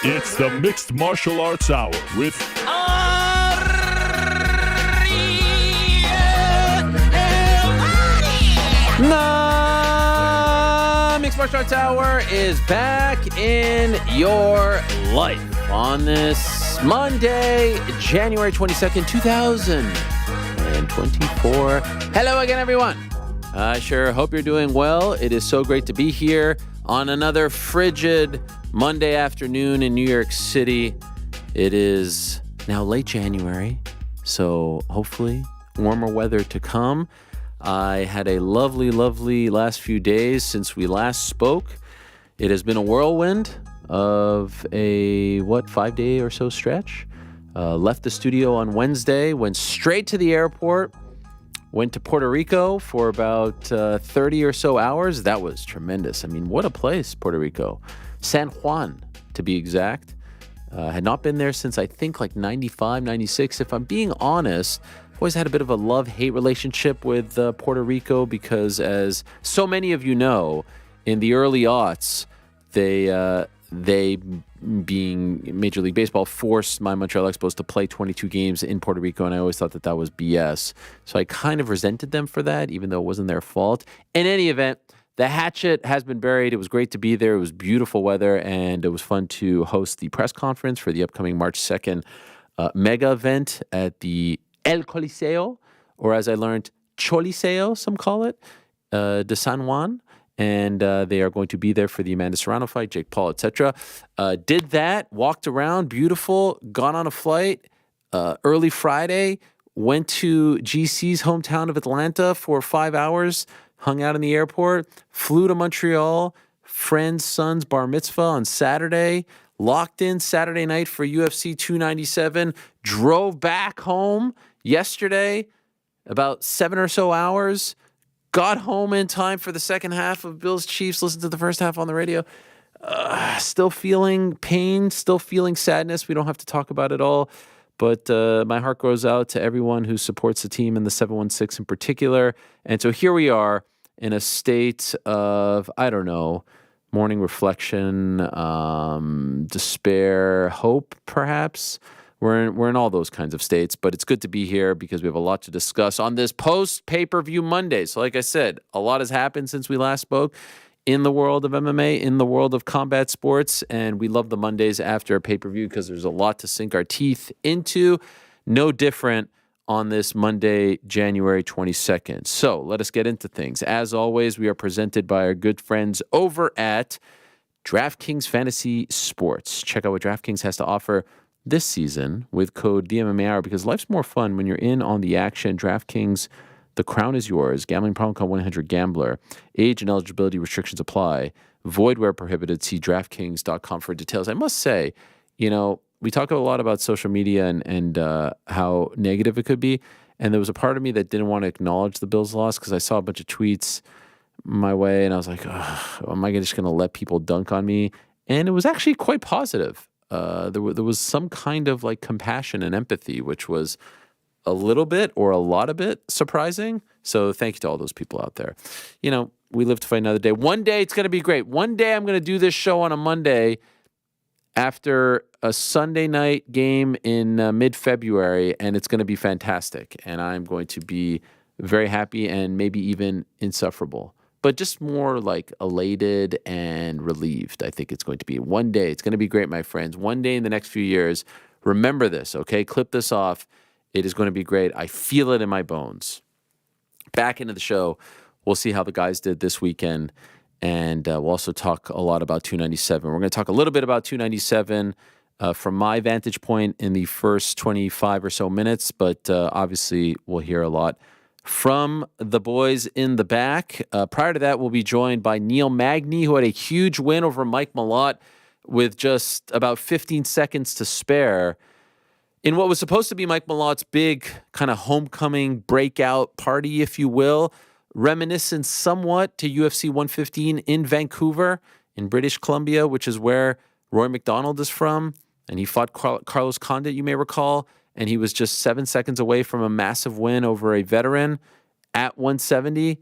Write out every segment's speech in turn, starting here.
It's the Mixed Martial Arts Hour with The Mixed Martial Arts Hour is back in your life on this Monday, January 22nd, 2024. Hello again, everyone. I sure hope you're doing well. It is so great to be here on another frigid Monday afternoon in New York City. It is now late January, so hopefully warmer weather to come. I had a lovely, lovely last few days since we last spoke. It has been a whirlwind of a, 5-day or so stretch. Left the studio on Wednesday, went straight to the airport, went to Puerto Rico for about 30 or so hours. That was tremendous. I mean, what a place, Puerto Rico. San Juan, to be exact. Had not been there since I think like 95, 96. If I'm being honest, always had a bit of a love-hate relationship with Puerto Rico because, as so many of you know, in the early aughts, they being Major League Baseball, forced my Montreal Expos to play 22 games in Puerto Rico, and I always thought that that was BS. So I kind of resented them for that, even though it wasn't their fault. In any event, the hatchet has been buried. It was great to be there. It was beautiful weather, and it was fun to host the press conference for the upcoming March 2nd mega event at the El Coliseo, or as I learned, Choliseo, some call it, de San Juan. And they are going to be there for the Amanda Serrano fight, Jake Paul, etc. Did that, walked around, beautiful, got on a flight early Friday, went to GC's hometown of Atlanta for 5 hours, hung out in the airport, flew to Montreal, friend's son's bar mitzvah on Saturday, locked in Saturday night for UFC 297, drove back home yesterday, about 7 or so hours, got home in time for the second half of Bills Chiefs, listened to the first half on the radio. Still feeling pain, still feeling sadness. We don't have to talk about it all. But my heart goes out to everyone who supports the team and the 716 in particular. And so here we are in a state of, I don't know, morning reflection, despair, hope, perhaps. We're in all those kinds of states, but it's good to be here because we have a lot to discuss on this post-pay-per-view Monday. So like I said, a lot has happened since we last spoke in the world of MMA, in the world of combat sports, and we love the Mondays after a pay-per-view because there's a lot to sink our teeth into. No different on this Monday, January 22nd. So let us get into things. As always, we are presented by our good friends over at DraftKings Fantasy Sports. Check out what DraftKings has to offer this season with code DMMA Hour, because life's more fun when you're in on the action. DraftKings, the crown is yours. Gambling problem, call 1-800-GAMBLER. Age and eligibility restrictions apply. Void where prohibited. See DraftKings.com for details. I must say, you know, we talk a lot about social media and how negative it could be. And there was a part of me that didn't want to acknowledge the Bills' loss because I saw a bunch of tweets my way, and I was like, am I just going to let people dunk on me? And it was actually quite positive. There was some kind of like compassion and empathy, which was a little bit or a lot of it surprising. So thank you to all those people out there. You know, we live to fight another day. One day it's going to be great. One day I'm going to do this show on a Monday after a Sunday night game in mid-February, and it's going to be fantastic. And I'm going to be very happy and maybe even insufferable, but just more like elated and relieved. I think it's going to be one day. It's going to be great, my friends. One day in the next few years. Remember this, okay? Clip this off. It is going to be great. I feel it in my bones. Back into the show. We'll see how the guys did this weekend. And we'll also talk a lot about 297. We're going to talk a little bit about 297 from my vantage point in the first 25 or so minutes. But obviously, we'll hear a lot from the boys in the back. Prior to that, we'll be joined by Neil Magny, who had a huge win over Mike Malott with just about 15 seconds to spare in what was supposed to be Mike Malott's big kind of homecoming breakout party, if you will, reminiscent somewhat to UFC 115 in Vancouver, in British Columbia, which is where Roy McDonald is from. And he fought Carlos Condit, you may recall, and he was just 7 seconds away from a massive win over a veteran at 170.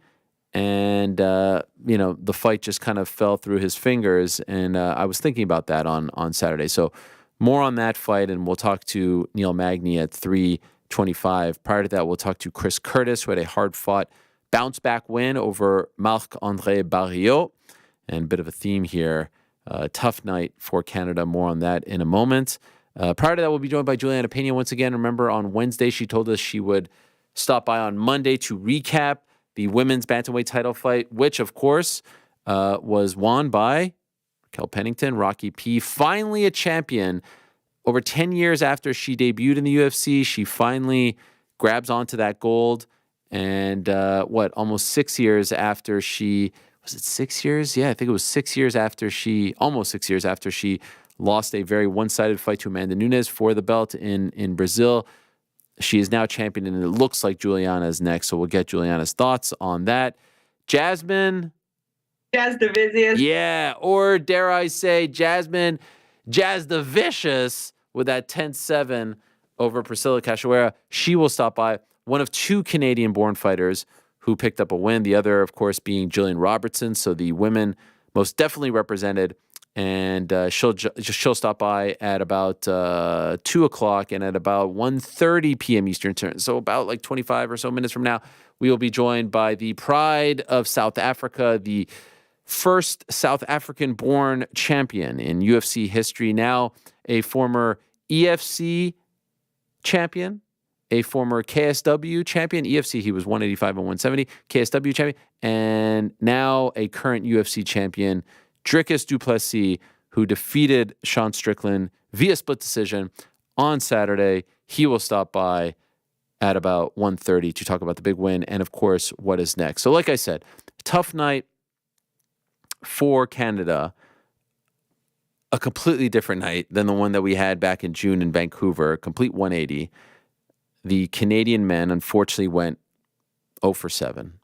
and the fight just kind of fell through his fingers. And I was thinking about that on Saturday. So more on that fight, and we'll talk to Neil Magny at 3:25. Prior to that, we'll talk to Chris Curtis, who had a hard-fought bounce-back win over Marc-Andre Barriault. And a bit of a theme here. Tough night for Canada. More on that in a moment. Prior to that, we'll be joined by Julianna Peña once again. Remember, on Wednesday, she told us she would stop by on Monday to recap the women's bantamweight title fight, which, of course, was won by Raquel Pennington, Rocky P. Finally a champion. Over 10 years after she debuted in the UFC, she finally grabs onto that gold. And almost 6 years after she... Was it 6 years? Yeah, I think it was 6 years after almost 6 years after she lost a very one-sided fight to Amanda Nunes for the belt in Brazil. She is now champion, and it looks like Julianna is next. So we'll get Julianna's thoughts on that. Jasmine Jasudavicius. Yeah, or dare I say Jasmine Jasudavicius with that 10-7 over Priscila Cachoeira. She will stop by. One of two Canadian-born fighters who picked up a win. The other, of course, being Jillian Robertson. So the women most definitely represented. And she'll stop by at about 2 o'clock, and at about 1:30 p.m. Eastern Time. So about like 25 or so minutes from now, we will be joined by the pride of South Africa, the first South African-born champion in UFC history, now a former EFC champion, a former KSW champion. EFC, he was 185 and 170, KSW champion, and now a current UFC champion, Dricus du Plessis, who defeated Sean Strickland via split decision on Saturday. He will stop by at about 1:30 to talk about the big win and, of course, what is next. So like I said, tough night for Canada, a completely different night than the one that we had back in June in Vancouver, a complete 180. The Canadian men, unfortunately, went 0 for 7.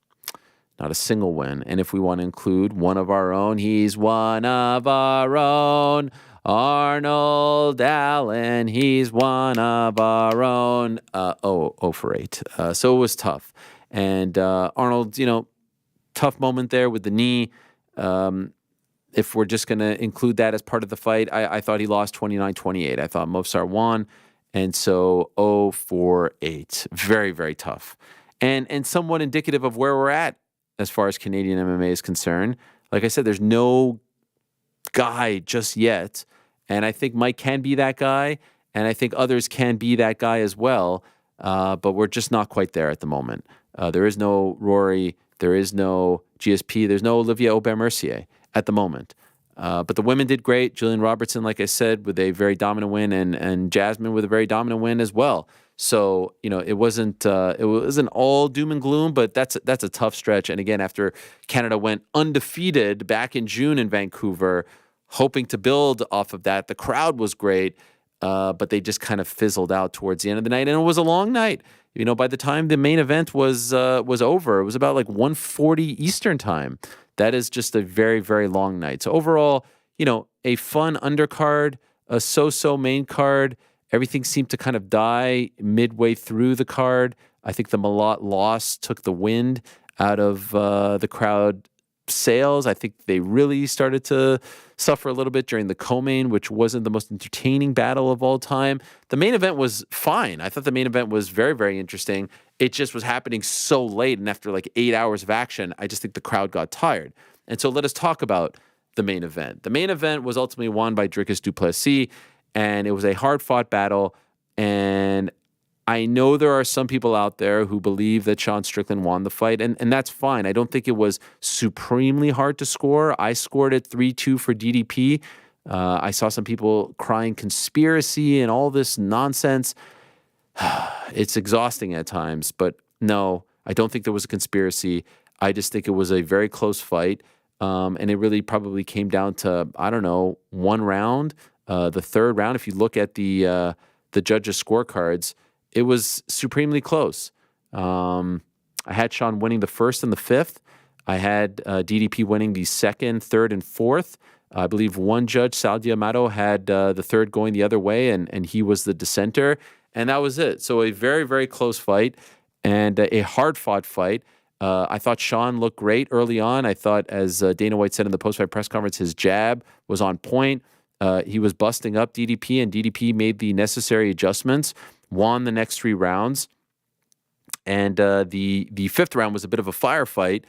Not a single win. And if we want to include one of our own, he's one of our own. Arnold Allen, he's one of our own. 0 for 8. So it was tough. And Arnold, tough moment there with the knee. If we're just going to include that as part of the fight, I thought he lost 29-28. I thought Movsar won. And so 0 for 8. Very, very tough. And somewhat indicative of where we're at as far as Canadian MMA is concerned. Like I said, there's no guy just yet. And I think Mike can be that guy. And I think others can be that guy as well. But we're just not quite there at the moment. There is no Rory. There is no GSP. There's no Olivier Aubin-Mercier at the moment. But the women did great. Jillian Robertson, like I said, with a very dominant win, and Jasmine with a very dominant win as well. So, it wasn't all doom and gloom, but that's a tough stretch. And again, after Canada went undefeated back in June in Vancouver, hoping to build off of that, the crowd was great, but they just kind of fizzled out towards the end of the night. And it was a long night. By the time the main event was over, it was about like 1:40 Eastern time. That is just a very, very long night. So overall, a fun undercard, a so-so main card. Everything seemed to kind of die midway through the card. I think the Malott loss took the wind out of the crowd sales. I think they really started to suffer a little bit during the co-main, which wasn't the most entertaining battle of all time. The main event was fine. I thought the main event was very, very interesting. It just was happening so late, and after like 8 hours of action, I just think the crowd got tired. And so let us talk about the main event. The main event was ultimately won by Dricus du Plessis, and it was a hard-fought battle. And I know there are some people out there who believe that Sean Strickland won the fight, and that's fine. I don't think it was supremely hard to score. I scored it 3-2 for DDP. I saw some people crying conspiracy and all this nonsense. It's exhausting at times, but no, I don't think there was a conspiracy. I just think it was a very close fight, and it really probably came down to, I don't know, one round. The third round, if you look at the judges' scorecards, it was supremely close. I had Sean winning the first and the fifth. I had DDP winning the second, third, and fourth. I believe one judge, Sal Diamato, had the third going the other way, and he was the dissenter. And that was it. So a very, very close fight and a hard-fought fight. I thought Sean looked great early on. I thought, as Dana White said in the post-fight press conference, his jab was on point. He was busting up DDP, and DDP made the necessary adjustments, won the next 3 rounds. And the fifth round was a bit of a firefight.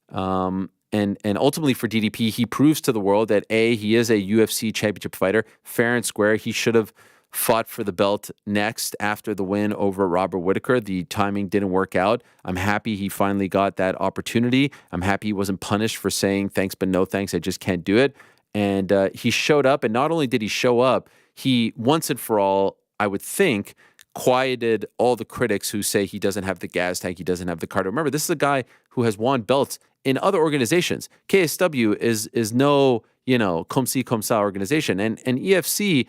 And ultimately for DDP, he proves to the world that A, he is a UFC championship fighter, fair and square. He should have fought for the belt next after the win over Robert Whittaker. The timing didn't work out. I'm happy he finally got that opportunity. I'm happy he wasn't punished for saying thanks but no thanks, I just can't do it. And he showed up, and not only did he show up, he once and for all, I would think, quieted all the critics who say he doesn't have the gas tank, he doesn't have the cardio. Remember, this is a guy who has won belts in other organizations. KSW is no, comme ci, comme ça organization. And EFC,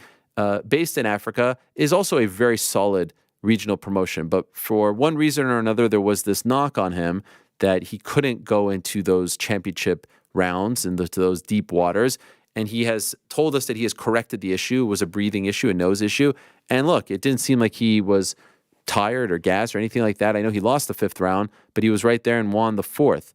based in Africa, is also a very solid regional promotion. But for one reason or another, there was this knock on him that he couldn't go into those championship rounds and to those deep waters. And he has told us that he has corrected the issue. It was a breathing issue, a nose issue. And look, it didn't seem like he was tired or gassed or anything like that. I know he lost the 5th round, but he was right there and won the 4th.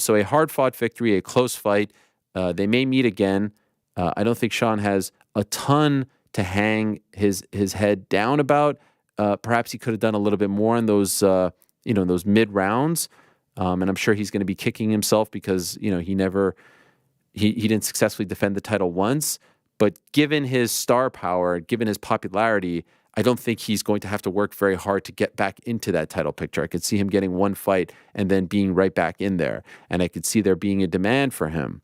So a hard-fought victory, a close fight. They may meet again. I don't think Sean has a ton to hang his head down about. Perhaps he could have done a little bit more in those those mid rounds. And I'm sure he's going to be kicking himself because he didn't successfully defend the title once. But given his star power, given his popularity, I don't think he's going to have to work very hard to get back into that title picture. I could see him getting one fight and then being right back in there. And I could see there being a demand for him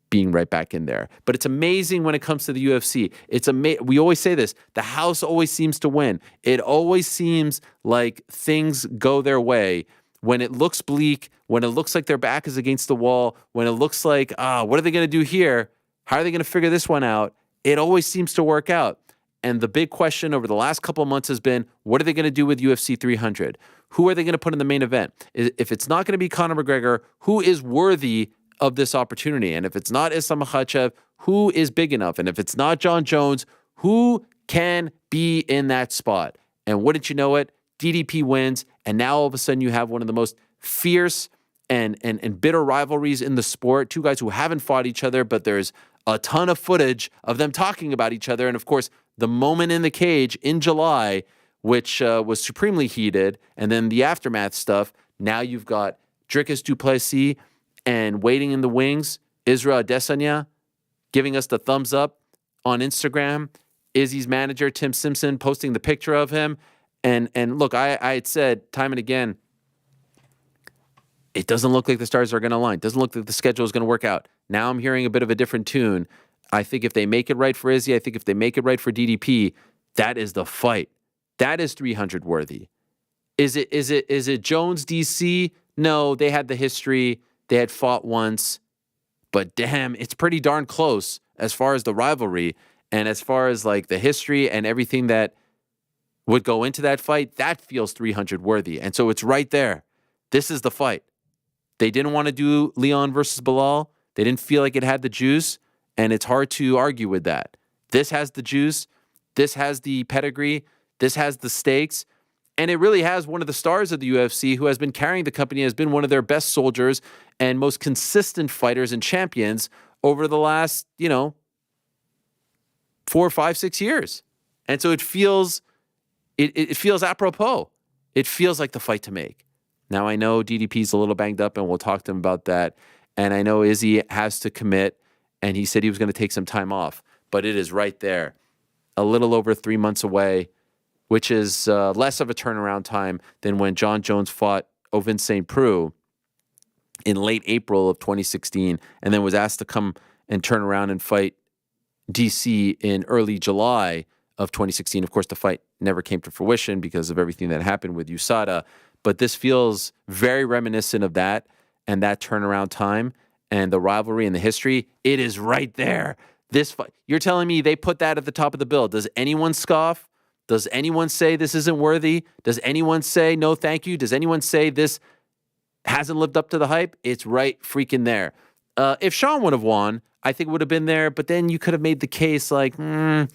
being right back in there. But it's amazing when it comes to the UFC. We always say this, the house always seems to win. It always seems like things go their way. When it looks bleak, when it looks like their back is against the wall, when it looks like, what are they going to do here? How are they going to figure this one out? It always seems to work out. And the big question over the last couple of months has been, what are they going to do with UFC 300? Who are they going to put in the main event? If it's not going to be Conor McGregor, who is worthy of this opportunity? And if it's not Islam Makhachev, who is big enough? And if it's not John Jones, who can be in that spot? And wouldn't you know it, DDP wins, and now all of a sudden you have one of the most fierce and bitter rivalries in the sport. Two guys who haven't fought each other, but there's a ton of footage of them talking about each other. And of course, the moment in the cage in July, which was supremely heated, and then the aftermath stuff. Now you've got Dricus du Plessis and waiting in the wings, Israel Adesanya, giving us the thumbs up on Instagram. Izzy's manager, Tim Simpson, posting the picture of him. And look, I had said time and again, it doesn't look like the stars are going to align. It doesn't look like the schedule is going to work out. Now I'm hearing a bit of a different tune. I think if they make it right for Izzy, I think if they make it right for DDP, that is the fight. That is 300 worthy. Is it Jones DC? No, they had the history. They had fought once. But damn, it's pretty darn close as far as the rivalry and as far as like the history and everything that would go into that fight. That feels 300 worthy. And so it's right there. This is the fight. They didn't want to do Leon versus Bilal. They didn't feel like it had the juice, and it's hard to argue with that. This has the juice. This has the pedigree. This has the stakes. And it really has one of the stars of the UFC who has been carrying the company, has been one of their best soldiers and most consistent fighters and champions over the last, 4, 5, 6 years. And so it feels apropos. It feels like the fight to make. Now, I know DDP's a little banged up, and we'll talk to him about that. And I know Izzy has to commit, and he said he was going to take some time off. But it is right there, a little over 3 months away, which is less of a turnaround time than when John Jones fought Ovin St. Preux in late April of 2016, and then was asked to come and turn around and fight DC in early July of 2016. Of course, the fight never came to fruition because of everything that happened with USADA. But this feels very reminiscent of that and that turnaround time and the rivalry and the history. It is right there. This fight, you're telling me they put that at the top of the bill. Does anyone scoff? Does anyone say this isn't worthy? Does anyone say no thank you? Does anyone say this hasn't lived up to the hype? It's right freaking there. If Sean would have won, I think it would have been there. But then you could have made the case like, do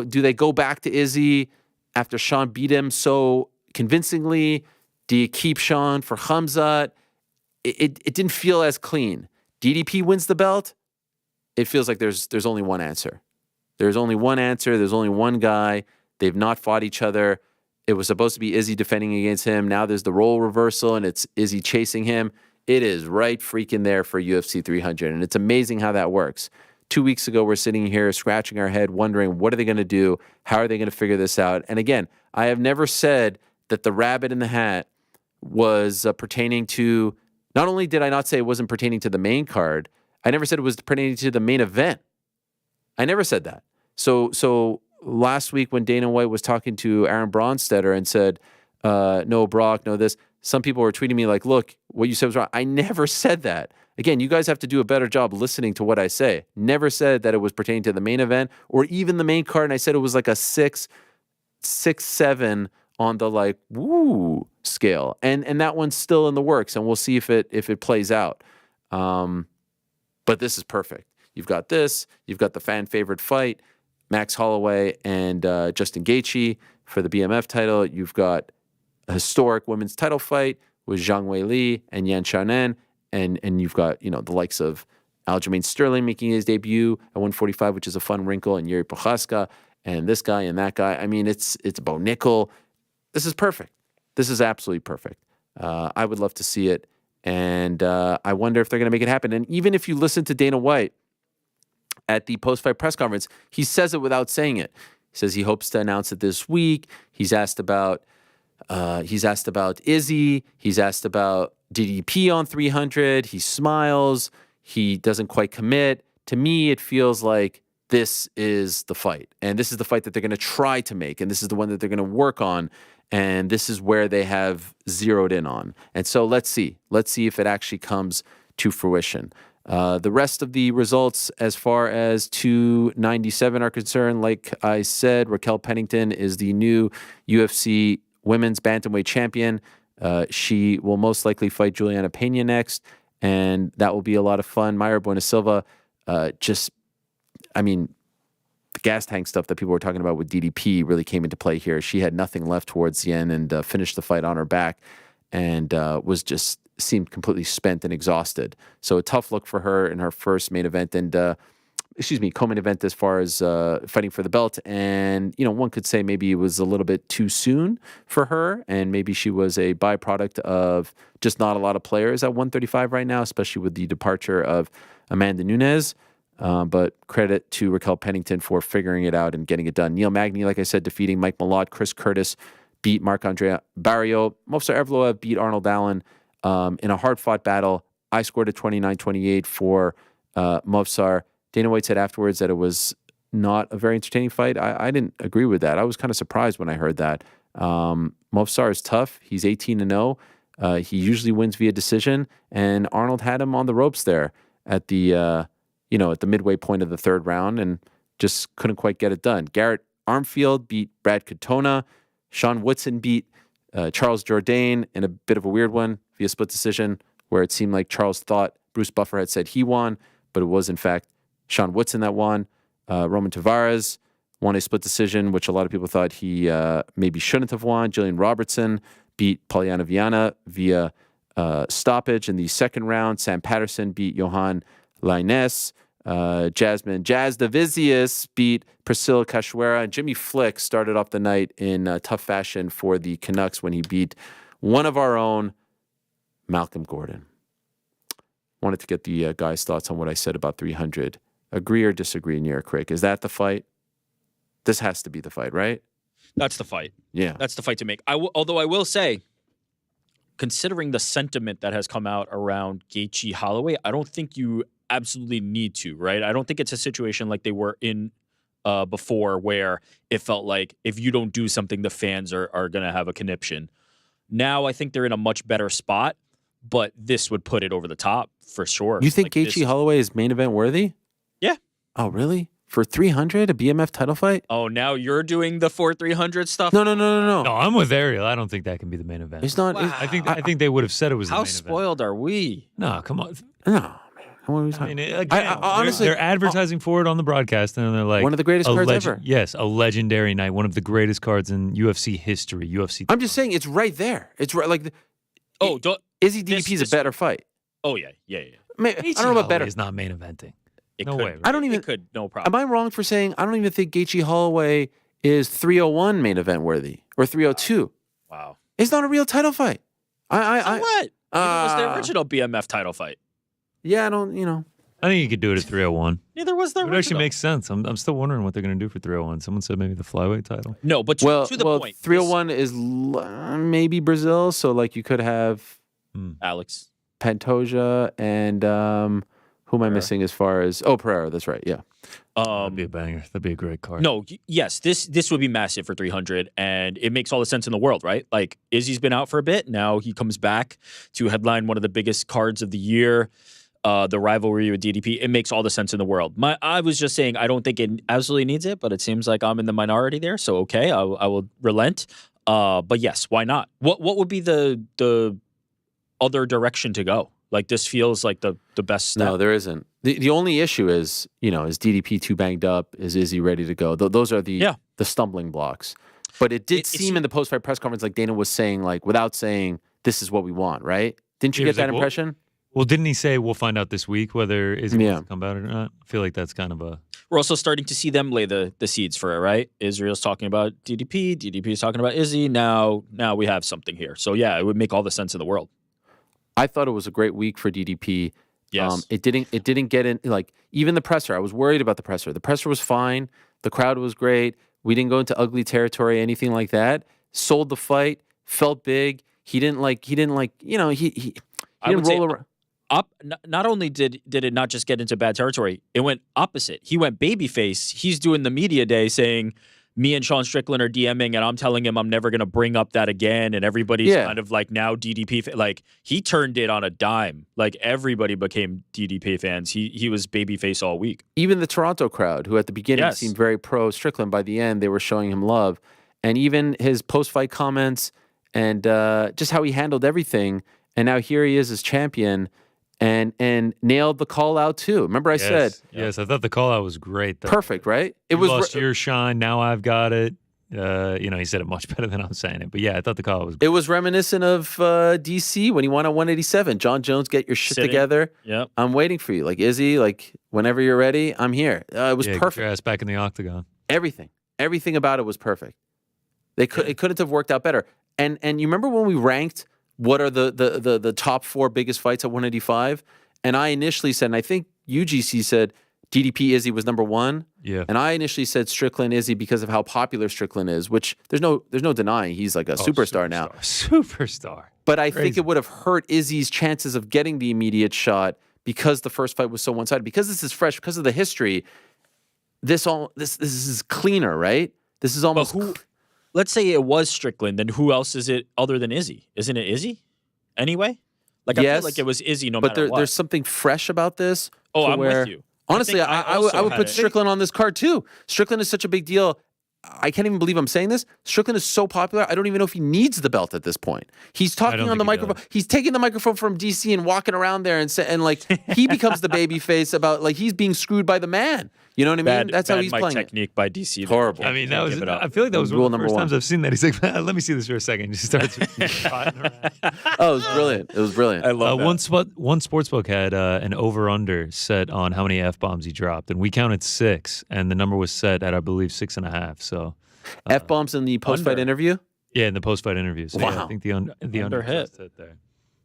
they go back to Izzy after Sean beat him so convincingly? Do you keep Sean for Khamzat? It didn't feel as clean. DDP wins the belt. It feels like there's only one answer. There's only one answer. There's only one guy. They've not fought each other. It was supposed to be Izzy defending against him. Now there's the role reversal, and it's Izzy chasing him. It is right freaking there for UFC 300, and it's amazing how that works. 2 weeks ago, we're sitting here scratching our head, wondering what are they going to do? How are they going to figure this out? And again, I have never said that the rabbit in the hat was pertaining to, not only did I not say it wasn't pertaining to the main card, I never said it was pertaining to the main event. I never said that. So last week when Dana White was talking to Aaron Bronstetter and said, no Brock, no this, some people were tweeting me like, look, what you said was wrong. I never said that. Again, you guys have to do a better job listening to what I say. Never said that it was pertaining to the main event or even the main card. And I said it was like a 6-7 on the like, woo scale. And that one's still in the works, and we'll see if it plays out. But this is perfect. You've got this. You've got the fan favorite fight, Max Holloway and Justin Gaethje for the BMF title. You've got a historic women's title fight with Zhang Weili and Yan Xiaonan, and you've got the likes of Aljamain Sterling making his debut at 145, which is a fun wrinkle, and Yuri Prochazka, and this guy and that guy. I mean, it's Bo Nickel. This is perfect. This is absolutely perfect. I would love to see it, and I wonder if they're going to make it happen. And even if you listen to Dana White at the post-fight press conference, he says it without saying it. He says he hopes to announce it this week. He's asked about Izzy. He's asked about DDP on 300. He smiles. He doesn't quite commit. To me, it feels like this is the fight. And this is the fight that they're going to try to make. And this is the one that they're going to work on. And this is where they have zeroed in on. And so let's see. Let's see if it actually comes to fruition. The rest of the results as far as 297 are concerned, like I said, Raquel Pennington is the new UFC women's bantamweight champion. She will most likely fight Julianna Peña next, and that will be a lot of fun. Mayra Bueno Silva, the gas tank stuff that people were talking about with DDP really came into play here. She had nothing left towards the end and finished the fight on her back and seemed completely spent and exhausted. So a tough look for her in her first main event and, co-main event as far as fighting for the belt. And, one could say maybe it was a little bit too soon for her, and maybe she was a byproduct of just not a lot of players at 135 right now, especially with the departure of Amanda Nunes. But credit to Raquel Pennington for figuring it out and getting it done. Neil Magny, like I said, defeating Mike Malott. Chris Curtis beat Marc-Andre Barriault. Movsar Evloev beat Arnold Allen in a hard-fought battle. I scored a 29-28 for Movsar. Dana White said afterwards that it was not a very entertaining fight. I didn't agree with that. I was kind of surprised when I heard that. Movsar is tough. He's 18-0. He usually wins via decision, and Arnold had him on the ropes there at the at the midway point of the third round and just couldn't quite get it done. Garrett Armfield beat Brad Katona. Sean Woodson beat Charles Jourdain in a bit of a weird one via split decision where it seemed like Charles thought Bruce Buffer had said he won, but it was in fact Sean Woodson that won. Roman Tavares won a split decision, which a lot of people thought he maybe shouldn't have won. Jillian Robertson beat Polyana Viana via stoppage in the second round. Sam Patterson beat Johan Lainez. Jasmine Jasudavicius beat Priscila Cachoeira, and Jimmy Flick started off the night in tough fashion for the Canucks when he beat one of our own, Malcolm Gordon. Wanted to get the guys' thoughts on what I said about 300. Agree or disagree, Near Crick? Is that the fight? This has to be the fight, right? That's the fight. Yeah. That's the fight to make. Although I will say, considering the sentiment that has come out around Gaethje Holloway, I don't think you absolutely need to, right? I don't think it's a situation like they were in before where it felt like if you don't do something, the fans are going to have a conniption. Now I think they're in a much better spot, but this would put it over the top for sure. You think Gaethje Holloway is main event worthy? Yeah. Oh, really? For 300, a BMF title fight? Oh, now you're doing the 4-300 stuff? No. No, I'm with Ariel. I don't think that can be the main event. It's not. Wow. I think they would have said it was the main How event. spoiled are we? No, come on. No, man. What are we I talking? mean, again, honestly, they're advertising for it on the broadcast, and they're like one of the greatest cards ever. Yes, a legendary night, one of the greatest cards in UFC history. UFC. I'm just saying, it's right there. It's right. Like, Izzy DDP is a better fight. Oh yeah. I don't know about better. Is not main eventing. It No could. way. Right? I don't even. It could. No problem. Am I wrong for saying I don't even think Gaethje Holloway is 301 main event worthy or 302? Wow. It's not a real title fight. So what? It was the original BMF title fight. Yeah, I don't. I think you could do it at 301. Neither was the It original. actually makes sense. I'm still wondering what they're going to do for 301. Someone said maybe the flyweight title. No, but to the point. 301 is maybe Brazil, so like you could have Alex Pantoja and who am I missing as far as Pereira? That's right. Yeah. That'd be a banger. That'd be a great card. No, yes, this would be massive for 300, and it makes all the sense in the world, right? Like Izzy's been out for a bit. Now he comes back to headline one of the biggest cards of the year. The rivalry with DDP, it makes all the sense in the world. I was just saying I don't think it absolutely needs it, but it seems like I'm in the minority there. So okay, I will relent. But yes, why not? What would be the other direction to go? Like this feels like the best step. No, there isn't. The only issue is is DDP too banged up? Is Izzy ready to go? Those are the stumbling blocks. But it did seem in the post fight press conference like Dana was saying like without saying this is what we want, right? Didn't you get that impression? Well, didn't he say we'll find out this week whether Izzy wants to come back or not? I feel like that's kind of a... We're also starting to see them lay the seeds for it, right? Israel's talking about DDP. DDP is talking about Izzy. Now we have something here. So yeah, it would make all the sense in the world. I thought it was a great week for DDP. Yes. It didn't get in like even the presser. I was worried about the presser. The presser was fine. The crowd was great. We didn't go into ugly territory, anything like that. Sold the fight. Felt big. He didn't he didn't roll around. Not only did it not just get into bad territory, it went opposite. He went babyface. He's doing the media day saying, me and Sean Strickland are DMing, and I'm telling him I'm never going to bring up that again. And everybody's kind of like now DDP. Like he turned it on a dime. Like everybody became DDP fans. He was babyface all week. Even the Toronto crowd, who at the beginning seemed very pro Strickland, by the end they were showing him love. And even his post-fight comments and just how he handled everything. And now here he is as champion. And nailed the call out too. Remember I said yes. I thought the call out was great. Though. Perfect, right? It was lost your shine. Now I've got it. He said it much better than I'm saying it. But yeah, I thought the call was great. It was reminiscent of DC when he won at 187. John Jones, get your shit together. Yep. I'm waiting for you. Like Izzy, like whenever you're ready, I'm here. It was perfect. Get your ass back in the octagon. Everything about it was perfect. It couldn't have worked out better. And you remember when we ranked what are the top 4 biggest fights at 185? And I initially said, and I think UGC said DDP Izzy was number 1. Yeah. And I initially said Strickland Izzy because of how popular Strickland is, which there's no denying he's like a superstar now. Superstar. But I think it would have hurt Izzy's chances of getting the immediate shot because the first fight was so one-sided. Because this is fresh, because of the history, this is cleaner, right? This is almost... Let's say it was Strickland, then who else is it other than Izzy? Isn't it Izzy? Anyway? Like I feel like it was Izzy matter what. But there's something fresh about this. Oh, I'm with you. Honestly, I would put Strickland on this card too. Strickland is such a big deal. I can't even believe I'm saying this. Strickland is so popular, I don't even know if he needs the belt at this point. He's talking on the microphone. He's taking the microphone from DC and walking around there and like he becomes the baby face about like he's being screwed by the man. You know what I mean? That's how he's playing technique by DC. Horrible. I mean, I feel like that was one of the first times I've seen that. He's like, let me see this for a second. He just starts trotting around. Oh, it was brilliant. It was brilliant. I love that. One sportsbook had an over-under set on how many F-bombs he dropped, and we counted 6, and the number was set at, I believe, 6.5. So F-bombs in the post-fight interview? Yeah, in the post-fight interview. So wow. Yeah, I think the under hit there.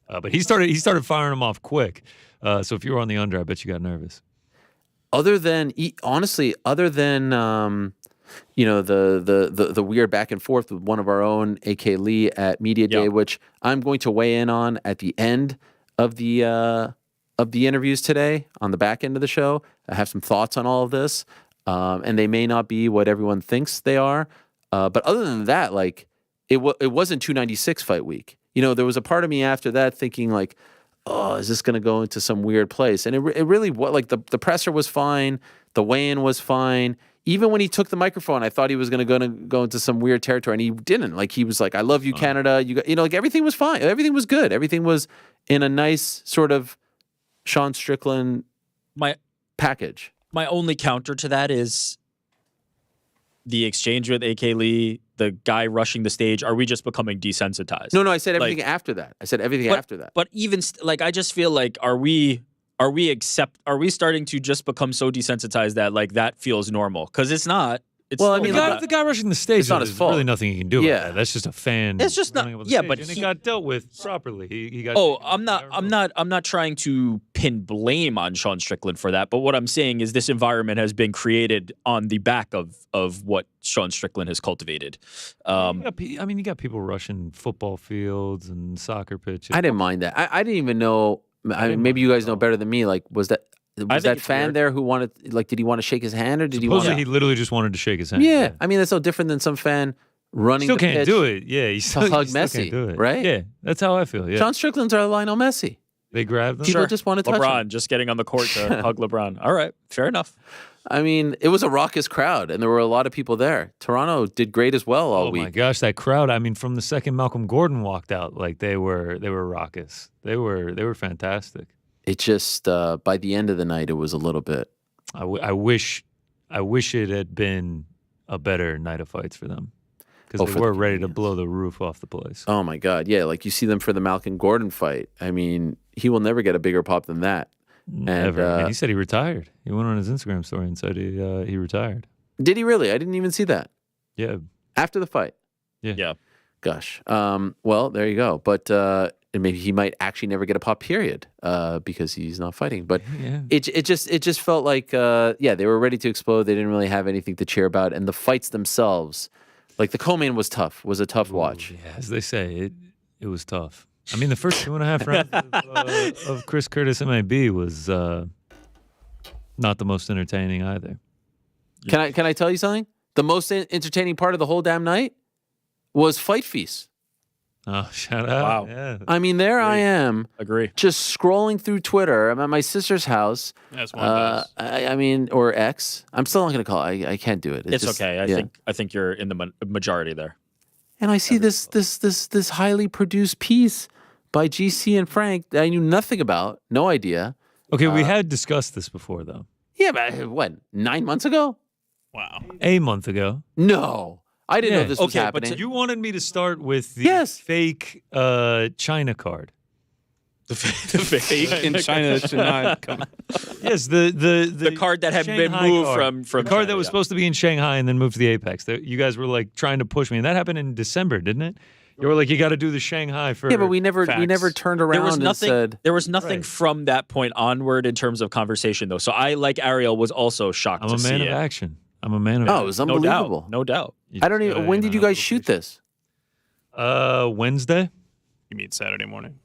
But he started firing them off quick. So if you were on the under, I bet you got nervous. Other than the weird back and forth with one of our own, AK Lee at Media Day, which I'm going to weigh in on at the end of the interviews today on the back end of the show. I have some thoughts on all of this, and they may not be what everyone thinks they are. But other than that, like it wasn't 296 fight week. There was a part of me after that thinking like, oh, is this going to go into some weird place? And it really was like the presser was fine. The weigh-in was fine. Even when he took the microphone, I thought he was going to go into some weird territory, and he didn't. Like he was like, "I love you, Canada." Like everything was fine. Everything was good. Everything was in a nice sort of Sean Strickland My package. my only counter to that is the exchange with AK Lee, the guy rushing the stage. Are we just becoming desensitized? No, I said everything after that. I said everything after that. But even like, I just feel like, are we starting to just become so desensitized that like that feels normal? Because it's not. It's Well, I still mean, not. The guy rushing the stage, It's not his there's fault. really nothing he can do Yeah. about that. That's just a fan. It's just not- running up the yeah, stage, but and he- it got dealt with properly. He got. Oh, taken I'm off the I'm not trying to pin blame on Sean Strickland for that. But what I'm saying is this environment has been created on the back of what Sean Strickland has cultivated. You got people rushing football fields and soccer pitches. I didn't mind that. I didn't even know. didn't Maybe mind you it guys at know all. better than me. Like, was that think that it's fan weird. there who wanted? Like, did he want to shake his hand or did he want? Supposedly, he literally just wanted to shake his hand. Yeah, I mean that's no different than some fan running. Still the can't pitch. do it. Yeah, he still, hug he still Messi, can't do it. right? Yeah, that's how I feel. Yeah, John Strickland's our Lionel Messi. they grabbed him. People just want to touch LeBron him. just getting on the court to hug LeBron. All right, fair enough. I mean, it was a raucous crowd, and there were a lot of people there. Toronto did great as well all Oh week. my gosh, that crowd! I mean, from the second Malcolm Gordon walked out, like they were raucous. They were fantastic. It just by the end of the night, it was a little bit. I wish it had been a better night of fights for them because for they the were ready to Canadians. blow the roof off the place. Oh my God, yeah! Like you see them for the Malcolm Gordon fight. I mean, he will never get a bigger pop than that. Never. And he said he retired. He went on his Instagram story and said he retired. Did he really? I didn't even see that Yeah. after the fight. Yeah. Gosh. Well, there you go. But and maybe he might actually never get a pop. Period. Because he's not fighting. But Yeah. it just felt like they were ready to explode. They didn't really have anything to cheer about, and the fights themselves, like the co-main was tough. Was a tough watch. Yeah, as they say, it was tough. I mean, the first 2.5 rounds of Chris Curtis MAB was not the most entertaining either. Can I tell you something? The most entertaining part of the whole damn night was Fight Feast. Oh, shout out. Wow. Yeah. I mean, there I am, Agree. just scrolling through Twitter. I'm at my sister's house. That's one does. I mean, or X. I'm still not going to call it. I can't do it. It's just- okay. yeah. I think you're in the majority there. And I see this highly produced piece by GC and Frank that I knew nothing about, no idea. Okay, we had discussed this before, though. Yeah, but what, 9 months ago? Wow. A month ago. No, I didn't know Yeah. this was Okay, but happening. You wanted me to start with the Yes. fake China card. The fake in China should not come. Yes, the card that had been Shanghai moved card. from the card China, that was yeah. supposed to be in Shanghai and then moved to the Apex. You guys were like trying to push me, and that happened in December, didn't it? You were like, you got to do the Shanghai first. Yeah, but we never Facts. turned There around was and nothing. said. There was nothing Right. from that point onward in terms of conversation, though. So I, like Ariel, was also shocked I'm to a see man of it. action. I'm a man of Oh, action. it was No unbelievable. doubt. No doubt. You I don't just even. gotta, When did you know, guys shoot this? Wednesday, You mean Saturday morning?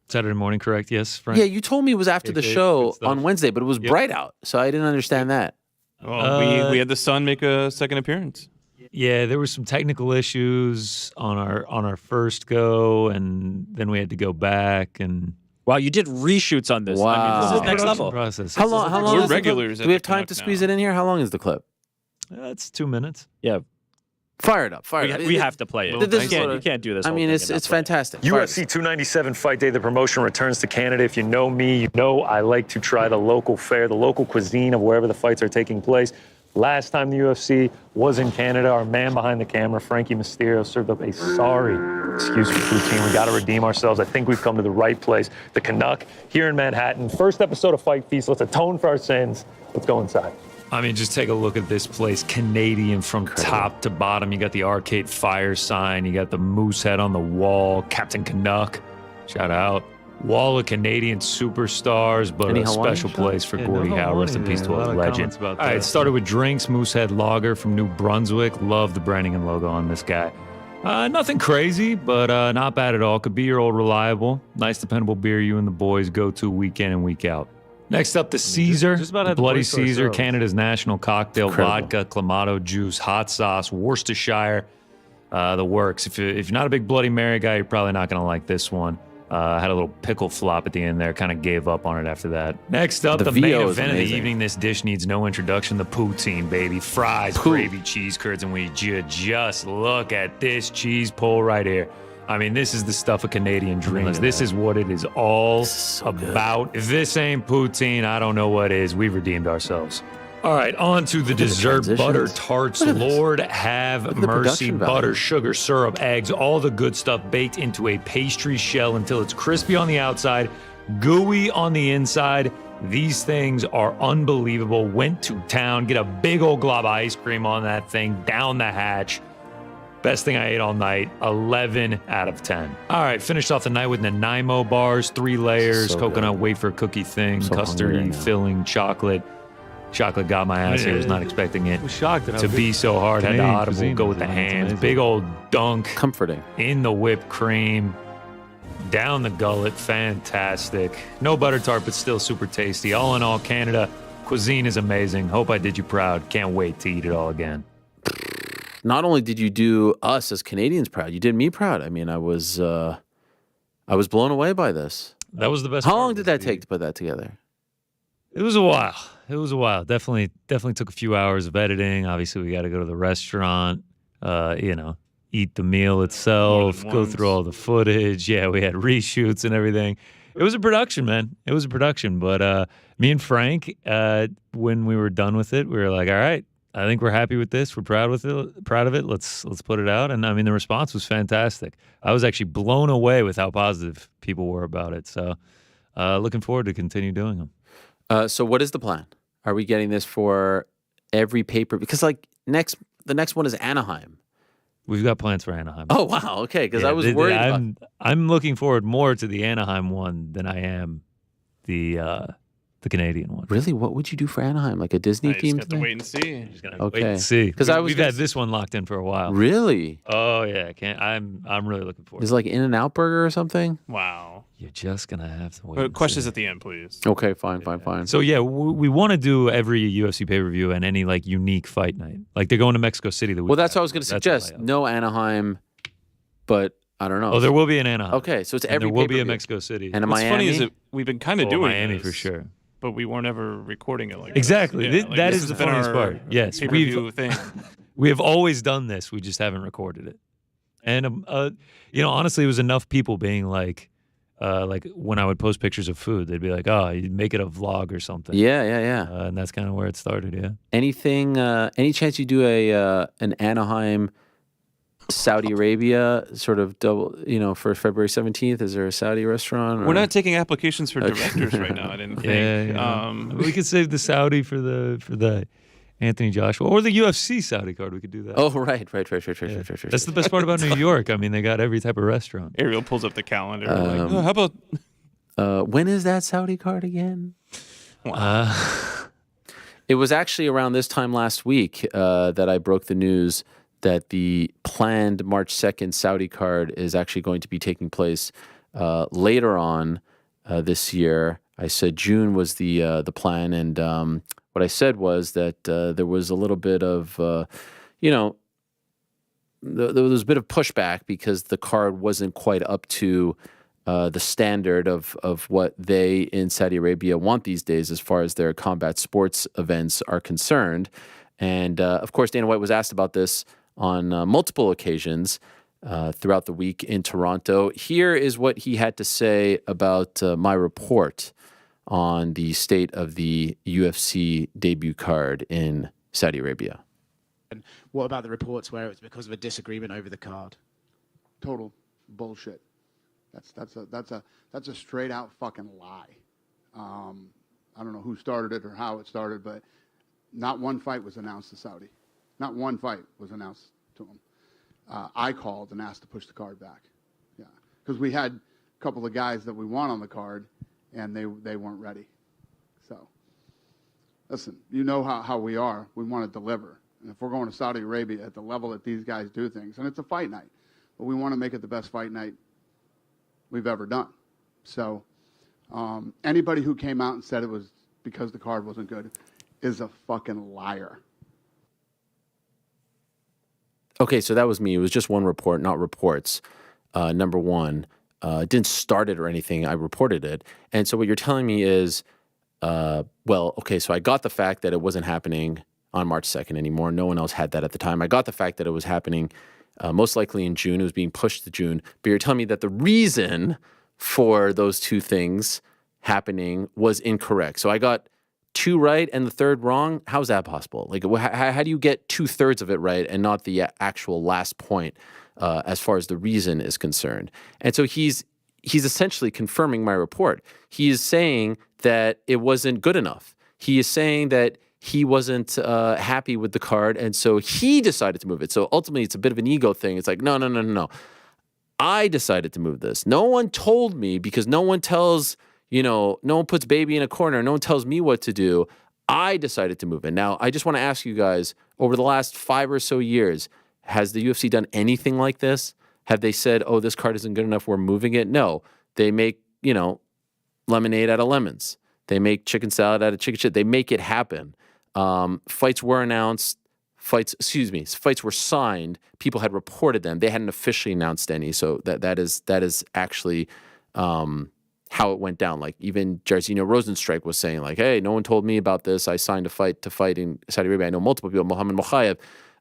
Saturday morning, correct? Yes, Frank. Yeah, you told me it was after the Okay, show good stuff. on Wednesday, but it was Yep. bright out, so I didn't understand that. Well, we had the sun make a second appearance. Yeah, there were some technical issues on our first go, and then we had to go back and Wow, you did reshoots on this. I mean, Wow. this is next production level. process. How long? How long? We're is the clip? regulars Do at we the have time Canuck to squeeze now. it in here? How long is the clip? That's 2 minutes. Yeah, Fire it up. Fire it up. we have to play it. This is You what I- can't do this. I whole mean, thing it's and not play it. fantastic. Fire it. UFC 297 Fight Day, the promotion returns to Canada. If you know me, you know I like to try the local fare, the local cuisine of wherever the fights are taking place. Last time the UFC was in Canada, our man behind the camera, Frankie Mysterio, served up a sorry excuse for poutine. We got to redeem ourselves. I think we've come to the right place. The Canuck here in Manhattan. First episode of Fight Feast. Let's atone for our sins. Let's go inside. I mean, just take a look at this place. Canadian from top to bottom. You got the Arcade Fire sign. You got the moose head on the wall. Captain Canuck. Shout out. Wall of Canadian superstars, but Any a Hawaiian special shout? place for Yeah, Gordie no Howe. Rest in Hawaiian. peace A to lot a of legend. comments about All right, that. it started with drinks. Moosehead Lager from New Brunswick. Love the branding and logo on this guy. Nothing crazy, but not bad at all. Could be your old reliable. Nice, dependable beer you and the boys go to week in and week out. Next up, the Caesar. just about the had the Bloody place to Caesar, ourselves. Canada's national cocktail. Incredible. Vodka, Clamato juice, hot sauce, Worcestershire. The works. If you're not a big Bloody Mary guy, you're probably not going to like this one. Had a little pickle flop at the end there. Kind of gave up on it after that. Next up, The the main VO is event of the amazing. evening. This dish needs no introduction. The poutine, baby. Fries, Pout. gravy, cheese curds, and we just look at this cheese pull right here. I mean, this is the stuff of Canadian dreams. This is what it is all about. If this ain't poutine, I don't know what is. We've redeemed ourselves. All right, on to the dessert. Butter tarts. Lord have mercy. Butter, sugar, syrup, eggs, all the good stuff baked into a pastry shell until it's crispy on the outside, gooey on the inside. These things are unbelievable. Went to town, get a big old glob of ice cream on that thing, down the hatch. Best thing I ate all night, 11 out of 10. All right, finished off the night with Nanaimo bars, 3 layers, coconut wafer cookie thing, custardy filling, chocolate. Chocolate got my ass here. Was not expecting it to be so hard. Had to audible, go with the hands. Big old dunk. Comforting. In the whipped cream. Down the gullet. Fantastic. No butter tart, but still super tasty. All in all, Canada cuisine is amazing. Hope I did you proud. Can't wait to eat it all again. Not only did you do us as Canadians proud, you did me proud. I mean, I was blown away by this. That was the best. How long did that take to put that together? It was a while. Definitely took a few hours of editing. Obviously, we got to go to the restaurant, eat the meal itself, go through all the footage. Yeah, we had reshoots and everything. It was a production, man. It was a production. But me and Frank, when we were done with it, we were like, all right, I think we're happy with this. We're proud of it. Let's put it out. And I mean, the response was fantastic. I was actually blown away with how positive people were about it. So looking forward to continue doing them. So what is the plan? Are we getting this for every paper? Because the next one is Anaheim. We've got plans for Anaheim. Oh wow, okay. Because I was worried. I'm looking forward more to the Anaheim one than I am the Canadian one. Really? What would you do for Anaheim? Like a Disney theme? Just have to wait and see. Wait and see. Because we've had this one locked in for a while. Really? Oh yeah, I'm really looking forward. Is it like In-N-Out Burger or something? Wow. You're just gonna have to wait. Questions at the end, please. Okay, fine. So yeah, we want to do every UFC pay-per-view and any like unique fight night. Like they're going to Mexico City the week. Well, that's what I was going to suggest. No Anaheim, but I don't know. Oh, there will be an Anaheim. Okay, so it's every. There will be a Mexico City. And a What's Miami. funny is that we've been kind of doing Miami this, for sure. but we weren't ever recording it like exactly. This. Yeah, that is the funniest part. Yes, thing. We have always done this. We just haven't recorded it. And honestly, it was enough people being like when I would post pictures of food, they'd be like, "Oh, you make it a vlog or something." Yeah. And that's kind of where it started. Yeah. Anything? Any chance you do an Anaheim, Saudi Arabia sort of double? For February 17th, is there a Saudi restaurant? We're not taking applications for directors right now. I didn't think. Yeah. We could save the Saudi for the Anthony Joshua or the UFC Saudi card. We could do that. Oh, right. That's the best part about New York. I mean, they got every type of restaurant. Ariel pulls up the calendar. How about? When is that Saudi card again? Wow. It was actually around this time last week that I broke the news that the planned March 2nd Saudi card is actually going to be taking place later on this year. I said June was the plan, and what I said was that there was a little bit of, there was a bit of pushback because the card wasn't quite up to the standard of what they in Saudi Arabia want these days as far as their combat sports events are concerned. And, of course, Dana White was asked about this on multiple occasions throughout the week in Toronto. Here is what he had to say about my report on the state of the UFC debut card in Saudi Arabia. And what about the reports where it was because of a disagreement over the card? Total bullshit. That's a straight out fucking lie. I don't know who started it or how it started, but not one fight was announced to Saudi. Not one fight was announced to him. I called and asked to push the card back. Yeah, because we had a couple of guys that we want on the card, and they weren't ready. So, listen, you know how we are. We want to deliver. And if we're going to Saudi Arabia at the level that these guys do things, and it's a fight night, but we want to make it the best fight night we've ever done. So, anybody who came out and said it was because the card wasn't good is a fucking liar. Okay, so that was me. It was just one report, not reports. Number one. Didn't start it or anything. I reported it. And so what you're telling me is, so I got the fact that it wasn't happening on March 2nd anymore. No one else had that at the time. I got the fact that it was happening most likely in June. It was being pushed to June. But you're telling me that the reason for those two things happening was incorrect. So I got 2 right and the third wrong. How's that possible? Like, how do you get 2/3 of it right and not the actual last point as far as the reason is concerned? And so he's essentially confirming my report. He is saying that it wasn't good enough. He is saying that he wasn't happy with the card, and so he decided to move it. So ultimately, it's a bit of an ego thing. It's like, no. I decided to move this. No one told me, because no one tells, no one puts baby in a corner. No one tells me what to do. I decided to move it. Now, I just want to ask you guys, over the last 5 or so years, has the UFC done anything like this? Have they said, oh, this card isn't good enough, we're moving it? No. They make, lemonade out of lemons. They make chicken salad out of chicken shit. They make it happen. Fights were announced. Fights were signed. People had reported them. They hadn't officially announced any. So that is actually how it went down. Like, even Jairzinho Rosenstrike was saying, like, hey, no one told me about this. I signed to fight in Saudi Arabia. I know multiple people. Mohammed Mokayev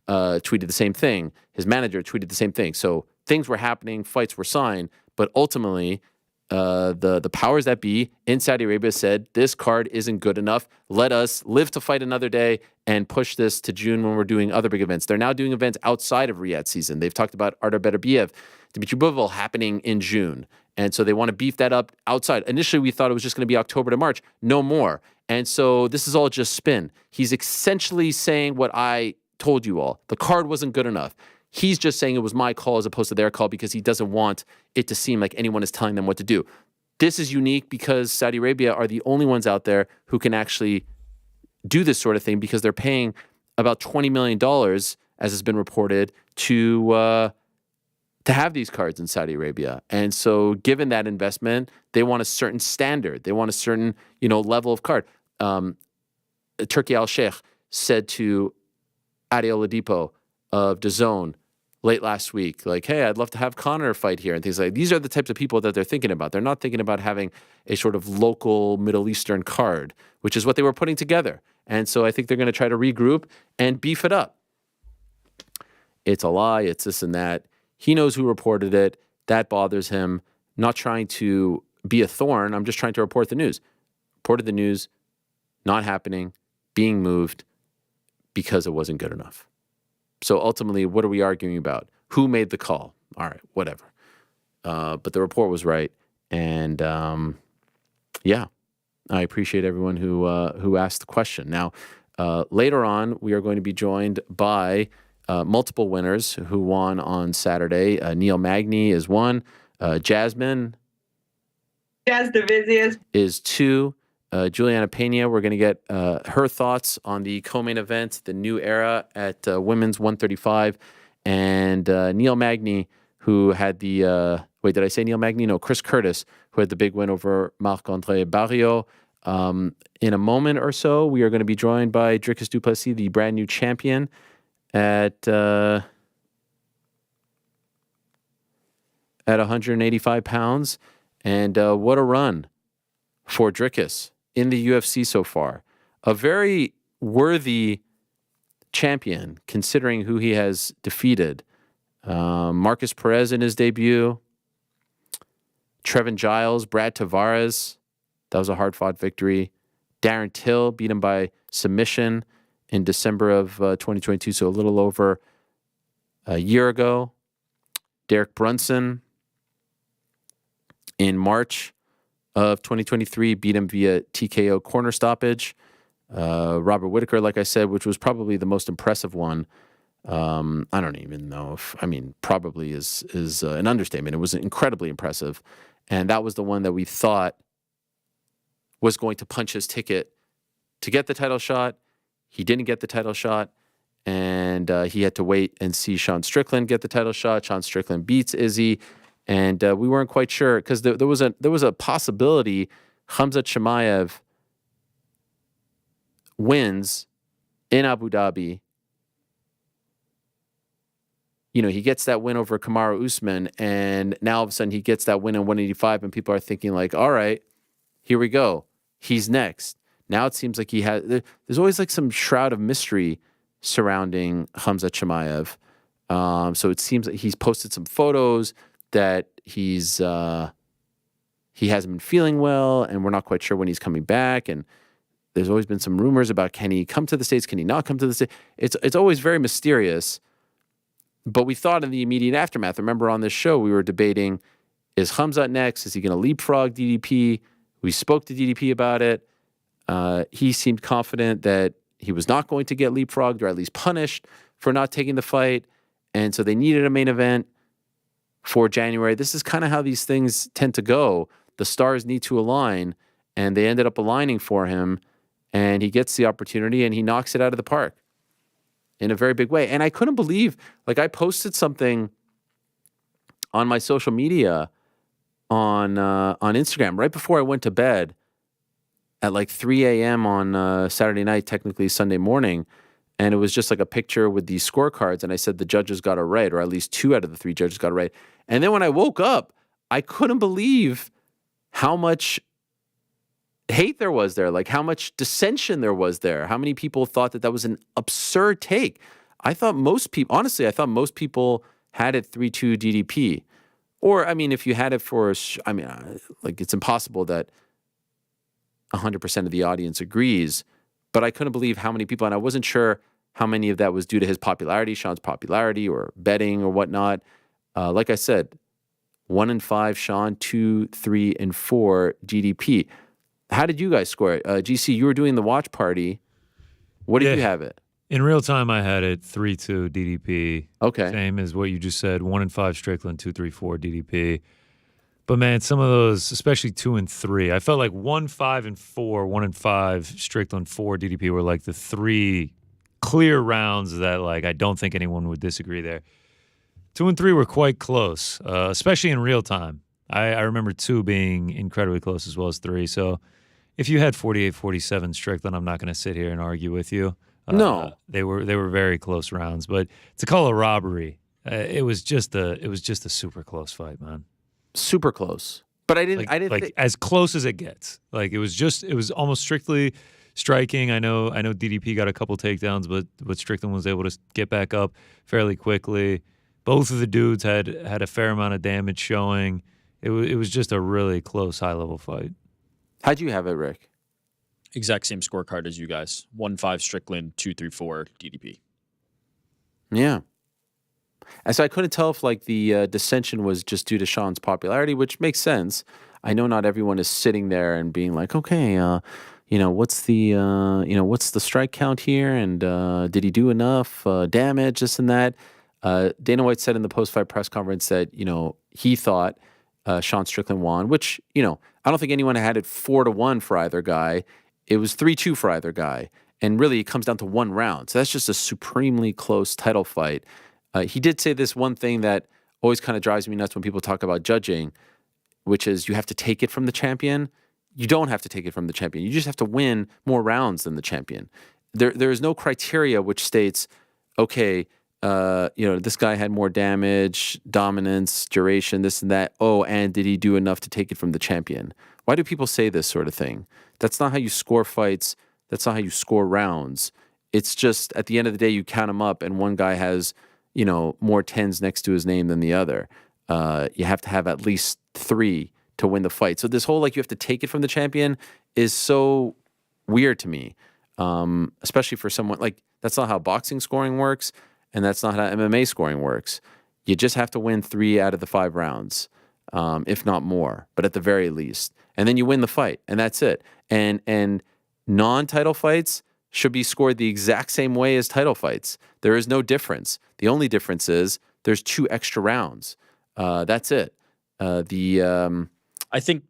tweeted the same thing. His manager tweeted the same thing. So things were happening. Fights were signed. But ultimately, the powers that be in Saudi Arabia said, this card isn't good enough. Let us live to fight another day and push this to June when we're doing other big events. They're now doing events outside of Riyadh season. They've talked about Artur Beterbiev, Dimitri Bivol happening in June. And so they want to beef that up outside. Initially, we thought it was just going to be October to March. No more. And so this is all just spin. He's essentially saying what I told you all. The card wasn't good enough. He's just saying it was my call as opposed to their call because he doesn't want it to seem like anyone is telling them what to do. This is unique because Saudi Arabia are the only ones out there who can actually do this sort of thing, because they're paying about $20 million, as has been reported, to have these cards in Saudi Arabia. And so given that investment, they want a certain standard. They want a certain, level of card. Turki Al-Sheikh said to Ariel Ladipo of DAZN late last week, like, hey, I'd love to have Conor fight here, and things like. These are the types of people that they're thinking about. They're not thinking about having a sort of local Middle Eastern card, which is what they were putting together. And so I think they're going to try to regroup and beef it up. It's a lie. It's this and that. He knows who reported it. That bothers him. Not trying to be a thorn. I'm just trying to report the news. Reported the news, not happening, being moved because it wasn't good enough. So ultimately, what are we arguing about? Who made the call? All right, whatever. But the report was right. And I appreciate everyone who asked the question. Now, later on, we are going to be joined by multiple winners who won on Saturday. Neil Magny is one. Jasmine Jasudavicius is two. Julianna Peña, we're going to get her thoughts on the co-main event, the new era at women's 135. And Neil Magny, who had the... wait, did I say Neil Magny? No, Chris Curtis, who had the big win over Marc-Andre Barriault. In a moment or so, we are going to be joined by Dricus du Plessis, the brand new champion at 185 pounds. And what a run for Dricus in the UFC so far. A very worthy champion, considering who he has defeated. Marcus Perez in his debut. Trevin Giles, Brad Tavares. That was a hard-fought victory. Darren Till beat him by submission in December of 2022, so a little over a year ago. Derek Brunson in March of 2023 beat him via TKO corner stoppage. Robert Whittaker, like I said, which was probably the most impressive one. I don't even know if, probably is an understatement. It was incredibly impressive. And that was the one that we thought was going to punch his ticket to get the title shot. He didn't get the title shot, and he had to wait and see Sean Strickland get the title shot. Sean Strickland beats Izzy, and we weren't quite sure because there was a possibility Khamzat Chimaev wins in Abu Dhabi. He gets that win over Kamaru Usman, and now all of a sudden he gets that win in 185, and people are thinking like, all right, here we go. He's next. Now it seems like there's always like some shroud of mystery surrounding Khamzat Chimaev. So it seems like he's posted some photos that he hasn't been feeling well, and we're not quite sure when he's coming back. And there's always been some rumors about, can he come to the States? Can he not come to the States? It's always very mysterious. But we thought in the immediate aftermath, remember on this show, we were debating, is Khamzat next? Is he going to leapfrog DDP? We spoke to DDP about it. He seemed confident that he was not going to get leapfrogged, or at least punished for not taking the fight. And so they needed a main event for January. This is kind of how these things tend to go. The stars need to align, and they ended up aligning for him, and he gets the opportunity, and he knocks it out of the park in a very big way. And I couldn't believe, like, I posted something on my social media on Instagram right before I went to bed at like 3 a.m. on Saturday night, technically Sunday morning. And it was just like a picture with these scorecards. And I said the judges got it right, or at least 2 out of the 3 judges got it right. And then when I woke up, I couldn't believe how much hate there was there, like how much dissension there was there, how many people thought that that was an absurd take. I thought most people had it 3-2 DDP. Or, I mean, if you had it for, like, it's impossible that 100% of the audience agrees, but I couldn't believe how many people, and I wasn't sure how many of that was due to his popularity, Sean's popularity, or betting or whatnot. Like I said, 1 and 5 Sean, 2, 3, and 4 DDP. How did you guys score it? GC, you were doing the watch party. What did you have it? In real time, I had it 3-2 DDP. Okay. Same as what you just said, 1 and 5 Strickland, 2, 3, 4 DDP. But man, some of those, especially 2 and 3, I felt like 1, 5, and 4, 1 and 5 Strickland, 4 DDP were like the 3 clear rounds that, like, I don't think anyone would disagree there. 2 and 3 were quite close, especially in real time. I remember 2 being incredibly close as well as 3. So if you had 48-47 Strickland, I'm not going to sit here and argue with you. No, they were very close rounds, but to call a robbery, it was just a super close fight, man. Super close. But I didn't think as close as it gets. Like it was almost strictly striking. I know DDP got a couple takedowns, but Strickland was able to get back up fairly quickly. Both of the dudes had a fair amount of damage showing. It was just a really close, high level fight. How'd you have it, Rick? Exact same scorecard as you guys. 1-5 Strickland, 2-3-4 DDP. Yeah. And so I couldn't tell if like the dissension was just due to Sean's popularity, which makes sense. I know not everyone is sitting there and being like, okay, what's the strike count here, and did he do enough damage, this and that. Dana White said in the post-fight press conference that he thought Sean Strickland won, which I don't think anyone had it 4-1 for either guy. It was 3-2 for either guy, and really it comes down to 1 round. So that's just a supremely close title fight. He did say this one thing that always kind of drives me nuts when people talk about judging, which is you have to take it from the champion. You don't have to take it from the champion. You just have to win more rounds than the champion. There is no criteria which states, okay, this guy had more damage, dominance, duration, this and that. Oh, and did he do enough to take it from the champion? Why do people say this sort of thing? That's not how you score fights. That's not how you score rounds. It's just at the end of the day, you count them up, and one guy has, more 10s next to his name than the other. You have to have at least 3 to win the fight. So this whole, like, you have to take it from the champion is so weird to me, especially for someone, like, that's not how boxing scoring works, and that's not how MMA scoring works. You just have to win 3 out of the 5 rounds, if not more, but at the very least. And then you win the fight, and that's it. And non-title fights should be scored the exact same way as title fights. There is no difference. The only difference is there's 2 extra rounds. That's it. I think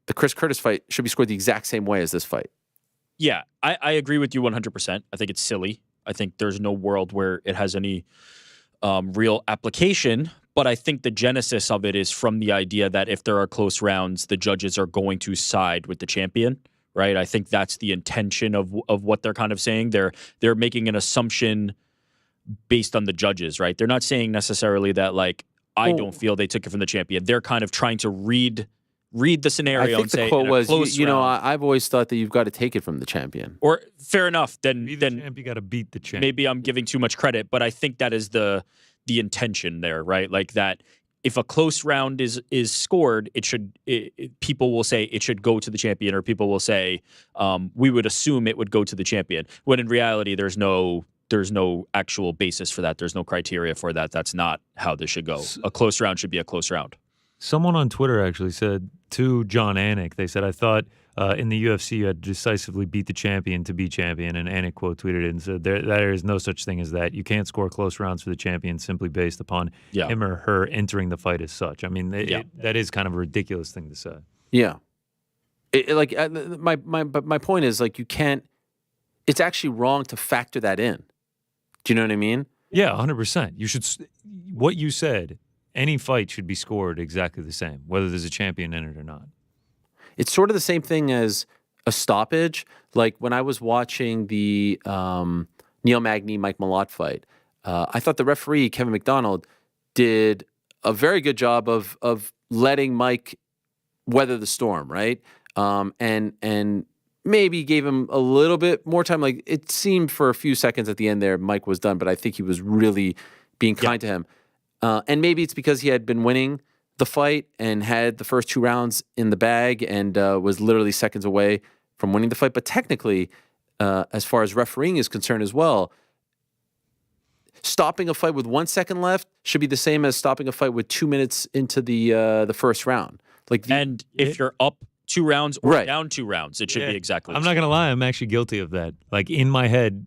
the Chris Curtis fight should be scored the exact same way as this fight. Yeah, I agree with you 100%. I think it's silly. I think there's no world where it has any real application. But I think the genesis of it is from the idea that if there are close rounds, the judges are going to side with the champion, right? I think that's the intention of what they're kind of saying. They're making an assumption based on the judges, right? They're not saying necessarily that, like, I don't feel they took it from the champion. They're kind of trying to read the scenario and say, I think the quote was, I've always thought that you've got to take it from the champion. Or fair enough, then you got to beat the champion. Maybe I'm giving too much credit, but I think that is the the intention there, right? Like that. If a close round is scored, people will say it should go to the champion, or people will say we would assume it would go to the champion. When in reality, there's no actual basis for that. There's no criteria for that. That's not how this should go. A close round should be a close round. Someone on Twitter actually said to John Anik, they said, I thought in the UFC you had to decisively beat the champion to be champion, and Anik quote tweeted it and said there is no such thing as that. You can't score close rounds for the champion simply based upon him or her entering the fight as such. I mean, that is kind of a ridiculous thing to say. Yeah. My point is, like, you can't, it's actually wrong to factor that in. Do you know what I mean? Yeah, 100%. You should, what you said, any fight should be scored exactly the same, whether there's a champion in it or not. It's sort of the same thing as a stoppage. Like when I was watching the Neil Magny, Mike Malott fight, I thought the referee, Kevin McDonald, did a very good job of letting Mike weather the storm, right? And maybe gave him a little bit more time. Like it seemed for a few seconds at the end there, Mike was done, but I think he was really being kind to him. And maybe it's because he had been winning the fight and had the first 2 rounds in the bag and was literally seconds away from winning the fight. But technically, as far as refereeing is concerned as well, stopping a fight with 1 second left should be the same as stopping a fight with 2 minutes into the first round. And if you're up 2 rounds or down 2 rounds, it should be exactly the I'm same. not going to lie, I'm actually guilty of that. Like in my head,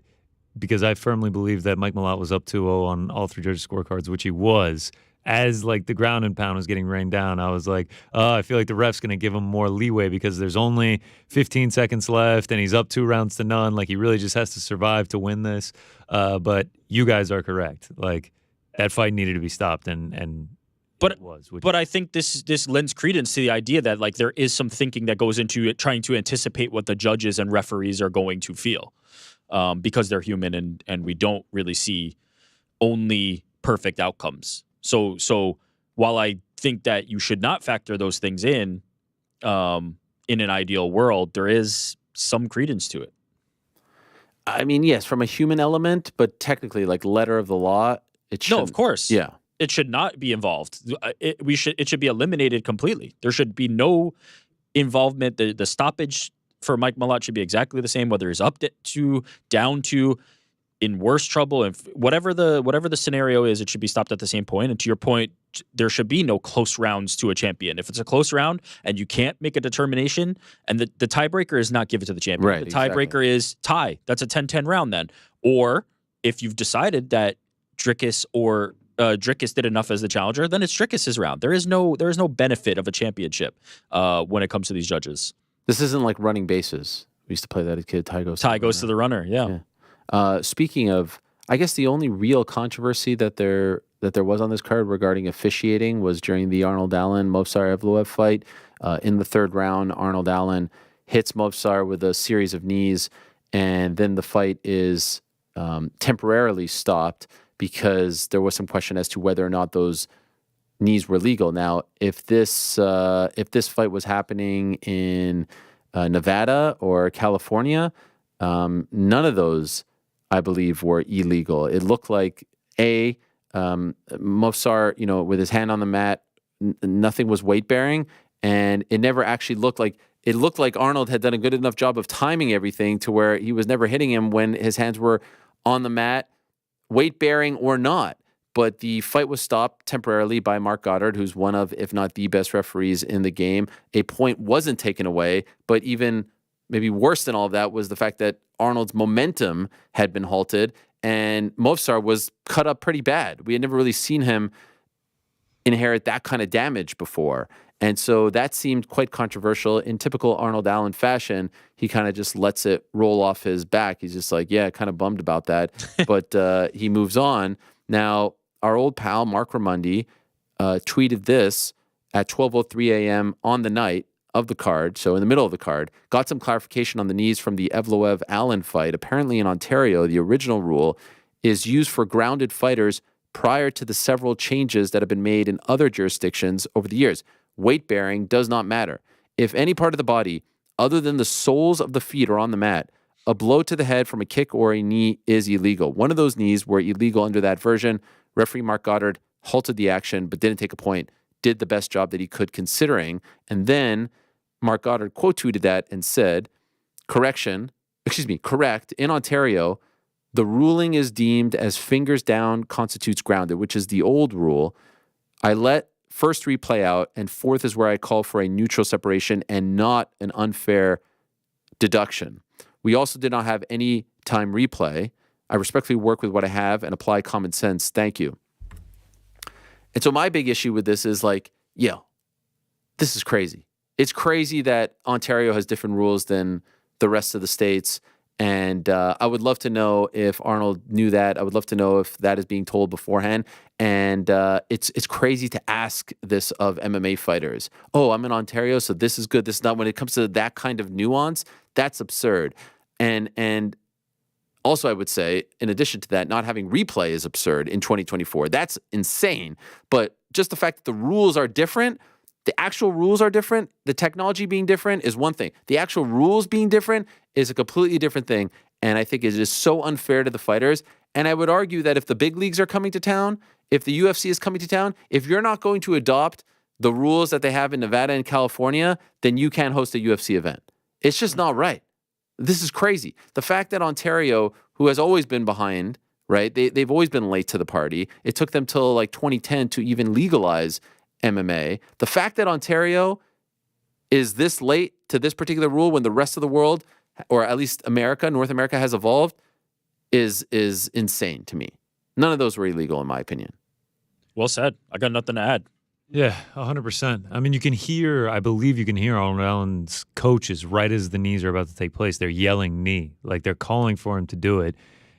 because I firmly believe that Mike Malott was up 2-0 on all 3 judges' scorecards, which he was. As like the ground and pound was getting rained down, I was like, I feel like the ref's going to give him more leeway because there's only 15 seconds left and he's up 2 rounds to none. Like he really just has to survive to win this. But you guys are correct. Like that fight needed to be stopped and But I think this lends credence to the idea that like there is some thinking that goes into it, trying to anticipate what the judges and referees are going to feel, because they're human and we don't really see only perfect outcomes. So while I think that you should not factor those things in an ideal world, there is some credence to it. I mean, yes, from a human element, but technically, like letter of the law, it should. No, of course. Yeah. It should not be involved. It should be eliminated completely. There should be no involvement. The stoppage for Mike Malott should be exactly the same, whether he's up to, down to, in worse trouble, and whatever the scenario is, it should be stopped at the same point. And to your point, there should be no close rounds to a champion. If it's a close round and you can't make a determination, and the tiebreaker is not given to the champion. Right, the tiebreaker is tie. That's a 10-10 round then. Or if you've decided that Dricus did enough as the challenger, then it's Dricus's round. There is no benefit of a championship when it comes to these judges. This isn't like running bases. We used to play that as a kid. Tie goes to the runner. Yeah. Speaking of, I guess the only real controversy that there was on this card regarding officiating was during the Arnold Allen Movsar Evloev fight. In the 3rd round, Arnold Allen hits Movsar with a series of knees, and then the fight is temporarily stopped because there was some question as to whether or not those knees were legal. Now, if this fight was happening in Nevada or California, none of those, I believe, were illegal. It looked like Movsar, with his hand on the mat, nothing was weight bearing, and it never actually looked like Arnold had done a good enough job of timing everything to where he was never hitting him when his hands were on the mat, weight bearing or not. But the fight was stopped temporarily by Marc Goddard, who's one of, if not the best referees in the game. A point wasn't taken away, but even maybe worse than all of that was the fact that Arnold's momentum had been halted and Movsar was cut up pretty bad. We had never really seen him inherit that kind of damage before. And so that seemed quite controversial. In typical Arnold Allen fashion, he kind of just lets it roll off his back. He's just like, yeah, kind of bummed about that. But he moves on. Now, our old pal, Mark Ramundi, tweeted this at 12:03 a.m. on the night of the card, so in the middle of the card, got some clarification on the knees from the Evloev-Allen fight. Apparently in Ontario, the original rule is used for grounded fighters prior to the several changes that have been made in other jurisdictions over the years. Weight bearing does not matter. If any part of the body, other than the soles of the feet, are on the mat, a blow to the head from a kick or a knee is illegal. One of those knees were illegal under that version. Referee Marc Goddard halted the action but didn't take a point, did the best job that he could considering. And then Marc Goddard quote tweeted that and said, correct, in Ontario, the ruling is deemed as fingers down constitutes grounded, which is the old rule. I let first replay out, and fourth is where I call for a neutral separation and not an unfair deduction. We also did not have any time replay. I respectfully work with what I have and apply common sense. Thank you. And so my big issue with this is like, this is crazy. It's crazy that Ontario has different rules than the rest of the states. And I would love to know if Arnold knew that. I would love to know if that is being told beforehand. And it's crazy to ask this of MMA fighters. Oh, I'm in Ontario, so this is good. This is not. When it comes to that kind of nuance, that's absurd. And also, I would say, in addition to that, not having replay is absurd in 2024. That's insane. But just the fact that the rules are different, the actual rules are different, the technology being different is one thing. The actual rules being different is a completely different thing. And I think it is so unfair to the fighters. And I would argue that if the big leagues are coming to town, if the UFC is coming to town, if you're not going to adopt the rules that they have in Nevada and California, then you can't host a UFC event. It's just not right. This is crazy. The fact that Ontario, who has always been behind, right? They've always been late to the party. It took them till like 2010 to even legalize MMA. The fact that Ontario is this late to this particular rule when the rest of the world, or at least America, North America, has evolved is insane to me. None of those were illegal, in my opinion. Well said. I got nothing to add. Yeah, 100%. I mean, I believe you can hear Arnold Allen's coaches right as the knees are about to take place. They're yelling knee, like they're calling for him to do it.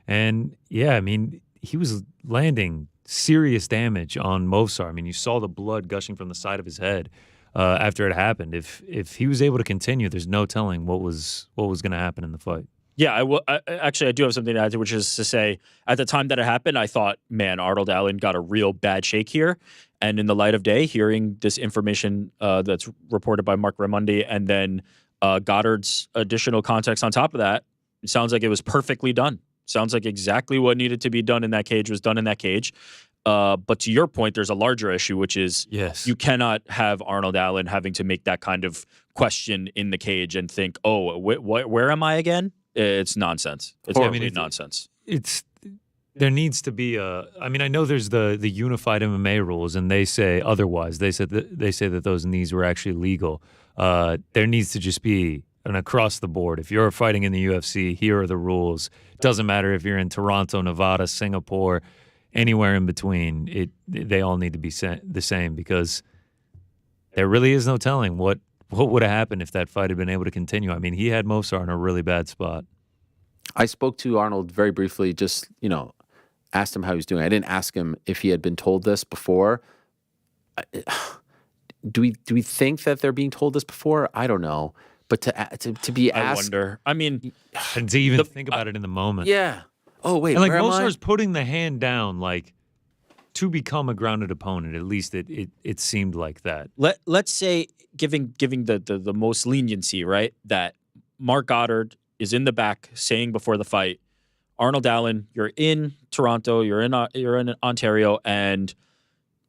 And yeah, I mean, he was landing serious damage on Movsar. I mean, you saw the blood gushing from the side of his head after it happened. If he was able to continue, there's no telling what was going to happen in the fight. Yeah, I do have something to add to, which is to say, at the time that it happened, I thought, man, Arnold Allen got a real bad shake here. And in the light of day, hearing this information that's reported by Marc Raimondi and then Goddard's additional context on top of that, it sounds like it was perfectly done. Sounds like exactly what needed to be done in that cage was done in that cage. But to your point, there's a larger issue, which is you cannot have Arnold Allen having to make that kind of question in the cage and think, oh, where am I again? It's nonsense. It's nonsense. There needs to be I know there's the unified MMA rules, and they say otherwise. They say that those knees were actually legal. There needs to just be an across the board. If you're fighting in the UFC, here are the rules. It doesn't matter if you're in Toronto, Nevada, Singapore, anywhere in between. They all need to be the same, because there really is no telling what would have happened if that fight had been able to continue. I mean, he had Movsar in a really bad spot. I spoke to Arnold very briefly, just, asked him how he was doing. I didn't ask him if he had been told this before. Do we think that they're being told this before? I don't know. But to be asked, I wonder. I mean, and to even think about it in the moment. Yeah. Oh wait, and like where am I? Movsar's putting the hand down, like to become a grounded opponent. At least it seemed like that. Let's say giving the most leniency, right? That Marc Goddard is in the back saying before the fight, Arnold Allen, you're in Toronto, you're in Ontario, and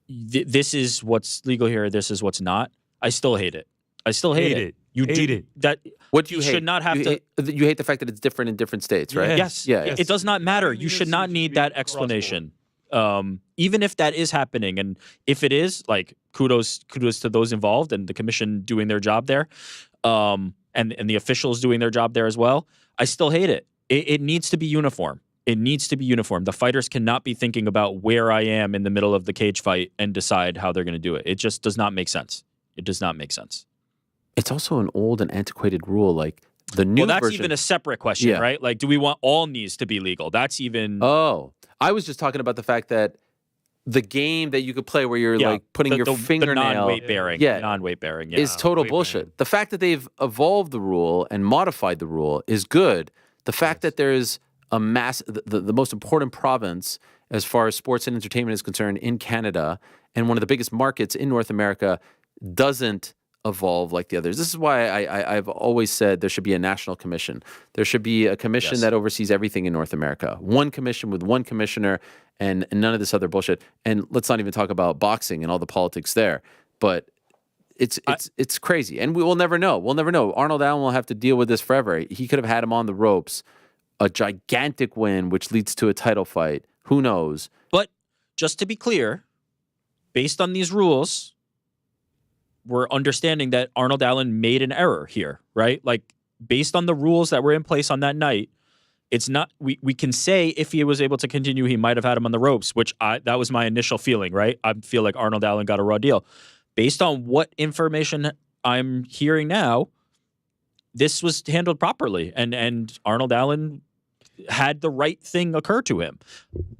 this is what's legal here. This is what's not. I still hate it. I still hate it. You hate it. That what do you should hate? not have you hate the fact that it's different in different states, right? Yes. Yeah. It does not matter. You should not need that explanation. Even if that is happening, and if it is, like, kudos to those involved and the commission doing their job there, and the officials doing their job there as well. I still hate it. It needs to be uniform. It needs to be uniform. The fighters cannot be thinking about where I am in the middle of the cage fight and decide how they're going to do it. It just does not make sense. It does not make sense. It's also an old and antiquated rule. Like the new that's version, even a separate question, right? Like, do we want all knees to be legal? That's even... Oh, I was just talking about the fact that the game that you could play where you're like putting your fingernail... The non-weight bearing. Non-weight bearing, is total bullshit. Bearing. The fact that they've evolved the rule and modified the rule is good. The fact that there's a the most important province as far as sports and entertainment is concerned in Canada, and one of the biggest markets in North America, doesn't evolve like the others. This is why I've always said there should be a national commission. There should be a commission that oversees everything in North America. One commission with one commissioner and none of this other bullshit. And let's not even talk about boxing and all the politics there. But it's crazy. And we will never know. We'll never know. Arnold Allen will have to deal with this forever. He could have had him on the ropes. A gigantic win, which leads to a title fight. Who knows? But just to be clear, based on these rules, we're understanding that Arnold Allen made an error here, right? Like, based on the rules that were in place on that night, it's not, we can say if he was able to continue, he might have had him on the ropes, which that was my initial feeling, right? I feel like Arnold Allen got a raw deal. Based on what information I'm hearing now, this was handled properly, and Arnold Allen had the right thing occur to him.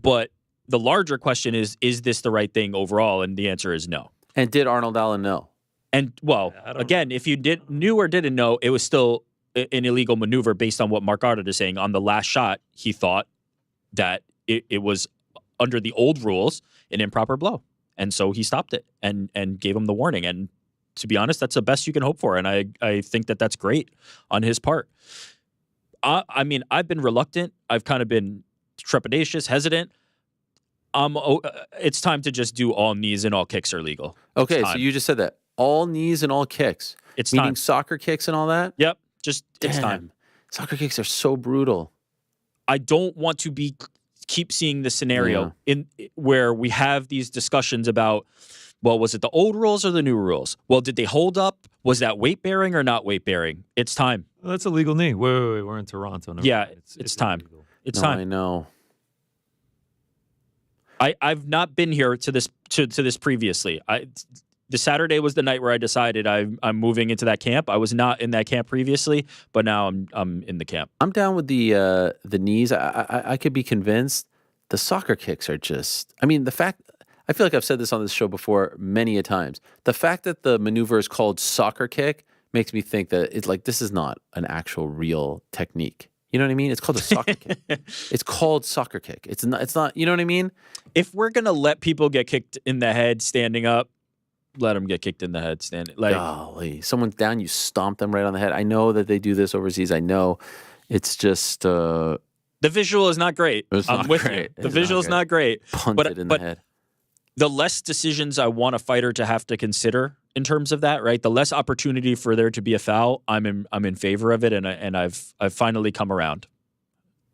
But the larger question is this the right thing overall? And the answer is no. And did Arnold Allen know? And, well, again, if you knew or didn't know, it was still an illegal maneuver based on what Marc-Andre is saying. On the last shot, he thought that it was, under the old rules, an improper blow. And so he stopped it and gave him the warning. And to be honest, that's the best you can hope for. And I think that that's great on his part. I mean, I've been reluctant. I've kind of been trepidatious, hesitant. It's time to just do all knees and all kicks are legal. Okay, so you just said that. All knees and all kicks. It's meaning time. Soccer kicks and all that? Yep. Just, it's time. Soccer kicks are so brutal. I don't want to keep seeing the scenario in where we have these discussions about, well, was it the old rules or the new rules? Well, did they hold up? Was that weight bearing or not weight bearing? It's time. Well, that's a legal knee. Wait, we're in Toronto. Never Yeah, mind. it's time. illegal. It's No, time. I know. I've not been here to this previously. The Saturday was the night where I decided I'm moving into that camp. I was not in that camp previously, but now I'm in the camp. I'm down with the knees. I could be convinced. The soccer kicks are just. I mean, I feel like I've said this on this show before many a times. The fact that the maneuver is called soccer kick makes me think that it's like this is not an actual real technique. You know what I mean? It's called a soccer kick. It's called soccer kick. It's not. You know what I mean? If we're gonna let people get kicked in the head standing up, let them get kicked in the head standing. Like, golly, someone's down, you stomp them right on the head. I know that they do this overseas. I know. It's just. The visual is not great. It's I'm not with great. you. The It's visual not is not great. punted in the head. The less decisions I want a fighter to have to consider in terms of that, right? The less opportunity for there to be a foul, I'm in favor of it, and I've finally come around.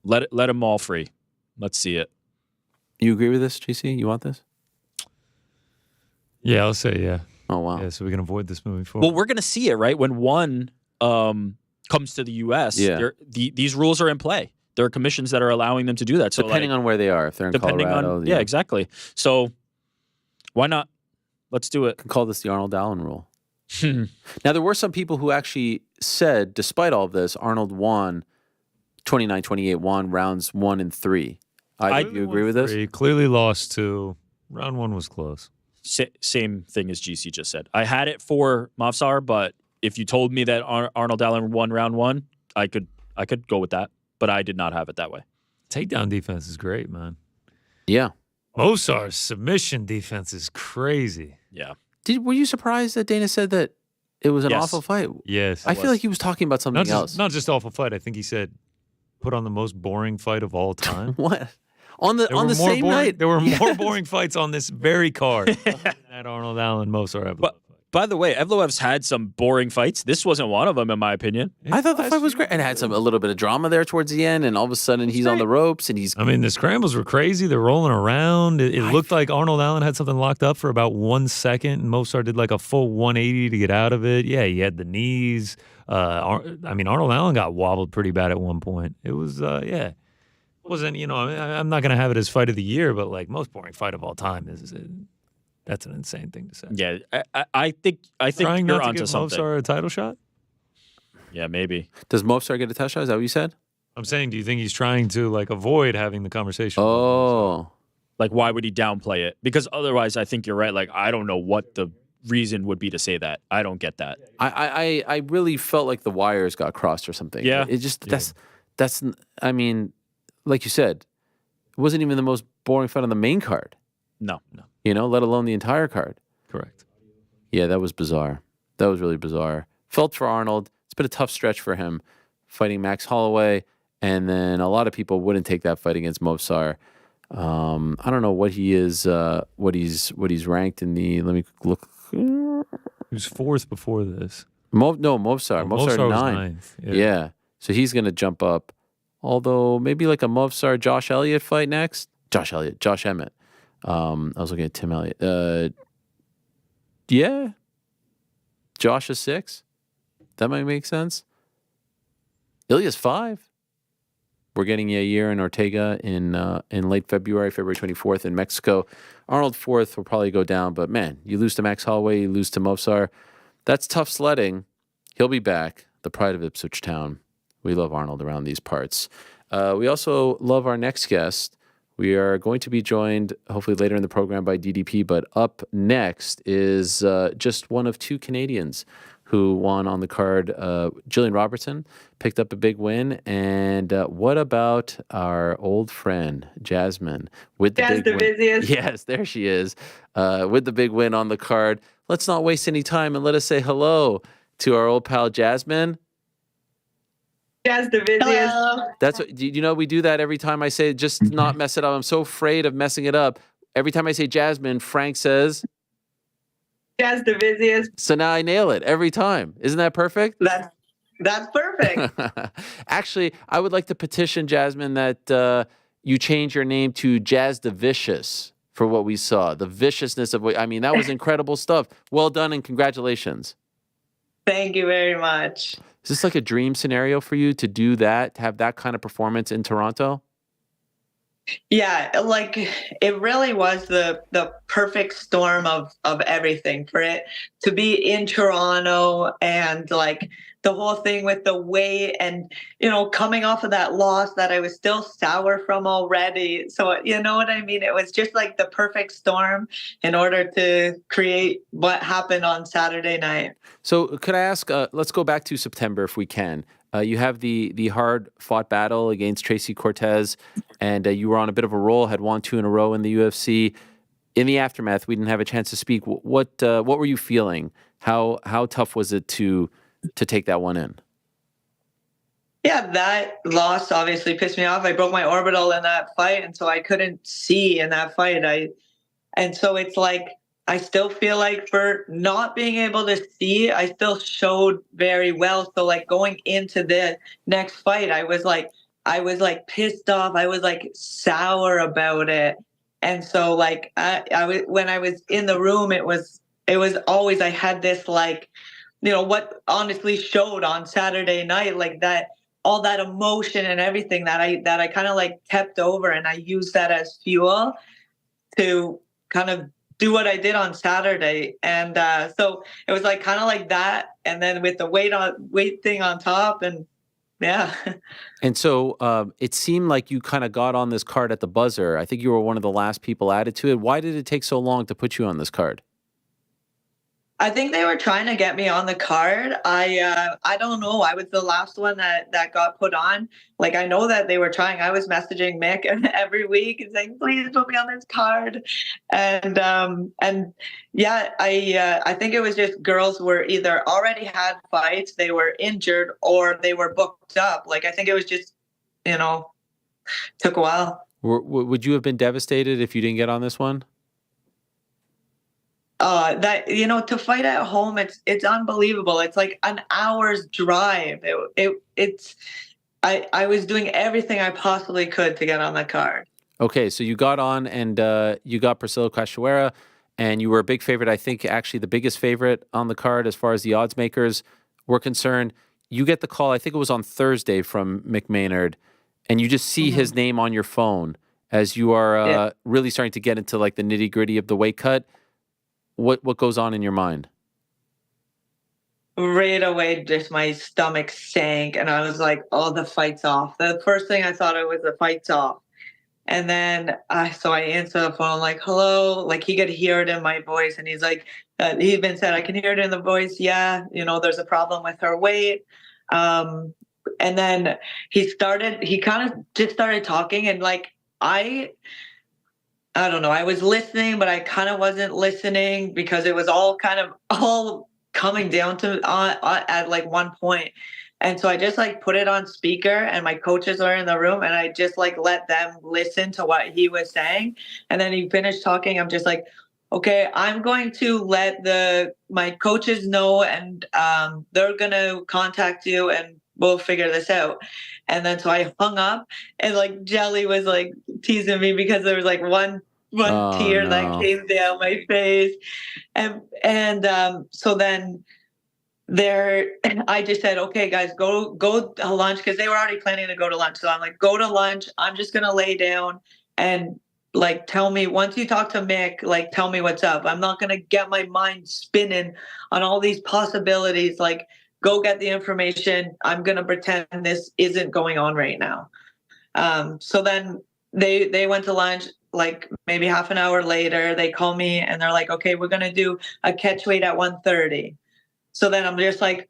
Let them all free. Let's see it. You agree with this, GC? You want this? Yeah, I'll say yeah. Oh wow. Yeah, so we can avoid this moving forward. Well, we're gonna see it, right? When one comes to the U.S., these rules are in play. There are commissions that are allowing them to do that. So Depending on where they are, if they're in Colorado, yeah, exactly. So why not? Let's do it. Can call this the Arnold Allen rule. Now, there were some people who actually said, despite all of this, Arnold won 29-28, won rounds 1 and 3. Do you agree with this? He clearly lost 2. Round 1 was close. Same thing as GC just said. I had it for Mavsar, but if you told me that Arnold Allen won round 1, I could go with that. But I did not have it that way. Takedown defense is great, man. Yeah. Mosar's submission defense is crazy. Yeah. Were you surprised that Dana said that it was an awful fight? Yes. I feel like he was talking about something else. Not just awful fight. I think he said put on the most boring fight of all time. What? On the same night? There were more boring fights on this very card. At Arnold Allen, Mosar. But by the way, Evloev's had some boring fights. This wasn't one of them, in my opinion. I thought the fight was great. And it had a little bit of drama there towards the end, and all of a sudden he's on the ropes, and he's... I mean, the scrambles were crazy. They're rolling around. It looked like Arnold Allen had something locked up for about 1 second, and Mosar did like a full 180 to get out of it. Yeah, he had the knees. I mean, Arnold Allen got wobbled pretty bad at one point. It was, It wasn't, I'm not going to have it as fight of the year, but like most boring fight of all time is... That's an insane thing to say. Yeah, I think Trying you're not to onto give something. Mosar a title shot? Yeah, maybe. Does Mosar get a touch shot? Is that what you said? I'm saying, do you think he's trying to like avoid having the conversation? Oh. Like, why would he downplay it? Because otherwise, I think you're right. Like, I don't know what the reason would be to say that. I don't get that. I really felt like the wires got crossed or something. Yeah. It just, that's, I mean, like you said, it wasn't even the most boring fight on the main card. No. Let alone the entire card. Correct. Yeah, that was bizarre. That was really bizarre. Felt for Arnold. It's been a tough stretch for him fighting Max Holloway. And then a lot of people wouldn't take that fight against Movsar. I don't know what he is, what he's ranked in the, let me look. He was fourth before this. Movsar. Movsar was ninth. ninth. Yeah. So he's going to jump up. Although maybe like a Movsar Josh Elliott fight next. Josh Emmett. I was looking at Tim Elliott. Yeah. Josh is 6. That might make sense. Ilya's 5. We're getting Yair and Ortega in late February 24th in Mexico. Arnold 4th will probably go down, but man, you lose to Max Holloway, you lose to Movsar. That's tough sledding. He'll be back. The pride of Ipswich Town. We love Arnold around these parts. We also love our next guest. We are going to be joined hopefully later in the program by DDP, but up next is just one of 2 Canadians who won on the card. Jillian Robertson picked up a big win. And what about our old friend, Jasmine, with the big win? Yes, there she is, with the big win on the card. Let's not waste any time and let us say hello to our old pal, Jasmine. Jasudavicius. That's what, you know, we do that every time I say, just not mess it up. I'm so afraid of messing it up. Every time I say Jasmine, Frank says Jasudavicius. So now I nail it every time. Isn't that perfect? That's perfect. Actually, I would like to petition Jasmine that you change your name to Jasudavicius for what we saw. The viciousness of what, I mean, that was incredible stuff. Well done and congratulations. Thank you very much. Is this like a dream scenario for you to do that, to have that kind of performance in Toronto? Yeah, like it really was the perfect storm of everything for it to be in Toronto, and like the whole thing with the weight and, you know, coming off of that loss that I was still sour from already. So, you know what I mean? It was just like the perfect storm in order to create what happened on Saturday night. So could I ask, let's go back to September if we can. You have the hard-fought battle against Tracy Cortez, and you were on a bit of a roll, had won 2 in a row in the UFC. In the aftermath, we didn't have a chance to speak. What were you feeling? How tough was it to take that one in? Yeah, that loss obviously pissed me off. I broke my orbital in that fight, and so I couldn't see in that fight. And so it's like, I still feel like for not being able to see, I still showed very well. So like going into the next fight, I was like pissed off. I was like sour about it. And so like I was, when I was in the room, it was always, I had this like, you know, what honestly showed on Saturday night, like that, all that emotion and everything that I kind of like kept over, and I used that as fuel to kind of do what I did on Saturday. And so it was like kind of like that, and then with the weight thing on top, and yeah. And so it seemed like you kind of got on this card at the buzzer. I think you were one of the last people added to it. Why did it take so long to put you on this card? I think they were trying to get me on the card. I don't know. I was the last one that got put on. Like, I know that they were trying. I was messaging Mick every week and saying, please put me on this card. And yeah, I think it was just girls were either already had fights, they were injured, or they were booked up. Like, I think it was just, you know, took a while. Would you have been devastated if you didn't get on this one? That, you know, to fight at home, it's unbelievable. It's like an hour's drive. I was doing everything I possibly could to get on the card. Okay, so you got on, and you got Priscila Cachoeira, and you were a big favorite. I think actually the biggest favorite on the card as far as the odds makers were concerned. You get the call, I think it was on Thursday, from Mick Maynard, and you just see his name on your phone as you are really starting to get into like the nitty gritty of the weight cut. What goes on in your mind? Right away, just my stomach sank, and I was like, oh, the fight's off. The first thing I thought it was, the fight's off. And then so I answer the phone, like, hello, like he could hear it in my voice. And he's like, he even said, I can hear it in the voice. Yeah, you know, there's a problem with her weight. And then he kind of just started talking, and like, I don't know. I was listening, but I kind of wasn't listening because it was all kind of all coming down to at like one point. And so I just like put it on speaker, and my coaches are in the room, and I just like let them listen to what he was saying. And then he finished talking. I'm just like, okay, I'm going to let my coaches know, and they're going to contact you, and we'll figure this out. And then so I hung up, and like Jelly was like teasing me because there was like one tear that came down my face. And so then I just said, okay, guys, go to lunch, because they were already planning to go to lunch. So I'm like, go to lunch. I'm just going to lay down and like, tell me, once you talk to Mick, like, tell me what's up. I'm not going to get my mind spinning on all these possibilities. Like, go get the information. I'm going to pretend this isn't going on right now. So then they went to lunch. Like maybe half an hour later, they call me and they're like, okay, we're going to do a catch weight at 130. So then I'm just like,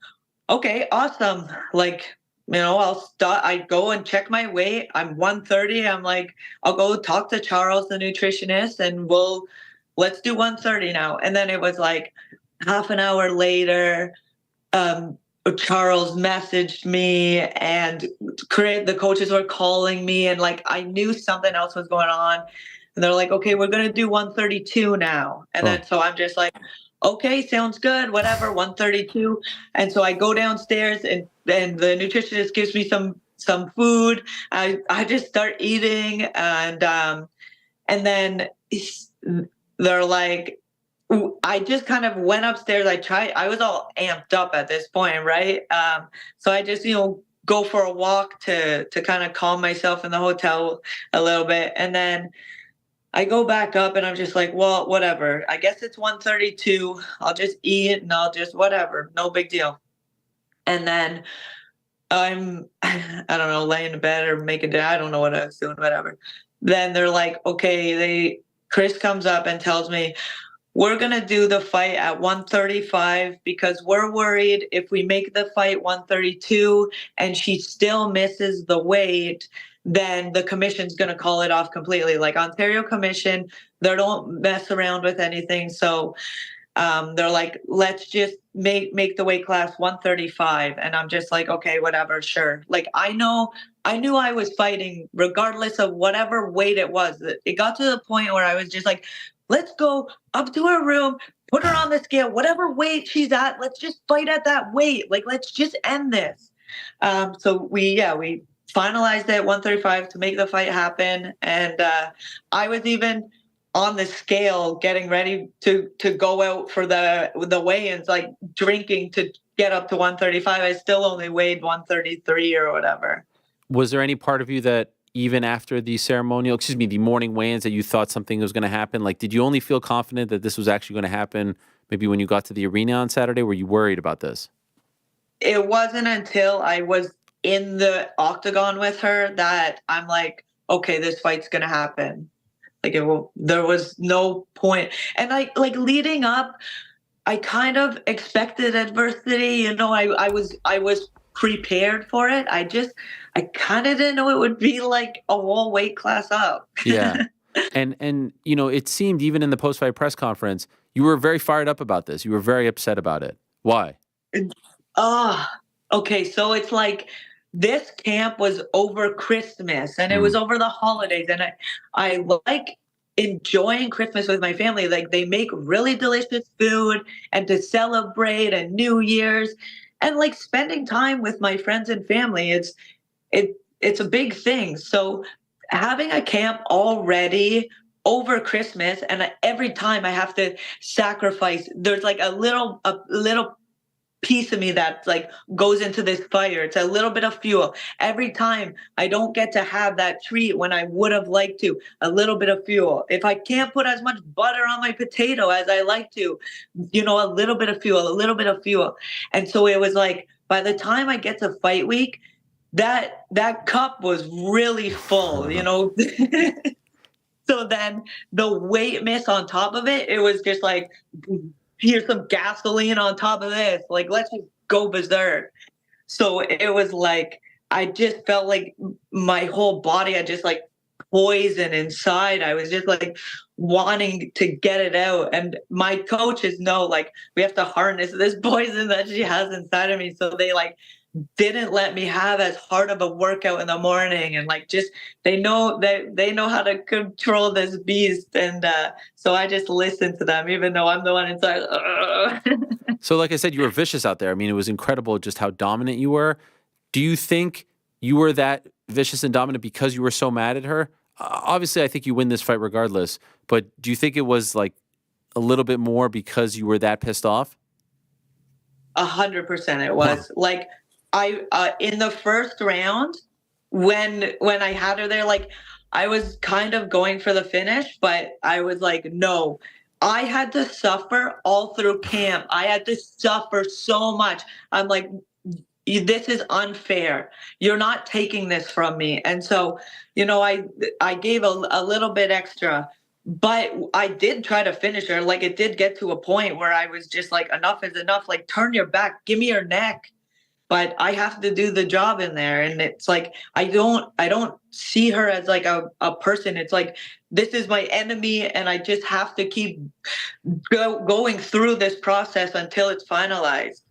okay, awesome. Like, you know, I go and check my weight. I'm 130. I'm like, I'll go talk to Charles, the nutritionist, and let's do 130 now. And then it was like half an hour later, Charles messaged me, and the coaches were calling me, and like, I knew something else was going on. And they're like, okay, we're going to do 132 now. And then, so I'm just like, okay, sounds good, whatever, 132. And so I go downstairs, and the nutritionist gives me some food. I just start eating, and then they're like, I just kind of went upstairs. I was all amped up at this point, right? So I just, go for a walk to kind of calm myself in the hotel a little bit. And then I go back up, and I'm just like, well, whatever. I guess it's 132. I'll just eat, and I'll just whatever. No big deal. And then I'm, I don't know, laying in bed or making dinner. I don't know what I was doing, whatever. Then they're like, okay, Chris comes up and tells me, we're going to do the fight at 135 because we're worried if we make the fight 132 and she still misses the weight, then the commission's going to call it off completely. Like Ontario Commission, they don't mess around with anything. So they're like, let's just make the weight class 135. And I'm just like, okay, whatever, sure. Like, I knew I was fighting regardless of whatever weight it was. It got to the point where I was just like, let's go up to her room, put her on the scale, whatever weight she's at, let's just fight at that weight. Like, let's just end this. So we finalized it at 135 to make the fight happen. And I was even on the scale getting ready to go out for the weigh-ins, like drinking to get up to 135. I still only weighed 133 or whatever. Was there any part of you that even after the the morning weigh-ins, that you thought something was going to happen? Like, did you only feel confident that this was actually going to happen maybe when you got to the arena on Saturday? Were you worried about this? It wasn't until I was in the octagon with her that I'm like, okay, this fight's going to happen. Like, there was no point. And like leading up, I kind of expected adversity. I was prepared for it. I kind of didn't know it would be like a whole weight class up. Yeah. And it seemed even in the post-fight press conference, you were very fired up about this. You were very upset about it. Why? Okay. So it's like this camp was over Christmas and it was over the holidays. And I like enjoying Christmas with my family. Like, they make really delicious food and to celebrate, and New Year's, and like spending time with my friends and family. It's a big thing. So having a camp already over Christmas, and every time I have to sacrifice, there's like a little piece of me that like goes into this fire. It's a little bit of fuel. Every time I don't get to have that treat when I would have liked to, a little bit of fuel. If I can't put as much butter on my potato as I like to, a little bit of fuel. And so it was like, by the time I get to fight week, that cup was really full, So then the weight miss on top of it, it was just like, here's some gasoline on top of this. Like, let's just go berserk. So it was like, I just felt like my whole body had just like poison inside. I was just like wanting to get it out. And my coaches know, like, we have to harness this poison that she has inside of me. So they like didn't let me have as hard of a workout in the morning, and like just they know how to control this beast. And so I just listened to them, even though I'm the one inside. So like I said, you were vicious out there. I mean, it was incredible just how dominant you were. Do you think you were that vicious and dominant because you were so mad at her? Obviously, I think you win this fight regardless, but do you think it was like a little bit more because you were that pissed off? 100% it was. Like, I in the first round, when I had her there, like, I was kind of going for the finish, but I was like, no. I had to suffer all through camp. I had to suffer so much. I'm like, this is unfair. You're not taking this from me. And so, you know, I gave a little bit extra, but I did try to finish her. Like, it did get to a point where I was just like, enough is enough. Like, turn your back, give me your neck. But I have to do the job in there. And it's like, I don't see her as like a person. It's like, this is my enemy, and I just have to keep going through this process until it's finalized.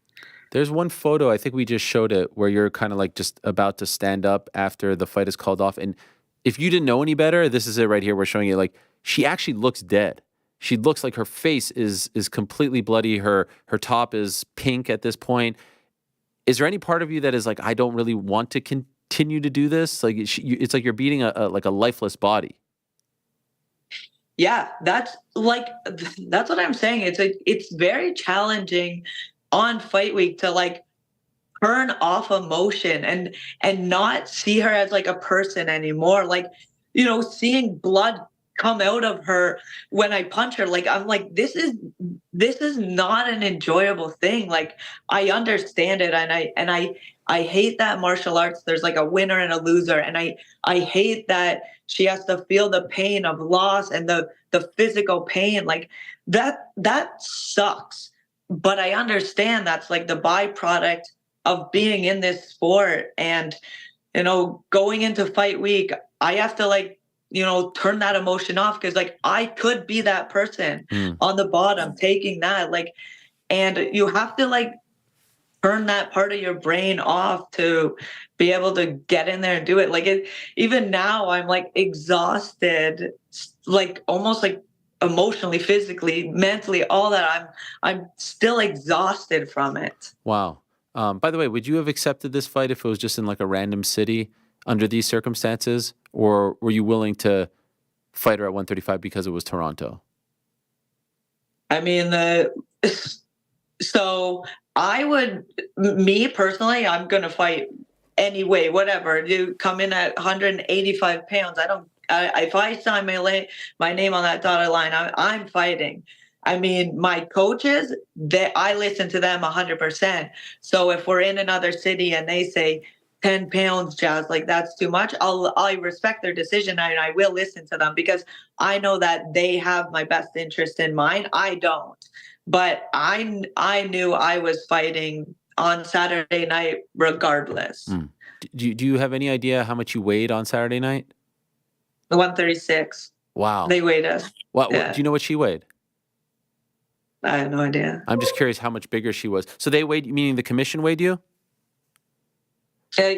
There's one photo, I think we just showed it, where you're kind of like just about to stand up after the fight is called off. And if you didn't know any better, this is it right here. We're showing you, like, she actually looks dead. She looks like her face is completely bloody. Her top is pink at this point. Is there any part of you that is like, I don't really want to continue to do this? Like, it's like you're beating a lifeless body. Yeah, that's what I'm saying. It's very challenging on fight week to like turn off emotion and not see her as like a person anymore. Like, you know, seeing blood come out of her when I punch her, like, I'm like, this is not an enjoyable thing. Like, I understand it, and I hate that martial arts, there's like a winner and a loser, and I hate that she has to feel the pain of loss and the physical pain. Like, that sucks. But I understand that's like the byproduct of being in this sport. And, you know, going into fight week, I have to, like, you know, turn that emotion off, because like I could be that person on the bottom taking that, like, and you have to like turn that part of your brain off to be able to get in there and do it. Like, even now I'm like exhausted, like almost like emotionally, physically, mentally, all that. I'm still exhausted from it. Wow. By the way, would you have accepted this fight if it was just in like a random city under these circumstances, or were you willing to fight her at 135 because it was Toronto? I mean, so me personally, I'm going to fight anyway, whatever. You come in at 185 pounds. If I sign my name on that dotted line, I'm fighting. I mean, my coaches, I listen to them 100%. So if we're in another city and they say 10 pounds, Jazz, like, that's too much, I respect their decision, and I will listen to them, because I know that they have my best interest in mind. I don't. But I knew I was fighting on Saturday night regardless. Do you have any idea how much you weighed on Saturday night? 136. Wow. They weighed us. Yeah. Do you know what she weighed? I have no idea. I'm just curious how much bigger she was. So they weighed, meaning the commission weighed you?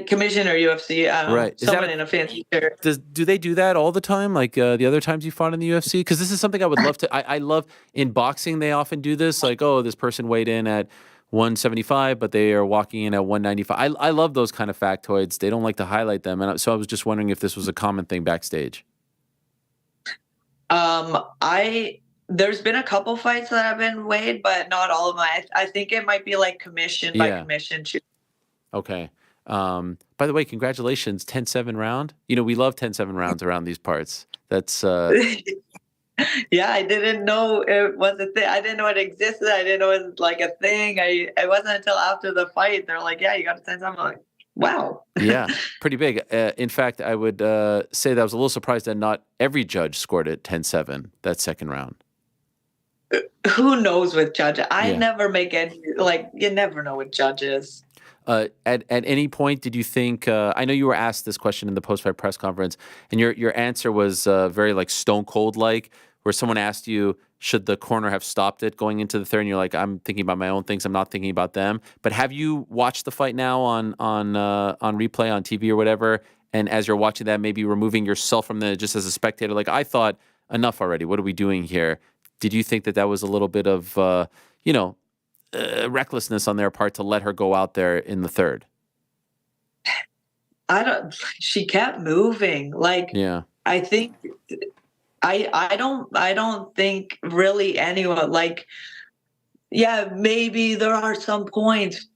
Commission or UFC, I don't know. Right. Someone in a fancy shirt. Do they do that all the time? Like the other times you fought in the UFC? Because this is something I would love to. I love in boxing. They often do this. Like, oh, this person weighed in at 175, but they are walking in at 195. I love those kind of factoids. They don't like to highlight them, and so I was just wondering if this was a common thing backstage. There's been a couple fights that have been weighed, but not all of them. I think it might be like commission by commission. Okay. By the way, congratulations, 10-7 round. You know, we love 10-7 rounds around these parts. That's yeah, I didn't know it was a thing. I didn't know it existed. I didn't know it was like a thing. It wasn't until after the fight they're like, yeah, you got a 10-7. I'm like, wow. Yeah, pretty big. In fact, I would say that I was a little surprised that not every judge scored it 10-7 that second round. Who knows with judges? I never make any, like, you never know with judges. At any point, did you think? I know you were asked this question in the post-fight press conference, and your answer was very like stone cold like, where someone asked you, should the corner have stopped it going into the third? And you're like, I'm thinking about my own things. I'm not thinking about them. But have you watched the fight now on replay on TV or whatever? And as you're watching that, maybe removing yourself from the just as a spectator, like I thought, enough already. What are we doing here? Did you think that was a little bit of recklessness on their part to let her go out there in the third? She kept moving. Like, yeah. I think I don't think really anyone, like, yeah, maybe there are some points,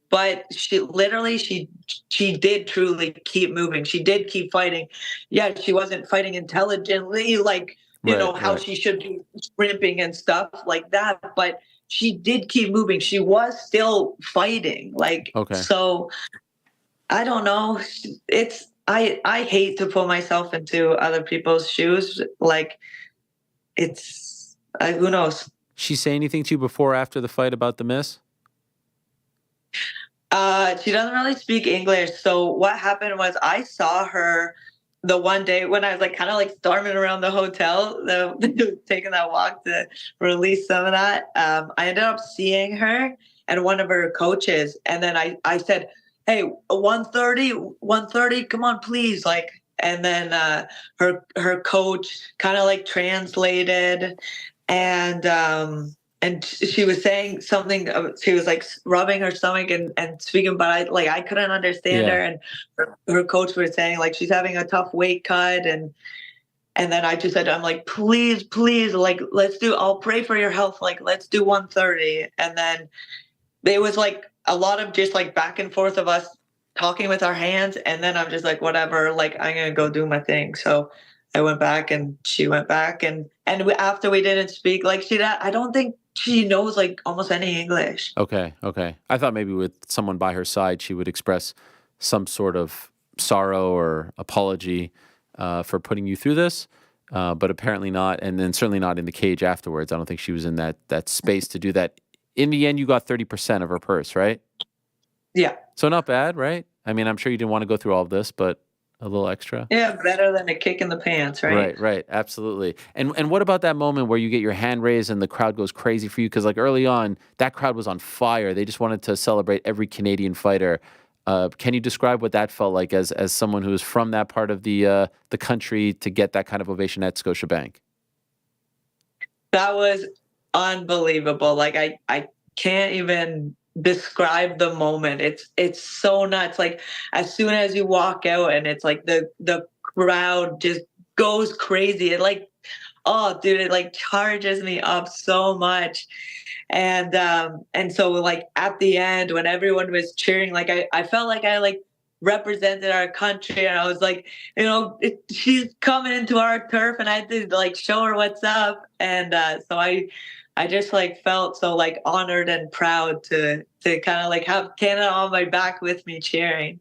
but she did truly keep moving. She did keep fighting. Yeah, she wasn't fighting intelligently, like, how she should be scrimping and stuff like that, but she did keep moving. She was still fighting. Like, so I don't know. I hate to put myself into other people's shoes. Like, who knows? She say anything to you before or after the fight about the miss? She doesn't really speak English. So what happened was I saw her the one day when I was like kind of like storming around the hotel, taking that walk to release some of that. I ended up seeing her and one of her coaches. And then I said, hey, 130, come on, please. Like, and then her coach kind of like translated, and she was saying something. She was like rubbing her stomach and speaking, but I couldn't understand her. And her coach was saying like she's having a tough weight cut, and then I just said, I'm like, please, like I'll pray for your health. Like, let's do 130. And then there was like a lot of just like back and forth of us talking with our hands. And then I'm just like, whatever, like I'm going to go do my thing. So I went back and she went back. And after we didn't speak, like I don't think she knows like almost any English. Okay. I thought maybe with someone by her side, she would express some sort of sorrow or apology for putting you through this. But apparently not. And then certainly not in the cage afterwards. I don't think she was in that space to do that. In the end, you got 30% of her purse, right? Yeah. So not bad, right? I mean, I'm sure you didn't want to go through all of this, but a little extra. Yeah, better than a kick in the pants, right? Right. Absolutely. And what about that moment where you get your hand raised and the crowd goes crazy for you? Because like early on, that crowd was on fire. They just wanted to celebrate every Canadian fighter. Can you describe what that felt like as someone who is from that part of the country to get that kind of ovation at Scotiabank? That was unbelievable. Like I can't even describe the moment. It's so nuts. Like as soon as you walk out and it's like the crowd just goes crazy. It like, oh dude, it like charges me up so much. And so like at the end when everyone was cheering, like I felt like I like represented our country, and I was like, she's coming into our turf and I had to like show her what's up. And so I just like felt so like honored and proud to kind of like have Canada on my back with me cheering.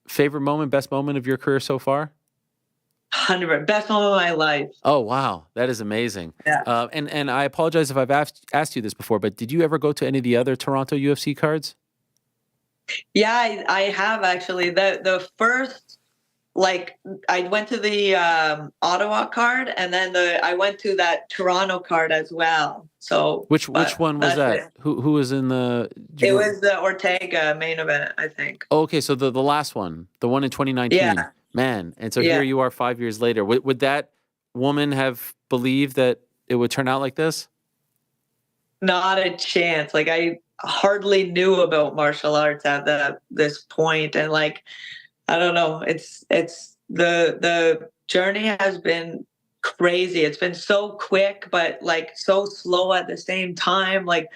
Favorite moment, best moment of your career so far? 100%. Best moment of my life. Oh, wow. That is amazing. Yeah. And I apologize if I've asked you this before, but did you ever go to any of the other Toronto UFC cards? Yeah, I have actually. The first, like, I went to the Ottawa card, and then I went to that Toronto card as well. So which one was that? It. Who was in the? It was the Ortega main event, I think. Oh, okay, so the last one, the one in 2019. Yeah. Man, and so here you are 5 years later. Would that woman have believed that it would turn out like this? Not a chance. Like I hardly knew about martial arts at this point, and like I don't know. It's the journey has been crazy. It's been so quick, but like so slow at the same time. Like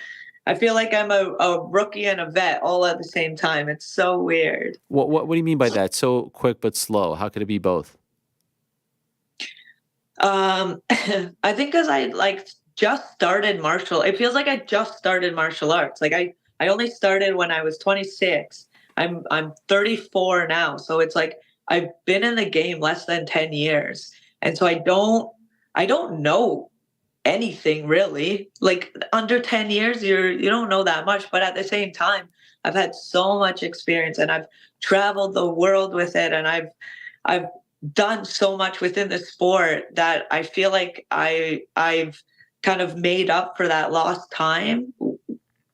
I feel like I'm a rookie and a vet all at the same time. It's so weird. What do you mean by that? So quick but slow. How could it be both? I think because I like just started it feels like I just started martial arts. Like I only started when I was 26. I'm 34 now. So it's like I've been in the game less than 10 years. And so I don't know anything really. Like under 10 years, you don't know that much, but at the same time, I've had so much experience and I've traveled the world with it, and I've done so much within the sport that I feel like I've kind of made up for that lost time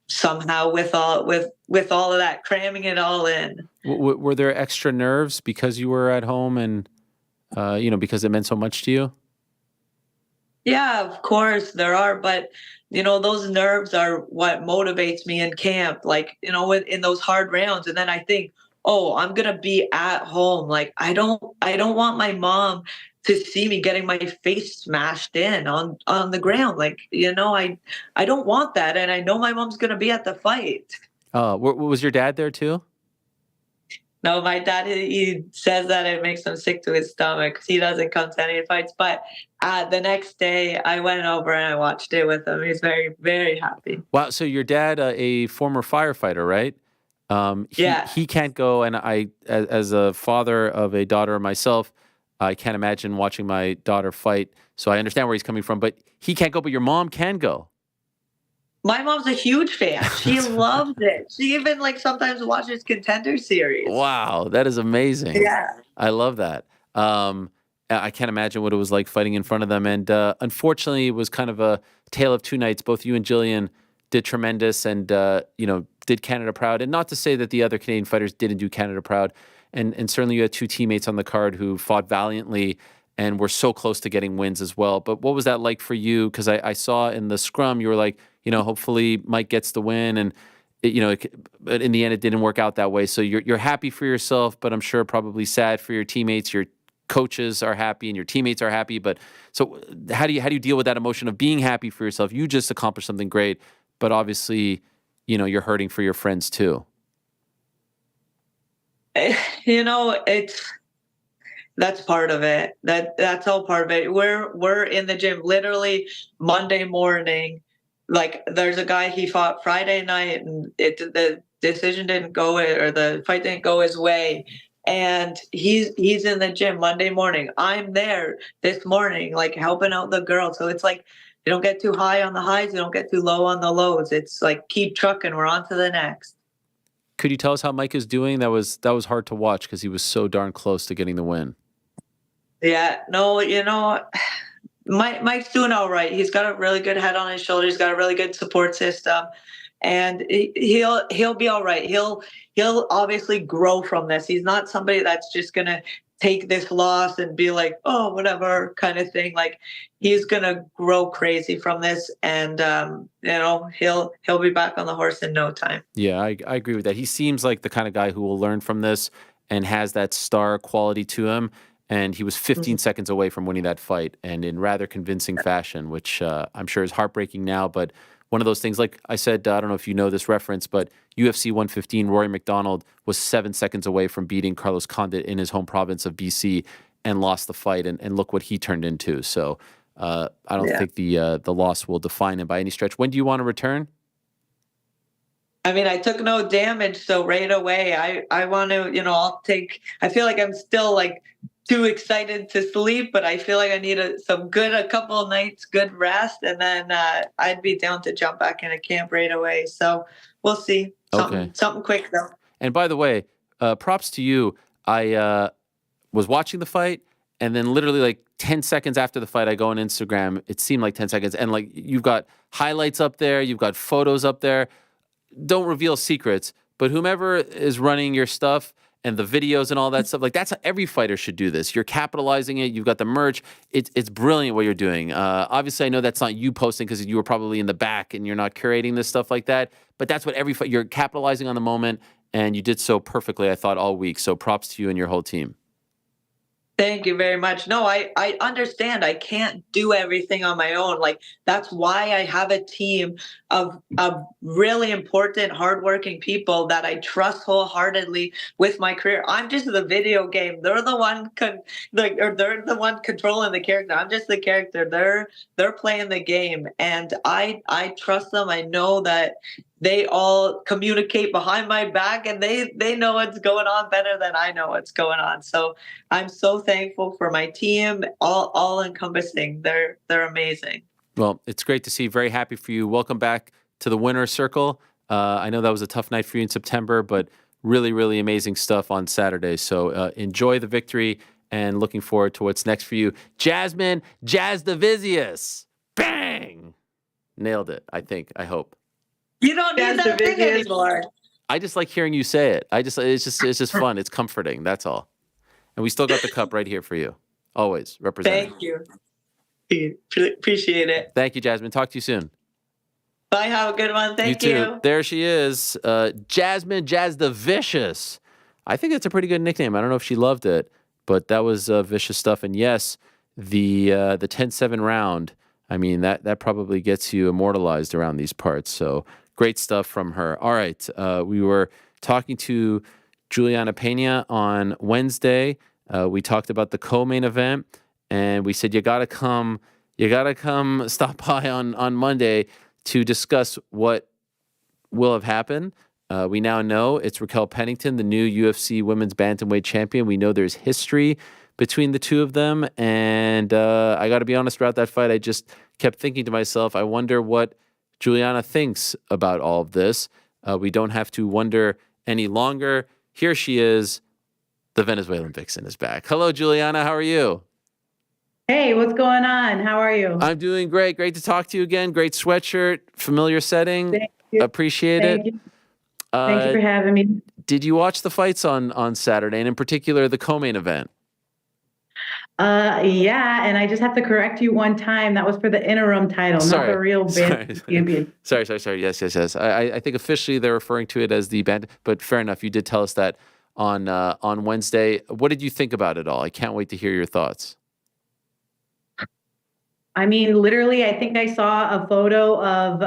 somehow with all of that, cramming it all in. Were there extra nerves because you were at home and because it meant so much to you? Yeah, of course there are, but those nerves are what motivates me in camp, like, in those hard rounds. And then I think, oh, I'm going to be at home. Like, I don't want my mom to see me getting my face smashed in on the ground. Like, I don't want that. And I know my mom's going to be at the fight. Was your dad there too? No, my dad, he says that it makes him sick to his stomach because he doesn't come to any fights. But the next day, I went over and I watched it with him. He's very, very happy. Wow. So your dad, a former firefighter, right? Yeah. He can't go. And I, as a father of a daughter myself, I can't imagine watching my daughter fight. So I understand where he's coming from. But he can't go, but your mom can go. My mom's a huge fan. She loves it. She even sometimes watches Contender Series. Wow, that is amazing. Yeah. I love that. I can't imagine what it was like fighting in front of them. And unfortunately, it was kind of a tale of two nights. Both you and Jillian did tremendous and, did Canada proud. And not to say that the other Canadian fighters didn't do Canada proud. And certainly you had two teammates on the card who fought valiantly and were so close to getting wins as well. But what was that like for you? Because I saw in the scrum, you were like, hopefully Mike gets the win. And, but in the end, it didn't work out that way. So you're happy for yourself, but I'm sure probably sad for your teammates. Your coaches are happy and your teammates are happy. But so how do you deal with that emotion of being happy for yourself? You just accomplished something great, but obviously, you're hurting for your friends too. That's part of it. That's all part of it. We're in the gym literally Monday morning. Like, there's a guy, he fought Friday night and the decision didn't go, or the fight didn't go his way. And he's in the gym Monday morning. I'm there this morning, helping out the girls. So it's like, you don't get too high on the highs, you don't get too low on the lows. It's like, keep trucking, we're on to the next. Could you tell us how Mike is doing? That was hard to watch because he was so darn close to getting the win. Yeah, no, Mike's doing all right. He's got a really good head on his shoulders. He's got a really good support system, and he'll be all right. He'll obviously grow from this. He's not somebody that's just gonna take this loss and be like, oh, whatever kind of thing. Like, he's gonna grow crazy from this, and he'll be back on the horse in no time. Yeah, I agree with that. He seems like the kind of guy who will learn from this and has that star quality to him. And he was 15 seconds away from winning that fight, and in rather convincing fashion, which I'm sure is heartbreaking now. But one of those things, like I said, I don't know if you know this reference, but UFC 115, Rory McDonald was 7 seconds away from beating Carlos Condit in his home province of BC and lost the fight. And look what he turned into. So I don't think the loss will define him by any stretch. When do you want to return? I mean, I took no damage, so right away I want to, I feel like I'm still too excited to sleep, but I feel like I need a couple of nights, good rest, and then I'd be down to jump back into camp right away. So we'll see. Something quick though. And by the way, props to you. I was watching the fight, and then literally 10 seconds after the fight, I go on Instagram. It seemed like 10 seconds, and you've got highlights up there, you've got photos up there. Don't reveal secrets, but whomever is running your stuff and the videos and all that stuff, that's how every fighter should do this. You're capitalizing it. You've got the merch. It's brilliant what you're doing. Obviously, I know that's not you posting because you were probably in the back and you're not curating this stuff like that. But that's what you're capitalizing on the moment, and you did so perfectly, I thought, all week. So props to you and your whole team. Thank you very much. No, I understand. I can't do everything on my own. That's why I have a team of really important, hardworking people that I trust wholeheartedly with my career. I'm just the video game. They're the one, they're the one controlling the character. I'm just the character. They're playing the game, and I trust them. I know that they all communicate behind my back, and they know what's going on better than I know what's going on. So I'm so thankful for my team, all encompassing. They're amazing. Well, it's great to see. Very happy for you. Welcome back to the winner's circle. I know that was a tough night for you in September, but really, really amazing stuff on Saturday. So enjoy the victory and looking forward to what's next for you. Jasmine Jasudavicius. Bang! Nailed it, I think. I hope. You don't need that thing anymore. I just like hearing you say it. It's just fun. It's comforting. That's all. And we still got the cup right here for you. Always representing. Thank you. Appreciate it. Thank you, Jasmine. Talk to you soon. Bye. Have a good one. Thank you. you. Too. There she is. Jasmine Jasudavicius. I think it's a pretty good nickname. I don't know if she loved it, but that was vicious stuff. And yes, the 10-7 round, I mean, that probably gets you immortalized around these parts. So great stuff from her. All right. We were talking to Julianna Peña on Wednesday. We talked about the co-main event, and we said, you gotta come stop by on Monday to discuss what will have happened. We now know it's Raquel Pennington, the new UFC women's bantamweight champion. We know there's history between the two of them, and I got to be honest, throughout that fight, I just kept thinking to myself, I wonder what Julianna thinks about all of this. We don't have to wonder any longer. Here she is. The Venezuelan Vixen is back. Hello, Julianna. How are you? Hey, what's going on? How are you? I'm doing great. Great to talk to you again. Great sweatshirt. Familiar setting. Thank you. Appreciate Thank it. You. Thank you for having me. Did you watch the fights on Saturday, and in particular the co-main event? Yeah, and I just have to correct you one time. That was for the interim title, not the real champion. Sorry. Yes. I think officially they're referring to it as the band, but fair enough. You did tell us that on Wednesday. What did you think about it all? I can't wait to hear your thoughts. I mean, literally, I think I saw a photo of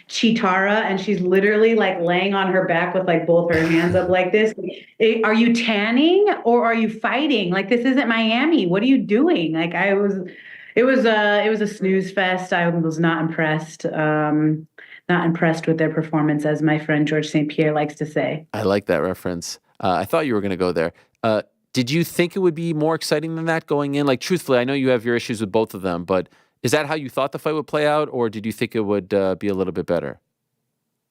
Chitara, and she's literally like laying on her back with like both her hands up like this. Are you tanning or are you fighting? Like, this isn't Miami. What are you doing? Like, it was a snooze fest. I was not impressed. Not impressed with their performance, as my friend George St. Pierre likes to say. I like that reference. I thought you were going to go there. Did you think it would be more exciting than that going in? Like, truthfully, I know you have your issues with both of them, but is that how you thought the fight would play out, or did you think it would be a little bit better?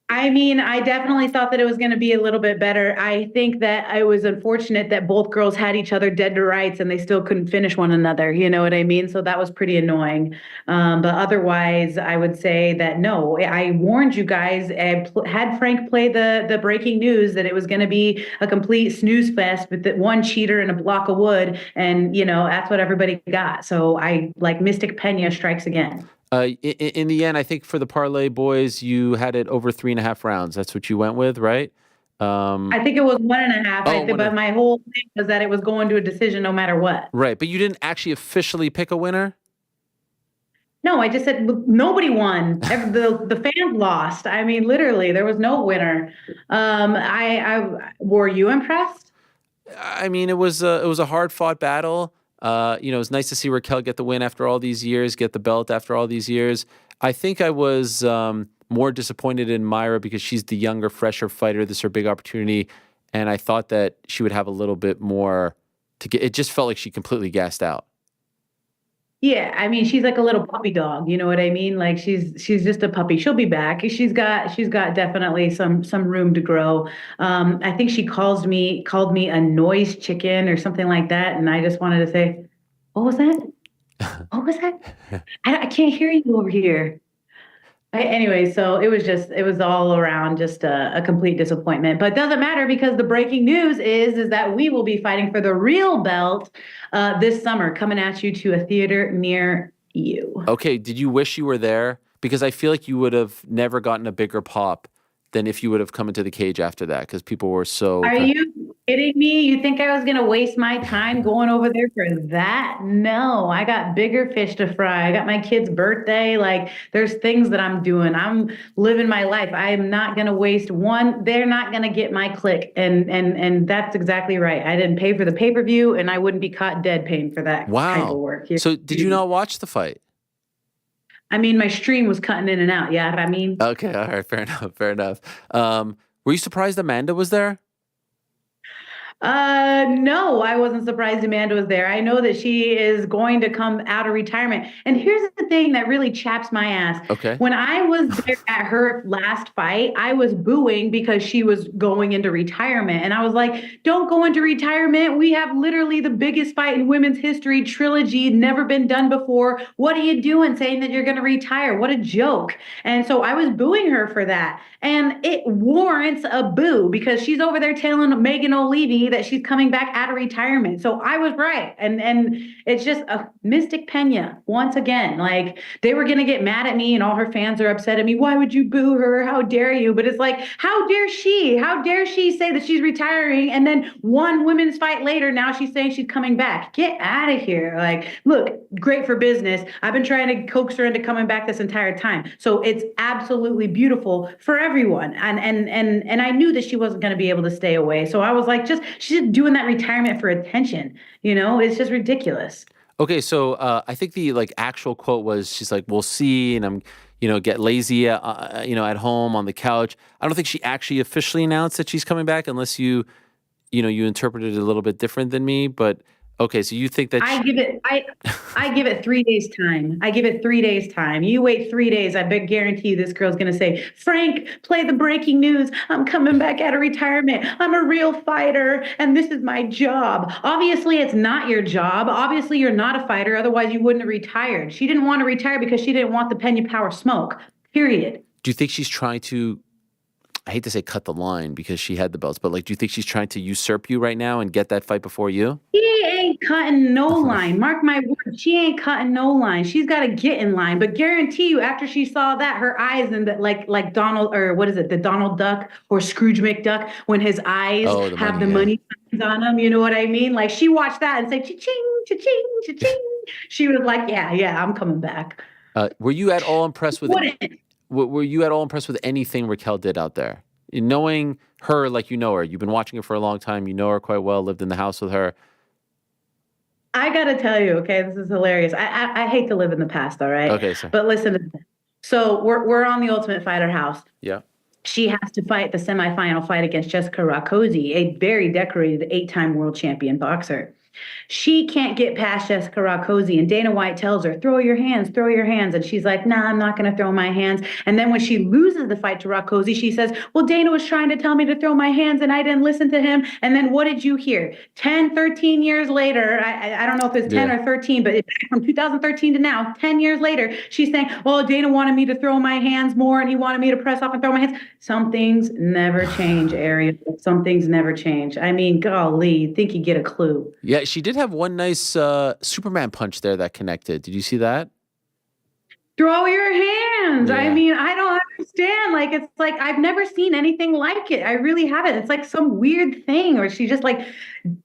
I mean, I definitely thought that it was going to be a little bit better. I think that it was unfortunate that both girls had each other dead to rights and they still couldn't finish one another. You know what I mean? So that was pretty annoying. But otherwise, I would say that no, I warned you guys. I had Frank play the breaking news that it was going to be a complete snooze fest with one cheater and a block of wood. And, you know, that's what everybody got. So I like Mystic Peña strikes again. In the end, I think for the Parlay Boys, you had it over 3.5 rounds. That's what you went with, right? I think it was 1.5. But my whole thing was that it was going to a decision no matter what. Right, but you didn't actually officially pick a winner? No, I just said nobody won. The fans lost. I mean, literally, there was no winner. Were you impressed? I mean, it was a hard-fought battle. You know, it was nice to see Raquel get the win after all these years, get the belt after all these years. I think I was more disappointed in Mayra because she's the younger, fresher fighter. This is her big opportunity. And I thought that she would have a little bit more to get. It just felt like she completely gassed out. Yeah, I mean, she's like a little puppy dog. You know what I mean? Like she's just a puppy. She'll be back. She's got definitely some room to grow. I think she called me a noise chicken or something like that, and I just wanted to say, what was that? What was that? I can't hear you over here. Anyway, so it was all around just a complete disappointment. But it doesn't matter because the breaking news is that we will be fighting for the real belt this summer, coming at you to a theater near you. Okay, did you wish you were there? Because I feel like you would have never gotten a bigger pop than if you would have come into the cage after that, because people were so... Are you kidding me? You think I was going to waste my time going over there for that? No, I got bigger fish to fry. I got my kid's birthday. Like, there's things that I'm doing. I'm living my life. I am not going to waste one. They're not going to get my click. And that's exactly right. I didn't pay for the pay-per-view, and I wouldn't be caught dead paying for that type of work. So did you not watch the fight? I mean, my stream was cutting in and out. Yeah, I mean. Okay, all right, fair enough. Were you surprised Amanda was there? No, I wasn't surprised Amanda was there. I know that she is going to come out of retirement. And here's the thing that really chaps my ass. Okay. When I was there at her last fight, I was booing because she was going into retirement. And I was like, don't go into retirement. We have literally the biggest fight in women's history, trilogy, never been done before. What are you doing saying that you're going to retire? What a joke. And so I was booing her for that. And it warrants a boo because she's over there telling Megan O'Leary that she's coming back out of retirement. So I was right. And it's just a Mystic Peña once again. Like, they were going to get mad at me and all her fans are upset at me. Why would you boo her? How dare you? But it's like, how dare she? How dare she say that she's retiring? And then one women's fight later, now she's saying she's coming back. Get out of here. Like, look, great for business. I've been trying to coax her into coming back this entire time. So it's absolutely beautiful for everyone. And I knew that she wasn't going to be able to stay away. So I was like, she's just doing that retirement for attention. You know, it's just ridiculous. Okay, so I think the actual quote was, she's like, we'll see, and I'm, get lazy, at home on the couch. I don't think she actually officially announced that she's coming back, unless you interpreted it a little bit different than me. But okay, so you think that I give it 3 days time. I give it 3 days time. You wait 3 days. I guarantee you this girl's going to say, Frank, play the breaking news. I'm coming back out of retirement. I'm a real fighter and this is my job. Obviously, it's not your job. Obviously, you're not a fighter. Otherwise, you wouldn't have retired. She didn't want to retire because she didn't want the Peña Power smoke, period. Do you think she's trying to, I hate to say cut the line because she had the belts, but do you think she's trying to usurp you right now and get that fight before you? She ain't cutting no line. Mark my word, she ain't cutting no line. She's got to get in line. But guarantee you, after she saw that, her eyes and like Donald, or what is it, the Donald Duck or Scrooge McDuck, when his eyes have the money signs on them, you know what I mean? Like, she watched that and said, cha-ching, cha-ching, cha-ching. She was like, yeah, I'm coming back. Were you at all impressed with Were you at all impressed with anything Raquel did out there? In knowing her like you know her, you've been watching her for a long time, you know her quite well, lived in the house with her. I got to tell you, okay, this is hilarious. I hate to live in the past, all right? Okay, sir. But listen, so we're on the Ultimate Fighter house. Yeah. She has to fight the semifinal fight against Jessica Rakoczy, a very decorated 8-time world champion boxer. She can't get past Jessica Rakoczy, and Dana White tells her, throw your hands. And she's like, nah, I'm not going to throw my hands. And then when she loses the fight to Rakoczy, she says, well, Dana was trying to tell me to throw my hands and I didn't listen to him. And then what did you hear? 10, 13 years later, I don't know if it's 10 or 13, but from 2013 to now, 10 years later, she's saying, well, Dana wanted me to throw my hands more and he wanted me to press off and throw my hands. Some things never change, Ariel. Some things never change. I mean, golly, think you get a clue. Yeah, she did have one nice Superman punch there that connected. Did you see that? Throw your hands. Yeah. I mean, I don't understand. Like, it's like, I've never seen anything like it. I really haven't. It's like some weird thing where she just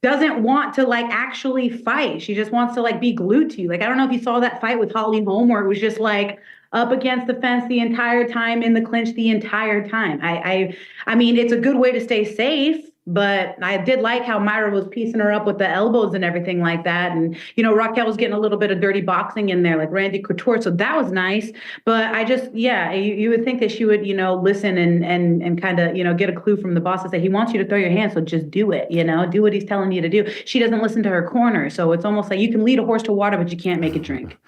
doesn't want to actually fight. She just wants to be glued to you. Like, I don't know if you saw that fight with Holly Holm where it was just up against the fence the entire time, in the clinch the entire time. I mean, it's a good way to stay safe. But I did like how Myra was piecing her up with the elbows and everything like that. And, Raquel was getting a little bit of dirty boxing in there, like Randy Couture. So that was nice. But I just, you would think that she would, listen and kind of, get a clue from the boss and say, he wants you to throw your hands. So just do it, do what he's telling you to do. She doesn't listen to her corner. So it's almost like you can lead a horse to water, but you can't make it drink.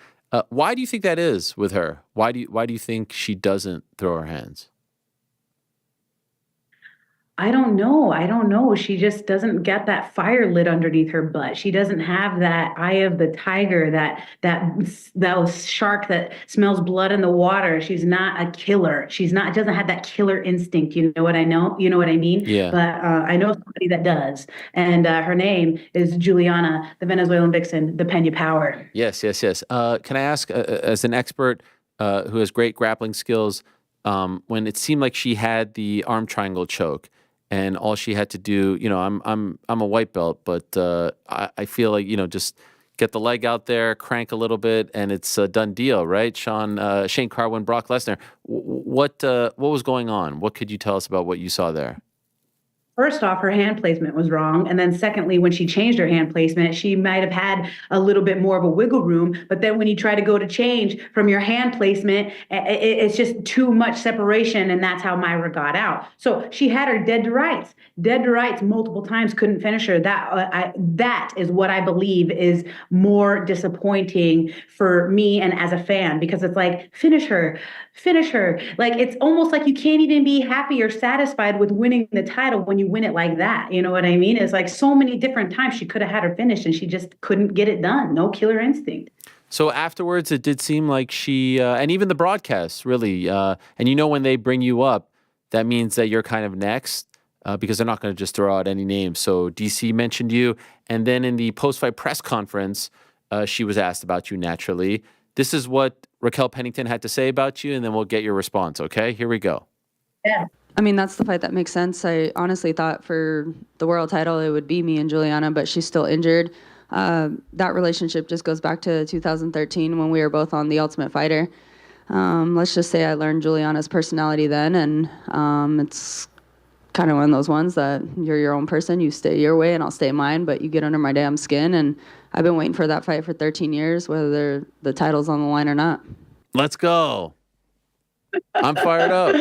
Why do you think that is with her? Why do you think she doesn't throw her hands? I don't know. She just doesn't get that fire lit underneath her butt. She doesn't have that eye of the tiger, that shark that smells blood in the water. She's not a killer. Doesn't have that killer instinct. You know what I know? You know what I mean? Yeah. But I know somebody that does. And her name is Julianna, the Venezuelan vixen, the Peña Power. Yes. Can I ask, as an expert who has great grappling skills, when it seemed like she had the arm triangle choke, and all she had to do, I'm a white belt, but I feel like, just get the leg out there, crank a little bit, and it's a done deal, right? Shane Carwin, Brock Lesnar. What was going on? What could you tell us about what you saw there? First off, her hand placement was wrong. And then secondly, when she changed her hand placement, she might have had a little bit more of a wiggle room. But then when you try to go to change from your hand placement, it's just too much separation. And that's how Myra got out. So she had her dead to rights multiple times, couldn't finish her. That is what I believe is more disappointing for me and as a fan, because it's like, finish her. Like, it's almost like you can't even be happy or satisfied with winning the title when you win it like that. You know what I mean? It's like so many different times she could have had her finished and she just couldn't get it done. No killer instinct. So afterwards, it did seem like she, and even the broadcast, really, and when they bring you up, that means that you're kind of next, because they're not going to just throw out any names. So DC mentioned you, and then in the post-fight press conference, she was asked about you naturally. This is what Raquel Pennington had to say about you, and then we'll get your response, okay? Here we go. Yeah. I mean, that's the fight that makes sense. I honestly thought for the world title, it would be me and Julianna, but she's still injured. That relationship just goes back to 2013 when we were both on The Ultimate Fighter. Let's just say I learned Julianna's personality then, and it's kind of one of those ones that you're your own person. You stay your way and I'll stay mine, but you get under my damn skin. And I've been waiting for that fight for 13 years, whether the title's on the line or not. Let's go. I'm fired up.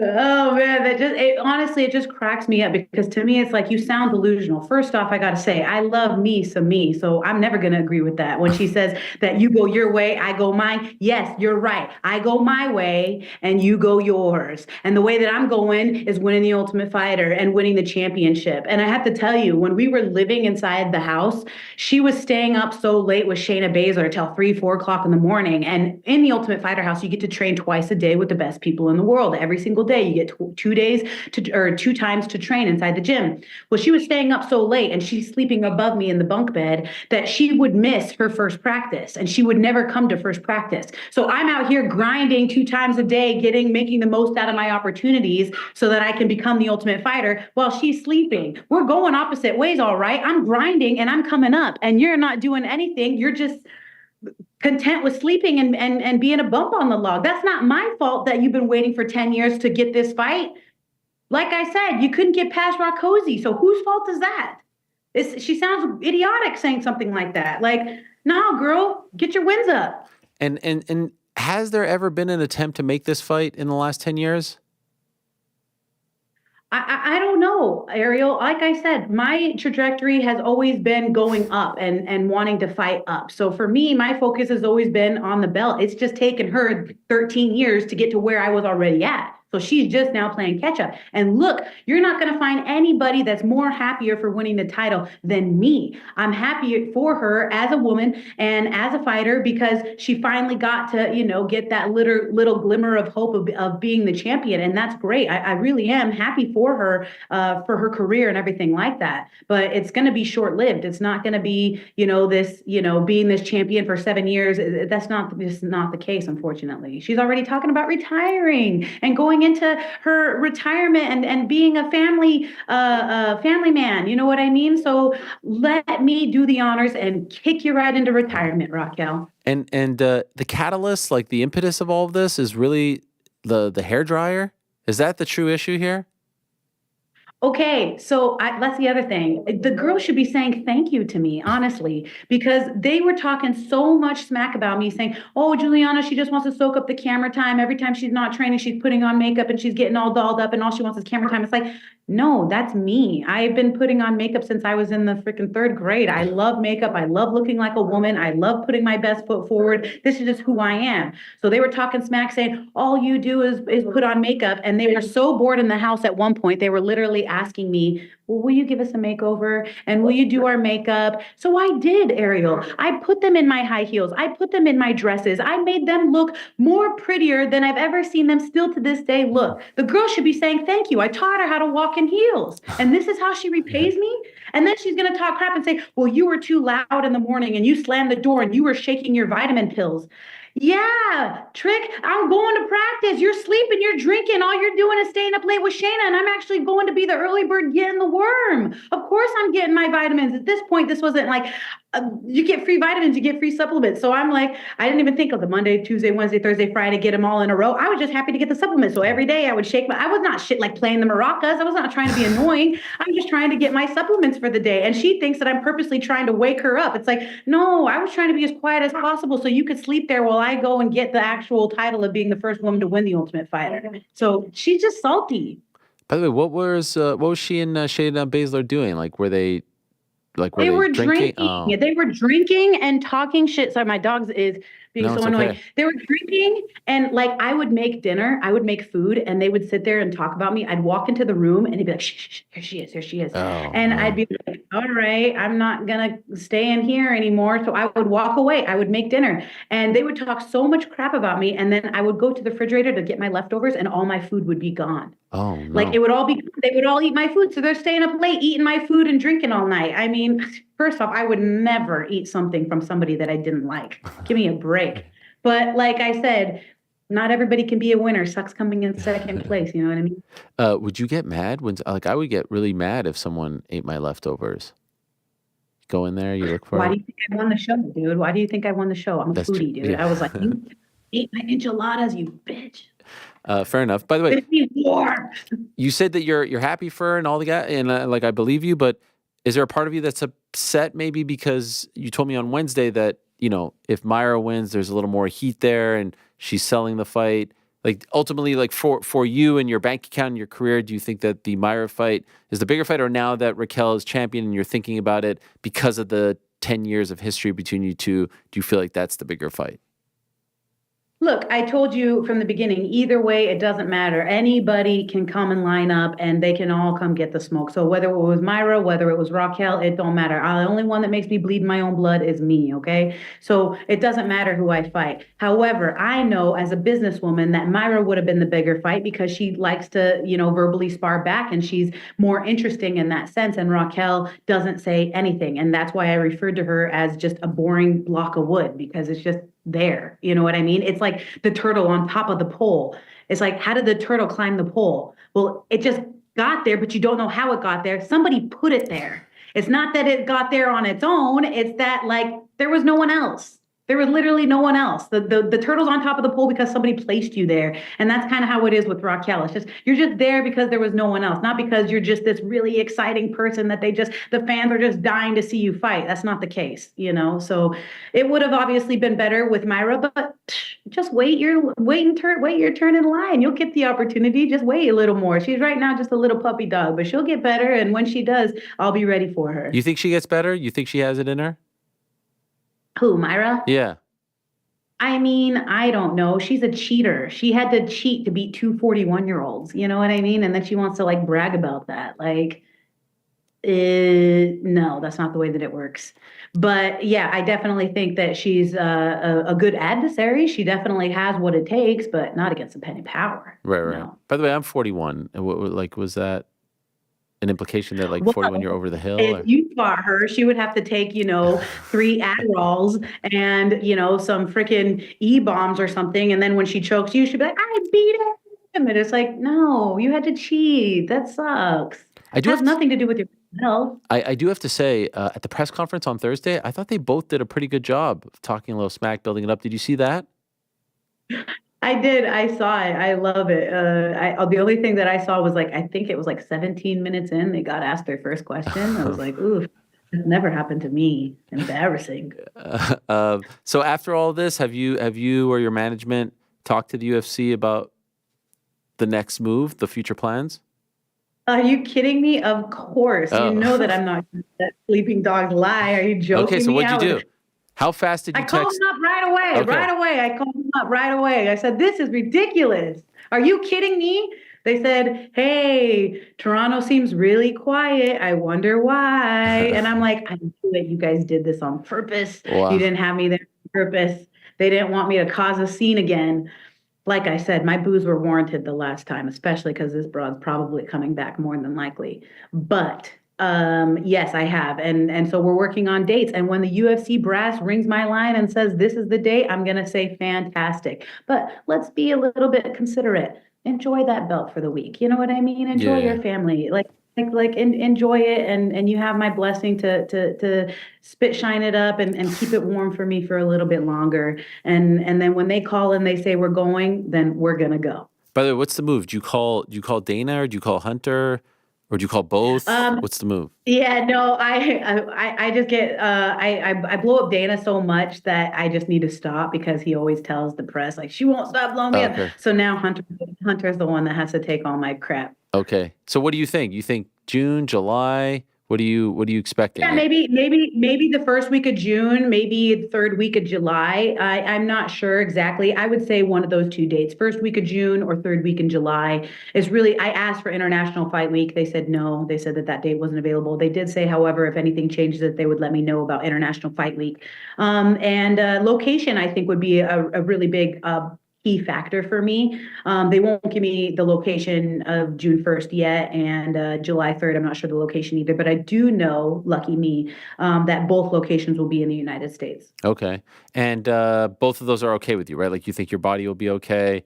Oh man, honestly, it just cracks me up, because to me, it's like, you sound delusional. First off, I got to say, I love me some me. So I'm never going to agree with that. When she says that you go your way, I go mine. Yes, you're right. I go my way and you go yours. And the way that I'm going is winning the Ultimate Fighter and winning the championship. And I have to tell you, when we were living inside the house, she was staying up so late with Shayna Baszler till 3-4 o'clock in the morning. And in the Ultimate Fighter house, you get to train twice a day with the best people in the world. Every single day, you get 2 times to train inside the gym. Well, she was staying up so late and she's sleeping above me in the bunk bed that she would miss her first practice and she would never come to first practice. So I'm out here grinding 2 times a day, making the most out of my opportunities so that I can become the Ultimate Fighter while she's sleeping. We're going opposite ways, all right? I'm grinding and I'm coming up, and you're not doing anything. You're just content with sleeping and being a bump on the log. That's not my fault that you've been waiting for 10 years to get this fight. Like I said, you couldn't get past Rakoczy. So whose fault is that? She sounds idiotic saying something like that. Like, no, girl, get your wins up. And has there ever been an attempt to make this fight in the last 10 years? I don't know, Ariel. Like I said, my trajectory has always been going up and wanting to fight up. So for me, my focus has always been on the belt. It's just taken her 13 years to get to where I was already at. So she's just now playing catch up. And look, you're not going to find anybody that's more happier for winning the title than me. I'm happy for her as a woman and as a fighter, because she finally got to, get that little glimmer of hope of being the champion. And that's great. I really am happy for her career and everything like that. But it's going to be short lived. It's not going to be, this, being this champion for 7 years. That's not the case, unfortunately. She's already talking about retiring and going into her retirement and being a family man. You know what I mean? So let me do the honors and kick you right into retirement, Raquel. And the catalyst, like the impetus of all of this, is really the hairdryer. Is that the true issue here? Okay, so that's the other thing. The girl should be saying thank you to me, honestly, because they were talking so much smack about me, saying, oh, Julianna, she just wants to soak up the camera time. Every time she's not training, she's putting on makeup and she's getting all dolled up and all she wants is camera time. It's like, no, that's me. I've been putting on makeup since I was in the freaking 3rd grade. I love makeup. I love looking like a woman. I love putting my best foot forward. This is just who I am. So they were talking smack, saying, all you do is put on makeup. And they were so bored in the house at one point, they were literally asking me, well, will you give us a makeover? And will you do our makeup? So I did, Ariel. I put them in my high heels. I put them in my dresses. I made them look more prettier than I've ever seen them still to this day look. The girl should be saying thank you. I taught her how to walk in heels. And this is how she repays me? And then she's going to talk crap and say, well, you were too loud in the morning and you slammed the door and you were shaking your vitamin pills. Yeah, Trick, I'm going to practice. You're sleeping, you're drinking. All you're doing is staying up late with Shayna, and I'm actually going to be the early bird getting the worm. Of course I'm getting my vitamins. At this point, this wasn't like, you get free vitamins, you get free supplements. So I'm like, I didn't even think of the Monday, Tuesday, Wednesday, Thursday, Friday, get them all in a row. I was just happy to get the supplements. So every day I would shake I was not like playing the maracas. I was not trying to be annoying. I'm just trying to get my supplements for the day. And she thinks that I'm purposely trying to wake her up. It's like, no, I was trying to be as quiet as possible so you could sleep there while I go and get the actual title of being the first woman to win the Ultimate Fighter. So she's just salty. By the way, what was she and Shayna Baszler doing? Like, were they They were drinking. Oh. They were drinking and talking shit. Sorry, my dog's is being so annoying. Okay. They were drinking and like I would make dinner, I would make food, and they would sit there and talk about me. I'd walk into the room and they'd be like, shh, here she is, here she is. And I'd be like, all right, I'm not gonna stay in here anymore. So I would walk away. I would make dinner. And they would talk so much crap about me. And then I would go to the refrigerator to get my leftovers and all my food would be gone. Oh, no. Like it would all be, they would all eat my food. So they're staying up late, eating my food and drinking all night. I mean, first off, I would never eat something from somebody that I didn't like. Give me a break. But like I said, not everybody can be a winner. Sucks coming in second place. You know what I mean? Would you get mad when, like, I would get really mad if someone ate my leftovers. Go in there, you look for Why it. do you think I won the show, dude? Why do you think I won the show? I'm a That's foodie, true. dude. Yeah. I was like, you ate my enchiladas, you bitch. Fair enough. By the way, Make me warm. you said that you're happy for her and all the guy, and like I believe you, but is there a part of you that's upset maybe because you told me on Wednesday that, you know, if Myra wins, there's a little more heat there and she's selling the fight. Like ultimately, like for you and your bank account and your career, do you think that the Myra fight is the bigger fight, or now that Raquel is champion and you're thinking about it because of the 10 years of history between you two, do you feel like that's the bigger fight? Look, I told you from the beginning, either way, it doesn't matter. Anybody can come and line up and they can all come get the smoke. So whether it was Myra, whether it was Raquel, it don't matter. The only one that makes me bleed my own blood is me, okay? So it doesn't matter who I fight. However, I know as a businesswoman that Myra would have been the bigger fight because she likes to, you know, verbally spar back and she's more interesting in that sense. And Raquel doesn't say anything. And that's why I referred to her as just a boring block of wood because it's just there. You know what I mean? It's like the turtle on top of the pole. It's like, how did the turtle climb the pole? Well, it just got there, but you don't know how it got there. Somebody put it there. It's not that it got there on its own. It's that like there was no one else. There was literally no one else. The turtle's on top of the pole because somebody placed you there. And that's kind of how it is with Raquel. It's just, you're just there because there was no one else, not because you're just this really exciting person that the fans are just dying to see you fight. That's not the case, you know? So it would have obviously been better with Myra, but just wait your turn in line. You'll get the opportunity. Just wait a little more. She's right now just a little puppy dog, but she'll get better. And when she does, I'll be ready for her. You think she gets better? You think she has it in her? Who, Myra? Yeah. I mean, I don't know. She's a cheater. She had to cheat to beat 241-year-olds. You know what I mean? And then she wants to like brag about that. Like, no, that's not the way that it works. But yeah, I definitely think that she's a good adversary. She definitely has what it takes, but not against a penny power. Right. No. By the way, I'm 41. And what was that an implication that like 41 you're over the hill? If you fought her, she would have to take, 3 Adderalls and, some freaking E-bombs or something. And then when she chokes you, she'd be like, I beat him. And it's like, no, you had to cheat. That sucks. It has nothing to do with your health. I do have to say, at the press conference on Thursday, I thought they both did a pretty good job of talking a little smack, building it up. Did you see that? I did. I saw it. I love it. The only thing that I saw was I think it was 17 minutes in, they got asked their first question. I was like, ooh, this never happened to me. Embarrassing. So after all this, have you or your management talked to the UFC about the next move, the future plans? Are you kidding me? Of course. You know that I'm not gonna let sleeping dogs lie. Are you joking? Okay, so what'd you do? How fast did you text? I called him up right away. Okay. Right away. I called him up right away. I said, this is ridiculous. Are you kidding me? They said, hey, Toronto seems really quiet. I wonder why. And I'm like, I knew it. You guys did this on purpose. Wow. You didn't have me there on purpose. They didn't want me to cause a scene again. Like I said, my boos were warranted the last time, especially because this broad's probably coming back more than likely. But yes, I have. And so we're working on dates. And when the UFC brass rings my line and says, this is the date, I'm going to say fantastic. But let's be a little bit considerate. Enjoy that belt for the week. You know what I mean? Enjoy your family. enjoy it, and you have my blessing to spit shine it up and keep it warm for me for a little bit longer. And then when they call and they say we're going, then we're gonna go. By the way, what's the move? Do you call Dana, or do you call Hunter, or do you call both? What's the move? Yeah, no, I just get I blow up Dana so much that I just need to stop, because he always tells the press like she won't stop blowing me up. So now Hunter's the one that has to take all my crap. Okay. So what do you think? You think June, July? What are you expecting? Yeah, maybe the first week of June, maybe the third week of July. I'm not sure exactly. I would say one of those 2 dates, first week of June or third week in July. Is really, I asked for International Fight Week. They said no. They said that date wasn't available. They did say, however, if anything changes, that they would let me know about International Fight Week. And location, I think, would be a really big key factor for me. They won't give me the location of June 1st yet, and July 3rd, I'm not sure the location either, but I do know, lucky me, that both locations will be in the United States. Okay. And both of those are okay with you, right? Like, you think your body will be okay?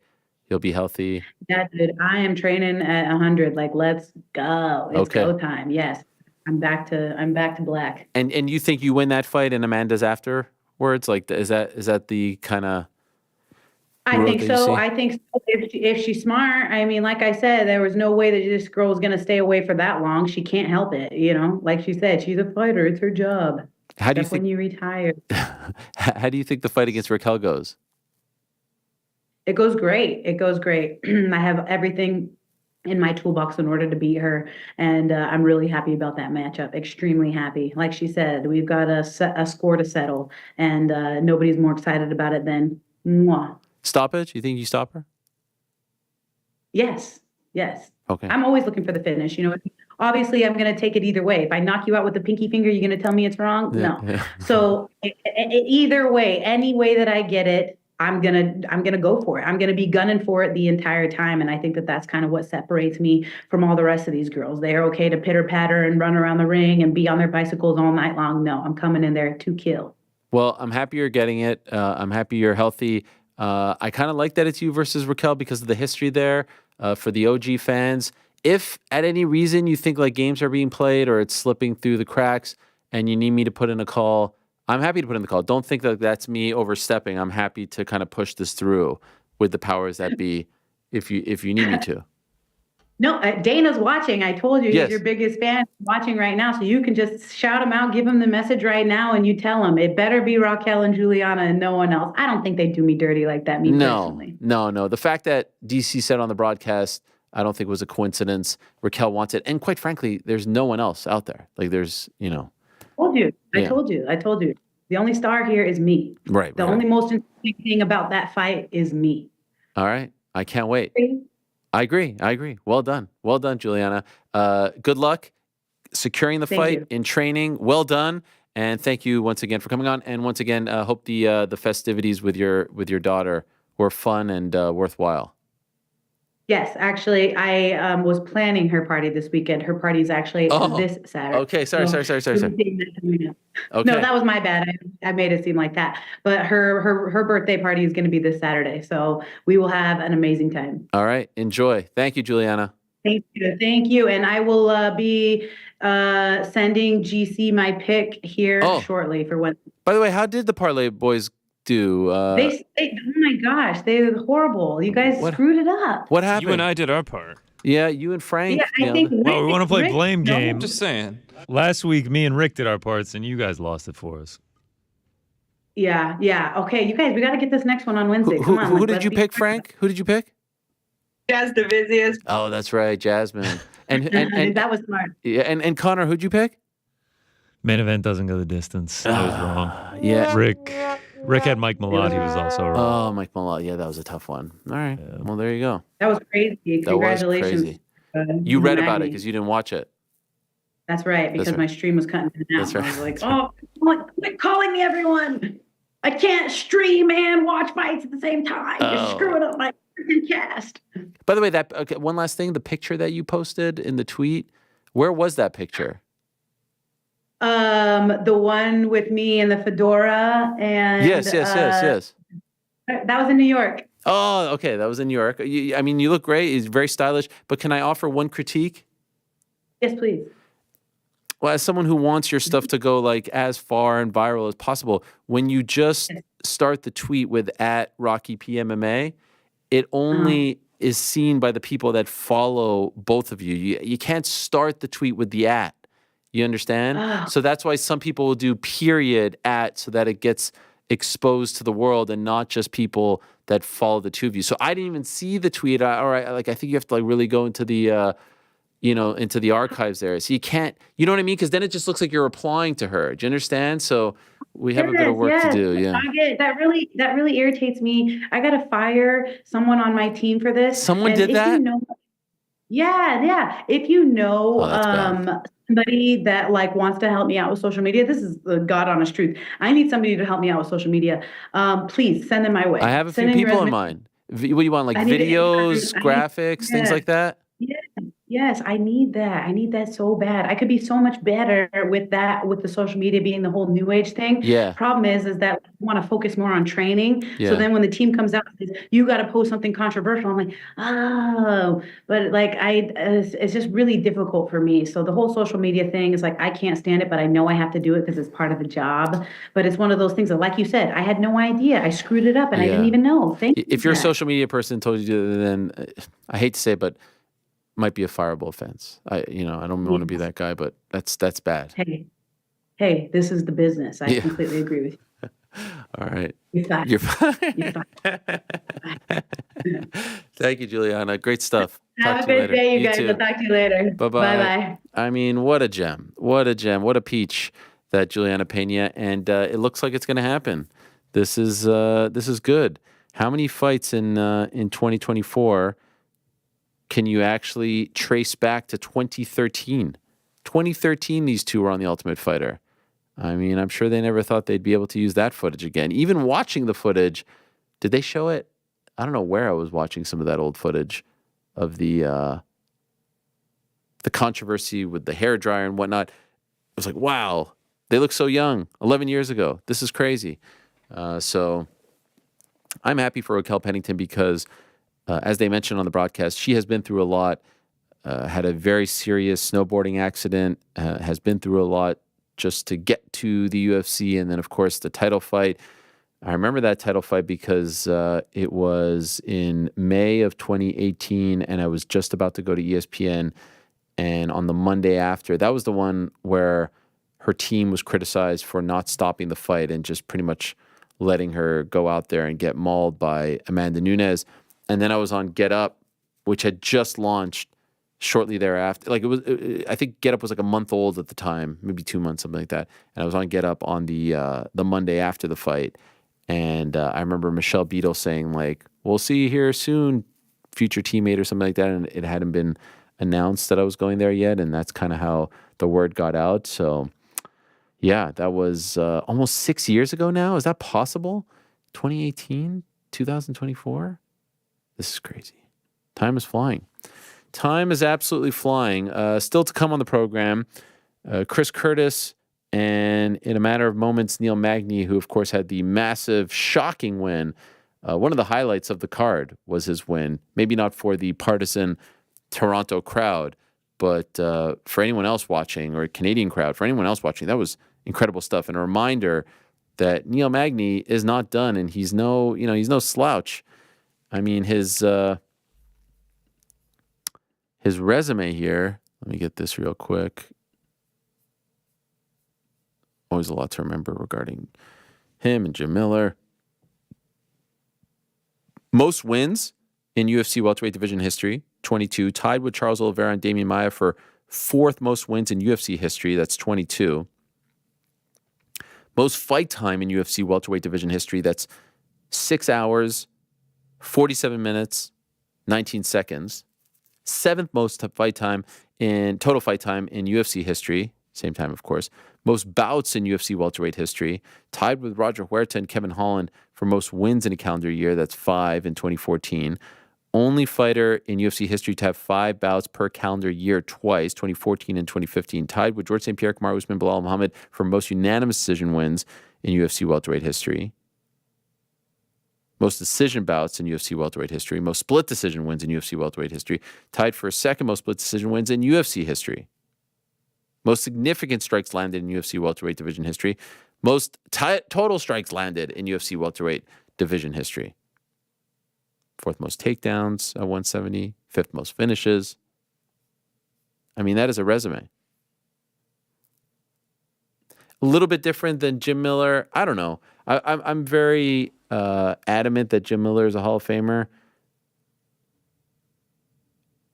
You'll be healthy? Yeah, dude, I am training at 100. Like, let's go. It's go time. Yes. I'm back to black. And you think you win that fight and Amanda's afterwards? Like, is that the kind of... I think so. If she's smart, I mean, like I said, there was no way that this girl was going to stay away for that long. She can't help it, Like she said, she's a fighter. It's her job. How do you think when you retire? How do you think the fight against Raquel goes? It goes great. I have everything in my toolbox in order to beat her, and I'm really happy about that matchup. Extremely happy. Like she said, we've got a score to settle, and nobody's more excited about it than moi. Stoppage? You think you stop her? Yes. Okay. I'm always looking for the finish. Obviously, I'm going to take it either way. If I knock you out with the pinky finger, you're going to tell me it's wrong? Yeah, no. Yeah. So either way, any way that I get it, I'm gonna go for it. I'm gonna be gunning for it the entire time, and I think that that's kind of what separates me from all the rest of these girls. They are okay to pitter patter and run around the ring and be on their bicycles all night long. No, I'm coming in there to kill. Well, I'm happy you're getting it. I'm happy you're healthy. I kind of like that it's you versus Raquel because of the history there. For the OG fans, if at any reason you think like games are being played or it's slipping through the cracks and you need me to put in a call, I'm happy to put in the call. Don't think that that's me overstepping. I'm happy to kind of push this through with the powers that be if you need me to. No, Dana's watching. I told you Yes. He's your biggest fan watching right now. So you can just shout him out, give him the message right now, and you tell him it better be Raquel and Julianna and no one else. I don't think they do me dirty like that, personally. No. The fact that DC said on the broadcast, I don't think was a coincidence. Raquel wants it. And quite frankly, there's no one else out there. Like there's, I told you. The only star here is me. Right. The only most interesting thing about that fight is me. All right. I can't wait. I agree. Well done, Julianna. Good luck securing the fight in training. Well done, and thank you once again for coming on. And once again, hope the festivities with your daughter were fun and worthwhile. Yes, actually, I was planning her party this weekend. Her party is actually this Saturday. Okay, sorry. Okay. No, that was my bad. I made it seem like that. But her birthday party is going to be this Saturday, so we will have an amazing time. All right, enjoy. Thank you, Julianna. Thank you, and I will be sending GC my pick here shortly for when. By the way, how did the Parlay Boys do? They oh my gosh, they were horrible. You guys screwed it up. What happened? You and I did our part. Yeah, you and Frank. Yeah, I think well, we want to play blame game. I'm just saying. Last week, me and Rick did our parts, and you guys lost it for us. Yeah. Okay, you guys, we got to get this next one on Wednesday. Come on. Who did you pick, Frank? Who did you pick? Jasudavicius. Oh, that's right, Jasmine. And that was smart. Yeah, and Connor, who'd you pick? Main event doesn't go the distance. I was wrong. Yeah. Rick had Mike Malott. He was also wrong. Oh, Mike Malott. Yeah, that was a tough one. All right. Yeah. Well, there you go. That was crazy. Congratulations. That was crazy. You read about it because you didn't watch it. That's right, because my stream was cutting it out. That's right. I was like, quit calling me, everyone. I can't stream and watch fights at the same time. You're screwing up my freaking cast. By the way, one last thing, the picture that you posted in the tweet, where was that picture? The one with me in the fedora and yes. That was in New York. Oh, okay, that was in New York. You look great. It's very stylish. But can I offer one critique? Yes, please. Well, as someone who wants your stuff to go like as far and viral as possible, when you just start the tweet with @RockyPMMA, it only is seen by the people that follow both of you. You can't start the tweet with the @ You understand? So that's why some people will do period @ so that it gets exposed to the world and not just people that follow the two of you. So I didn't even see the tweet. I think you have to like really go into the into the archives there. So you can't, you know what I mean? Because then it just looks like you're replying to her. Do you understand? So we have a bit of work to do. Yeah. That really irritates me. I got to fire someone on my team for this. Someone did that? Yeah. If you know bad. somebody that like wants to help me out with social media, this is the God honest truth. I need somebody to help me out with social media. Please send them my way. I have a few people in mind. What do you want? Like videos, graphics, things like that? Yes, I need that. I need that so bad. I could be so much better with that, with the social media being the whole new age thing. Yeah. Problem is that I want to focus more on training. Yeah. So then when the team comes out and says, you got to post something controversial, I'm like, oh, but like it's just really difficult for me. So the whole social media thing is like, I can't stand it, but I know I have to do it because it's part of the job. But it's one of those things that, like you said, I had no idea. I screwed it up and I didn't even know. Thank you. If you're a social media person told you to, then I hate to say it, but might be a fireable offense. I don't want to be that guy, but that's bad. Hey, this is the business. I completely agree with you. All right. You're fine. Thank you, Julianna. Great stuff. Have a good day, you guys. I'll talk to you later. Bye-bye. Bye-bye. I mean, what a gem. What a gem. What a peach, that Julianna Peña. And it looks like it's going to happen. This is good. How many fights in 2024 can you actually trace back to 2013? 2013, these two were on The Ultimate Fighter. I mean, I'm sure they never thought they'd be able to use that footage again. Even watching the footage, did they show it? I don't know where I was watching some of that old footage of the controversy with the hairdryer and whatnot. It was like, wow, they look so young. 11 years ago. This is crazy. So I'm happy for Raquel Pennington because as they mentioned on the broadcast, she has been through a lot, had a very serious snowboarding accident, has been through a lot just to get to the UFC. And then, of course, the title fight. I remember that title fight because it was in May of 2018, and I was just about to go to ESPN. And on the Monday after, that was the one where her team was criticized for not stopping the fight and just pretty much letting her go out there and get mauled by Amanda Nunes. And then I was on Get Up, which had just launched shortly thereafter. Like I think Get Up was like a month old at the time, maybe 2 months, something like that. And I was on Get Up on the Monday after the fight. And I remember Michelle Beadle saying like, we'll see you here soon, future teammate or something like that. And it hadn't been announced that I was going there yet. And that's kind of how the word got out. So yeah, that was almost 6 years ago now. Is that possible? 2018, 2024? This is crazy. Time is flying. Time is absolutely flying. Still to come on the program, Chris Curtis and in a matter of moments, Neil Magny, who of course had the massive, shocking win. One of the highlights of the card was his win. Maybe not for the partisan Toronto crowd, but for anyone else watching, or a Canadian crowd, for anyone else watching, that was incredible stuff. And a reminder that Neil Magny is not done, and he's no slouch. I mean, his resume here, let me get this real quick. Always a lot to remember regarding him and Jim Miller. Most wins in UFC welterweight division history, 22, tied with Charles Oliveira and Damian Maia for fourth most wins in UFC history, that's 22. Most fight time in UFC welterweight division history, that's 6 hours, 47 minutes, 19 seconds. Seventh most total fight time in UFC history. Same time, of course. Most bouts in UFC welterweight history. Tied with Roger Huerta and Kevin Holland for most wins in a calendar year. That's 5 in 2014. Only fighter in UFC history to have 5 bouts per calendar year twice, 2014 and 2015. Tied with George St. Pierre, Kamaru Usman, Bilal Muhammad for most unanimous decision wins in UFC welterweight history. Most decision bouts in UFC welterweight history. Most split decision wins in UFC welterweight history. Tied for second most split decision wins in UFC history. Most significant strikes landed in UFC welterweight division history. Most total strikes landed in UFC welterweight division history. 4th most takedowns at 170. 5th most finishes. I mean, that is a resume. A little bit different than Jim Miller. I don't know. I'm very adamant that Jim Miller is a Hall of Famer.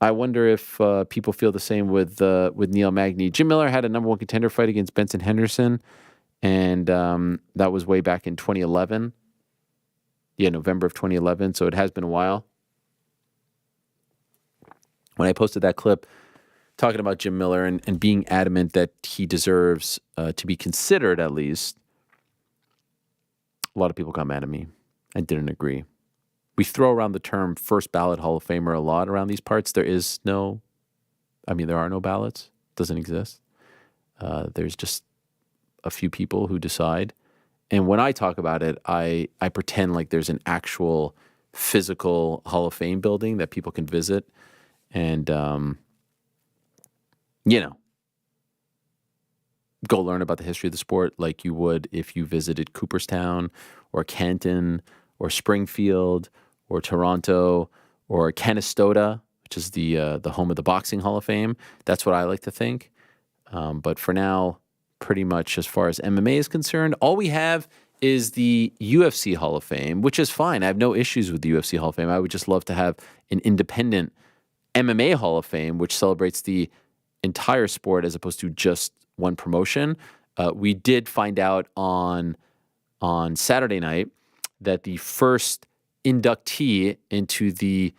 I wonder if people feel the same with Neil Magny. Jim Miller had a number 1 contender fight against Benson Henderson, and that was way back in 2011. Yeah, November of 2011, so it has been a while. When I posted that clip talking about Jim Miller and being adamant that he deserves to be considered at least, a lot of people got mad at me and didn't agree. We throw around the term first ballot Hall of Famer a lot around these parts. There are no ballots. It doesn't exist. There's just a few people who decide. And when I talk about it, I pretend like there's an actual physical Hall of Fame building that people can visit. And, go learn about the history of the sport like you would if you visited Cooperstown or Canton or Springfield or Toronto or Canastota, which is the home of the Boxing Hall of Fame. That's what I like to think. But for now, pretty much as far as MMA is concerned, all we have is the UFC Hall of Fame, which is fine. I have no issues with the UFC Hall of Fame. I would just love to have an independent MMA Hall of Fame, which celebrates the entire sport as opposed to just one promotion. We did find out on Saturday night that the first inductee into the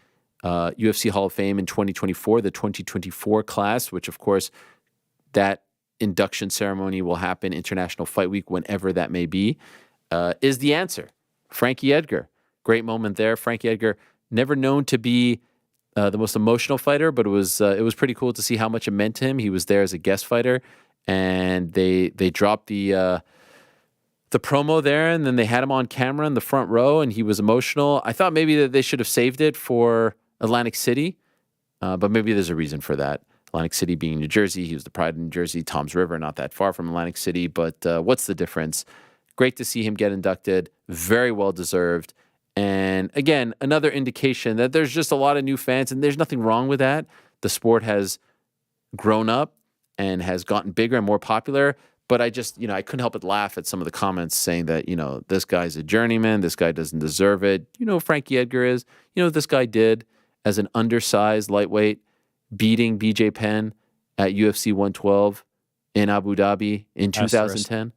UFC Hall of Fame in 2024, the 2024 class, which of course that induction ceremony will happen International Fight Week, whenever that may be, is the answer. Frankie Edgar. Great moment there. Frankie Edgar, never known to be the most emotional fighter, but it was pretty cool to see how much it meant to him. He was there as a guest fighter, and they dropped the promo there, and then they had him on camera in the front row, and he was emotional. I thought maybe that they should have saved it for Atlantic City, but maybe there's a reason for that. Atlantic City being New Jersey, he was the pride of New Jersey. Toms River, not that far from Atlantic City, but what's the difference? Great to see him get inducted. Very well deserved. And again, another indication that there's just a lot of new fans, and there's nothing wrong with that. The sport has grown up and has gotten bigger and more popular. But I just, I couldn't help but laugh at some of the comments saying that, this guy's a journeyman, this guy doesn't deserve it. You know who Frankie Edgar is? You know what this guy did as an undersized lightweight, beating BJ Penn at UFC 112 in Abu Dhabi in 2010?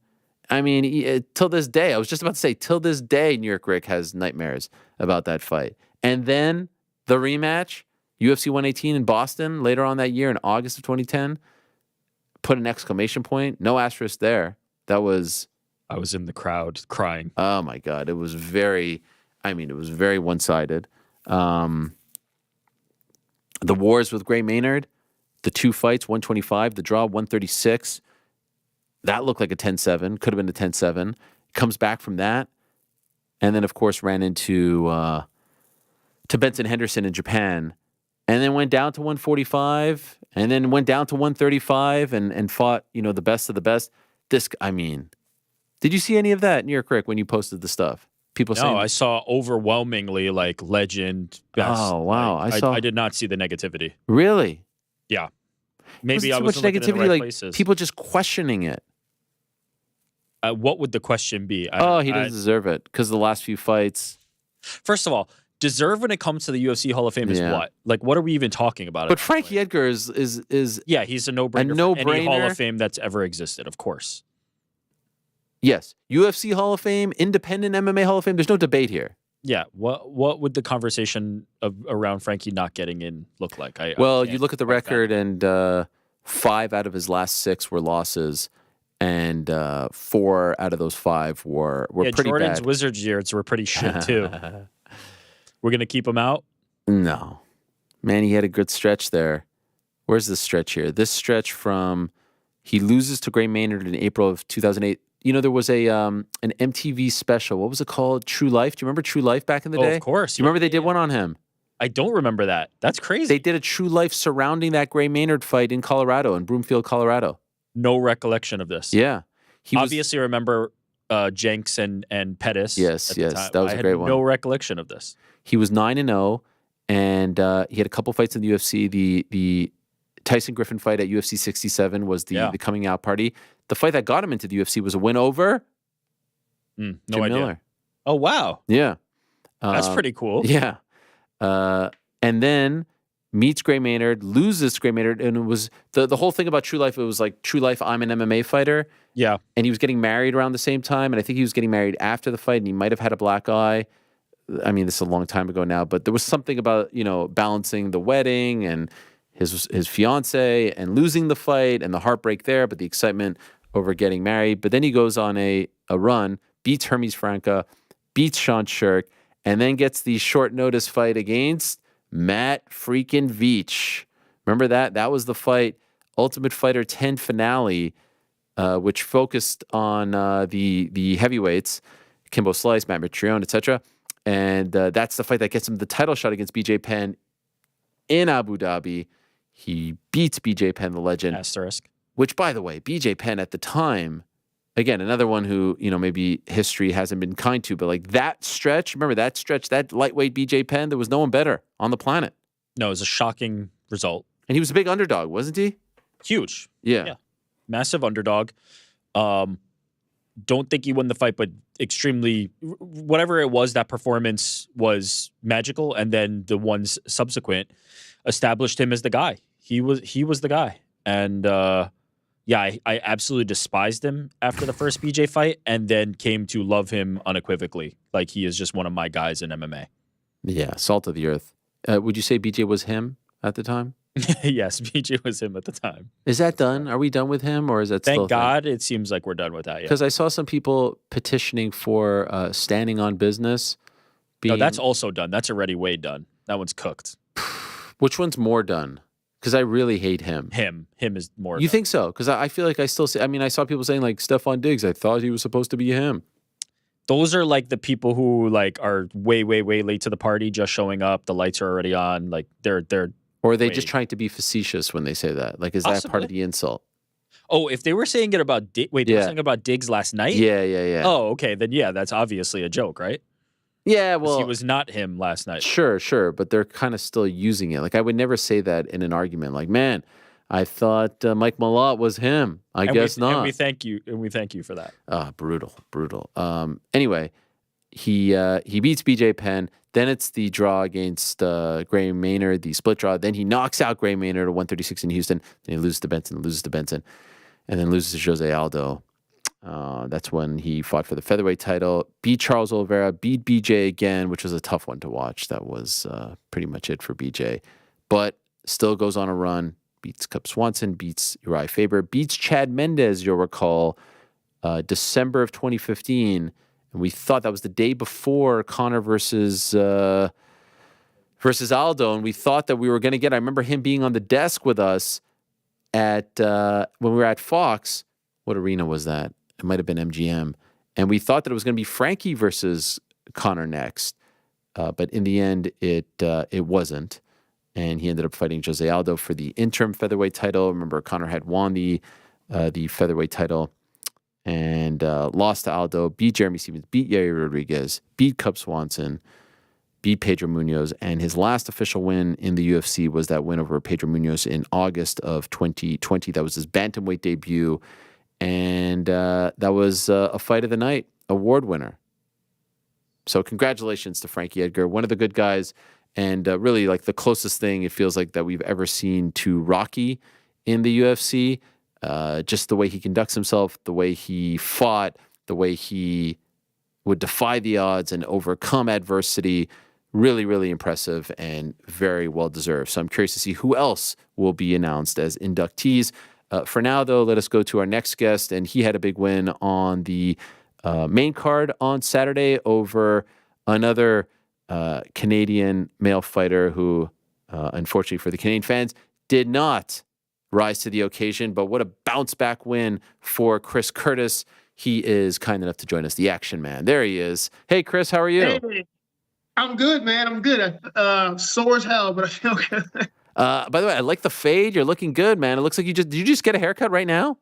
I mean, till this day, I was just about to say, till this day, New York Rick has nightmares about that fight. And then the rematch, UFC 118 in Boston later on that year in August of 2010, put an exclamation point. No asterisk there. I was in the crowd crying. Oh my God. It was very one-sided. The wars with Gray Maynard, the 2 fights, 125, the draw, 136. That looked like a 10-7. Could have been a 10-7. Comes back from that. And then, of course, ran into to Benson Henderson in Japan. And then went down to 145. And then went down to 135 and fought, the best of the best. Did you see any of that, New York Rick, when you posted the stuff? People saying... No, I saw overwhelmingly, legend, best. Oh, wow. I did not see the negativity. Really? Yeah. Maybe I so was much looking in the right places. People just questioning it. What would the question be? He doesn't deserve it because the last few fights. First of all, deserve when it comes to the UFC Hall of Fame is what? What are we even talking about? But Frankie Edgar is yeah, he's a no-brainer for any Hall of Fame that's ever existed, of course. Yes, UFC Hall of Fame, independent MMA Hall of Fame. There's no debate here. Yeah, what would the conversation around Frankie not getting in look like? You look at the record, and 5 out of his last 6 were losses. And 4 out of those 5 were pretty Jordan's bad. Wizards years were pretty shit too. We're going to keep him out? No. Man, he had a good stretch there. Where's this stretch here? This stretch from he loses to Gray Maynard in April of 2008. There was an MTV special. What was it called? True Life. Do you remember True Life back in the day? Of course. You remember they did one on him? I don't remember that. That's crazy. They did a True Life surrounding that Gray Maynard fight in Colorado, in Broomfield, Colorado. No recollection of this. Yeah. Obviously, remember Jenks and Pettis. Yes, that was a great one. No recollection of this. He was 9-0, and he had a couple fights in the UFC. The Tyson Griffin fight at UFC 67 was the coming out party. The fight that got him into the UFC was a win over no Jim idea. Miller. Oh, wow. Yeah. That's pretty cool. Yeah. And then meets Gray Maynard, loses Gray Maynard, and it was the whole thing about True Life. It was like, True Life, I'm an MMA fighter. Yeah. And he was getting married around the same time, and I think he was getting married after the fight, and he might have had a black eye. I mean, this is a long time ago now, but there was something about, balancing the wedding and his fiance and losing the fight and the heartbreak there, but the excitement over getting married. But then he goes on a run, beats Hermes Franca, beats Sean Shirk, and then gets the short notice fight against Matt freaking Veach. Remember that? That was the fight, Ultimate Fighter 10 finale, which focused on the heavyweights, Kimbo Slice, Matt Mitrione, etc. And that's the fight that gets him the title shot against BJ Penn in Abu Dhabi. He beats BJ Penn, the legend. Asterisk. Which, by the way, BJ Penn at the time, again, another one who, maybe history hasn't been kind to, but like that stretch, remember that stretch, that lightweight BJ Penn, there was no one better on the planet. No, it was a shocking result. And he was a big underdog, wasn't he? Huge. Yeah. Massive underdog. Don't think he won the fight, but extremely, whatever it was, that performance was magical. And then the ones subsequent established him as the guy. He was the guy. And I absolutely despised him after the first BJ fight, and then came to love him unequivocally. Like, he is just one of my guys in MMA. Yeah, salt of the earth. Would you say BJ was him at the time? Yes, BJ was him at the time. Is that done? Are we done with him, or is that still? Thank God, it seems like we're done with that. Yeah, because I saw some people petitioning for standing on business. No, that's also done. That's already way done. That one's cooked. Which one's more done? Because I really hate him. Him is more. You done. think so? Because I feel like I still say. I mean, I saw people saying like Stephon Diggs. I thought he was supposed to be him. Those are like the people who like are way late to the party, just showing up. The lights are already on. Like they're. Or are they just trying to be facetious when they say that? Like, is that part of the insult? Oh, if they were saying it about they were saying about Diggs last night? Yeah. Oh, okay. Then yeah, that's obviously a joke, right? Yeah, well, he was not him last night. Sure, but they're kind of still using it. Like, I would never say that in an argument. Like, man, I thought Mike Malott was him. I guess not. And we thank you for that. Brutal. Anyway, he beats BJ Penn. Then it's the draw against Gray Maynard, the split draw. Then he knocks out Gray Maynard at 136 in Houston. Then he loses to Benson, and then loses to Jose Aldo. That's when he fought for the featherweight title, beat Charles Oliveira, beat BJ again, which was a tough one to watch. That was pretty much it for BJ. But still goes on a run, beats Cub Swanson, beats Uriah Faber, beats Chad Mendez, you'll recall, December of 2015. And we thought that was the day before Conor versus Aldo, and we thought that we were going to get. I remember him being on the desk with us at when we were at Fox. What arena was that? It might have been MGM, and we thought that it was going to be Frankie versus Conor next, but in the end, it wasn't, and he ended up fighting Jose Aldo for the interim featherweight title. Remember, Conor had won the featherweight title. And lost to Aldo, beat Jeremy Stevens, beat Yair Rodriguez, beat Cub Swanson, beat Pedro Munoz, and his last official win in the UFC was that win over Pedro Munoz in August of 2020. That was his bantamweight debut, and that was a fight of the night, award winner. So congratulations to Frankie Edgar, one of the good guys, and really like the closest thing it feels like that we've ever seen to Rocky in the UFC. Just the way he conducts himself, the way he fought, the way he would defy the odds and overcome adversity. Really, really impressive and very well-deserved. So I'm curious to see who else will be announced as inductees. For now, though, let us go to our next guest. And he had a big win on the main card on Saturday over another Canadian male fighter who, unfortunately for the Canadian fans, did not rise to the occasion, but what a bounce back win for Chris Curtis. He is kind enough to join us, the action man. There he is. Hey, Chris, how are you? Hey, I'm good, man. I'm good. Sore as hell, but I feel good. By the way, I like the fade. You're looking good, man. It looks like did you just get a haircut right now?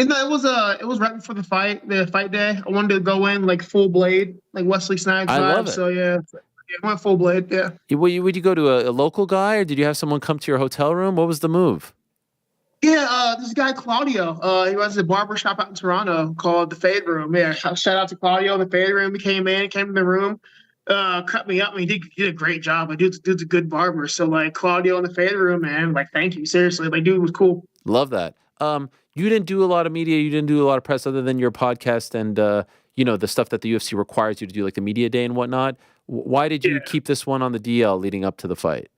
No, it was right before the fight day. I wanted to go in like full blade, like Wesley Snipes I vibe. love it. So yeah, I went full blade. Yeah. Would you go to a local guy, or did you have someone come to your hotel room? What was the move? Yeah, this guy Claudio, he runs a barber shop out in Toronto called the Fade Room. Yeah, shout out to Claudio, the Fade Room. He came in the room, cut me up. I mean, he did a great job. Like, dude's a good barber. So like Claudio in the Fade Room, man, like thank you, seriously. Like, dude was cool. Love that. You didn't do a lot of media. You didn't do a lot of press other than your podcast and the stuff that the UFC requires you to do, like the media day and whatnot. Why did you keep this one on the DL leading up to the fight?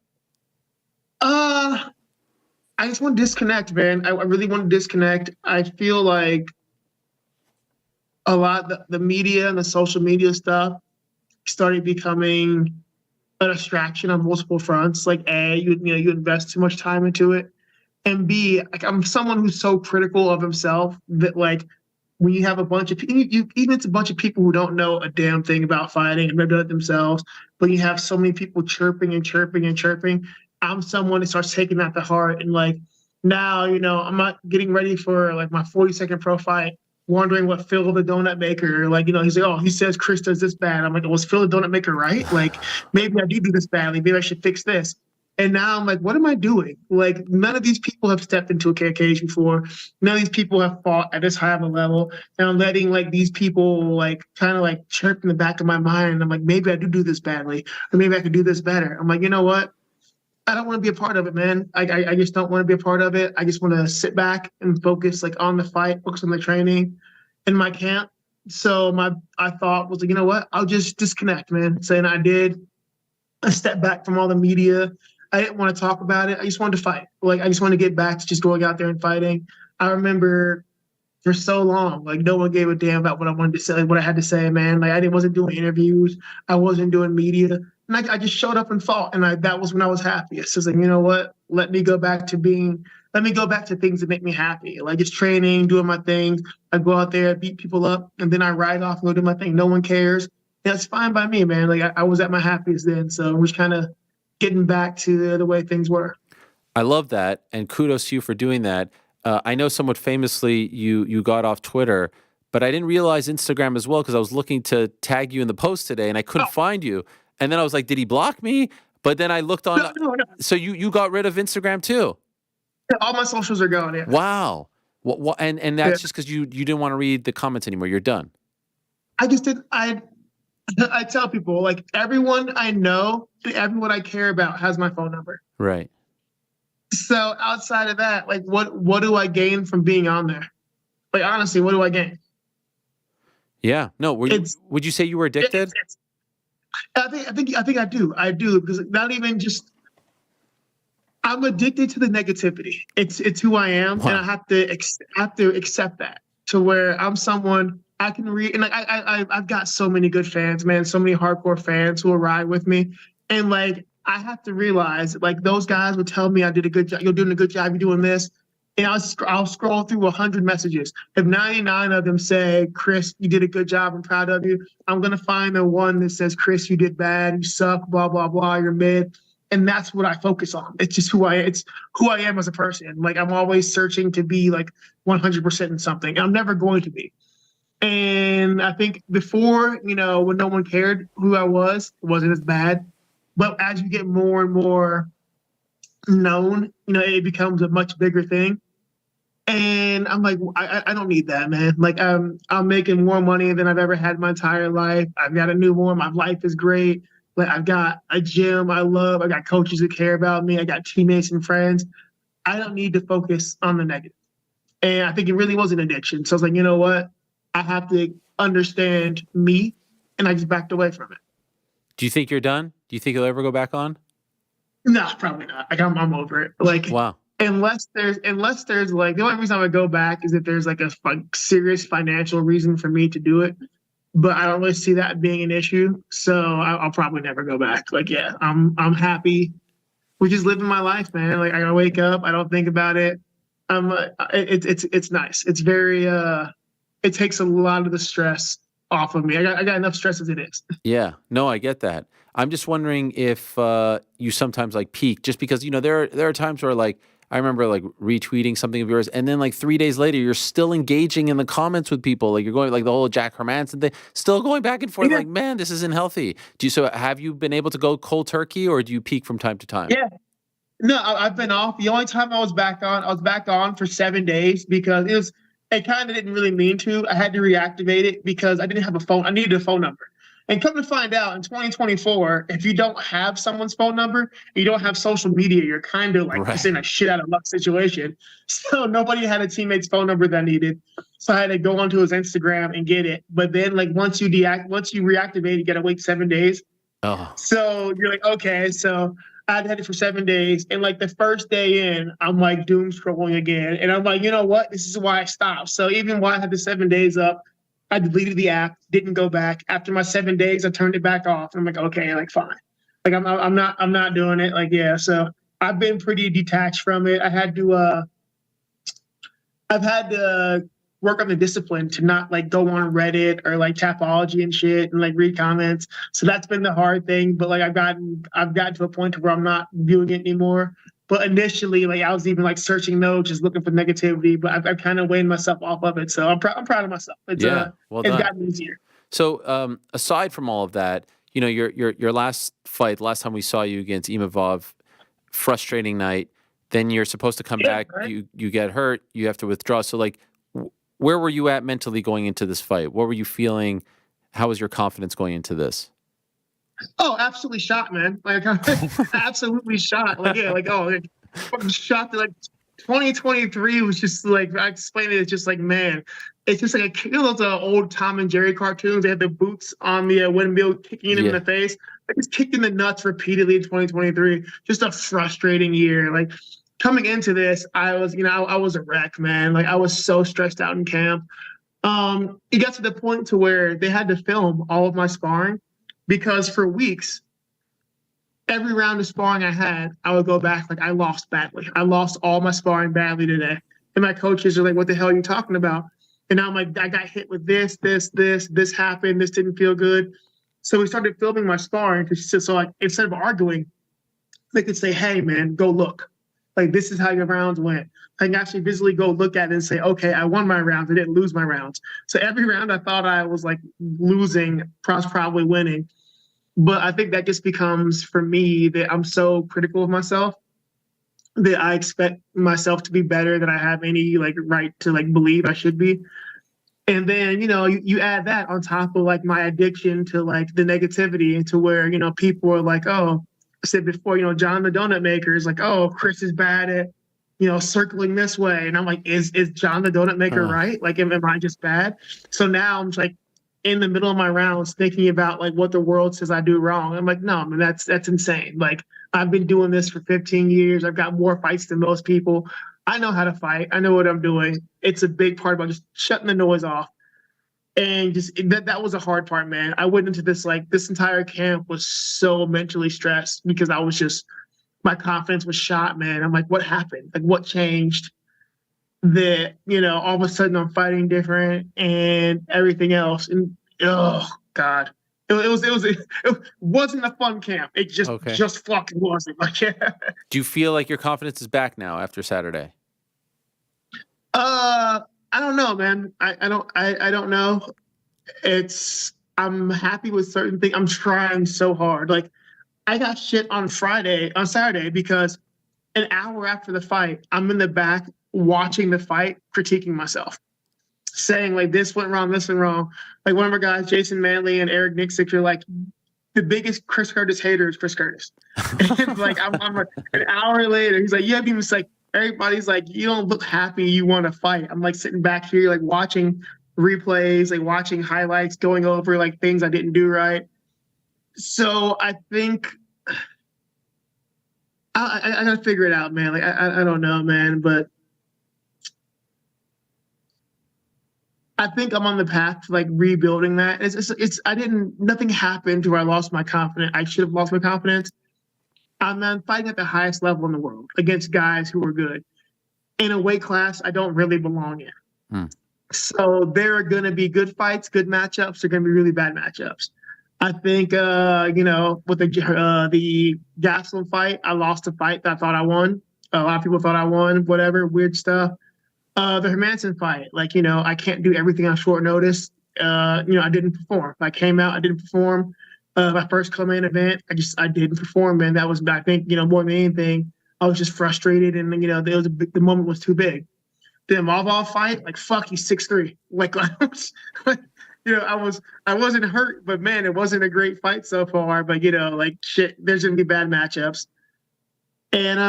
I just want to disconnect, man. I really want to disconnect. I feel like a lot of the media and the social media stuff started becoming a distraction on multiple fronts. Like A, you invest too much time into it. And B, like I'm someone who's so critical of himself that like when you have a bunch of people, even it's a bunch of people who don't know a damn thing about fighting and they've done it themselves, but you have so many people chirping and chirping and chirping. I'm someone that starts taking that to heart. And like now, I'm not getting ready for like my 42nd pro fight, wondering what Phil the donut maker, like, he's like, oh, he says Chris does this bad. I'm like, was Phil the donut maker right? Like maybe I do this badly. Maybe I should fix this. And now I'm like, what am I doing? Like, none of these people have stepped into a cage before. None of these people have fought at this high of a level. And I'm letting like these people like kind of like chirp in the back of my mind. And I'm like, maybe I do this badly, or maybe I could do this better. I'm like, you know what? I don't want to be a part of it, man. I just don't want to be a part of it. I just want to sit back and focus like on the fight, focus on the training in my camp. So I thought was like, you know what? I'll just disconnect, man. Saying I did. I stepped back from all the media. I didn't want to talk about it. I just wanted to fight. Like, I just wanted to get back to just going out there and fighting. I remember for so long, like, no one gave a damn about what I wanted to say, like, what I had to say, man. Like, I wasn't doing interviews. I wasn't doing media. And I just showed up and fought. And that was when I was happiest. It's like, you know what? Let me go back to things that make me happy. Like, just training, doing my things. I go out there, beat people up, and then I ride off and go do my thing. No one cares. That's fine by me, man. Like, I was at my happiest then. So we're just kind of getting back to the way things were. I love that, and kudos to you for doing that. I know somewhat famously you got off Twitter, but I didn't realize Instagram as well because I was looking to tag you in the post today, and I couldn't find you. And then I was like, did he block me? But then I looked on. No. So you got rid of Instagram too? All my socials are gone, yeah. Wow. And that's just because you didn't want to read the comments anymore. You're done. I just did. I tell people, like, everyone I know, everyone I care about has my phone number. Right. So outside of that, like, what do I gain from being on there? Like, honestly, what do I gain? Yeah. No. Would you say you were addicted? I think I do. I do, because not even just. I'm addicted to the negativity. It's who I am, and I have to accept that, to where I'm someone I can read, and like I've got so many good fans, man, so many hardcore fans who will ride with me, and like I have to realize, like, those guys would tell me I did a good job. You're doing a good job. You're doing this, and I'll scroll through 100 messages. If 99 of them say, Chris, you did a good job, I'm proud of you, I'm gonna find the one that says, Chris, you did bad, you suck, blah blah blah, you're mid. And that's what I focus on. It's just who I am as a person. Like, I'm always searching to be like 100% in something. I'm never going to be. And I think before, when no one cared who I was, it wasn't as bad. But as you get more and more known, it becomes a much bigger thing. And I'm like, I don't need that, man. Like, I'm making more money than I've ever had in my entire life. I've got a newborn. My life is great. Like, I've got a gym I love. I got coaches that care about me. I got teammates and friends. I don't need to focus on the negative. And I think it really was an addiction. So I was like, you know what? I have to understand me, and I just backed away from it. Do you think you're done? Do you think you'll ever go back on? No, probably not. Like, I'm over it. Like, wow. Unless there's like, the only reason I would go back is if there's like a serious financial reason for me to do it. But I don't really see that being an issue, so I'll probably never go back. Like, yeah, I'm happy with just living my life, man. Like, I wake up, I don't think about it. It's nice. It's very it takes a lot of the stress off of me. I got enough stress as it is. Yeah, no, I get that. I'm just wondering if you sometimes like peak, just because there are times where, like, I remember like retweeting something of yours, and then like 3 days later, you're still engaging in the comments with people. Like you're going like the whole Jack Hermanson thing, still going back and forth. Yeah. Like, man, this isn't healthy. So have you been able to go cold turkey, or do you peak from time to time? Yeah. No, I've been off. The only time I was back on for 7 days because it kind of didn't really mean to. I had to reactivate it because I didn't have a phone. I needed a phone number. And come to find out, in 2024, if you don't have someone's phone number, you don't have social media, you're kind of like just in a shit out of luck situation. So nobody had a teammate's phone number that I needed. So I had to go onto his Instagram and get it. But then like once you reactivate, you got to wait 7 days. Oh. So you're like, okay, so I'd had it for 7 days. And like the first day in, I'm like doom scrolling again. And I'm like, you know what? This is why I stopped. So even while I had the 7 days up, I deleted the app, didn't go back. After my 7 days, I turned it back off. And I'm like, okay, like fine. Like I'm not doing it. Like, yeah. So I've been pretty detached from it. I've had to work on the discipline to not like go on Reddit or like Tapology and shit and like read comments. So that's been the hard thing. But like I've gotten to a point where I'm not viewing it anymore. But initially, like I was even like searching those, just looking for negativity. But I've kind of weighed myself off of it. So I'm proud of myself. It's gotten easier. So aside from all of that, you know, your last fight, last time we saw you against Imavov, frustrating night. Then you're supposed to come back. Right. You get hurt. You have to withdraw. So like, where were you at mentally going into this fight? What were you feeling? How was your confidence going into this? Oh, absolutely shot, man. Like absolutely shot. Like, yeah, like, oh, like, fucking shocked. Like 2023 was just like, I explained it. It's just like, man, it's just like, you know, those old Tom and Jerry cartoons. They had the boots on the windmill kicking him in the face. I just kicked in the nuts repeatedly in 2023. Just a frustrating year. Like coming into this, I was a wreck, man. Like I was so stressed out in camp. It got to the point to where they had to film all of my sparring because for weeks, every round of sparring I had, I would go back like I lost badly. I lost all my sparring badly today. And my coaches are like, what the hell are you talking about? And I'm like, I got hit with this happened, this didn't feel good. So we started filming my sparring so like instead of arguing, they could say, hey man, go look. Like this is how your rounds went. I can actually visually go look at it and say, okay, I won my rounds. I didn't lose my rounds. So every round I thought I was like losing, probably winning. But I think that just becomes for me that I'm so critical of myself that I expect myself to be better than I have any like right to like believe I should be. And then, you know, you add that on top of like my addiction to like the negativity and to where, you know, people are like, oh, I said before, you know, John the donut maker is like, oh, Chris is bad at, you know, circling this way. And I'm like, is John the donut maker right? Like, am I just bad? So now I'm just like in the middle of my rounds thinking about like what the world says I do wrong. I'm like, no, man, that's insane. Like I've been doing this for 15 years. I've got more fights than most people. I know how to fight. I know what I'm doing. It's a big part about just shutting the noise off. And just that was a hard part, man. I went into this entire camp was so mentally stressed because I was just, my confidence was shot, man. I'm like, what happened? Like what changed that, you know, all of a sudden I'm fighting different and everything else. And oh God, it wasn't a fun camp. It just fucking wasn't. Like, do you feel like your confidence is back now after Saturday? I don't know, man. I don't know. I'm happy with certain things. I'm trying so hard. Like I got shit on Saturday because an hour after the fight, I'm in the back watching the fight, critiquing myself, saying like this went wrong, this went wrong. Like one of our guys, Jason Manley and Eric Nixick, are like the biggest Chris Curtis hater is Chris Curtis. And like I'm like, an hour later, he's like, yeah, he was like, everybody's like, you don't look happy, you want to fight. I'm like sitting back here, like watching replays, like watching highlights, going over like things I didn't do right. So I think I gotta figure it out, man. Like I don't know, man, but I think I'm on the path to like rebuilding that. Nothing happened to where I lost my confidence. I should have lost my confidence. I'm fighting at the highest level in the world against guys who are good in a weight class I don't really belong in. So there are going to be good fights, good matchups. There are going to be really bad matchups. I think, you know, with the Gastelum fight, I lost a fight that I thought I won. A lot of people thought I won, whatever, weird stuff. The Hermanson fight, like, I can't do everything on short notice. I didn't perform. I came out, I didn't perform. My first co-main event, I didn't perform, man. That was, I think, more than anything, I was just frustrated, and the moment was too big. The Malott fight, like, fuck, he's 6'3". Like, I wasn't hurt, but man, it wasn't a great fight so far. But shit, there's gonna be bad matchups, and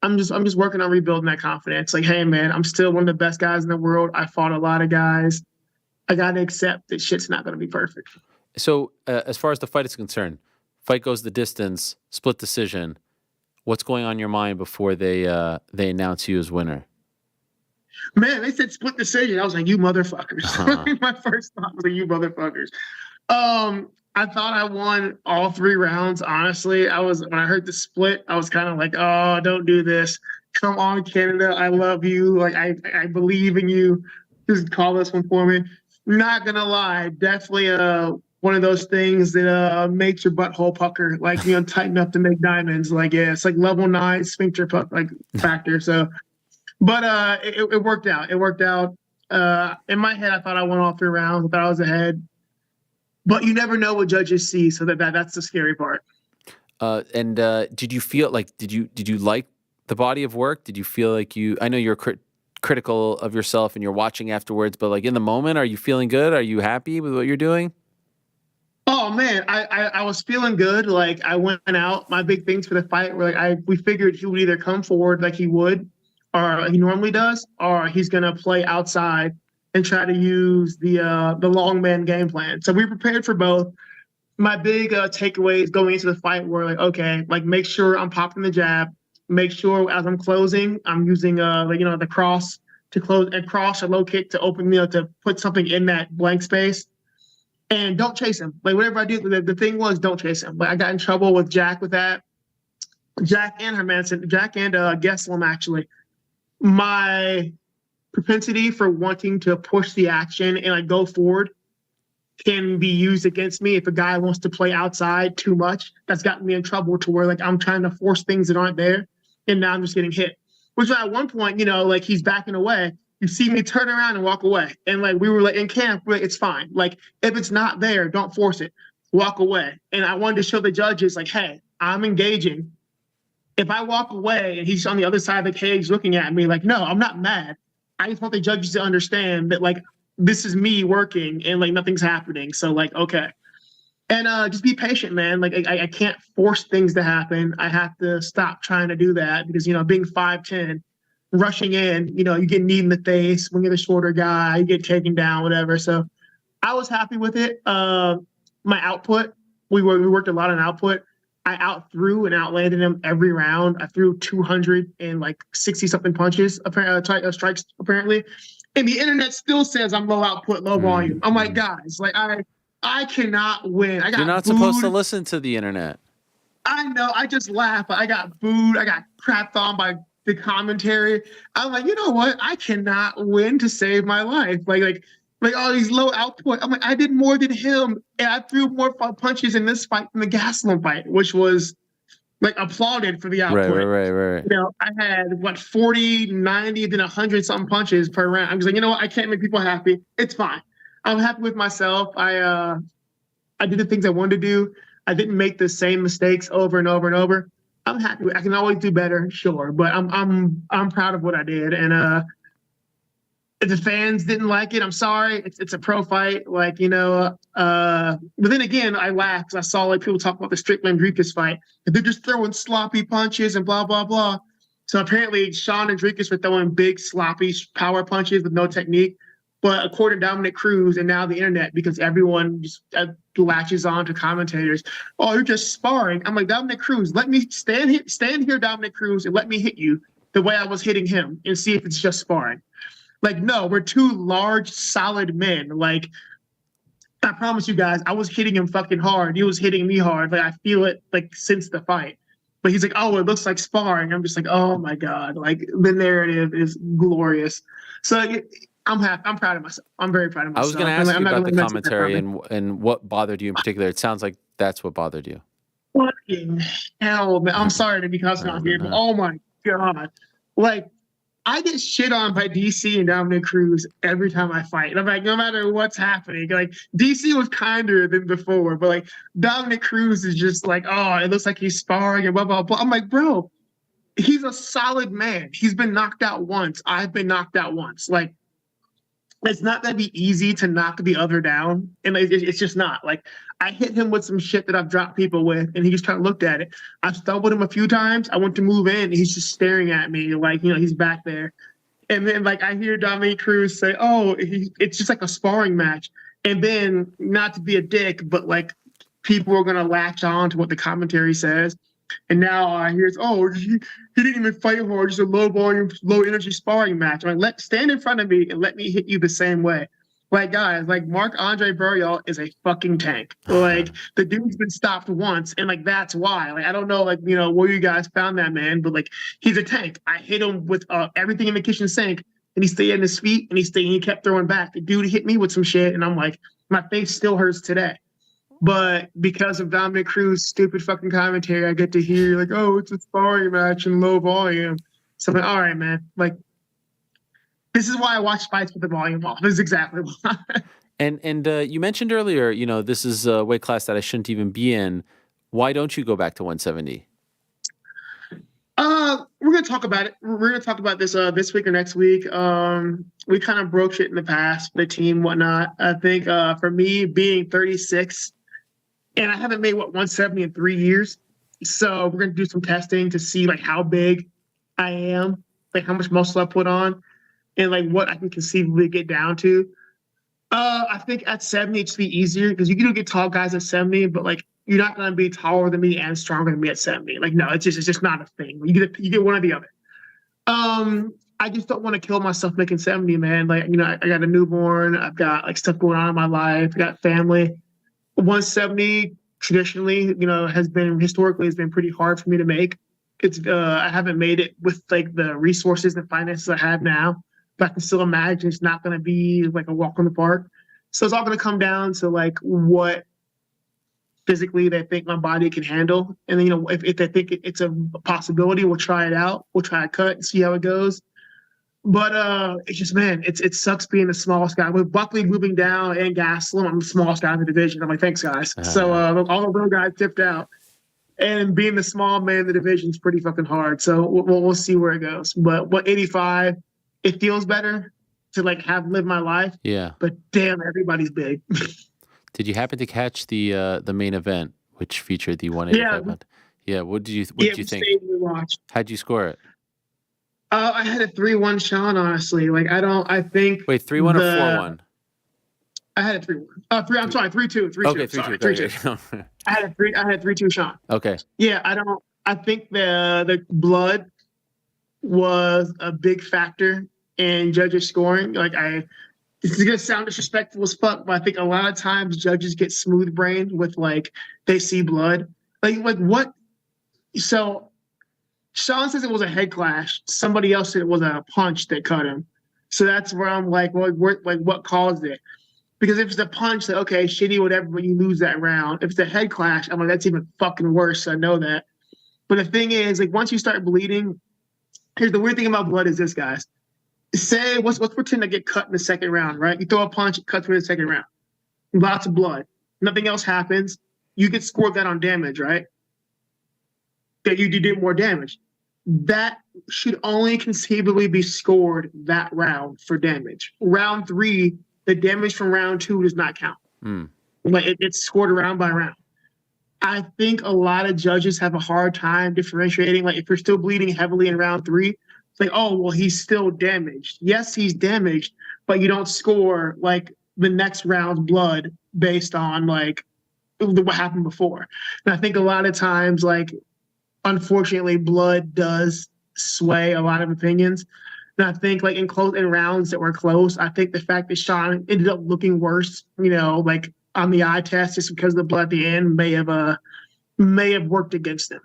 I'm just working on rebuilding that confidence. Like, hey, man, I'm still one of the best guys in the world. I fought a lot of guys. I gotta accept that shit's not gonna be perfect. So, as far as the fight is concerned, fight goes the distance, split decision. What's going on in your mind before they announce you as winner? Man, they said split decision. I was like, you motherfuckers. My first thought was like, you motherfuckers. I thought I won all 3 rounds, honestly. When I heard the split, I was kind of like, oh, don't do this. Come on, Canada. I love you. Like, I believe in you. Just call this one for me. Not gonna lie, definitely one of those things that makes your butthole pucker, like, tighten up to make diamonds. Like, yeah, it's like level 9 sphincter factor. So, but it worked out. It worked out. In my head, I thought I won all 3 rounds. I thought I was ahead. But you never know what judges see, so that's the scary part. And did you feel like did you like the body of work? Did you feel like I know you're critical of yourself and you're watching afterwards, but like in the moment, are you feeling good? Are you happy with what you're doing? Oh man, I was feeling good. Like, I went out. My big things for the fight were like we figured he would either come forward like he would, or he normally does, or he's gonna play outside and try to use the long man game plan. So we prepared for both. My big takeaways going into the fight were like, okay, like, make sure I'm popping the jab. Make sure as I'm closing, I'm using the cross to close, and cross or low kick to open to put something in that blank space. And don't chase him. Like, whatever I do, the thing was, don't chase him. But I got in trouble with Jack with that. Jack and Hermanson, Jack and Gesslem, actually. My propensity for wanting to push the action and like go forward can be used against me if a guy wants to play outside too much. That's gotten me in trouble to where, like, I'm trying to force things that aren't there, and now I'm just getting hit. Which at one point, like, he's backing away. You see me turn around and walk away. And like, we were like in camp, we're like, it's fine. Like, if it's not there, don't force it. Walk away. And I wanted to show the judges, like, hey, I'm engaging. If I walk away and he's on the other side of the cage looking at me, like, no, I'm not mad. I just want the judges to understand that, like, this is me working and like nothing's happening. So like, okay. And just be patient, man. Like, I can't force things to happen. I have to stop trying to do that because, being 5'10", rushing in, you get kneed in the face when you're the shorter guy, you get taken down, whatever. So I was happy with it. My output, we worked a lot on output. I outthrew and outlanded him every round. I threw 260 something punches, strikes apparently. And the internet still says I'm low output, low volume. I'm like, guys, like, I cannot win. You're not supposed to listen to the internet. I know. I just laugh. I got booed. I got crapped on by the commentary. I'm like, you know what? I cannot win to save my life. Like all these low output. I'm like, I did more than him, and I threw more punches in this fight than the Gastelum fight, which was like applauded for the output. Right. I had 40, 90, then 100 something punches per round. I'm just like, you know what? I can't make people happy. It's fine. I'm happy with myself. I did the things I wanted to do. I didn't make the same mistakes over and over and over. I'm happy. I can always do better, sure, but I'm proud of what I did. And if the fans didn't like it, I'm sorry. It's a pro fight, but then again, I laughed because I saw like people talk about the Strickland Dricus fight. And they're just throwing sloppy punches and blah blah blah. So apparently, Sean and Dricus were throwing big sloppy power punches with no technique. But according to Dominic Cruz and now the internet, because everyone just latches on to commentators, oh, you're just sparring. I'm like, Dominic Cruz, let me stand here, Dominic Cruz, and let me hit you the way I was hitting him and see if it's just sparring. Like, no, we're two large, solid men. Like, I promise you guys, I was hitting him fucking hard. He was hitting me hard. Like, I feel it, like, since the fight. But he's like, oh, it looks like sparring. I'm just like, oh, my God. Like, the narrative is glorious. So I'm happy. I'm proud of myself. I'm very proud of myself. I was going to ask you about the commentary and what bothered you in particular. It sounds like that's what bothered you. Fucking hell, man. I'm sorry to be cussing out here, but oh, my God. Like, I get shit on by DC and Dominic Cruz every time I fight. And I'm like, no matter what's happening, like DC was kinder than before, but like Dominic Cruz is just like, oh, it looks like he's sparring and blah, blah, blah. I'm like, bro, he's a solid man. He's been knocked out once. I've been knocked out once. Like, it's not going to be easy to knock the other down. And it's just not. Like, I hit him with some shit that I've dropped people with, and he just kind of looked at it. I stumbled him a few times. I went to move in, and he's just staring at me like, he's back there. And then, like, I hear Dominic Cruz say, oh, it's just like a sparring match. And then, not to be a dick, but, like, people are going to latch on to what the commentary says. And now I hear, he didn't even fight hard, just a low volume, low energy sparring match. I'm like, stand in front of me and let me hit you the same way. Like, guys, like Marc-Andre Barriault is a fucking tank. Like, the dude's been stopped once, and like that's why. Like, I don't know, like, where you guys found that man, but like he's a tank. I hit him with everything in the kitchen sink, and he stayed on his feet, and he kept throwing back. The dude hit me with some shit, and I'm like, my face still hurts today. But because of Dominic Cruz's stupid fucking commentary, I get to hear like, oh, it's a sparring match and low volume. So I'm like, all right, man. Like, this is why I watch fights with the volume off. This is exactly why. And you mentioned earlier, this is a weight class that I shouldn't even be in. Why don't you go back to 170? We're gonna talk about it. We're gonna talk about this this week or next week. We kind of broke shit in the past, the team, whatnot. I think for me, being 36. And I haven't made, 170 in 3 years. So we're going to do some testing to see, like, how big I am, like, how much muscle I put on, and, like, what I can conceivably get down to. I think at 70, it'd just be easier because you can get tall guys at 70, but, like, you're not going to be taller than me and stronger than me at 70. Like, no, it's just not a thing. You get one or the other. I just don't want to kill myself making 70, man. Like, I got a newborn. I've got, like, stuff going on in my life. I got family. 170 traditionally, historically has been pretty hard for me to make. It's I haven't made it with like the resources and finances I have now, but I can still imagine it's not going to be like a walk in the park. So it's all going to come down to like what physically they think my body can handle, and then if they think it's a possibility, we'll try it out. We'll try a cut and see how it goes. But it's just, man, it sucks being the smallest guy. With Buckley moving down and Gastelum, I'm the smallest guy in the division. I'm like, thanks, guys. So all the little guys tipped out. And being the small man in the division is pretty fucking hard. So we'll see where it goes. But 85, it feels better to, like, live my life. Yeah. But damn, everybody's big. Did you happen to catch the main event, which featured the 185? Yeah. What did you think? How'd you score it? I had a 3-1 Sean, honestly. Like, I think. Wait, 3-1 or 4-1? I had a 3-1. I'm sorry, 3-2. 3-2. Okay, 3-2. I had a 3-2 Sean. Okay. Yeah, I think the blood was a big factor in judges scoring. Like, this is gonna sound disrespectful as fuck, but I think a lot of times judges get smooth brained with, like, they see blood. Like what? So Sean says it was a head clash. Somebody else said it was a punch that cut him. So that's where I'm like, well, what caused it? Because if it's a punch, like, okay, shitty, whatever, but you lose that round. If it's a head clash, I'm like, that's even fucking worse. So I know that. But the thing is, like, once you start bleeding, here's the weird thing about blood is this, guys. Say, let's pretend to get cut in the second round, right? You throw a punch, it cuts me in the second round. Lots of blood. Nothing else happens. You get scored that on damage, right? That you did more damage. That should only conceivably be scored that round for damage. Round 3, the damage from round 2 does not count. Like, it's scored round by round. I think a lot of judges have a hard time differentiating. Like, if you're still bleeding heavily in round 3, it's like, oh, well, he's still damaged. Yes, he's damaged, but you don't score, like, the next round's blood based on, like, what happened before. And I think a lot of times, like, unfortunately, blood does sway a lot of opinions. And I think, like, in rounds that were close, I think the fact that Sean ended up looking worse, like, on the eye test, just because of the blood at the end, may have worked against him.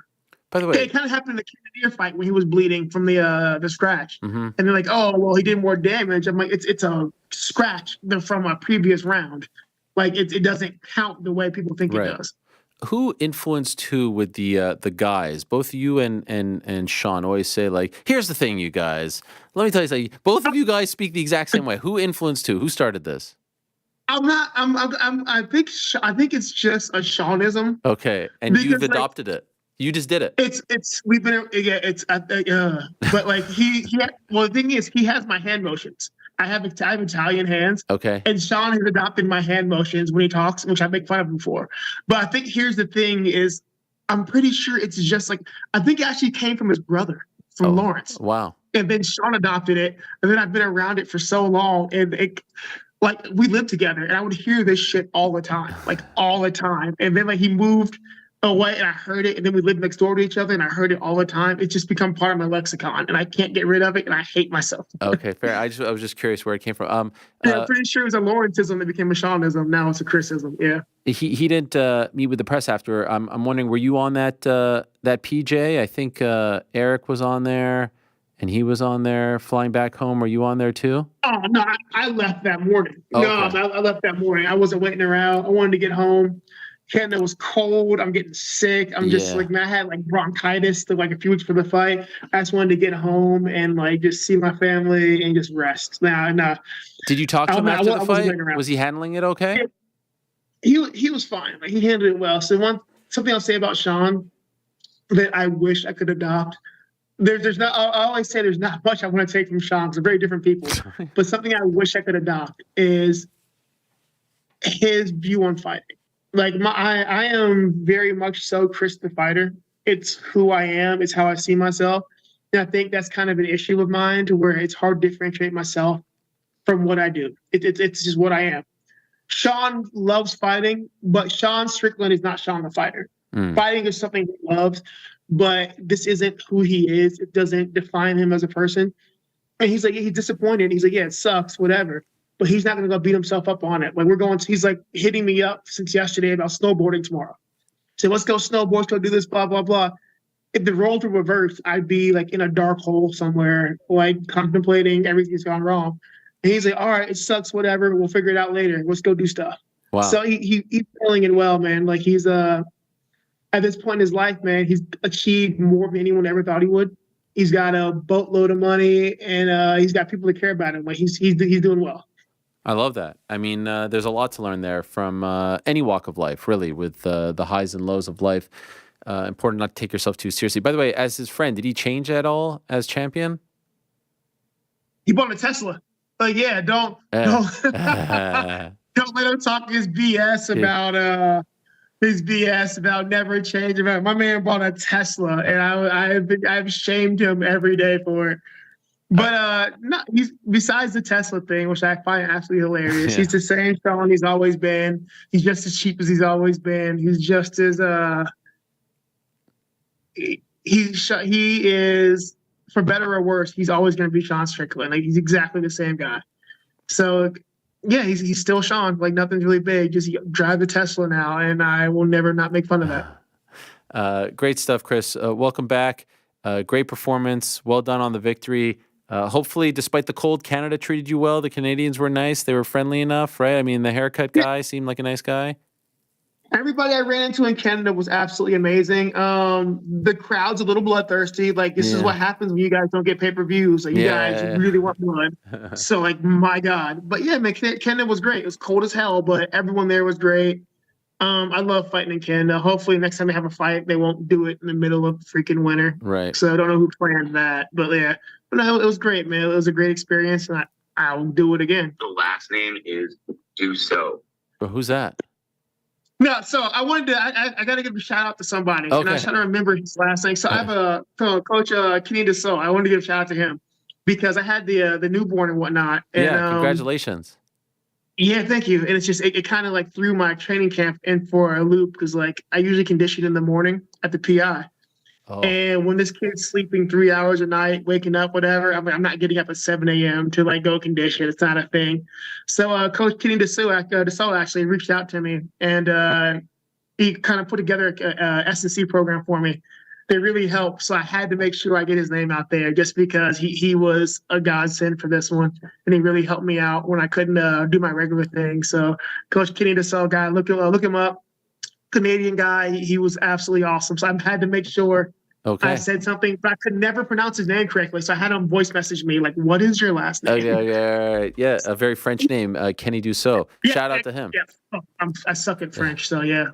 By the way, it kind of happened in the Cannonier fight when he was bleeding from the scratch, and they're like, "Oh, well, he did more damage." I'm like, "It's a scratch from a previous round. Like, it doesn't count the way people think it does." who influenced who with the guys? Both you and Sean always say, like, here's the thing, you guys. Let me tell you something. Both of you guys speak the exact same way. Who influenced who? Who started this? I think it's just a Seanism. Okay, and Because, you've adopted it. You just did it. We've been but like well, the thing is, he has my hand motions. I have Italian hands. Okay. And Sean has adopted my hand motions when he talks, which I make fun of him for. But I think here's the thing is, I'm pretty sure it's just like, I think it actually came from his brother, from Lawrence. Wow. And then Sean adopted it. And then I've been around it for so long. And like, we lived together and I would hear this shit all the time, like all the time. And then like he moved away and I heard it, and then we lived next door to each other and I heard it all the time. It's just become part of my lexicon and I can't get rid of it and I hate myself. Okay, fair. I was just curious where it came from. I'm pretty sure it was a Lawrenceism that became a Seanism. Now it's a Chrisism. Yeah. He didn't meet with the press after. I'm wondering, were you on that PJ? I think Eric was on there and he was on there flying back home. Were you on there too? Oh no, I left that morning. Okay. No, I left that morning. I wasn't waiting around. I wanted to get home. Canada was cold. I'm getting sick. I'm just like, man, I had like bronchitis like a few weeks for the fight. I just wanted to get home and like just see my family and just rest. Nah. Did you talk to him after the fight? Was he handling it okay? He was fine. Like he handled it well. So something I'll say about Sean that I wish I could adopt. There's not. I always say there's not much I want to take from Sean because they're very different people. But something I wish I could adopt is his view on fighting. Like I am very much so Chris the fighter. It's who I am. It's how I see myself. And I think that's kind of an issue of mine to where it's hard to differentiate myself from what I do. It's just what I am. Sean loves fighting, but Sean Strickland is not Sean the fighter. Fighting is something he loves, but this isn't who he is. It doesn't define him as a person. And he's like, he's disappointed. He's like, yeah, it sucks, whatever. But he's not going to go beat himself up on it. Like he's like hitting me up since yesterday about snowboarding tomorrow. So let's go snowboard, let's go do this, blah, blah, blah. If the roles were reversed, I'd be like in a dark hole somewhere, like contemplating everything's gone wrong. And he's like, all right, it sucks, whatever. We'll figure it out later. Let's go do stuff. Wow. So he's feeling it well, man. Like he's at this point in his life, man, he's achieved more than anyone ever thought he would. He's got a boatload of money and he's got people that care about him. Like he's doing well. I love that. I mean, there's a lot to learn there from any walk of life, really, with the highs and lows of life. Important not to take yourself too seriously. By the way, as his friend, did he change at all as champion? He bought a Tesla. Like, yeah, don't let him talk his BS about never changing. My man bought a Tesla, and I've shamed him every day for it. But he's besides the Tesla thing, which I find absolutely hilarious. He's the same Sean he's always been. He's just as cheap as he's always been. He's just as he is, for better or worse, he's always going to be Sean Strickland. Like he's exactly the same guy. So yeah, he's still Sean. Like nothing's really big. Just drive the Tesla now, and I will never not make fun of that. Great stuff, Chris. Welcome back. Great performance. Well done on the victory. Hopefully, despite the cold, Canada treated you well. The Canadians were nice. They were friendly enough, right? I mean, the haircut guy seemed like a nice guy. Everybody I ran into in Canada was absolutely amazing. The crowd's a little bloodthirsty. Like, this is what happens when you guys don't get pay-per-views. Like, you guys really want blood. So, like, my God. But, yeah, man, Canada was great. It was cold as hell, but everyone there was great. I love fighting in Canada. Hopefully next time they have a fight, they won't do it in the middle of freaking winter. Right. So I don't know who planned that. But, yeah. But no, it was great, man. It was a great experience, and I'll do it again. The last name is Duso. But who's that? No, so I wanted to. I got to give a shout out to somebody, and I was trying to remember his last name. So I have a coach, Kenny Deso. I wanted to give a shout out to him because I had the newborn and whatnot. And, congratulations. Yeah, thank you. And it's just it kind of like threw my training camp in for a loop because like I usually condition in the morning at the PI. And when this kid's sleeping 3 hours a night, waking up, whatever, I'm not getting up at 7 a.m. to like go condition. It's not a thing. So Coach Kenny Deso actually reached out to me, and he kind of put together a S&C program for me. They really helped. So I had to make sure I get his name out there just because he was a godsend for this one. And he really helped me out when I couldn't do my regular thing. So Coach Kenny Deso guy, look him up. Canadian guy. He was absolutely awesome. So I had to make sure Okay. I said something, but I could never pronounce his name correctly. So I had him voice message me, like, what is your last name? Okay. Yeah, a very French name, Kenny Dussault. Shout out to him. Yeah, I suck at French, so yeah.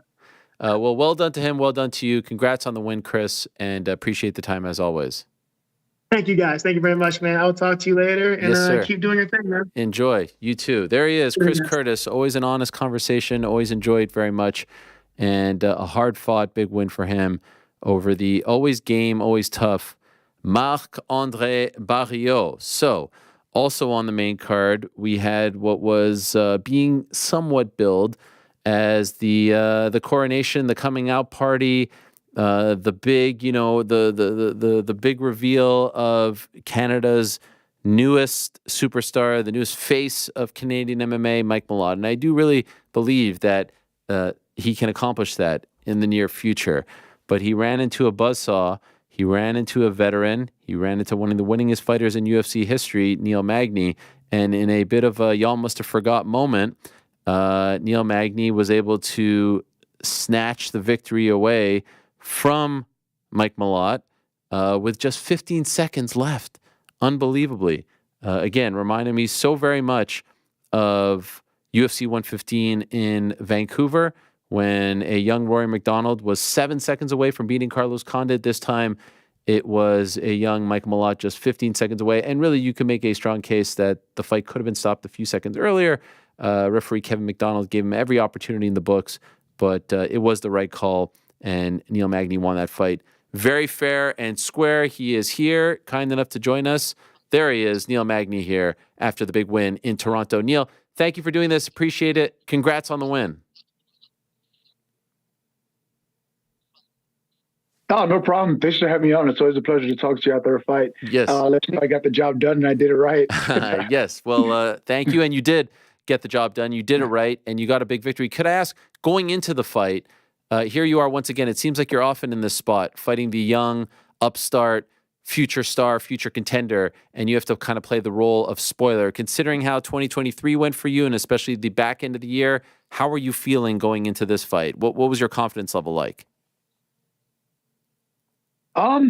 Well done to him. Well done to you. Congrats on the win, Chris, and appreciate the time as always. Thank you, guys. Thank you very much, man. I'll talk to you later, and Yes, sir. keep doing your thing, man. Enjoy. You too. There he is, Chris Yes. Curtis. Always an honest conversation. Always enjoyed very much. And a hard-fought big win for him over the always game, always tough Marc-Andre Barriault. So, also on the main card, we had what was being somewhat billed as the coronation, the coming out party, the big, the big reveal of Canada's newest superstar, the newest face of Canadian MMA, Mike Malott. And I do really believe that he can accomplish that in the near future. But he ran into a buzzsaw. He ran into a veteran. He ran into one of the winningest fighters in UFC history, Neil Magny. And in a bit of a y'all must have forgot moment, Neil Magny was able to snatch the victory away from Mike Malott with just 15 seconds left. Unbelievably. Again, reminded me so very much of UFC 115 in Vancouver when a young Rory McDonald was 7 seconds away from beating Carlos Condit. This time it was a young Mike Malott just 15 seconds away. And really, you can make a strong case that the fight could have been stopped a few seconds earlier. Referee Kevin McDonald gave him every opportunity in the books, but it was the right call, and Neil Magny won that fight. Very fair and square. He is here, kind enough to join us. There he is, Neil Magny here after the big win in Toronto. Neil, thank you for doing this. Appreciate it. Congrats on the win. Oh, no problem. Thanks for having me on. It's always a pleasure to talk to you after a fight. Yes. Let's see if I got the job done and I did it right. Yes. Well, thank you. And you did get the job done. You did it right, and you got a big victory. Could I ask, going into the fight, here you are once again. It seems like you're often in this spot, fighting the young, upstart, future star, future contender, and you have to kind of play the role of spoiler. Considering how 2023 went for you, and especially the back end of the year, how are you feeling going into this fight? What was your confidence level like?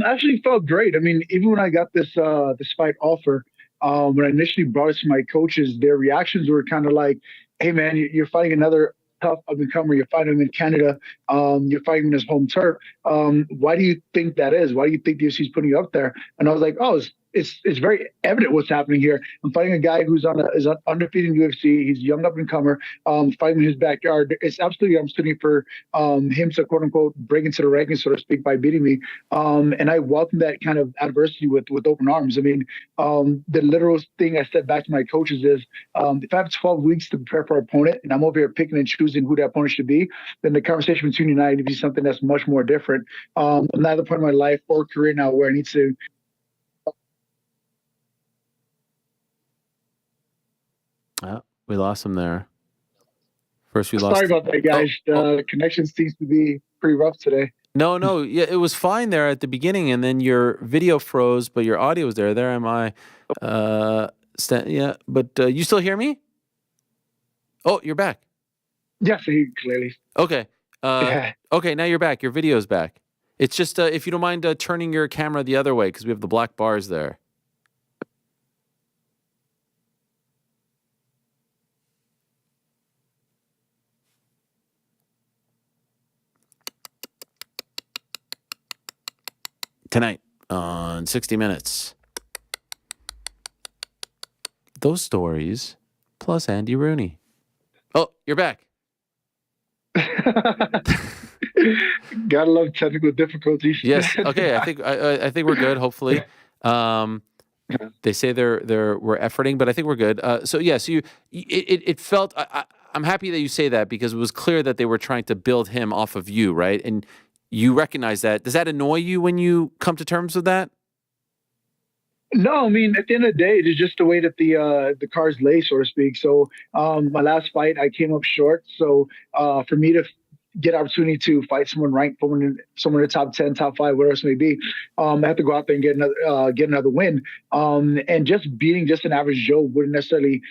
Actually felt great. I mean, even when I got this fight offer, when I initially brought it to my coaches, their reactions were kind of like, "Hey, man, you're fighting another tough up-and-comer. You're fighting him in Canada. You're fighting in his home turf. Why do you think that is? Why do you think the UFC is putting you up there?" And I was like, "Oh, it's very evident what's happening here. I'm fighting a guy who's is undefeated in UFC. He's a young up-and-comer, fighting in his backyard. It's absolutely, I'm studying for him to, quote-unquote, break into the rankings, so to speak, by beating me. And I welcome that kind of adversity with open arms. I mean, the literal thing I said back to my coaches is, if I have 12 weeks to prepare for an opponent, and I'm over here picking and choosing who that opponent should be, then the conversation between you and I needs to be something that's much more different. I'm not at the point in my life or career now where I need to We lost him there. First, we lost. Sorry about that, guys. The connection seems to be pretty rough today. No. Yeah, it was fine there at the beginning, and then your video froze, but your audio was there. There am I. Yeah, but you still hear me? Oh, you're back. Yes, I hear you clearly. Okay. Okay, now you're back. Your video's back. It's just if you don't mind turning your camera the other way because we have the black bars there. Tonight on 60 Minutes. Those stories plus Andy Rooney. Oh, you're back. Gotta love technical difficulties. Yes. Okay. I think we're good. Hopefully, they say we're efforting, but I think we're good. So it felt. I'm happy that you say that because it was clear that they were trying to build him off of you, right? And you recognize that. Does that annoy you when you come to terms with that? No, I mean, at the end of the day, it is just the way that the cards lay, so to speak. So my last fight, I came up short. So for me to get an opportunity to fight someone ranked, someone in the top 10, top 5, whatever it may be, I have to go out there and get another win. And just beating just an average Joe wouldn't necessarily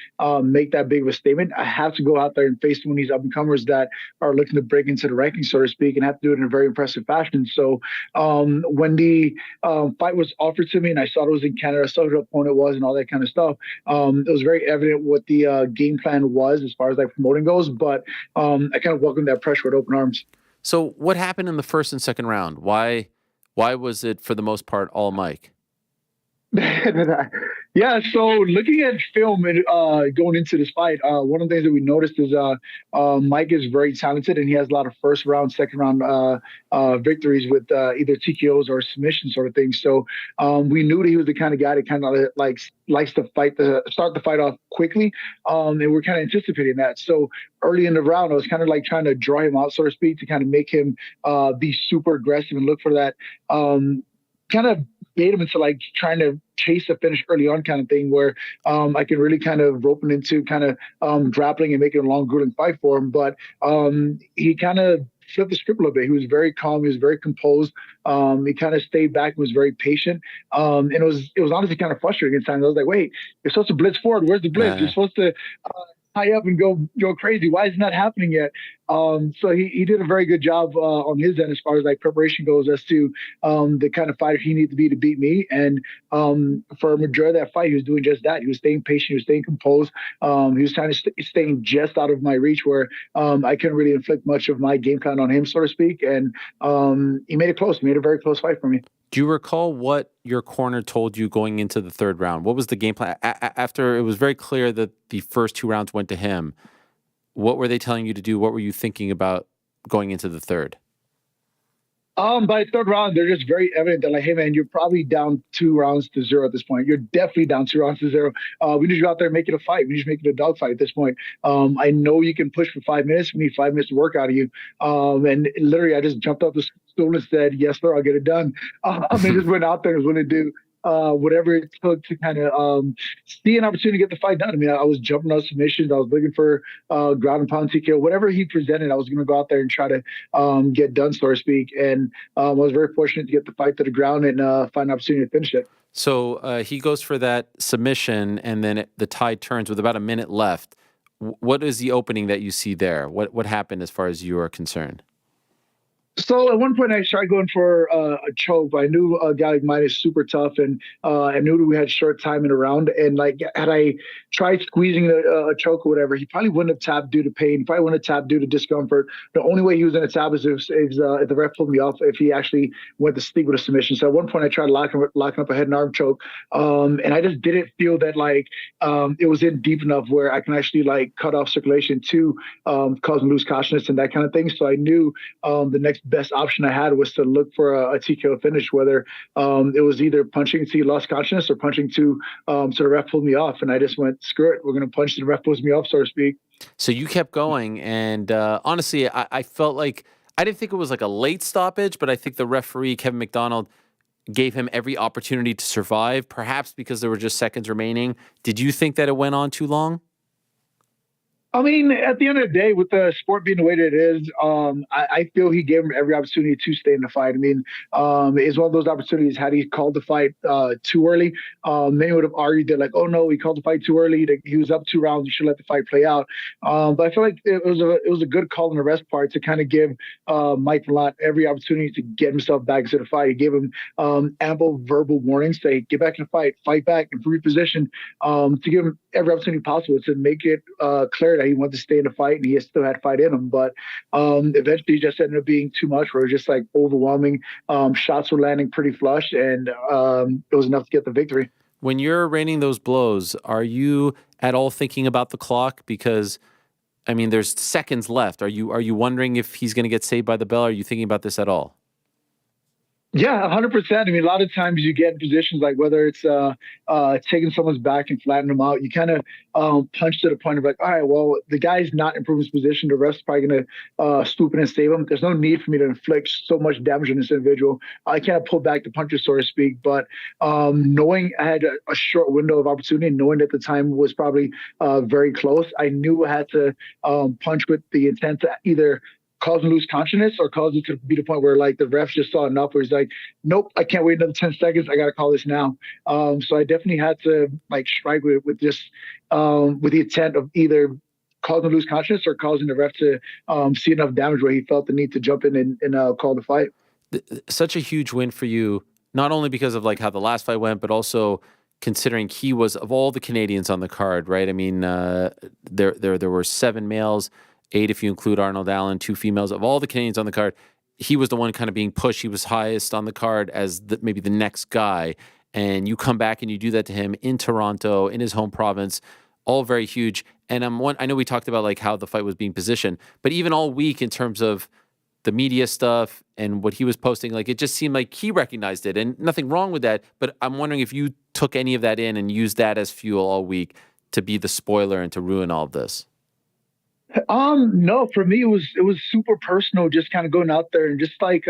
make that big of a statement. I have to go out there and face one of these up-and-comers that are looking to break into the rankings, so to speak, and have to do it in a very impressive fashion. So when the fight was offered to me and I saw it was in Canada, I saw who the opponent was and all that kind of stuff, it was very evident what the game plan was as far as like promoting goes, but I kind of welcomed that pressure with open arms. So what happened in the first and second round? Why was it for the most part all Mike? Yeah, so looking at film and going into this fight, one of the things that we noticed is Mike is very talented and he has a lot of first round, second round victories with either TKOs or submission sort of thing. So we knew that he was the kind of guy that kind of likes to start the fight off quickly, and we're kind of anticipating that. So early in the round, I was kind of like trying to draw him out, so to speak, to kind of make him be super aggressive and look for that kind of bait him into like trying to chase a finish early on kind of thing where I can really kind of rope him into kind of grappling and making a long, grueling fight for him. But he kind of flipped the script a little bit. He was very calm. He was very composed. He kind of stayed back and was very patient. And it was honestly kind of frustrating at times. I was like, wait, you're supposed to blitz forward. Where's the blitz? You're supposed to high up and go crazy. Why is it not happening yet? So he did a very good job on his end as far as like preparation goes as to the kind of fighter he needed to beat me. And for a majority of that fight, he was doing just that. He was staying patient. He was staying composed. He was trying to staying just out of my reach where I couldn't really inflict much of my game plan on him, so to speak. And he made it close. He made a very close fight for me. Do you recall what your corner told you going into the third round? What was the game plan? After it was very clear that the first 2 rounds went to him, what were they telling you to do? What were you thinking about going into the third? By the third round, they're just very evident that like, hey man, you're probably down 2-0 at this point. You're definitely down 2-0. We need you out there and make it a fight. We need you to make it a dogfight at this point. I know you can push for 5 minutes. We need 5 minutes to work out of you. And literally, I just jumped off the stool and said, yes, sir, I'll get it done. And just went out there and was willing to do whatever it took to kind of see an opportunity to get the fight done. I mean, I was jumping on submissions. I was looking for ground and pound TKO. Whatever he presented, I was going to go out there and try to get done, so to speak. And I was very fortunate to get the fight to the ground and find an opportunity to finish it. So he goes for that submission, and then the tide turns with about a minute left. What is the opening that you see there? What happened as far as you are concerned? So at one point I started going for a choke. I knew a guy like mine is super tough, and I knew that we had short time in a round. And like, had I tried squeezing a choke or whatever, he probably wouldn't have tapped due to pain. He probably wouldn't have tapped due to discomfort. The only way he was going to tap is if the ref pulled me off, if he actually went to stick with a submission. So at one point I tried locking up a head and arm choke, and I just didn't feel that like it was in deep enough where I can actually like cut off circulation to cause him lose consciousness and that kind of thing. So I knew the next best option I had was to look for a TKO finish, whether it was either punching to lost consciousness or punching to so the ref pulled me off. And I just went, screw it, we're going to punch to the ref pulls me off, so to speak. So you kept going, and honestly, I felt like, I didn't think it was like a late stoppage, but I think the referee, Kevin McDonald, gave him every opportunity to survive, perhaps because there were just seconds remaining. Did you think that it went on too long? I mean, at the end of the day, with the sport being the way that it is, I feel he gave him every opportunity to stay in the fight. I mean, it's one of those opportunities. Had he called the fight too early, many would have argued that, like, oh no, he called the fight too early. He was up 2 rounds. You should let the fight play out. But I feel like it was a good call on the rest part to kind of give Mike Malott every opportunity to get himself back into the fight. He gave him ample verbal warnings, say, get back in the fight back, and reposition, to give him every opportunity possible to make it clear that he wanted to stay in the fight and he still had fight in him. But eventually it just ended up being too much, where it was just like overwhelming. Shots were landing pretty flush, and it was enough to get the victory. When you're raining those blows, are you at all thinking about the clock? Because, I mean, there's seconds left. Are you wondering if he's going to get saved by the bell? Are you thinking about this at all? Yeah, 100%. I mean, a lot of times you get in positions like whether it's taking someone's back and flattening them out, you kind of punch to the point of like, all right, well, the guy's not improving his position. The ref's probably going to swoop in and save him. There's no need for me to inflict so much damage on this individual. I can't pull back the punches, so to speak. But knowing I had a short window of opportunity, knowing that the time was probably very close, I knew I had to punch with the intent to either cause him to lose consciousness or cause it to be the point where like the ref just saw enough where he's like, nope, I can't wait another 10 seconds. I got to call this now. So I definitely had to like strike with just with the intent of either causing him to lose consciousness or causing the ref to see enough damage where he felt the need to jump in and call the fight. Such a huge win for you, not only because of like how the last fight went, but also considering he was, of all the Canadians on the card, right? I mean, there were 7 males, 8 if you include Arnold Allen, 2 females. Of all the Canadians on the card, he was the one kind of being pushed. He was highest on the card as maybe the next guy. And you come back and you do that to him in Toronto, in his home province, all very huge. And I know we talked about like how the fight was being positioned, but even all week in terms of the media stuff and what he was posting, like it just seemed like he recognized it, and nothing wrong with that. But I'm wondering if you took any of that in and used that as fuel all week to be the spoiler and to ruin all of this. No, for me, it was super personal, just kind of going out there and just like,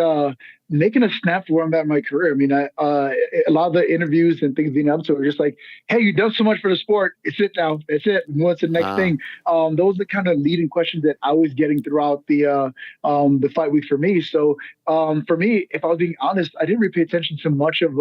making a snap for where I'm at in my career. I mean, a lot of the interviews and things being up to are just like, hey, you've done so much for the sport. It's it now. It's it. What's the next thing? Those are the kind of leading questions that I was getting throughout the fight week for me. So for me, if I was being honest, I didn't really pay attention to much of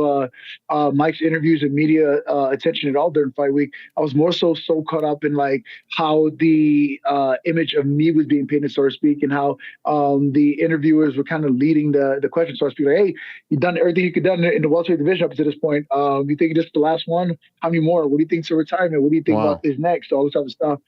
Mike's interviews and media attention at all during fight week. I was more so caught up in like how the image of me was being painted, so to speak, and how the interviewers were kind of leading the questions. So I was like, hey, you've done everything you could done in the welterweight division up to this point. You think this is the last one? How many more? What do you think's a retirement? What do you think about this next? All this type of stuff.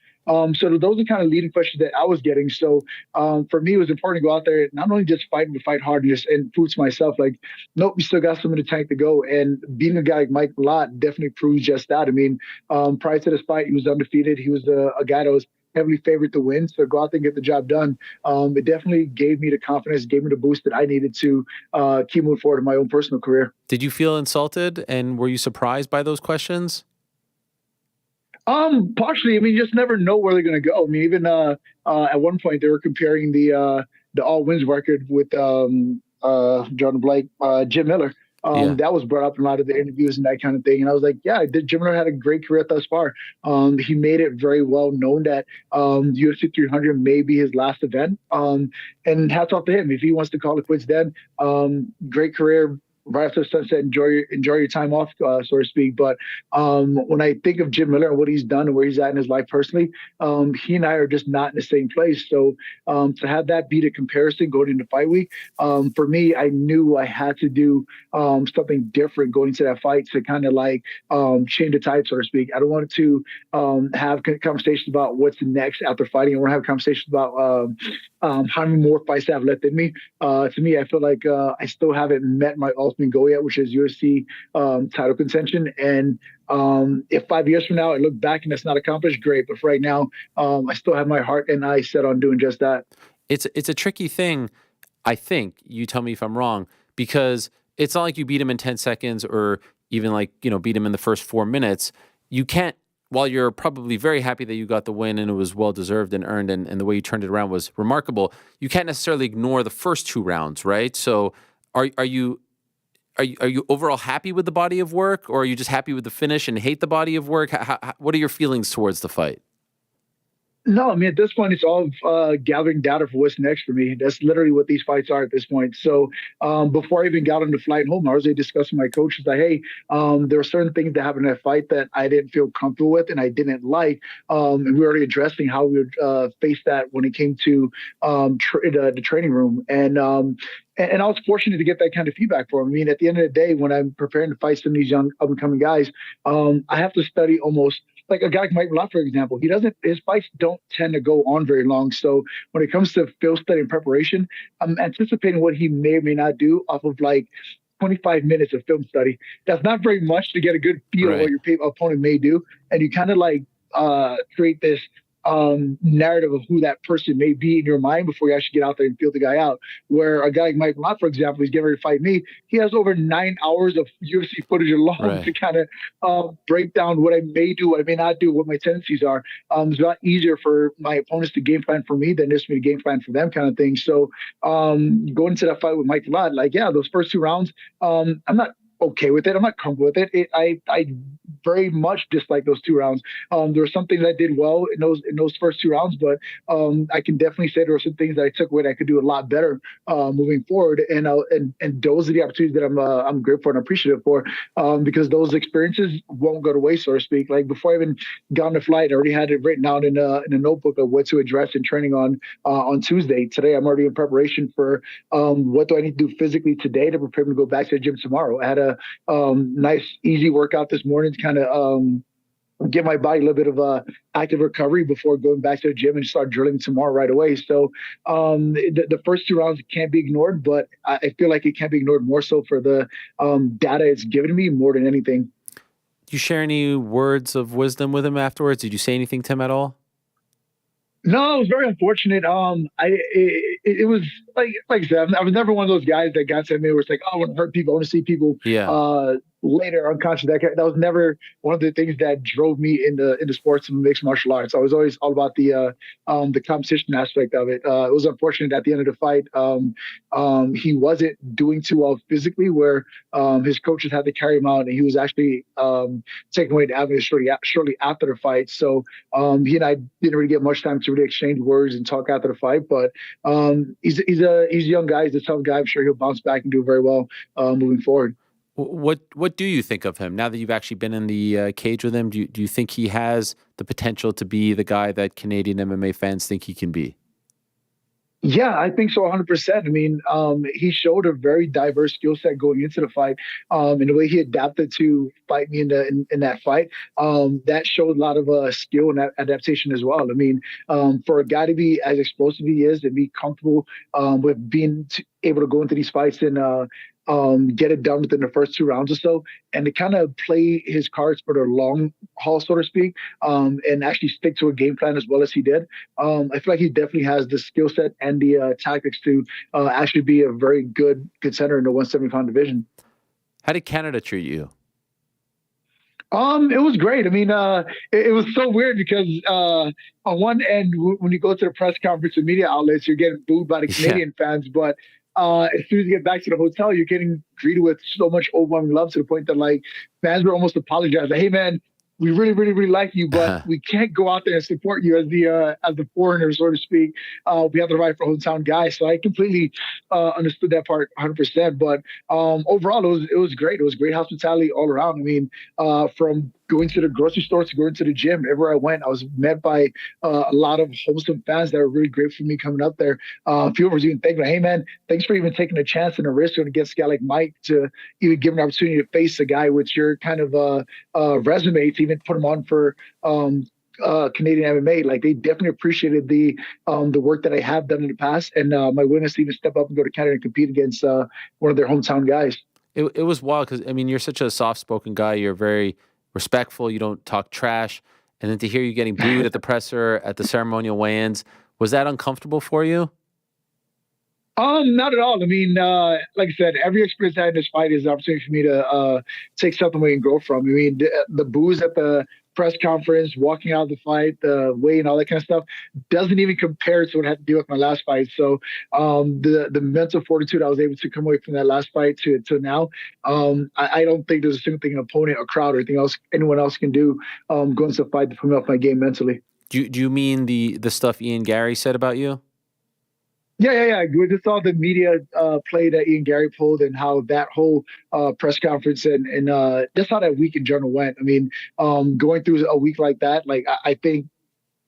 So those are kind of leading questions that I was getting. So for me, it was important to go out there and not only just fight, but fight hard and prove to myself, like, nope, we still got some in the tank to go. And beating a guy like Mike Malott definitely proves just that. I mean, prior to this fight, he was undefeated. He was a guy that was heavily favored to win. So go out there and get the job done. It definitely gave me the confidence, gave me the boost that I needed to keep moving forward in my own personal career. Did you feel insulted, and were you surprised by those questions? Partially. I mean, you just never know where they're going to go. I mean, even at one point they were comparing the all wins record with Jordan Blake, Jim Miller. That was brought up in a lot of the interviews and that kind of thing. And I was like, yeah, Jim Miller had a great career thus far. He made it very well known that UFC 300 may be his last event. And hats off to him. If he wants to call it quits then, great career. Right after sunset, enjoy your time off, so to speak. But when I think of Jim Miller and what he's done and where he's at in his life personally, he and I are just not in the same place. So to have that be the comparison going into fight week, for me, I knew I had to do something different going into that fight to kind of like change the tide, so to speak. I don't want to have conversations about what's next after fighting. I want to have conversations about how many more fights I have left in me. To me, I feel like I still haven't met my ultimate goal yet, which is UFC title contention. And if 5 years from now I look back and it's not accomplished, great. But for right now, I still have my heart and eyes set on doing just that. It's a tricky thing, I think. You tell me if I'm wrong, because it's not like you beat him in 10 seconds or even like, beat him in the first 4 minutes. You can't, while you're probably very happy that you got the win and it was well-deserved and earned and the way you turned it around was remarkable, you can't necessarily ignore the first 2 rounds, right? So are you overall happy with the body of work, or are you just happy with the finish and hate the body of work? What are your feelings towards the fight? No, I mean, at this point, it's all gathering data for what's next for me. That's literally what these fights are at this point. So before I even got on the flight home, I was discussing with my coaches like, hey, there were certain things that happened in that fight that I didn't feel comfortable with and I didn't like. And we were already addressing how we would face that when it came to the training room. And I was fortunate to get that kind of feedback from him. I mean, at the end of the day, when I'm preparing to fight some of these young up-and-coming guys, I have to study almost like a guy like Mike Malott, for example. His fights don't tend to go on very long. So when it comes to film study and preparation, I'm anticipating what he may or may not do off of like 25 minutes of film study. That's not very much to get a good feel of what your opponent may do. And you kind of like create this narrative of who that person may be in your mind before you actually get out there and feel the guy out. Where a guy like Mike Malott, for example, he's getting ready to fight me. He has over 9 hours of UFC footage alone to kind of break down what I may do, what I may not do, what my tendencies are. It's a lot easier for my opponents to game plan for me than just me to game plan for them, kind of thing. So going into that fight with Mike Malott, like, yeah, those first 2 rounds, I'm not okay with it. I'm not comfortable with it. I very much dislike those 2 rounds. There were some things I did well in those first 2 rounds, but I can definitely say there were some things that I took away that I could do a lot better moving forward. And those are the opportunities that I'm grateful and appreciative for, because those experiences won't go to waste, so to speak. Like before I even got on the flight, I already had it written out in a notebook of what to address in training on Tuesday. Today, I'm already in preparation for what do I need to do physically today to prepare me to go back to the gym tomorrow. I had a nice, easy workout this morning to kind of give my body a little bit of active recovery before going back to the gym and start drilling tomorrow right away. So the first 2 rounds can't be ignored, but I feel like it can't be ignored more so for the data it's given me more than anything. Did you share any words of wisdom with him afterwards? Did you say anything to him at all? No, it was very unfortunate. It was like I said, I was never one of those guys that got to me where it's like, oh, I want to hurt people. I want to see people later unconscious. That was never one of the things that drove me into sports and mixed martial arts. I was always all about the competition aspect of it. It was unfortunate at the end of the fight, he wasn't doing too well physically, where his coaches had to carry him out, and he was actually taken away to ambulance shortly after the fight. So he and I didn't really get much time to really exchange words and talk after the fight. But he's a young guy. He's a tough guy. I'm sure he'll bounce back and do very well moving forward. What do you think of him now that you've actually been in the cage with him? Do you think he has the potential to be the guy that Canadian MMA fans think he can be? Yeah, I think so 100%. I mean, he showed a very diverse skill set going into the fight. And the way he adapted to fight me in that fight, that showed a lot of skill and adaptation as well. I mean, for a guy to be as explosive as he is and be comfortable with being able to go into these fights and get it done within the first 2 rounds or so, and to kind of play his cards for the long haul, so to speak, and actually stick to a game plan as well as he did. I feel like he definitely has the skill set and the tactics to actually be a very good contender in the 170-pound division. How did Canada treat you? It was great. I mean, it was so weird because on one end, when you go to the press conference and media outlets, you're getting booed by the Canadian fans, but as soon as you get back to the hotel, you're getting greeted with so much overwhelming love to the point that like fans were almost apologizing. Hey, man, we really, really, really like you, but we can't go out there and support you as the foreigner, so to speak. We have the right for hometown guys. So I completely understood that part 100%. But overall, it was great. It was great hospitality all around. I mean, from going to the grocery store to going to the gym, everywhere I went, I was met by a lot of wholesome fans that were really grateful for me coming up there. A few of us even thinking, hey, man, thanks for even taking a chance and a risk against a guy like Mike to even give an opportunity to face a guy with your kind of resume to even put him on for Canadian MMA. Like, they definitely appreciated the work that I have done in the past and my willingness to even step up and go to Canada and compete against one of their hometown guys. It was wild because, I mean, you're such a soft-spoken guy. You're very respectful. You don't talk trash. And then to hear you getting booed at the presser, at the ceremonial weigh-ins, was that uncomfortable for you? Not at all. I mean, like I said, every experience I had in this fight is an opportunity for me to take something away and grow from. I mean, the booze at the press conference, walking out of the fight, the weigh and all that kind of stuff doesn't even compare to what I had to deal with my last fight. So the mental fortitude I was able to come away from that last fight to now, I don't think there's a single thing an opponent or crowd or anything else anyone else can do going into the fight to put me off my game mentally. Do you mean the stuff Ian Gary said about you? Yeah. We just saw the media play that Ian Gary pulled and how that whole press conference and that's how that week in general went. I mean, going through a week like that, like I think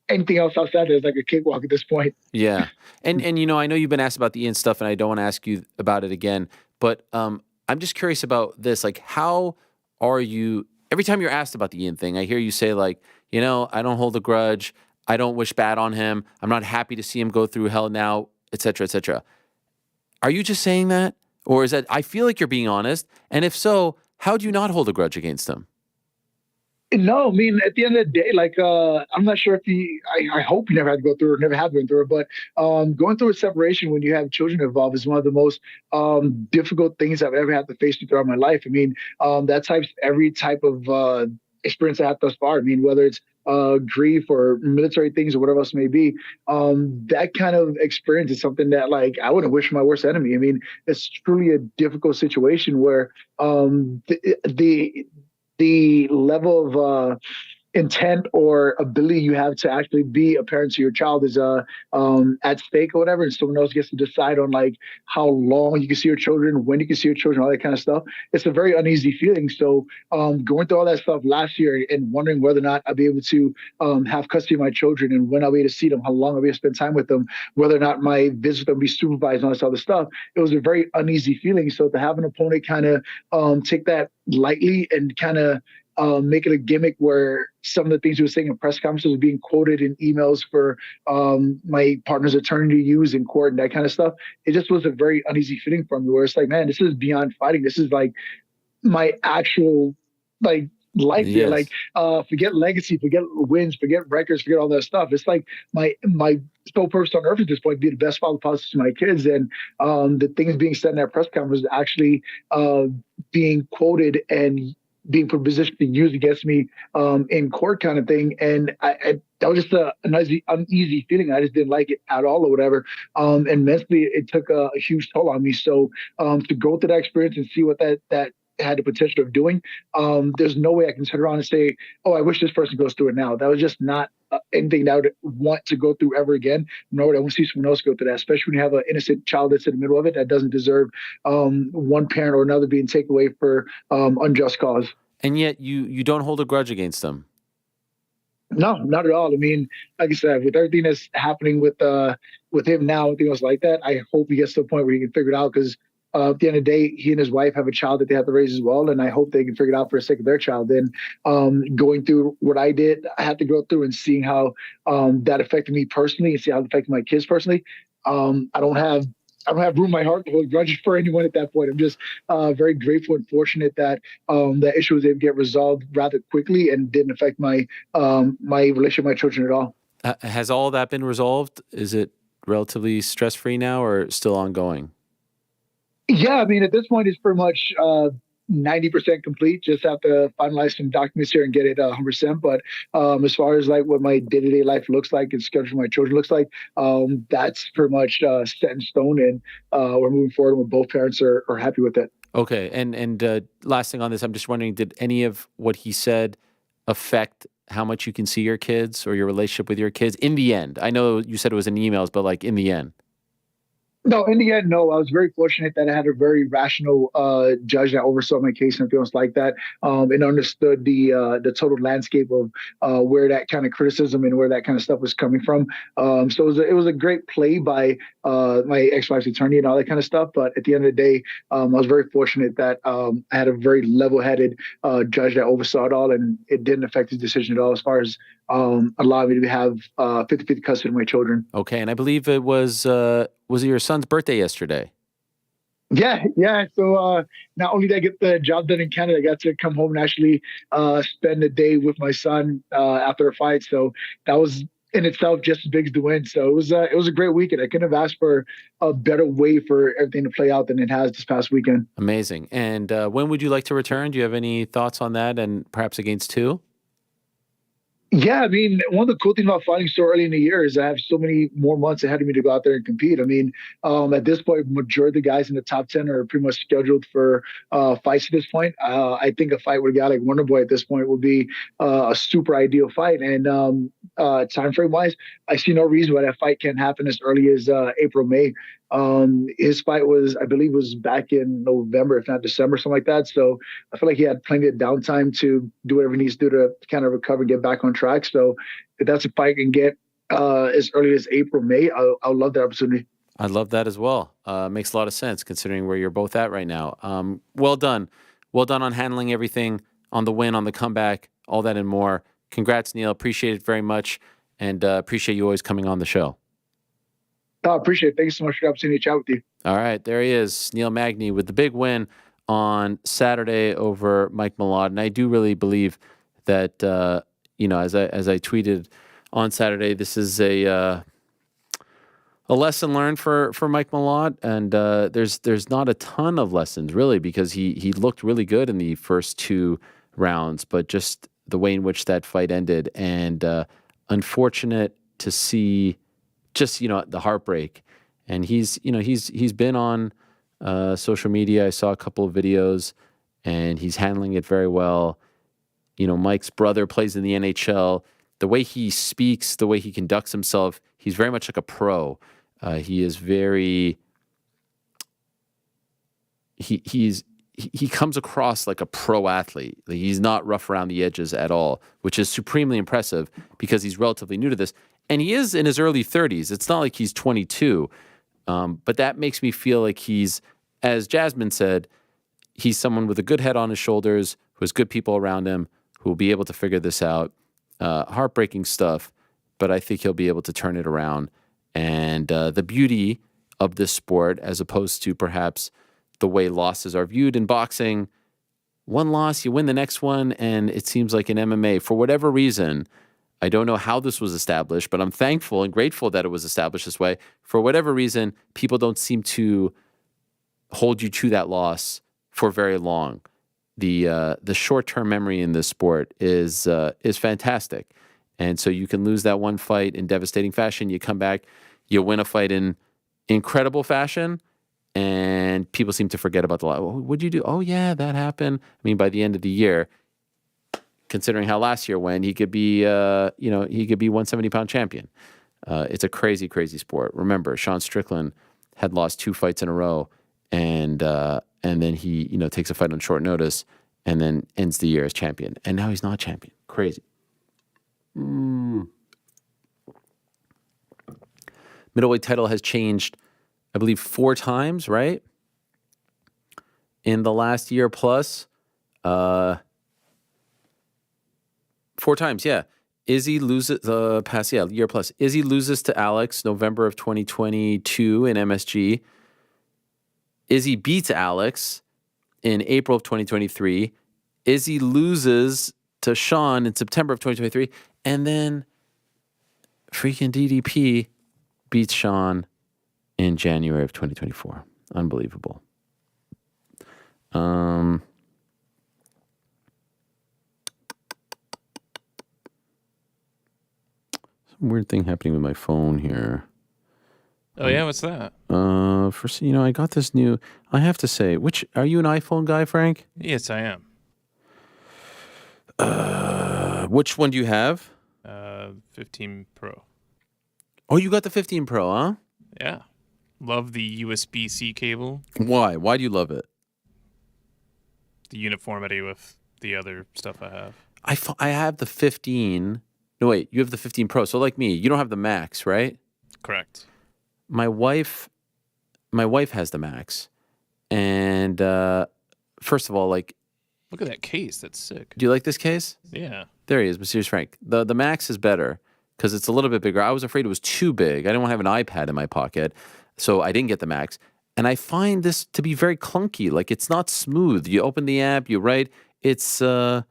anything else outside there is like a cakewalk at this point. Yeah. And you know, I know you've been asked about the Ian stuff and I don't want to ask you about it again, but I'm just curious about this. Like, how are you, every time you're asked about the Ian thing, I hear you say like, you know, I don't hold a grudge. I don't wish bad on him. I'm not happy to see him go through hell now, et cetera, et cetera. Are you just saying that? Or is that, I feel like you're being honest. And if so, how do you not hold a grudge against him? No, I mean, at the end of the day, like, I'm not sure if I hope you never had to go through it, never have been through it, but going through a separation when you have children involved is one of the most difficult things I've ever had to face throughout my life. I mean, every type of experience I have thus far. I mean, whether it's grief or military things or whatever else may be, that kind of experience is something that, like, I wouldn't wish my worst enemy. I mean, it's truly a difficult situation where the the level of intent or ability you have to actually be a parent to your child is at stake or whatever, and someone else gets to decide on like how long you can see your children, when you can see your children, all that kind of stuff. It's a very uneasy feeling. So going through all that stuff last year and wondering whether or not I'll be able to have custody of my children and when I'll be able to see them, how long I'll be able to spend time with them, whether or not my visits will be supervised, all this other stuff. It was a very uneasy feeling. So to have an opponent kind of take that lightly and kind of make it a gimmick where some of the things he was saying in press conferences were being quoted in emails for my partner's attorney to use in court and that kind of stuff. It just was a very uneasy feeling for me where it's like, man, this is beyond fighting. This is like my actual like life here. Like forget legacy, forget wins, forget records, forget all that stuff. It's like my sole purpose on earth at this point, be the best father possible to my kids. And the things being said in that press conference actually being quoted and being put in position to use against me in court kind of thing. And I that was just an uneasy feeling. I just didn't like it at all or whatever. And mentally, it took a huge toll on me. So to go through that experience and see what that had the potential of doing, there's no way I can turn around and say, oh, I wish this person goes through it now. That was just not anything that I would want to go through ever again, nor would I want to see someone else go through that, especially when you have an innocent child that's in the middle of it that doesn't deserve one parent or another being taken away for unjust cause. And yet you don't hold a grudge against them. No, not at all. I mean, like I said, with everything that's happening with him now, everything else like that, I hope he gets to a point where he can figure it out, because at the end of the day, he and his wife have a child that they have to raise as well, and I hope they can figure it out for the sake of their child. And going through what I did, I had to go through and seeing how that affected me personally and see how it affected my kids personally. I don't have room in my heart to hold grudges for anyone at that point. I'm just very grateful and fortunate that that issue was able to get resolved rather quickly and didn't affect my my relationship with my children at all. Has all that been resolved? Is it relatively stress-free now or still ongoing? Yeah, I mean, at this point, it's pretty much 90% complete. Just have to finalize some documents here and get it 100%. But as far as like what my day-to-day life looks like and schedule for my children looks like, that's pretty much set in stone, and we're moving forward when both parents are happy with it. Okay, and last thing on this, I'm just wondering, did any of what he said affect how much you can see your kids or your relationship with your kids in the end? I know you said it was in emails, but like in the end. No, in the end, no. I was very fortunate that I had a very rational judge that oversaw my case and things like that, and understood the total landscape of where that kind of criticism and where that kind of stuff was coming from. So it was a great play by my ex-wife's attorney and all that kind of stuff. But at the end of the day, I was very fortunate that I had a very level-headed judge that oversaw it all, and it didn't affect his decision at all as far as allowing me to have 50-50 custody of my children. Okay, and I believe it was it your son's birthday yesterday? Yeah. So not only did I get the job done in Canada, I got to come home and actually spend the day with my son after the fight. So that was in itself just as big as the win. So it was a great weekend. I couldn't have asked for a better way for everything to play out than it has this past weekend. Amazing. And when would you like to return? Do you have any thoughts on that, and perhaps against two? Yeah, I mean, one of the cool things about fighting so early in the year is I have so many more months ahead of me to go out there and compete. I mean, at this point, majority of the guys in the top 10 are pretty much scheduled for fights at this point. I think a fight with a guy like Wonderboy at this point would be a super ideal fight. And time frame wise, I see no reason why that fight can't happen as early as April, May. His fight was back in November, if not December, something like that. So I feel like he had plenty of downtime to do whatever he needs to do to kind of recover and get back on track. So if that's a fight I can get as early as April, May, I'll love that opportunity. I'd love that as well. Makes a lot of sense considering where you're both at right now. Well done. Well done on handling everything, on the win, on the comeback, all that and more. Congrats, Neil. Appreciate it very much, and appreciate you always coming on the show. I appreciate it. Thank you so much for the opportunity to chat with you. All right, there he is, Neil Magny, with the big win on Saturday over Mike Malott. And I do really believe that, as I tweeted on Saturday, this is a lesson learned for Mike Malott. And there's not a ton of lessons, really, because he looked really good in the first two rounds, but just the way in which that fight ended. And unfortunate to see just, the heartbreak. And he's been on social media. I saw a couple of videos, and he's handling it very well. Mike's brother plays in the NHL. The way he speaks, the way he conducts himself, he's very much like a pro. He is very. He comes across like a pro athlete. Like, he's not rough around the edges at all, which is supremely impressive because he's relatively new to this. And he is in his early 30s. It's not like he's 22. But that makes me feel like he's, as Jasmine said, he's someone with a good head on his shoulders, who has good people around him, who will be able to figure this out. Heartbreaking stuff, but I think he'll be able to turn it around. And the beauty of this sport, as opposed to perhaps the way losses are viewed in boxing, one loss, you win the next one, and it seems like in MMA, for whatever reason, I don't know how this was established, but I'm thankful and grateful that it was established this way. For whatever reason, people don't seem to hold you to that loss for very long. The short-term memory in this sport is fantastic. And so you can lose that one fight in devastating fashion. You come back, you win a fight in incredible fashion, and people seem to forget about the loss. What'd you do? Oh, yeah, that happened. I mean, by the end of the year, considering how last year went, he could be, he could be 170-pound champion. It's a crazy, crazy sport. Remember, Sean Strickland had lost 2 fights in a row, and then he, takes a fight on short notice, and then ends the year as champion. And now he's not champion. Crazy. Middleweight title has changed, I believe, 4 times, right? In the last year plus. 4 times, yeah. Izzy loses year plus. Izzy loses to Alex November of 2022 in MSG. Izzy beats Alex in April of 2023. Izzy loses to Sean in September of 2023. And then freaking DDP beats Sean in January of 2024. Unbelievable. Some weird thing happening with my phone here. Oh, yeah? What's that? First, I got this new, I have to say, are you an iPhone guy, Frank? Yes, I am. Which one do you have? 15 Pro. Oh, you got the 15 Pro, huh? Yeah. Love the USB-C cable. Why? Why do you love it? The uniformity with the other stuff I have. I have the 15. No, wait, you have the 15 Pro. So like me, you don't have the Max, right? Correct. My wife has the Max. And first of all, like, look at that case. That's sick. Do you like this case? Yeah. There he is, Mysterious Frank. The Max is better because it's a little bit bigger. I was afraid it was too big. I didn't want to have an iPad in my pocket, so I didn't get the Max. And I find this to be very clunky. Like, it's not smooth. You open the app, you write. It's, I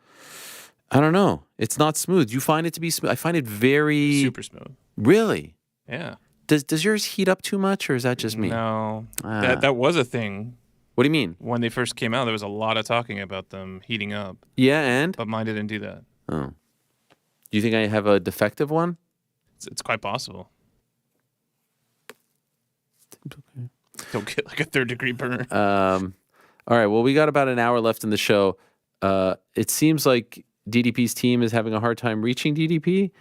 don't know. It's not smooth. You find it to be smooth? I find it very... super smooth. Really? Yeah. Does yours heat up too much, or is that just me? No. That was a thing. What do you mean? When they first came out, there was a lot of talking about them heating up. Yeah, and? But mine didn't do that. Oh. Do you think I have a defective one? It's quite possible. Okay. Don't get like a 3rd-degree burn. All right. Well, we got about an hour left in the show. It seems like DDP's team is having a hard time reaching DDP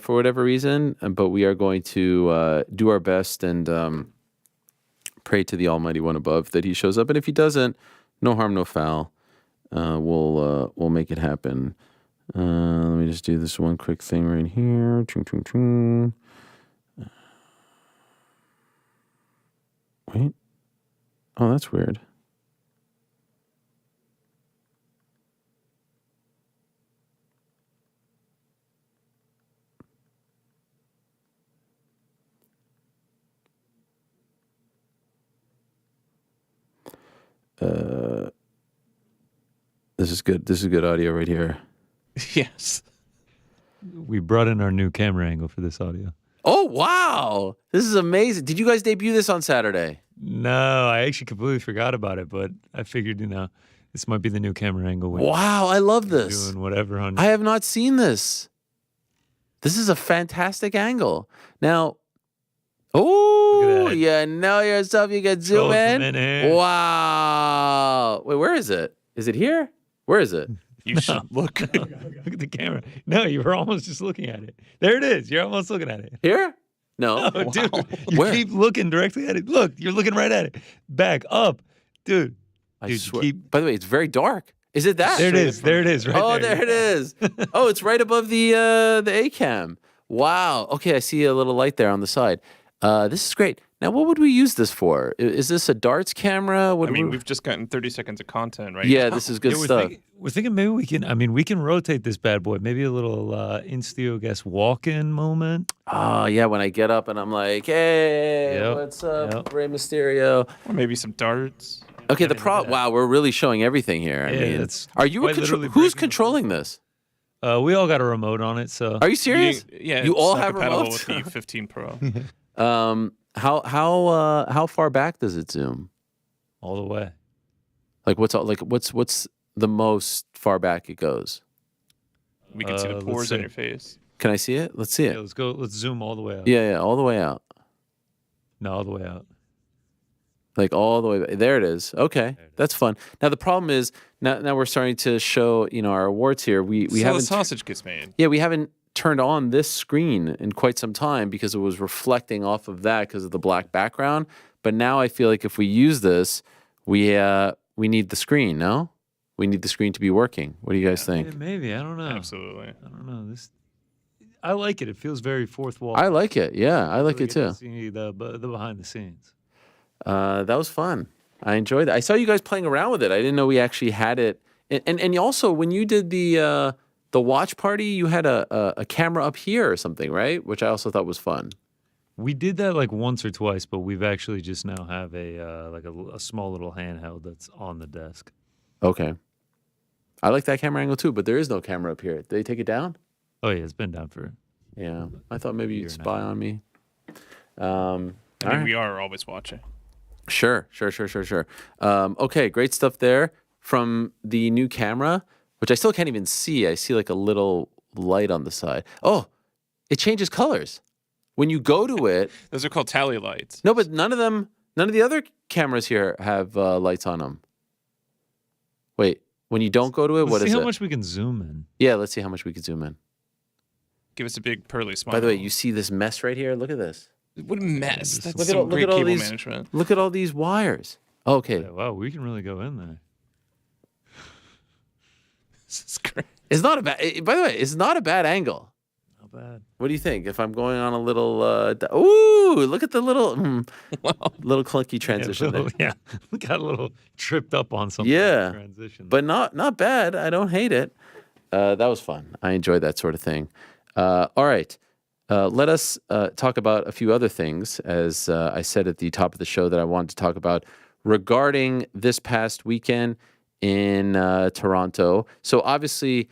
for whatever reason, but we are going to do our best and pray to the Almighty One above that he shows up. And if he doesn't, no harm, no foul. We'll make it happen. Let me just do this one quick thing right here. Chung, chung, chung. Wait. Oh, that's weird. This is good. This is good audio right here. Yes. We brought in our new camera angle for this audio. Oh, wow. This is amazing. Did you guys debut this on Saturday? No, I actually completely forgot about it, but I figured, this might be the new camera angle. Wow, I love this. Doing whatever on. I have not seen this. This is a fantastic angle. Now, oh, you know yourself. You can zoom in. Wow. Wait, where is it? Is it here? Where is it? You should look. Look at the camera. No, you were almost just looking at it. There it is. You're almost looking at it. Here? No. No, dude. You Where? keep looking directly at it. Look, you're looking right at it. Back up. Dude. I swear. By the way, it's very dark. Is it that? There it is. There it is. Right Oh, there. there it is. Oh, it's right above the A-cam. Wow. Okay, I see a little light there on the side. This is great. Now, what would we use this for? Is this a darts camera? What I mean, we've just gotten 30 seconds of content, right? Yeah, this is good stuff. We're thinking maybe we can rotate this bad boy. Maybe a little Instio guest walk-in moment. Oh, yeah, when I get up and I'm like, hey, Yep. what's up, Rey Mysterio? Or maybe some darts. Okay, wow, we're really showing everything here. I mean, it's are you quite literally who's controlling this? We all got a remote on it, so. Are you serious? Yeah, you all it's not have compatible remotes? with the 15 Pro. How far back does it zoom? All the way. Like what's the most far back it goes? We can see the pores on your face. Can I see it? Let's see it. Yeah, let's go. Let's zoom all the way out. Yeah, all the way out. No, all the way out. Like all the way back. There it is. Okay, that's fun. Now the problem is now we're starting to show our awards here. We So haven't the sausage gets made. Yeah, we haven't turned on this screen in quite some time because it was reflecting off of that because of the black background. But now I feel like if we use this, we need the screen. No, we need the screen to be working. What do you guys think? Maybe I don't know. Absolutely. I don't know. I like it. It feels very fourth wall. I like it. Yeah, I like Really it too. get to see the behind the scenes. That was fun. I enjoyed it. I saw you guys playing around with it. I didn't know we actually had it. And also when you did the watch party, you had a camera up here or something, right? Which I also thought was fun. We did that like once or twice, but we've actually just now have a small little handheld that's on the desk. Okay. I like that camera angle too, but there is no camera up here. Did they take it down? Oh yeah, it's been down for. Yeah, I thought maybe you'd spy on me. I mean, we are always watching. Sure. Okay, great stuff there from the new camera, which I still can't even see. I see like a little light on the side. Oh, it changes colors. When you go to it. Those are called tally lights. No, but none of the other cameras here have lights on them. Wait, when you don't go to it, what is it? Let's see how much we can zoom in. Yeah, let's see how much we can zoom in. Give us a big pearly smile. By the way, you see this mess right here? Look at this. What a mess. That's Look some at great all cable these, management. Look at all these wires. Okay. Yeah, wow, we can really go in there. This is great. It's not a bad. By the way, it's not a bad angle. Not bad. What do you think? If I'm going on a little, ooh, look at the little, little clunky transition there. Yeah, we got a little tripped up on something. Yeah, Transition. but not bad. I don't hate it. That was fun. I enjoyed that sort of thing. All right, let us talk about a few other things. As I said at the top of the show, that I wanted to talk about regarding this past weekend in Toronto. So obviously.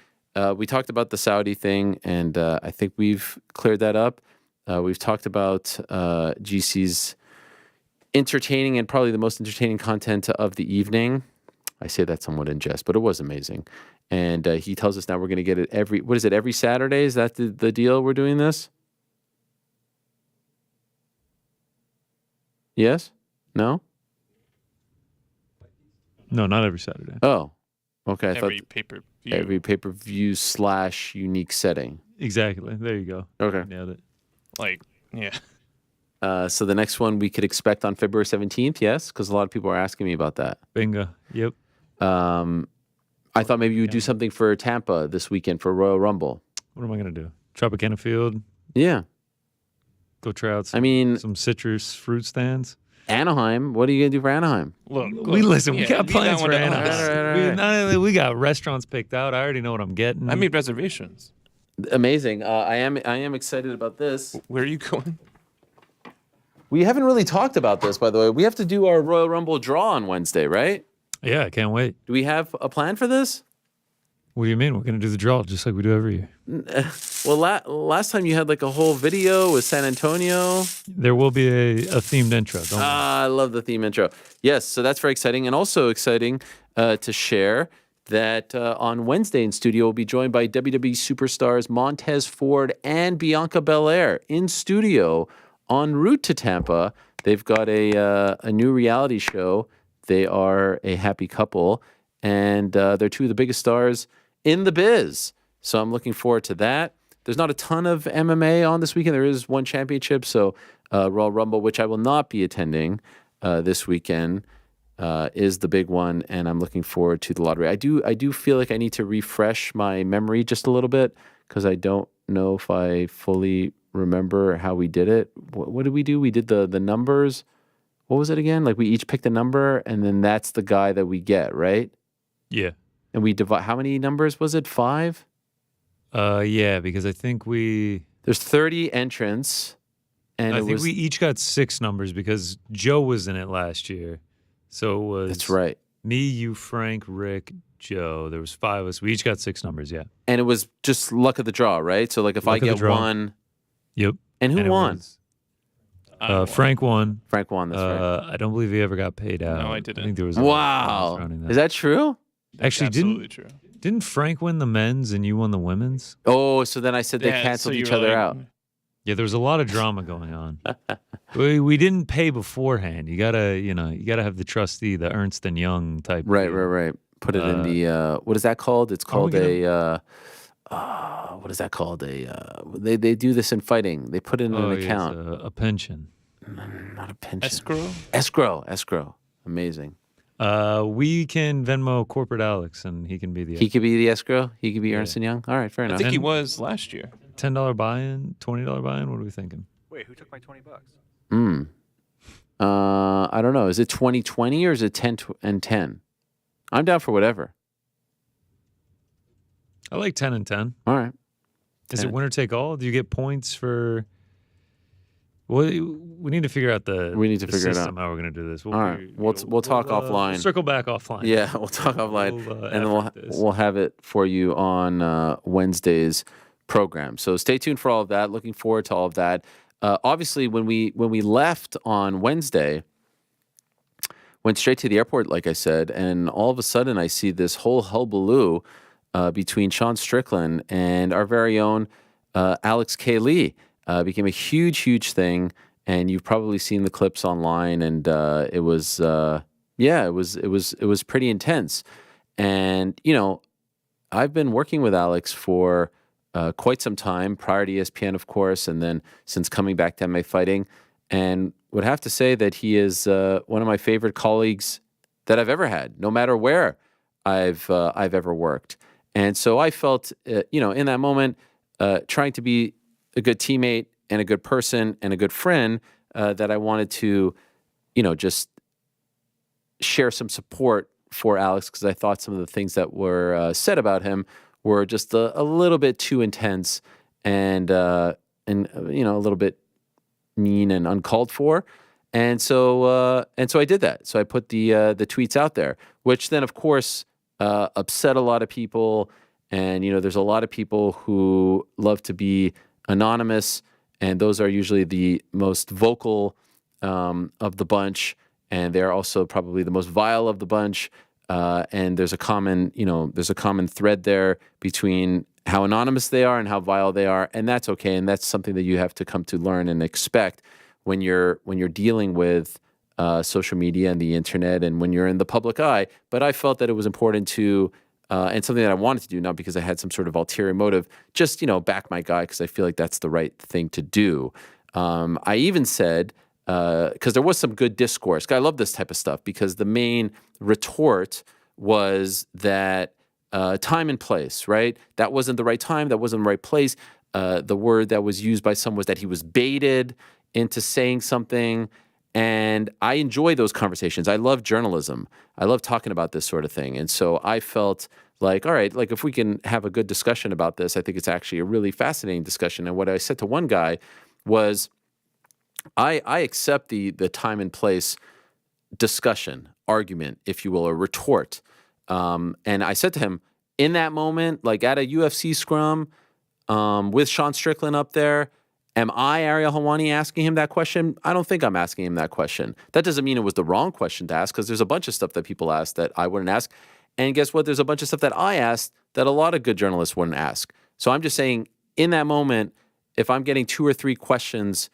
We talked about the Saudi thing, and I think we've cleared that up. We've talked about GC's entertaining and probably the most entertaining content of the evening. I say that somewhat in jest, but it was amazing. And he tells us now we're going to get it every Saturday? Is that the deal we're doing this? Yes? No? No, not every Saturday. Oh, okay. I Every thought pay-per-view. every pay-per-view / unique setting. Exactly. There you go. Okay. Nailed it. Like, yeah. So the next one we could expect on February 17th, yes? Because a lot of people are asking me about that. Bingo. Yep. I thought maybe you would do something for Tampa this weekend for Royal Rumble. What am I going to do? Tropicana Field? Yeah. Go try out some citrus fruit stands? Anaheim. What are you going to do for Anaheim? Look, we got leave plans that one for to Anaheim. us. We got restaurants picked out. I already know what I'm getting. I made reservations. Amazing. I am excited about this. Where are you going? We haven't really talked about this, by the way. We have to do our Royal Rumble draw on Wednesday, right? Yeah, I can't wait. Do we have a plan for this? What do you mean? We're going to do the draw just like we do every year. Well, last time you had like a whole video with San Antonio. There will be a themed intro. Don't worry. I love the theme intro. Yes, so that's very exciting. And also exciting to share that on Wednesday in studio, we'll be joined by WWE superstars Montez Ford and Bianca Belair in studio en route to Tampa. They've got a new reality show. They are a happy couple, and they're two of the biggest stars in the biz. So I'm looking forward to that. There's not a ton of MMA on this weekend. There is one championship, so Royal Rumble, which I will not be attending this weekend, is the big one, and I'm looking forward to the lottery. I do feel like I need to refresh my memory just a little bit because I don't know if I fully remember how we did it. What did we do? We did the numbers. What was it again? Like we each picked a number, and then that's the guy that we get, right? Yeah. And we divide. How many numbers was it? 5? Yeah, because I think there's 30 entrants, and I think we each got 6 numbers because Joe was in it last year. So it was That's right. Me, you, Frank, Rick, Joe. There was 5 of us. We each got 6 numbers, yeah. And it was just luck of the draw, right? So like if I get one. Yep. And who won? Frank won. Frank won, that's right. I don't believe he ever got paid out. No, I didn't. I think there was Wow. Is that true? Actually, absolutely true. Didn't Frank win the men's and you won the women's? Oh, so then I said they canceled each other out. Yeah, there was a lot of drama going on. we didn't pay beforehand. You gotta have the trustee, the Ernst and Young type. Right. Put it in the what is that called? It's called what is that called? They do this in fighting. They put it in an account. A pension. Not a pension. Escrow. Amazing. We can Venmo corporate Alex, and he can be the. He could be the escrow. He could be Ernst and Young. All right, fair enough. I think he was last year. $10 buy-in, $20 buy-in. What are we thinking? Wait, who took my $20? I don't know. Is it 20/20 or is it 10 and 10? I'm down for whatever. I like 10 and 10. All right. Is it winner take all? Do you get points for? Well, we need to figure out the. We need to figure it out how we're going to do this. All right. We'll talk offline. We'll circle back offline. Yeah, we'll talk offline, and then we'll have it for you on Wednesday's program. So stay tuned for all of that. Looking forward to all of that. Obviously, when we left on Wednesday, went straight to the airport, like I said, and all of a sudden I see this whole hullabaloo between Sean Strickland and our very own Alex K. Lee. Became a huge thing, and you've probably seen the clips online, and it was pretty intense. And I've been working with Alex for quite some time, prior to ESPN, of course, and then since coming back to MMA fighting, and would have to say that he is one of my favorite colleagues that I've ever had, no matter where I've ever worked. And so I felt, in that moment, trying to be a good teammate and a good person and a good friend, that I wanted to, just share some support for Alex, because I thought some of the things that were said about him were just a little bit too intense and a little bit mean and uncalled for. And so I did that. So I put the tweets out there, which then, of course, upset a lot of people. And, there's a lot of people who love to be anonymous, and those are usually the most vocal of the bunch, and they're also probably the most vile of the bunch. And there's a common thread there between how anonymous they are and how vile they are, and that's okay. And that's something that you have to come to learn and expect when you're dealing with social media and the internet, and when you're in the public eye. But I felt that it was important to. And something that I wanted to do, not because I had some sort of ulterior motive, just, back my guy, because I feel like that's the right thing to do. I even said, because there was some good discourse. I love this type of stuff, because the main retort was that time and place, right? That wasn't the right time. That wasn't the right place. The word that was used by some was that he was baited into saying something. And I enjoy those conversations. I love journalism. I love talking about this sort of thing. And so I felt like, all right, like if we can have a good discussion about this, I think it's actually a really fascinating discussion. And what I said to one guy was, I accept the time and place discussion, argument, if you will, or retort. And I said to him, in that moment, like at a UFC scrum with Sean Strickland up there, am I, Ariel Helwani, asking him that question? I don't think I'm asking him that question. That doesn't mean it was the wrong question to ask, because there's a bunch of stuff that people ask that I wouldn't ask. And guess what? There's a bunch of stuff that I asked that a lot of good journalists wouldn't ask. So I'm just saying, in that moment, if I'm getting 2 or 3 questions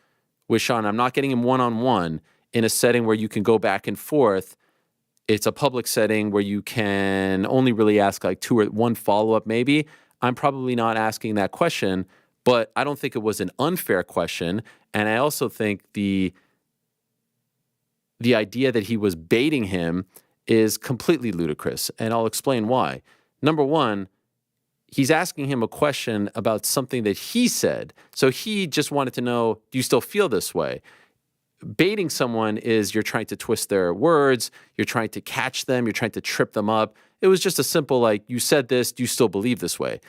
with Sean, I'm not getting him one-on-one in a setting where you can go back and forth. it's a public setting where you can only really ask like two or one follow-up maybe, I'm probably not asking that question, but I don't think it was an unfair question. And I also think the idea that he was baiting him is completely ludicrous, and I'll explain why. Number one, he's asking him a question about something that he said. So he just wanted to know, do you still feel this way? Baiting someone is you're trying to twist their words, you're trying to catch them, you're trying to trip them up. It was just a simple, like, you said this, do you still believe this way?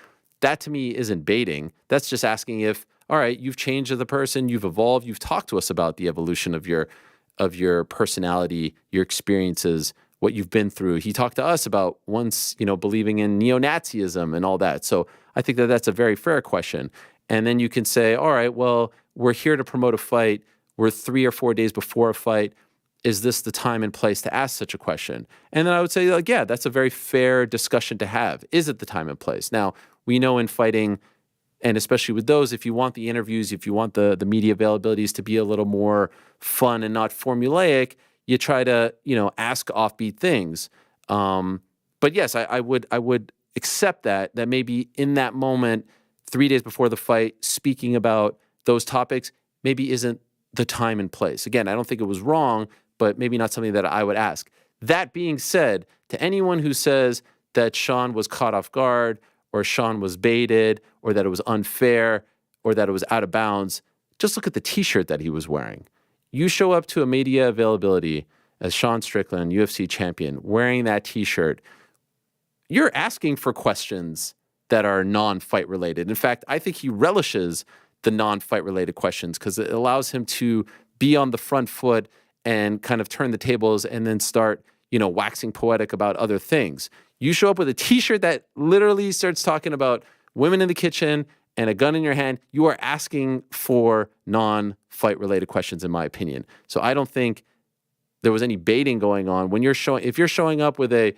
That to me isn't baiting. That's just asking if, all right, you've changed as a person, you've evolved, you've talked to us about the evolution of your personality, your experiences, what you've been through. He talked to us about once, believing in neo-Nazism and all that. So I think that that's a very fair question. And then you can say, all right, well, we're here to promote a fight. We're 3 or 4 days before a fight. Is this the time and place to ask such a question? And then I would say, like, yeah, that's a very fair discussion to have. Is it the time and place? Now, we know in fighting, and especially with those, if you want the interviews, if you want the media availabilities to be a little more fun and not formulaic, you try to, ask offbeat things. But yes, I would accept that maybe in that moment, 3 days before the fight, speaking about those topics maybe isn't the time and place. Again, I don't think it was wrong, but maybe not something that I would ask. That being said, to anyone who says that Sean was caught off guard, or Sean was baited, or that it was unfair, or that it was out of bounds, just look at the t-shirt that he was wearing. You show up to a media availability as Sean Strickland, UFC champion, wearing that t-shirt, you're asking for questions that are non-fight related. In fact, I think he relishes the non-fight related questions because it allows him to be on the front foot and kind of turn the tables and then start, waxing poetic about other things. You show up with a t-shirt that literally starts talking about women in the kitchen and a gun in your hand. You are asking for non-fight related questions, in my opinion. So I don't think there was any baiting going on. If you're showing up with a,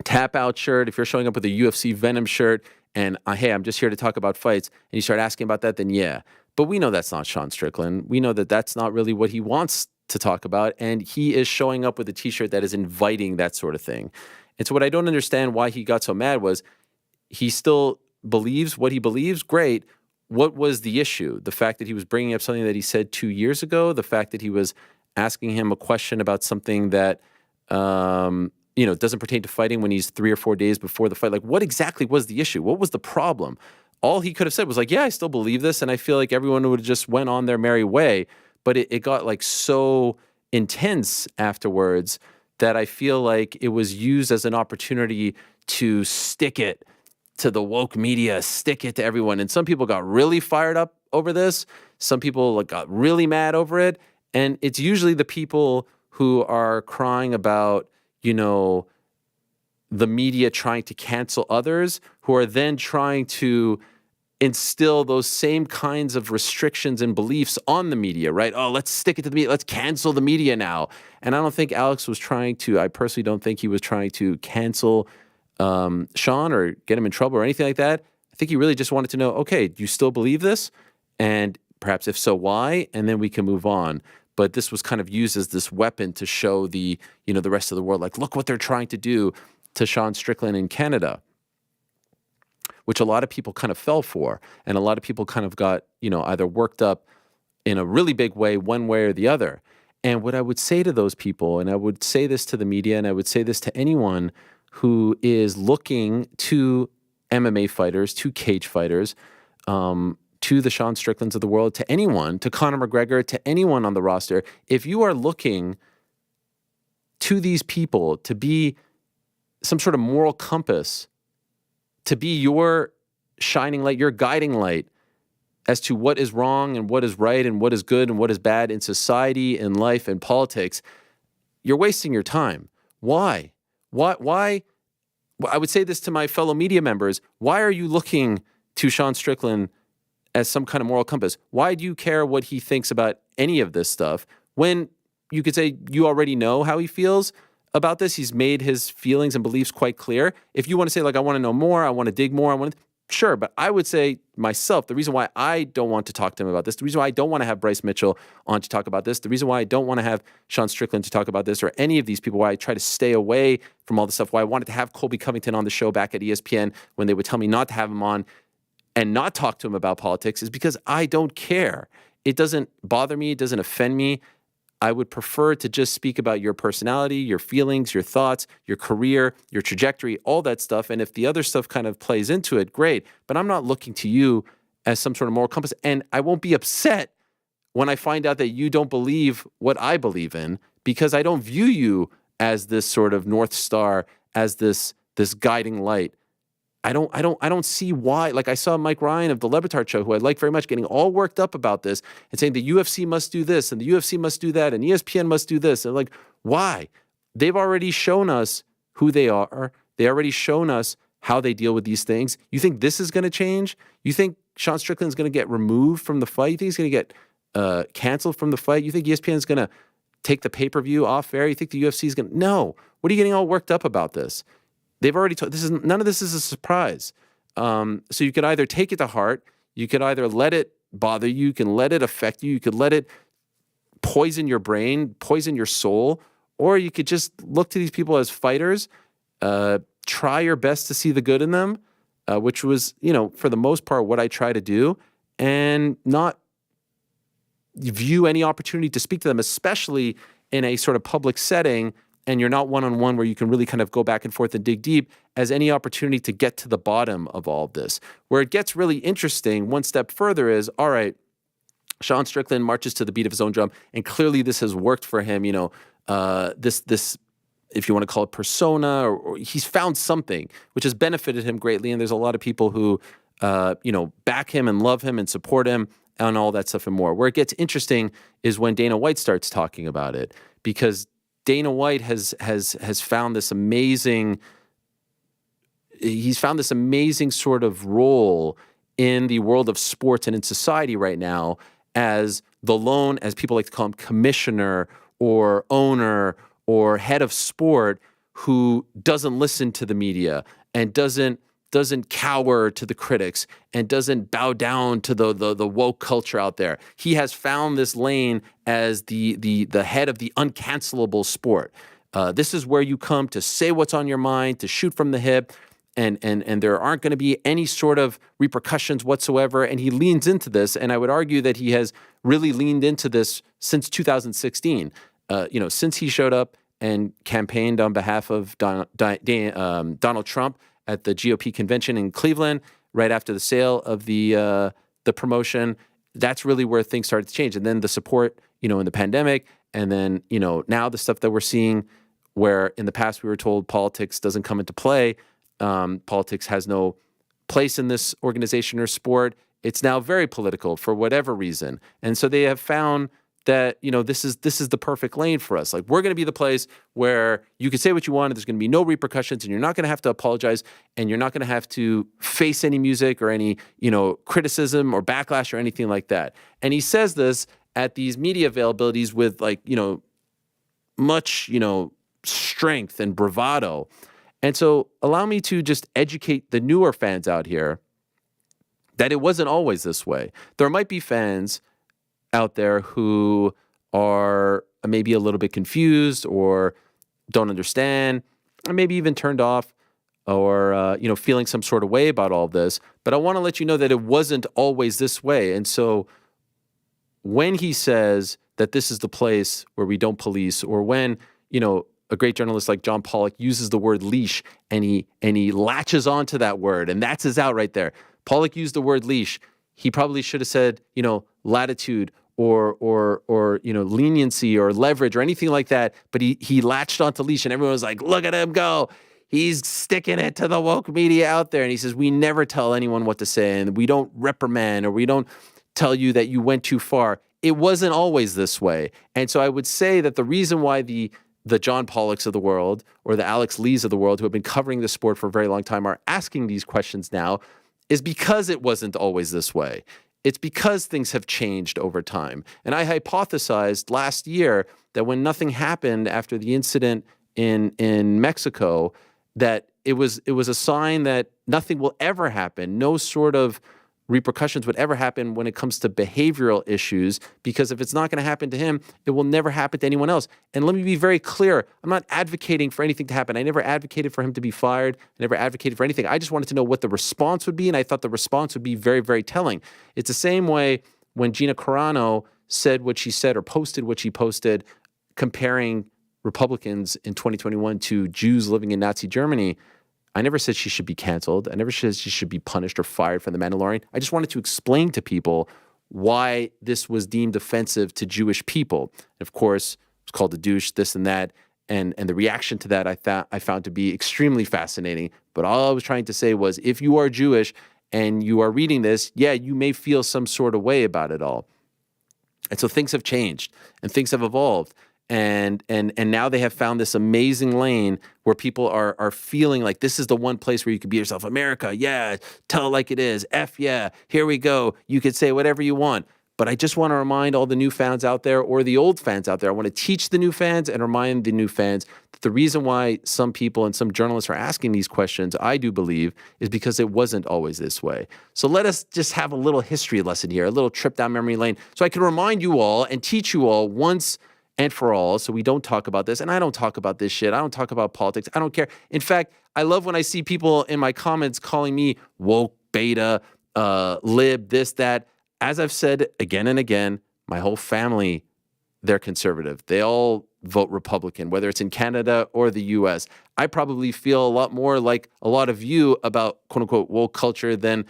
tap out shirt, if you're showing up with a UFC Venom shirt and, hey, I'm just here to talk about fights, and you start asking about that, then yeah. But we know that's not Sean Strickland. We know that that's not really what he wants to talk about, and he is showing up with a t-shirt that is inviting that sort of thing. And so what I don't understand why he got so mad was he still believes what he believes, great. What was the issue? The fact that he was bringing up something that he said 2 years ago, the fact that he was asking him a question about something that, doesn't pertain to fighting when he's 3 or 4 days before the fight. Like, what exactly was the issue? What was the problem? All he could have said was like, yeah, I still believe this, and I feel like everyone would have just went on their merry way. But it got like so intense afterwards that I feel like it was used as an opportunity to stick it to the woke media, stick it to everyone. And some people got really fired up over this. Some people got really mad over it. And it's usually the people who are crying about, the media trying to cancel others, who are then trying to instill those same kinds of restrictions and beliefs on the media, right? Oh, let's stick it to the media. Let's cancel the media now. And I don't think Alex was I personally don't think he was trying to cancel Sean or get him in trouble or anything like that. I think he really just wanted to know, okay, do you still believe this? And perhaps if so, why? And then we can move on. But this was kind of used as this weapon to show the rest of the world, like, look what they're trying to do to Sean Strickland in Canada, which a lot of people kind of fell for. And a lot of people kind of got, either worked up in a really big way, one way or the other. And what I would say to those people, and I would say this to the media, and I would say this to anyone who is looking to MMA fighters, to cage fighters, to the Sean Stricklands of the world, to anyone, to Conor McGregor, to anyone on the roster, if you are looking to these people to be some sort of moral compass, to be your shining light, your guiding light as to what is wrong and what is right and what is good and what is bad in society, in life, and politics, you're wasting your time. Why? Why? I would say this to my fellow media members. Why are you looking to Sean Strickland as some kind of moral compass? Why do you care what he thinks about any of this stuff when you could say you already know how he feels about this? He's made his feelings and beliefs quite clear. If you want to say, like, I want to know more, I want to dig more, Sure, but I would say myself, the reason why I don't want to talk to him about this, the reason why I don't want to have Bryce Mitchell on to talk about this, the reason why I don't want to have Sean Strickland to talk about this, or any of these people, why I try to stay away from all this stuff, why I wanted to have Colby Covington on the show back at ESPN when they would tell me not to have him on and not talk to him about politics, is because I don't care. It doesn't bother me. It doesn't offend me. I would prefer to just speak about your personality, your feelings, your thoughts, your career, your trajectory, all that stuff. And if the other stuff kind of plays into it, great. But I'm not looking to you as some sort of moral compass. And I won't be upset when I find out that you don't believe what I believe in, because I don't view you as this sort of North Star, as this guiding light. I don't see why. Like, I saw Mike Ryan of the Levitard Show, who I like very much, getting all worked up about this and saying the UFC must do this and the UFC must do that and ESPN must do this. And like, why? They've already shown us who they are. They already shown us how they deal with these things. You think this is going to change? You think Sean Strickland's going to get removed from the fight? You think he's going to get canceled from the fight? You think ESPN is going to take the pay-per-view off air? You think the UFC is going to? No. What are you getting all worked up about this? They've already told, none of this is a surprise. So you could either take it to heart, you could either let it bother you, you can let it affect you, you could let it poison your brain, poison your soul, or you could just look to these people as fighters, try your best to see the good in them, which was, for the most part, what I try to do, and not view any opportunity to speak to them, especially in a sort of public setting, and you're not one-on-one where you can really kind of go back and forth and dig deep, as any opportunity to get to the bottom of all of this. Where it gets really interesting one step further is, all right, Sean Strickland marches to the beat of his own drum, and clearly this has worked for him, this if you want to call it persona, or he's found something which has benefited him greatly, and there's a lot of people who, back him and love him and support him and all that stuff and more. Where it gets interesting is when Dana White starts talking about it, because Dana White has found this amazing, he's found this amazing sort of role in the world of sports and in society right now as the lone, as people like to call him, commissioner or owner or head of sport, who doesn't listen to the media and doesn't cower to the critics and doesn't bow down to the woke culture out there. He has found this lane as the head of the uncancelable sport. This is where you come to say what's on your mind, to shoot from the hip, and there aren't going to be any sort of repercussions whatsoever. And he leans into this, and I would argue that he has really leaned into this since 2016. Since he showed up and campaigned on behalf of Donald Trump at the GOP convention in Cleveland, right after the sale of the promotion, that's really where things started to change. And then the support, in the pandemic, and then, now the stuff that we're seeing, where in the past we were told politics doesn't come into play, politics has no place in this organization or sport. It's now very political for whatever reason. And so they have found that, this is the perfect lane for us. Like, we're going to be the place where you can say what you want, and there's going to be no repercussions, and you're not going to have to apologize, and you're not going to have to face any music or any, criticism or backlash or anything like that. And he says this at these media availabilities with much, strength and bravado. And so allow me to just educate the newer fans out here that it wasn't always this way. There might be fans out there who are maybe a little bit confused or don't understand, or maybe even turned off, or feeling some sort of way about all this. But I want to let you know that it wasn't always this way. And so when he says that this is the place where we don't police, or when a great journalist like John Pollock uses the word leash and he latches onto that word, and that's his out right there. Pollock used the word leash. He probably should have said latitude or leniency or leverage or anything like that, but he latched onto leash, and everyone was like, look at him go. He's sticking it to the woke media out there. And he says, we never tell anyone what to say, and we don't reprimand, or we don't tell you that you went too far. It wasn't always this way. And so I would say that the reason why the John Pollocks of the world, or the Alex Lees of the world, who have been covering the sport for a very long time, are asking these questions now, is because it wasn't always this way. It's because things have changed over time. And I hypothesized last year that when nothing happened after the incident in Mexico, that it was a sign that nothing will ever happen. No sort of repercussions would ever happen when it comes to behavioral issues, because if it's not going to happen to him, it will never happen to anyone else. And let me be very clear. I'm not advocating for anything to happen. I never advocated for him to be fired. I never advocated for anything. I just wanted to know what the response would be, and I thought the response would be very, very telling. It's the same way when Gina Carano said what she said or posted what she posted, comparing Republicans in 2021 to Jews living in Nazi Germany. I never said she should be canceled. I never said she should be punished or fired from The Mandalorian. I just wanted to explain to people why this was deemed offensive to Jewish people. And of course, it's called a douche, this and that. And the reaction to that I found to be extremely fascinating. But all I was trying to say was, if you are Jewish and you are reading this, yeah, you may feel some sort of way about it all. And so things have changed and things have evolved. And now they have found this amazing lane where people are feeling like this is the one place where you can be yourself. America, yeah, tell it like it is. F yeah, here we go. You could say whatever you want. But I just want to remind all the new fans out there, or the old fans out there, I want to teach the new fans and remind the new fans that the reason why some people and some journalists are asking these questions, I do believe, is because it wasn't always this way. So let us just have a little history lesson here, a little trip down memory lane, so I can remind you all and teach you all once and for all, so we don't talk about this. And I don't talk about this shit. I don't talk about politics. I don't care. In fact, I love when I see people in my comments calling me woke, beta, lib, this, that. As I've said again and again, my whole family, they're conservative. They all vote Republican, whether it's in Canada or the US. I probably feel a lot more like a lot of you about quote unquote woke culture than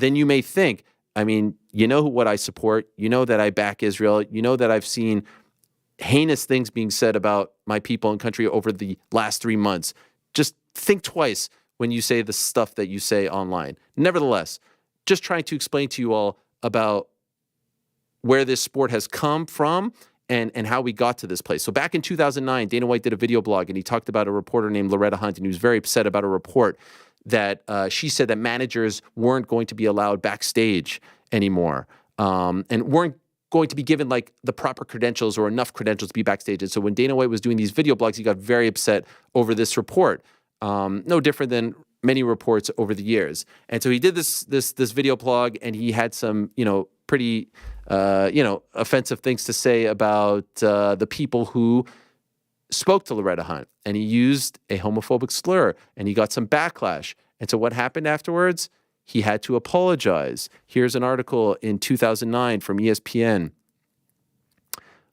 you may think. I mean, you know what I support. You know that I back Israel. You know that I've seen heinous things being said about my people and country over the last 3 months. Just think twice when you say the stuff that you say online. Nevertheless, just trying to explain to you all about where this sport has come from and how we got to this place. So back in 2009, Dana White did a video blog, and he talked about a reporter named Loretta Hunt, and he was very upset about a report that she said that managers weren't going to be allowed backstage anymore, and weren't going to be given like the proper credentials or enough credentials to be backstage. And so when Dana White was doing these video blogs, he got very upset over this report. No different than many reports over the years. And so he did this video blog, and he had some, pretty, offensive things to say about the people who spoke to Loretta Hunt. And he used a homophobic slur, and he got some backlash. And so what happened afterwards? He had to apologize. Here's an article in 2009 from ESPN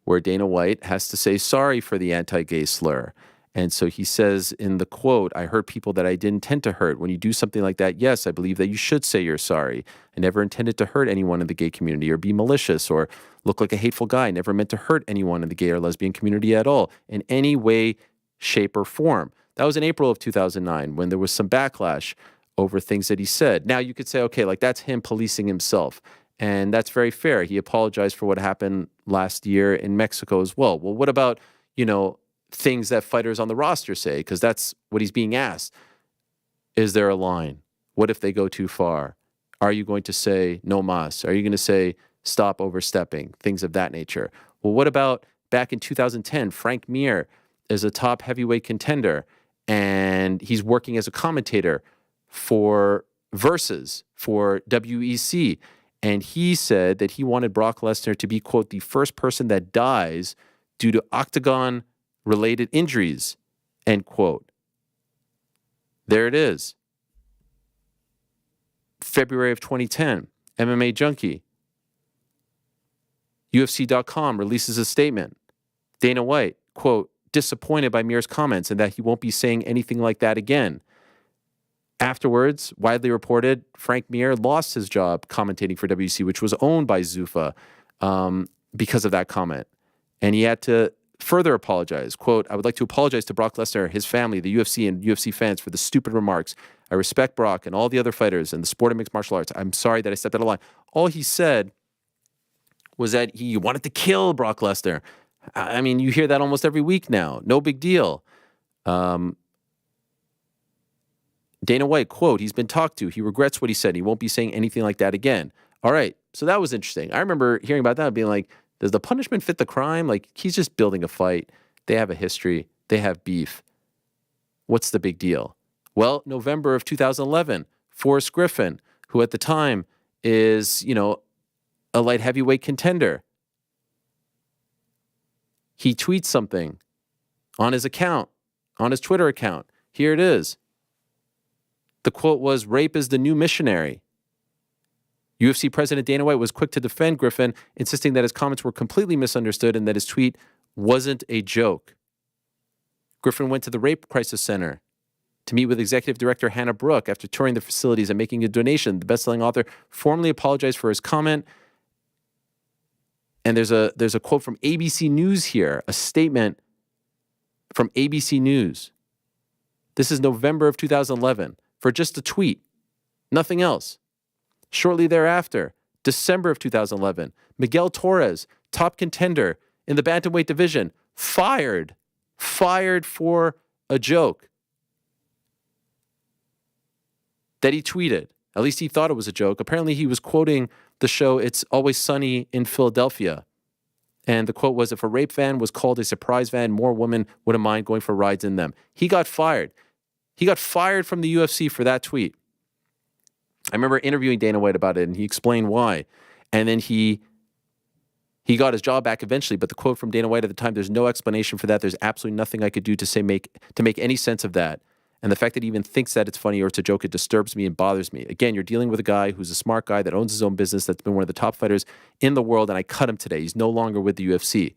where Dana White has to say sorry for the anti-gay slur. And so he says in the quote, "I hurt people that I didn't intend to hurt. When you do something like that, yes, I believe that you should say you're sorry. I never intended to hurt anyone in the gay community or be malicious or look like a hateful guy. I never meant to hurt anyone in the gay or lesbian community at all in any way, shape, or form." That was in April of 2009 when there was some backlash over things that he said. Now you could say, okay, like that's him policing himself. And that's very fair. He apologized for what happened last year in Mexico as well. Well, what about, things that fighters on the roster say? Because that's what he's being asked. Is there a line? What if they go too far? Are you going to say no mas? Are you going to say stop overstepping? Things of that nature. Well, what about back in 2010, Frank Mir is a top heavyweight contender, and he's working as a commentator for Versus, for WEC. And he said that he wanted Brock Lesnar to be, quote, the first person that dies due to octagon-related injuries, end quote. There it is. February of 2010, MMA Junkie. UFC.com releases a statement. Dana White, quote, disappointed by Mir's comments and that he won't be saying anything like that again. Afterwards, widely reported, Frank Mir lost his job commentating for WC, which was owned by Zuffa, because of that comment. And he had to further apologize. Quote, "I would like to apologize to Brock Lesnar, his family, the UFC, and UFC fans for the stupid remarks. I respect Brock and all the other fighters in the sport of mixed martial arts. I'm sorry that I stepped out of line." All he said was that he wanted to kill Brock Lesnar. I mean, you hear that almost every week now. No big deal. Dana White, quote, "He's been talked to. He regrets what he said. He won't be saying anything like that again." All right. So that was interesting. I remember hearing about that and being like, does the punishment fit the crime? Like, he's just building a fight. They have a history. They have beef. What's the big deal? Well, November of 2011, Forrest Griffin, who at the time is, a light heavyweight contender. He tweets something on his account, on his Twitter account. Here it is. The quote was, "Rape is the new missionary." UFC President Dana White was quick to defend Griffin, insisting that his comments were completely misunderstood and that his tweet wasn't a joke. Griffin went to the Rape Crisis Center to meet with Executive Director Hannah Brooke after touring the facilities and making a donation. The best-selling author formally apologized for his comment. And there's a quote from ABC News here, a statement from ABC News. This is November of 2011 for just a tweet, nothing else. Shortly thereafter, December of 2011, Miguel Torres, top contender in the bantamweight division, fired for a joke that he tweeted. At least he thought it was a joke. Apparently he was quoting the show It's Always Sunny in Philadelphia. And the quote was, "If a rape van was called a surprise van, more women wouldn't mind going for rides in them." He got fired. He got fired from the UFC for that tweet. I remember interviewing Dana White about it, and he explained why. And then he got his job back eventually. But the quote from Dana White at the time, "There's no explanation for that. There's absolutely nothing I could do to make any sense of that. And the fact that he even thinks that it's funny or it's a joke, it disturbs me and bothers me. Again, you're dealing with a guy who's a smart guy that owns his own business, that's been one of the top fighters in the world, and I cut him today. He's no longer with the UFC."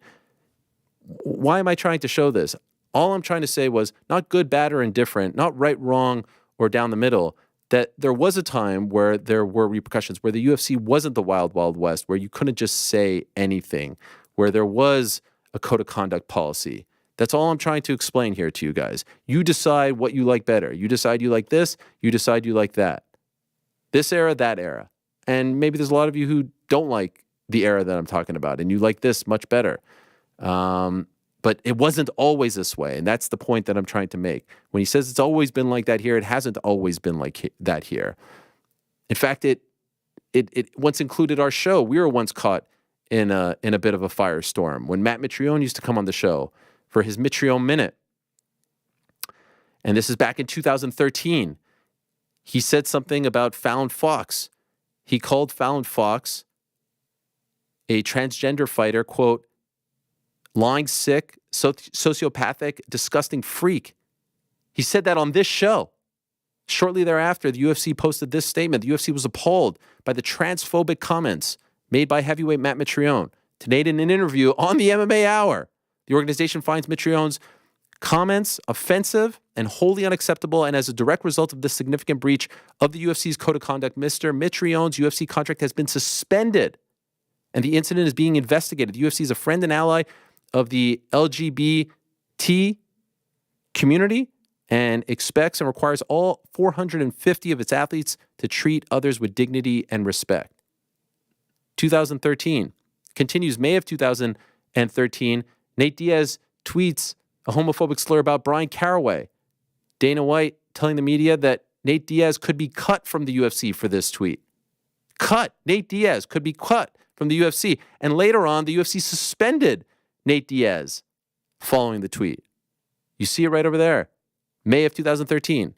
Why am I trying to show this? All I'm trying to say was not good, bad, or indifferent, not right, wrong, or down the middle, that there was a time where there were repercussions, where the UFC wasn't the wild, wild west, where you couldn't just say anything, where there was a code of conduct policy. That's all I'm trying to explain here to you guys. You decide what you like better. You decide you like this. You decide you like that. This era, that era. And maybe there's a lot of you who don't like the era that I'm talking about, and you like this much better. But it wasn't always this way, and that's the point that I'm trying to make. When he says it's always been like that here, it hasn't always been like that here. In fact, it once included our show. We were once caught in a bit of a firestorm when Matt Mitrione used to come on the show for his Mitrione Minute. And this is back in 2013. He said something about Fallon Fox. He called Fallon Fox a transgender fighter, quote, lying sick, sociopathic, disgusting freak. He said that on this show. Shortly thereafter, the UFC posted this statement. The UFC was appalled by the transphobic comments made by heavyweight Matt Mitrione. Today in an interview on the MMA Hour, the organization finds Mitrione's comments offensive and wholly unacceptable, and as a direct result of this significant breach of the UFC's code of conduct, Mr. Mitrione's UFC contract has been suspended, and the incident is being investigated. The UFC is a friend and ally of the LGBT community and expects and requires all 450 of its athletes to treat others with dignity and respect. 2013 continues. May of 2013, Nate Diaz tweets a homophobic slur about Brian Caraway. Dana White telling the media that Nate Diaz could be cut from the UFC for this tweet. Nate Diaz could be cut from the UFC. And later on, the UFC suspended Nate Diaz following the tweet. You see it right over there. May of 2013.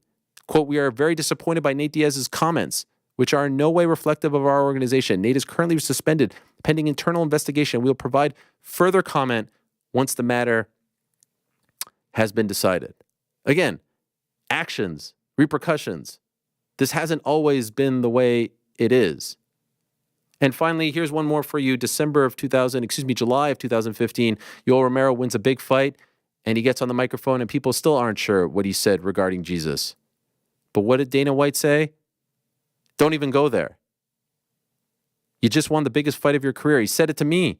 Quote, "We are very disappointed by Nate Diaz's comments, which are in no way reflective of our organization. Nate is currently suspended pending internal investigation. We will provide further comment once the matter has been decided." Again, actions, repercussions. This hasn't always been the way it is. And finally, here's one more for you. July of 2015, Yoel Romero wins a big fight, and he gets on the microphone, and people still aren't sure what he said regarding Jesus. But what did Dana White say? Don't even go there. You just won the biggest fight of your career. He said it to me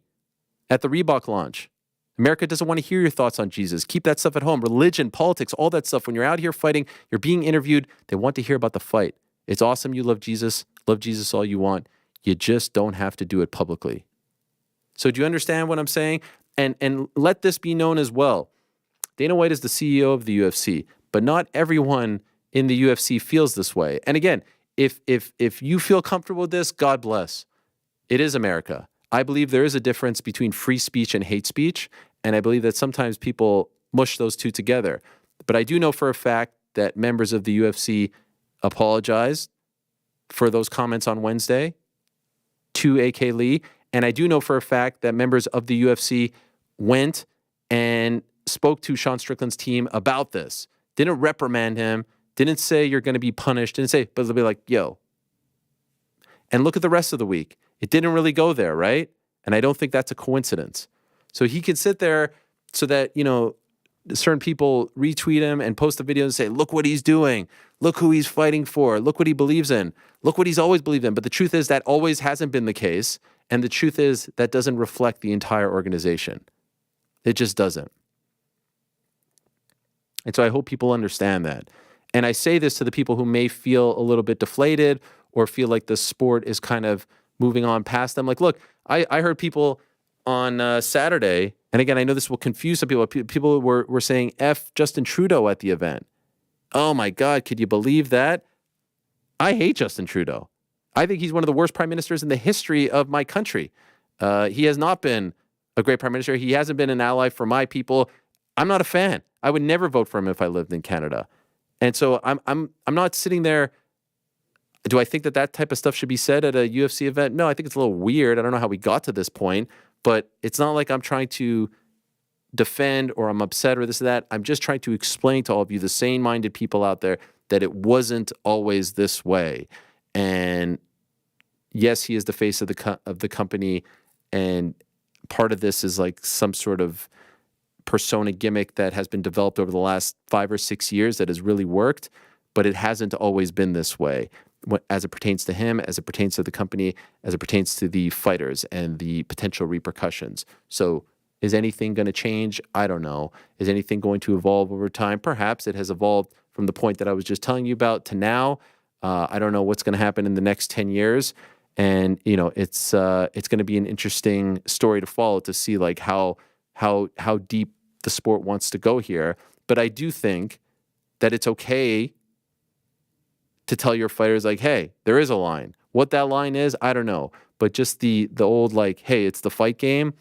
at the Reebok launch. America doesn't want to hear your thoughts on Jesus. Keep that stuff at home. Religion, politics, all that stuff. When you're out here fighting, you're being interviewed, they want to hear about the fight. It's awesome you love Jesus. Love Jesus all you want. You just don't have to do it publicly. So do you understand what I'm saying? And let this be known as well. Dana White is the CEO of the UFC, but not everyone in the UFC feels this way. And again, if you feel comfortable with this, God bless. It is America. I believe there is a difference between free speech and hate speech, and I believe that sometimes people mush those two together. But I do know for a fact that members of the UFC apologized for those comments on Wednesday to AK Lee. And I do know for a fact that members of the UFC went and spoke to Sean Strickland's team about this. Didn't reprimand him, didn't say you're going to be punished, didn't say, but they'll be like, yo. And look at the rest of the week. It didn't really go there, right? And I don't think that's a coincidence. So he can sit there so that, certain people retweet him and post a video and say, look what he's doing. Look who he's fighting for. Look what he believes in. Look what he's always believed in. But the truth is that always hasn't been the case. And the truth is that doesn't reflect the entire organization. It just doesn't. And so I hope people understand that. And I say this to the people who may feel a little bit deflated or feel like the sport is kind of moving on past them. Like, look, I heard people on Saturday, and again, I know this will confuse some people. People were saying F Justin Trudeau at the event. Oh my God, could you believe that? I hate Justin Trudeau. I think he's one of the worst prime ministers in the history of my country. He has not been a great prime minister. He hasn't been an ally for my people. I'm not a fan. I would never vote for him if I lived in Canada. And so I'm not sitting there. Do I think that type of stuff should be said at a UFC event? No, I think it's a little weird. I don't know how we got to this point, but it's not like I'm trying to defend or I'm upset or this or that. I'm just trying to explain to all of you, the sane-minded people out there, that it wasn't always this way. And yes, he is the face of the company, and part of this is like some sort of persona gimmick that has been developed over the last 5 or 6 years that has really worked, but it hasn't always been this way as it pertains to him, as it pertains to the company, as it pertains to the fighters and the potential repercussions. So is anything going to change? I don't know. Is anything going to evolve over time? Perhaps it has evolved from the point that I was just telling you about to now. I don't know what's going to happen in the next 10 years. And, it's going to be an interesting story to follow to see like how deep the sport wants to go here. But I do think that it's okay to tell your fighters like, hey, there is a line. What that line is, I don't know. But just the old like, hey, it's the fight game.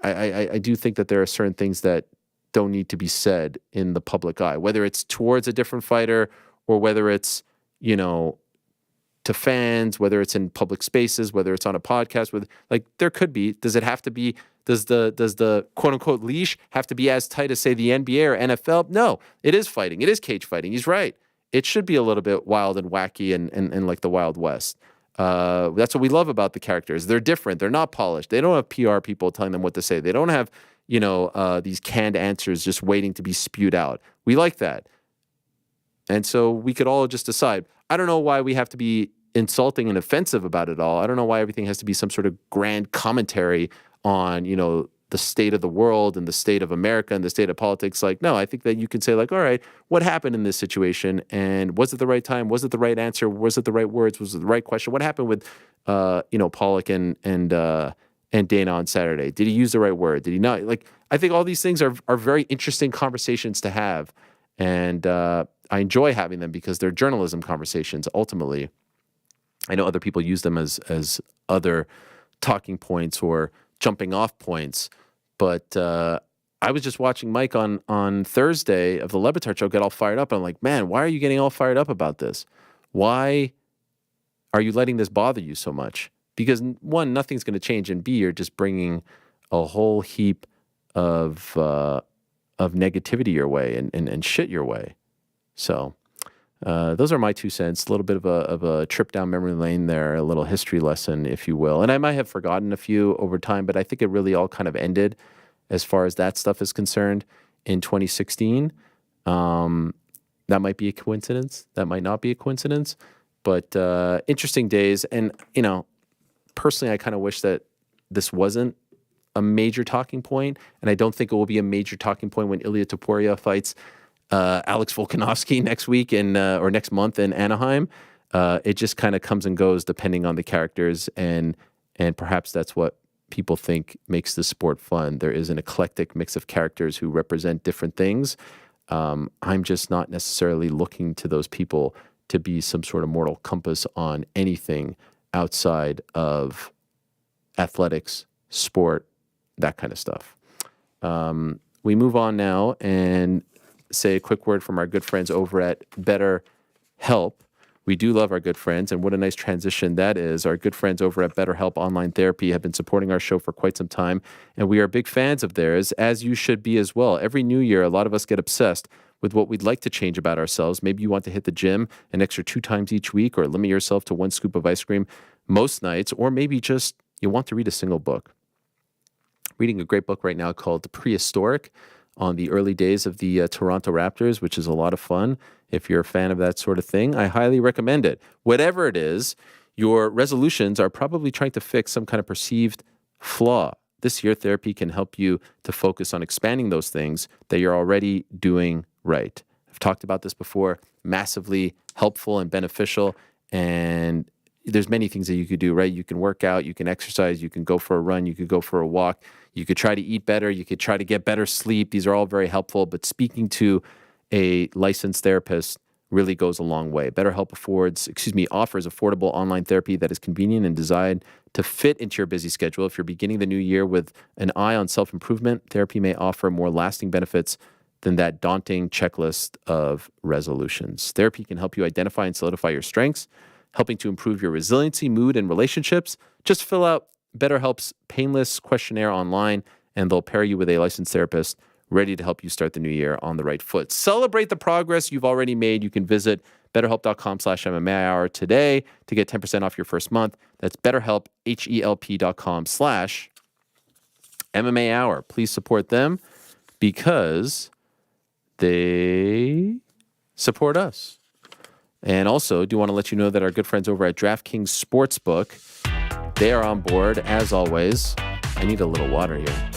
I do think that there are certain things that don't need to be said in the public eye, whether it's towards a different fighter or whether it's, to fans, whether it's in public spaces, whether it's on a podcast, there could be. Does it have to be? Does the quote unquote leash have to be as tight as say the NBA or NFL? No, it is fighting. It is cage fighting. He's right. It should be a little bit wild and wacky and like the Wild West. That's what we love about the characters. They're different. They're not polished. They don't have PR people telling them what to say. They don't have, these canned answers just waiting to be spewed out. We like that. And so we could all just decide. I don't know why we have to be insulting and offensive about it all. I don't know why everything has to be some sort of grand commentary on, the state of the world and the state of America and the state of politics. Like, no, I think that you can say like, all right, what happened in this situation? And was it the right time? Was it the right answer? Was it the right words? Was it the right question? What happened with, Pollock and Dana on Saturday? Did he use the right word? Did he not? Like, I think all these things are very interesting conversations to have. And I enjoy having them because they're journalism conversations, ultimately. I know other people use them as other talking points or jumping off points. But I was just watching Mike on Thursday of the Le Batard show get all fired up. And I'm like, man, why are you getting all fired up about this? Why are you letting this bother you so much? Because one, nothing's going to change. And B, you're just bringing a whole heap of negativity your way and shit your way. So those are my 2 cents. A little bit of a trip down memory lane there, a little history lesson, if you will. And I might have forgotten a few over time, but I think it really all kind of ended as far as that stuff is concerned in 2016. That might be a coincidence. That might not be a coincidence. But interesting days. And, personally, I kind of wish that this wasn't a major talking point. And I don't think it will be a major talking point when Ilia Topuria fights Alex Volkanovski next week or next month in Anaheim. It just kind of comes and goes depending on the characters, and perhaps that's what people think makes the sport fun. There is an eclectic mix of characters who represent different things. I'm just not necessarily looking to those people to be some sort of moral compass on anything outside of athletics, sport, that kind of stuff. We move on now, and say a quick word from our good friends over at BetterHelp. We do love our good friends, and what a nice transition that is. Our good friends over at BetterHelp Online Therapy have been supporting our show for quite some time, and we are big fans of theirs, as you should be as well. Every new year, a lot of us get obsessed with what we'd like to change about ourselves. Maybe you want to hit the gym an extra 2 times each week, or limit yourself to 1 scoop of ice cream most nights, or maybe just you want to read a single book. Reading a great book right now called Prehistoric on the early days of the Toronto Raptors, which is a lot of fun. If you're a fan of that sort of thing, I highly recommend it. Whatever it is, your resolutions are probably trying to fix some kind of perceived flaw. This year, therapy can help you to focus on expanding those things that you're already doing right. I've talked about this before, massively helpful and beneficial, and there's many things that you could do, right? You can work out, you can exercise, you can go for a run, you could go for a walk, you could try to eat better, you could try to get better sleep. These are all very helpful, but speaking to a licensed therapist really goes a long way. BetterHelp offers affordable online therapy that is convenient and designed to fit into your busy schedule. If you're beginning the new year with an eye on self-improvement, therapy may offer more lasting benefits than that daunting checklist of resolutions. Therapy can help you identify and solidify your strengths, helping to improve your resiliency, mood, and relationships. Just fill out BetterHelp's painless questionnaire online, and they'll pair you with a licensed therapist ready to help you start the new year on the right foot. Celebrate the progress you've already made. You can visit BetterHelp.com/MMA Hour today to get 10% off your first month. That's BetterHelp, HELP.com/MMA Hour. Please support them because they support us. And also, do want to let you know that our good friends over at DraftKings Sportsbook, they are on board, as always. I need a little water here.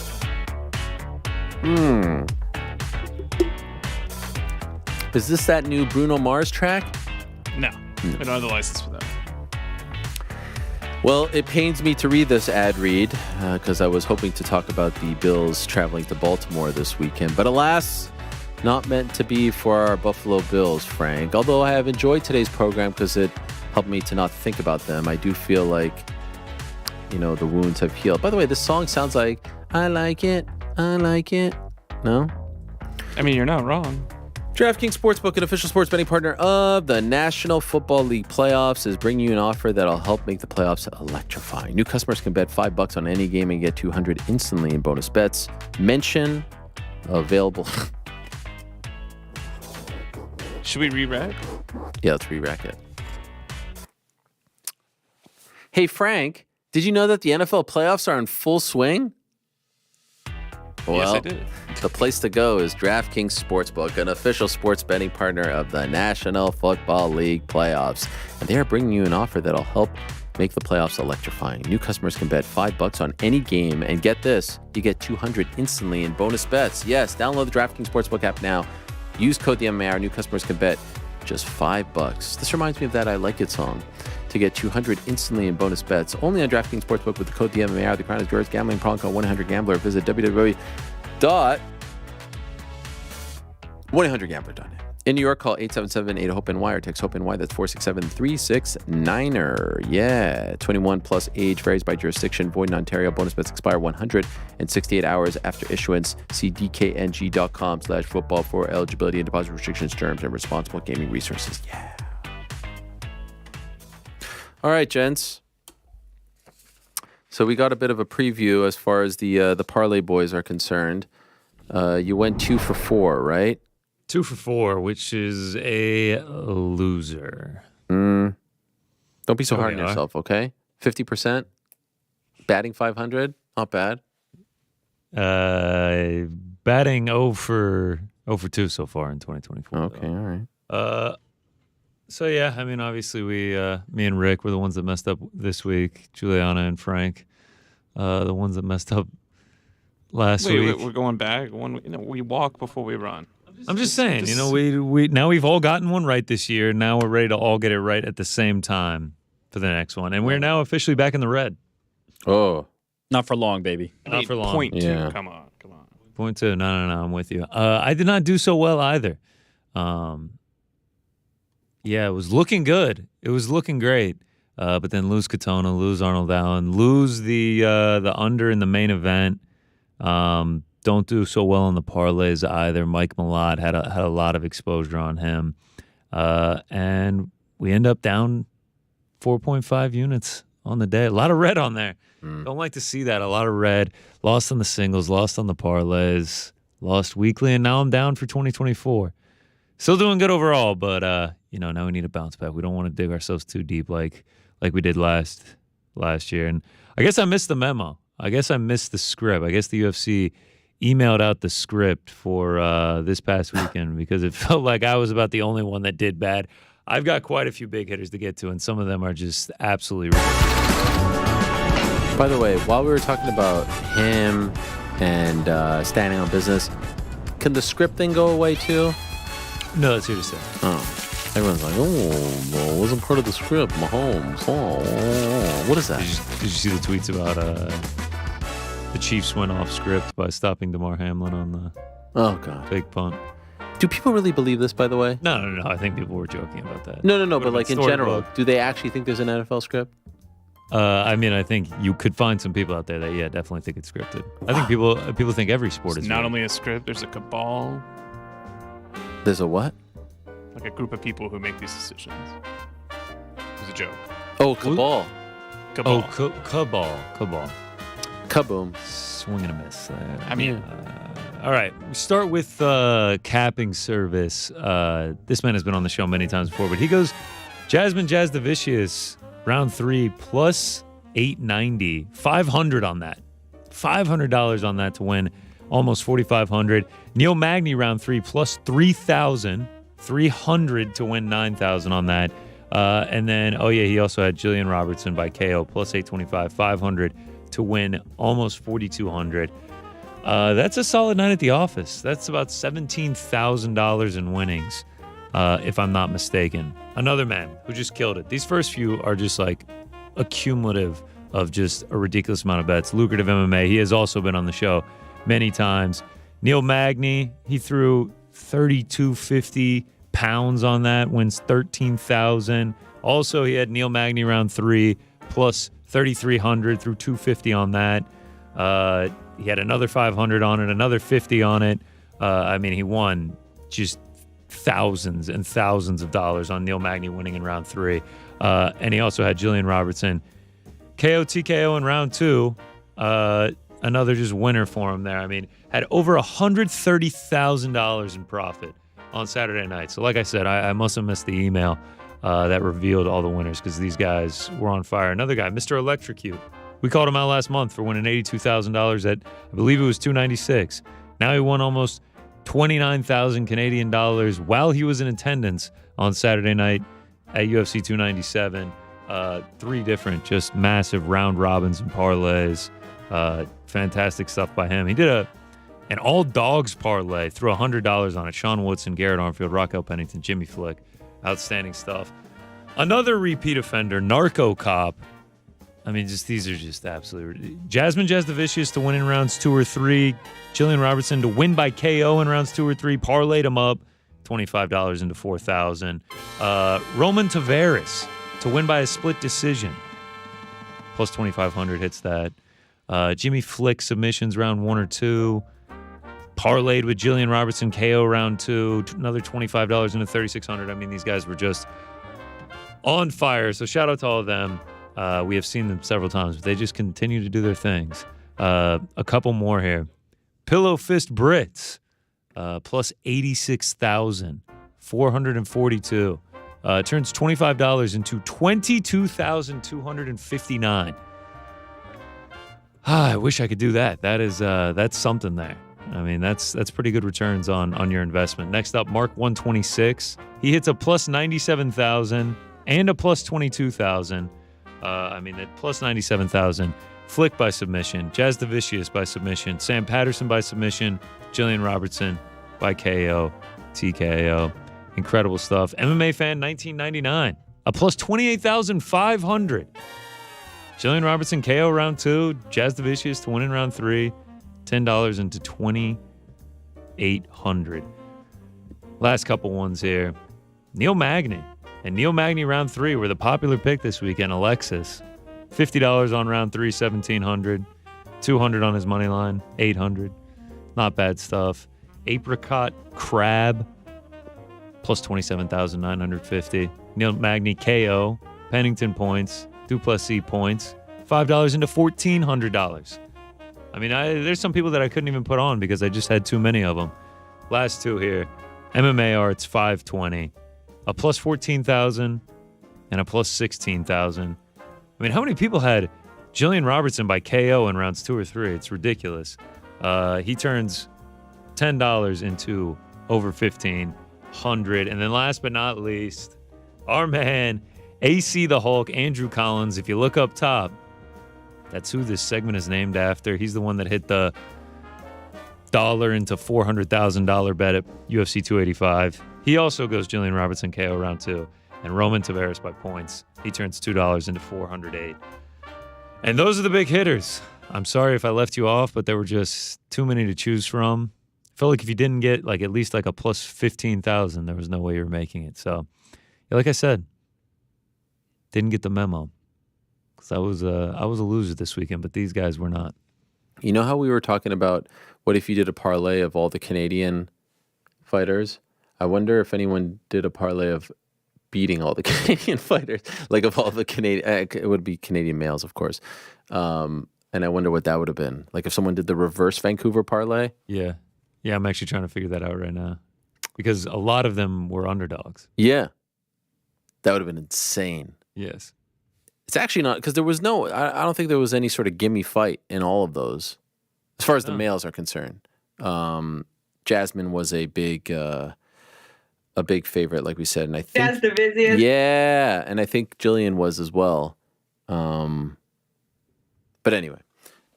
Is this that new Bruno Mars track? No. We don't have the license for that. Well, it pains me to read this ad read because I was hoping to talk about the Bills traveling to Baltimore this weekend. But alas, not meant to be for our Buffalo Bills, Frank. Although I have enjoyed today's program because it helped me to not think about them. I do feel like, the wounds have healed. By the way, this song sounds like, I like it. No? I mean, you're not wrong. DraftKings Sportsbook, an official sports betting partner of the National Football League playoffs, is bringing you an offer that'll help make the playoffs electrifying. New customers can bet $5 on any game and get $200 instantly in bonus bets. Mention available. Should we re-rack? Yeah, let's re-rack it. Hey, Frank, did you know that the NFL playoffs are in full swing? Well, yes, I did. The place to go is DraftKings Sportsbook, an official sports betting partner of the National Football League playoffs. And they are bringing you an offer that'll help make the playoffs electrifying. New customers can bet $5 on any game, and get this, you get $200 instantly in bonus bets. Yes, download the DraftKings Sportsbook app now. Use code TheMMAR. New customers can bet just $5. This reminds me of that I Like It song. To get $200 instantly in bonus bets, only on DraftKings Sportsbook with the code TheMMAR. The crown is yours. Gambling problem, call 1-800-GAMBLER. Visit www.1-800-GAMBLER.net. In New York, call 877-8-HOPENY or text HOPENY. That's 467-369. Yeah. 21 plus age varies by jurisdiction. Void in Ontario. Bonus bets expire 168 hours after issuance. See dkng.com/football for eligibility and deposit restrictions, terms, and responsible gaming resources. Yeah. All right, gents. So we got a bit of a preview as far as the Parlay Boys are concerned. You went 2 for 4, right? 2 for 4, which is a loser. Don't be so hard on yourself, okay? 50%, batting 500, not bad. Batting 0 for 2 so far in 2024. Okay, all right. So yeah, I mean, obviously me and Rick were the ones that messed up this week. Juliana and Frank, the ones that messed up last week. Wait, we're going back. We walk before we run. I'm just saying, we now we've all gotten one right this year. Now we're ready to all get it right at the same time for the next one, and we're now officially back in the red. Oh, not for long, baby. Not for long. Point 2. Yeah. Come on. Point 2. No, I'm with you. I did not do so well either. Yeah, it was looking good. It was looking great. But then lose Katona, lose Arnold Allen, lose the under in the main event. don't do so well on the parlays either. Mike Malott had a lot of exposure on him. And we end up down 4.5 units on the day. A lot of red on there. Don't like to see that. A lot of red. Lost on the singles, lost on the parlays, lost weekly, and now I'm down for 2024. Still doing good overall, but now we need to bounce back. We don't want to dig ourselves too deep like we did last year. And I guess I missed the memo. I guess I missed the script. I guess the UFC emailed out the script for this past weekend because it felt like I was about the only one that did bad. I've got quite a few big hitters to get to, and some of them are just absolutely ridiculous. By the way, while we were talking about him and standing on business, can the script thing go away too? No, that's here to stay. Oh. Everyone's like, no, it wasn't part of the script. Mahomes. Oh. What is that? Did you see the tweets about the Chiefs went off script by stopping Damar Hamlin on the big punt? Do people really believe this, by the way? No. I think people were joking about that. No. But like in general, do they actually think there's an NFL script? I think you could find some people out there that, definitely think it's scripted. Wow. I think people think every sport is not real. Only a script, there's a cabal. There's a what? Like a group of people who make these decisions. It's a joke. Oh, cabal. Cabal. Oh, cabal. Kaboom. Swing and a miss. Yeah. All right. We start with capping service. This man has been on the show many times before, but he goes Jasmine Jasudavicius, round 3, plus 890. 500 on that. $500 on that to win almost 4,500. Neil Magny, round 3, plus 3,000. 300 to win 9,000 on that. And then, he also had Jillian Robertson by KO, plus 825, 500 to win almost 4,200. That's a solid night at the office. That's about $17,000 in winnings, if I'm not mistaken. Another man who just killed it. These first few are just like a cumulative of just a ridiculous amount of bets. Lucrative MMA. He has also been on the show many times. Neil Magny, he threw 3,250 pounds on that, wins 13,000. Also, he had Neil Magny round 3 plus 3,300 through 250 on that. He had another 500 on it, another 50 on it. He won just thousands and thousands of dollars on Neil Magny winning in round 3. And he also had Jillian Robertson KO TKO in round 2. Another just winner for him there. Had over $130,000 in profit on Saturday night. So like I said, I must have missed the email that revealed all the winners because these guys were on fire. Another guy, Mr. Electrocute. We called him out last month for winning $82,000 at, I believe it was $296. Now he won almost 29,000 Canadian dollars while he was in attendance on Saturday night at UFC 297. 3 different just massive round robins and parlays. Fantastic stuff by him. He did an all dogs parlay, threw $100 on it. Sean Woodson, Garrett Armfield, Raquel Pennington, Jimmy Flick. Outstanding stuff. Another repeat offender, Narco Cop. These are just absolutely. Jasmine Jasudavicius to win in rounds 2 or 3. Jillian Robertson to win by KO in rounds 2 or 3. Parlayed him up, $25 into 4,000. Roman Tavares to win by a split decision, plus 2,500 hits that. Jimmy Flick submissions round 1 or 2. Parlayed with Jillian Robertson KO round 2, another $25 into 3,600. These guys were just on fire. So shout out to all of them. We have seen them several times, but they just continue to do their things. A couple more here. Pillow Fist Brits, plus 86,442. Turns $25 into 22,259. I wish I could do that. That's something there. That's pretty good returns on your investment. Next up, Mark 126. He hits a plus 97,000 and a plus 22,000. That plus 97,000. Flick by submission. Jasudavicius by submission. Sam Patterson by submission. Jillian Robertson by KO. TKO. Incredible stuff. MMA Fan 1999. A plus 28,500. Jillian Robertson KO round 2. Jasudavicius to win in round 3. $10 into 2,800. Last couple ones here. Neil Magny. And Neil Magny round 3 were the popular pick this weekend. Alexis. $50 on round 3, $1,700. $200 on his money line, $800. Not bad stuff. Apricot Crab, plus 27,950. Neil Magny KO, Pennington points, Duplessis points, $5 into $1,400. I mean, there's some people that I couldn't even put on because I just had too many of them. Last two here. MMA Arts 520, a plus 14,000 and a plus 16,000. I mean, how many people had Jillian Robertson by KO in rounds 2 or 3? It's ridiculous. He turns $10 into over 1,500. And then last but not least, our man, AC the Hulk, Andrew Collins. If you look up top, that's who this segment is named after. He's the one that hit the $1 into $400,000 bet at UFC 285. He also goes Jillian Robertson KO round 2. And Roman Tavares by points. He turns $2 into $408. And those are the big hitters. I'm sorry if I left you off, but there were just too many to choose from. I felt like if you didn't get like at least like a plus 15,000, there was no way you were making it. So, yeah, like I said, didn't get the memo. Because I was a loser this weekend, but these guys were not. You know how we were talking about what if you did a parlay of all the Canadian fighters? I wonder if anyone did a parlay of beating all the Canadian fighters, like of all the Canadian, it would be Canadian males, of course. And I wonder what that would have been. Like if someone did the reverse Vancouver parlay. Yeah. Yeah, I'm actually trying to figure that out right now. Because a lot of them were underdogs. Yeah. That would have been insane. Yes. It's actually not, because there was no, I don't think there was any sort of gimme fight in all of those, as far as the males are concerned. Jasmine was a big favorite, like we said, and I think Jasudavicius. Yeah, and I think Jillian was as well. But anyway,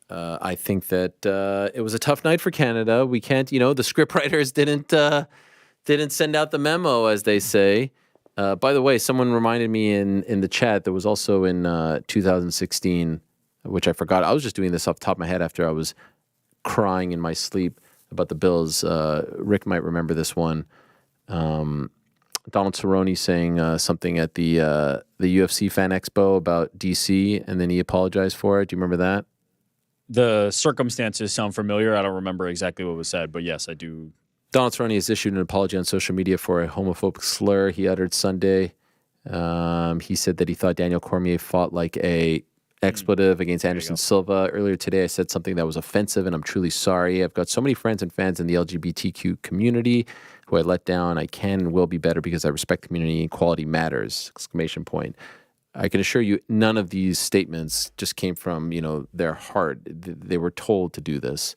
I think that it was a tough night for Canada. We can't, the scriptwriters didn't send out the memo, as they say. By the way, someone reminded me in the chat that was also in 2016, which I forgot. I was just doing this off the top of my head after I was crying in my sleep about the Bills. Rick might remember this one. Donald Cerrone saying something at the UFC Fan Expo about DC, and then he apologized for it. Do you remember that? The circumstances sound familiar. I don't remember exactly what was said, but yes, I do. Donald Cerrone has issued an apology on social media for a homophobic slur he uttered Sunday. He said that he thought Daniel Cormier fought like a expletive against Anderson Silva. Earlier today, I said something that was offensive, and I'm truly sorry. I've got so many friends and fans in the LGBTQ community who I let down. I can and will be better because I respect the community. Equality matters! ! I can assure you, none of these statements just came from their heart. They were told to do this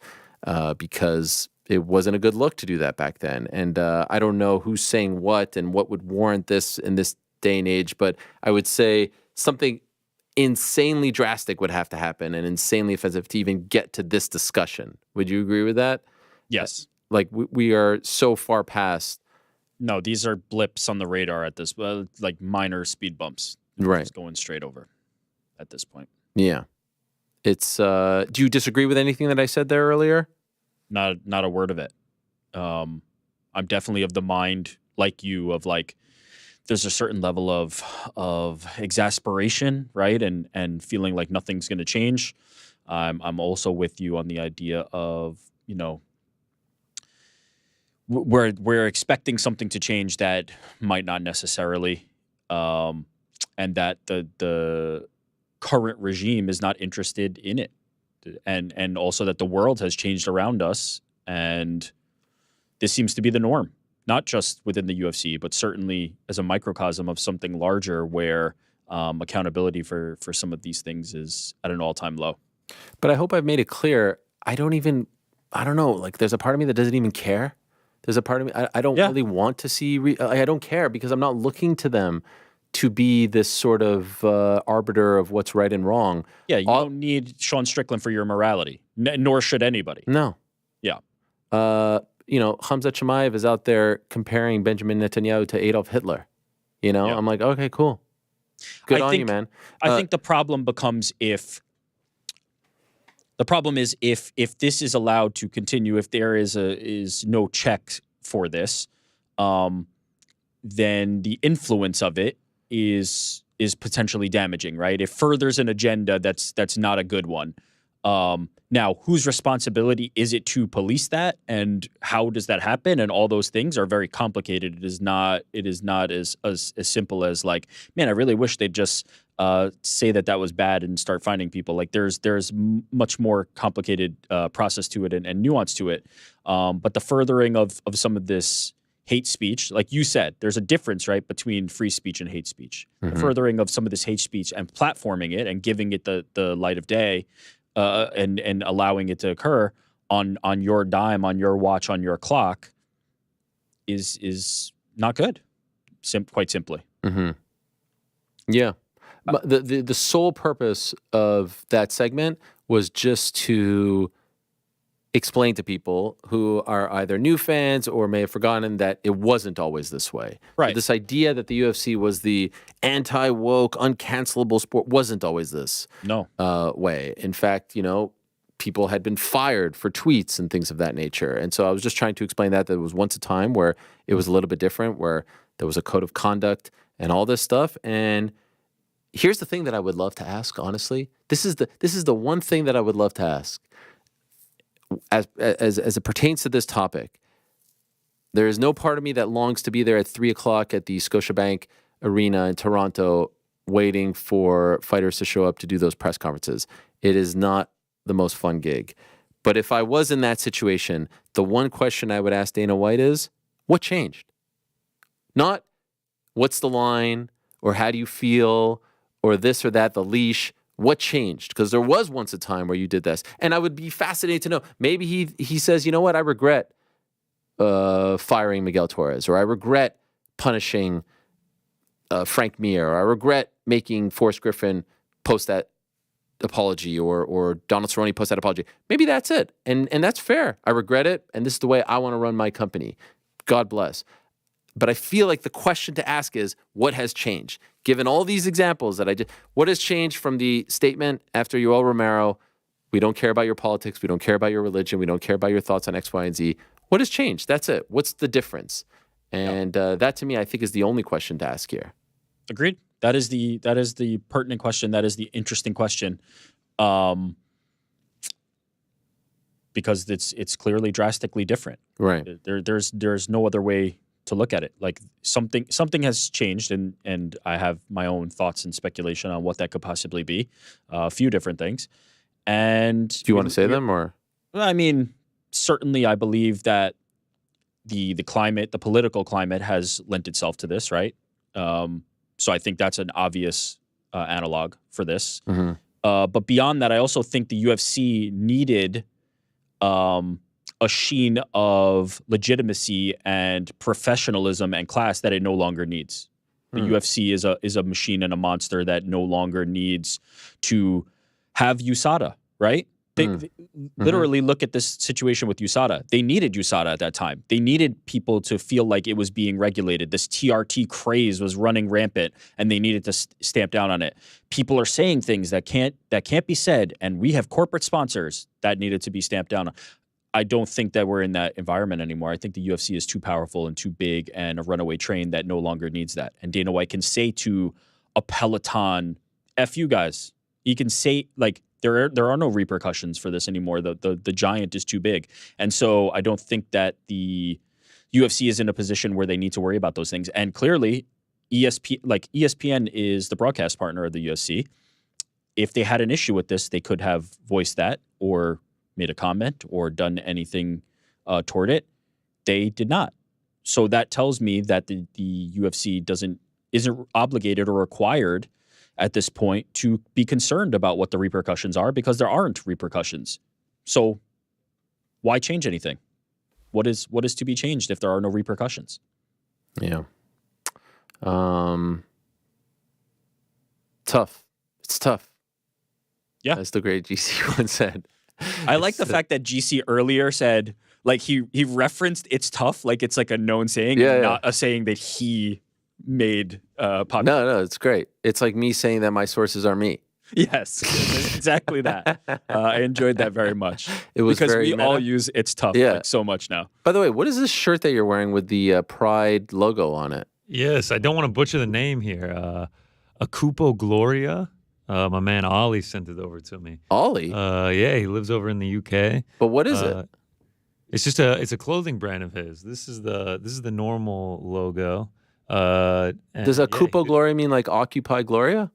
because it wasn't a good look to do that back then. And I don't know who's saying what and what would warrant this in this day and age, but I would say something insanely drastic would have to happen and insanely offensive to even get to this discussion. Would you agree with that? Yes. Like we are so far past. No, these are blips on the radar at this, like minor speed bumps. Right. Just going straight over at this point. Yeah. It's, do you disagree with anything that I said there earlier? Not a word of it. I'm definitely of the mind, like you, of like, there's a certain level of exasperation, right? And feeling like nothing's going to change. I'm also with you on the idea of, we're expecting something to change that might not necessarily, and that the current regime is not interested in it, and also that the world has changed around us, and this seems to be the norm. Not just within the UFC, but certainly as a microcosm of something larger where accountability for some of these things is at an all-time low. But I hope I've made it clear. I don't know, like there's a part of me that doesn't even care. There's a part of me, I don't really want to see, I don't care because I'm not looking to them to be this sort of arbiter of what's right and wrong. Yeah, you don't need Sean Strickland for your morality, nor should anybody. No. Yeah. Khamzat Chimaev is out there comparing Benjamin Netanyahu to Adolf Hitler. I'm like, okay, cool. Good on you, man. I think the problem becomes if this is allowed to continue, if there is no check for this, then the influence of it is potentially damaging, right? It furthers an agenda that's not a good one. Now, whose responsibility is it to police that, and how does that happen? And all those things are very complicated. It is not as simple as like, man, I really wish they'd just say that was bad and start finding people. Like there's much more complicated process to it and nuance to it. But the furthering of some of this hate speech, like you said, there's a difference, right, between free speech and hate speech. The furthering of some of this hate speech and platforming it and giving it the light of day, and allowing it to occur on your dime, on your watch, on your clock, is not good. Quite simply. Yeah. But the sole purpose of that segment was just to explain to people who are either new fans or may have forgotten that it wasn't always this way. Right. So this idea that the UFC was the anti-woke, uncancelable sport wasn't always this way. In fact, people had been fired for tweets and things of that nature. And so I was just trying to explain that there was once a time where it was a little bit different, where there was a code of conduct and all this stuff. And here's the thing that I would love to ask, honestly. This is the one thing that I would love to ask. As it pertains to this topic, there is no part of me that longs to be there at 3:00 at the Scotiabank Arena in Toronto waiting for fighters to show up to do those press conferences. It is not the most fun gig. But if I was in that situation, the one question I would ask Dana White is, what changed? Not what's the line or how do you feel or this or that, the leash. What changed? Because there was once a time where you did this. And I would be fascinated to know. Maybe he says, you know what, I regret firing Miguel Torres, or I regret punishing Frank Mir, or I regret making Forrest Griffin post that apology, or Donald Cerrone post that apology. Maybe that's it. And that's fair. I regret it, and this is the way I want to run my company. God bless. But I feel like the question to ask is, what has changed? Given all these examples that I did, what has changed from the statement after Yoel Romero, we don't care about your politics, we don't care about your religion, we don't care about your thoughts on X, Y, and Z. What has changed? That's it. What's the difference? And that, to me, I think is the only question to ask here. Agreed. That is the pertinent question. That is the interesting question. Because it's clearly drastically different. Right. There's no other way to look at it. Like something has changed, and I have my own thoughts and speculation on what that could possibly be. A few different things. And do you want to say them, or? I mean, certainly I believe that the climate, the political climate, has lent itself to this, right? So I think that's an obvious analog for this. But beyond that, I also think the UFC needed a sheen of legitimacy and professionalism and class that it no longer needs. The UFC is a machine and a monster that no longer needs to have USADA, right? They literally look at this situation with USADA. They needed USADA at that time. They needed people to feel like it was being regulated. This TRT craze was running rampant, and they needed to stamp down on it. People are saying things that can't be said, and we have corporate sponsors that needed to be stamped down on. I don't think that we're in that environment anymore. I think the UFC is too powerful and too big and a runaway train that no longer needs that. And Dana White can say to a Peloton, F you guys. He can say, like, there are no repercussions for this anymore. The giant is too big. And so I don't think that the UFC is in a position where they need to worry about those things. And clearly, ESPN is the broadcast partner of the UFC. If they had an issue with this, they could have voiced that or made a comment or done anything toward it. They did not. So that tells me that the UFC isn't obligated or required at this point to be concerned about what the repercussions are, because there aren't repercussions. So why change anything? What is to be changed if there are no repercussions? Yeah. Tough. It's tough. Yeah. As the great GC once said. I like the fact that GC earlier said, like, he referenced it's tough, like it's like a known saying, not a saying that he made popular. No, it's great. It's like me saying that my sources are me. Yes, exactly that. I enjoyed that very much. It was because very we meta. all use it's tough like so much now. By the way, what is this shirt that you're wearing with the Pride logo on it? Yes, I don't want to butcher the name here. Akupo Gloria. My man Ollie sent it over to me. Ollie? Yeah, he lives over in the UK. But what is it? It's just a clothing brand of his. This is the normal logo. Does Cupo Gloria mean like Occupy Gloria?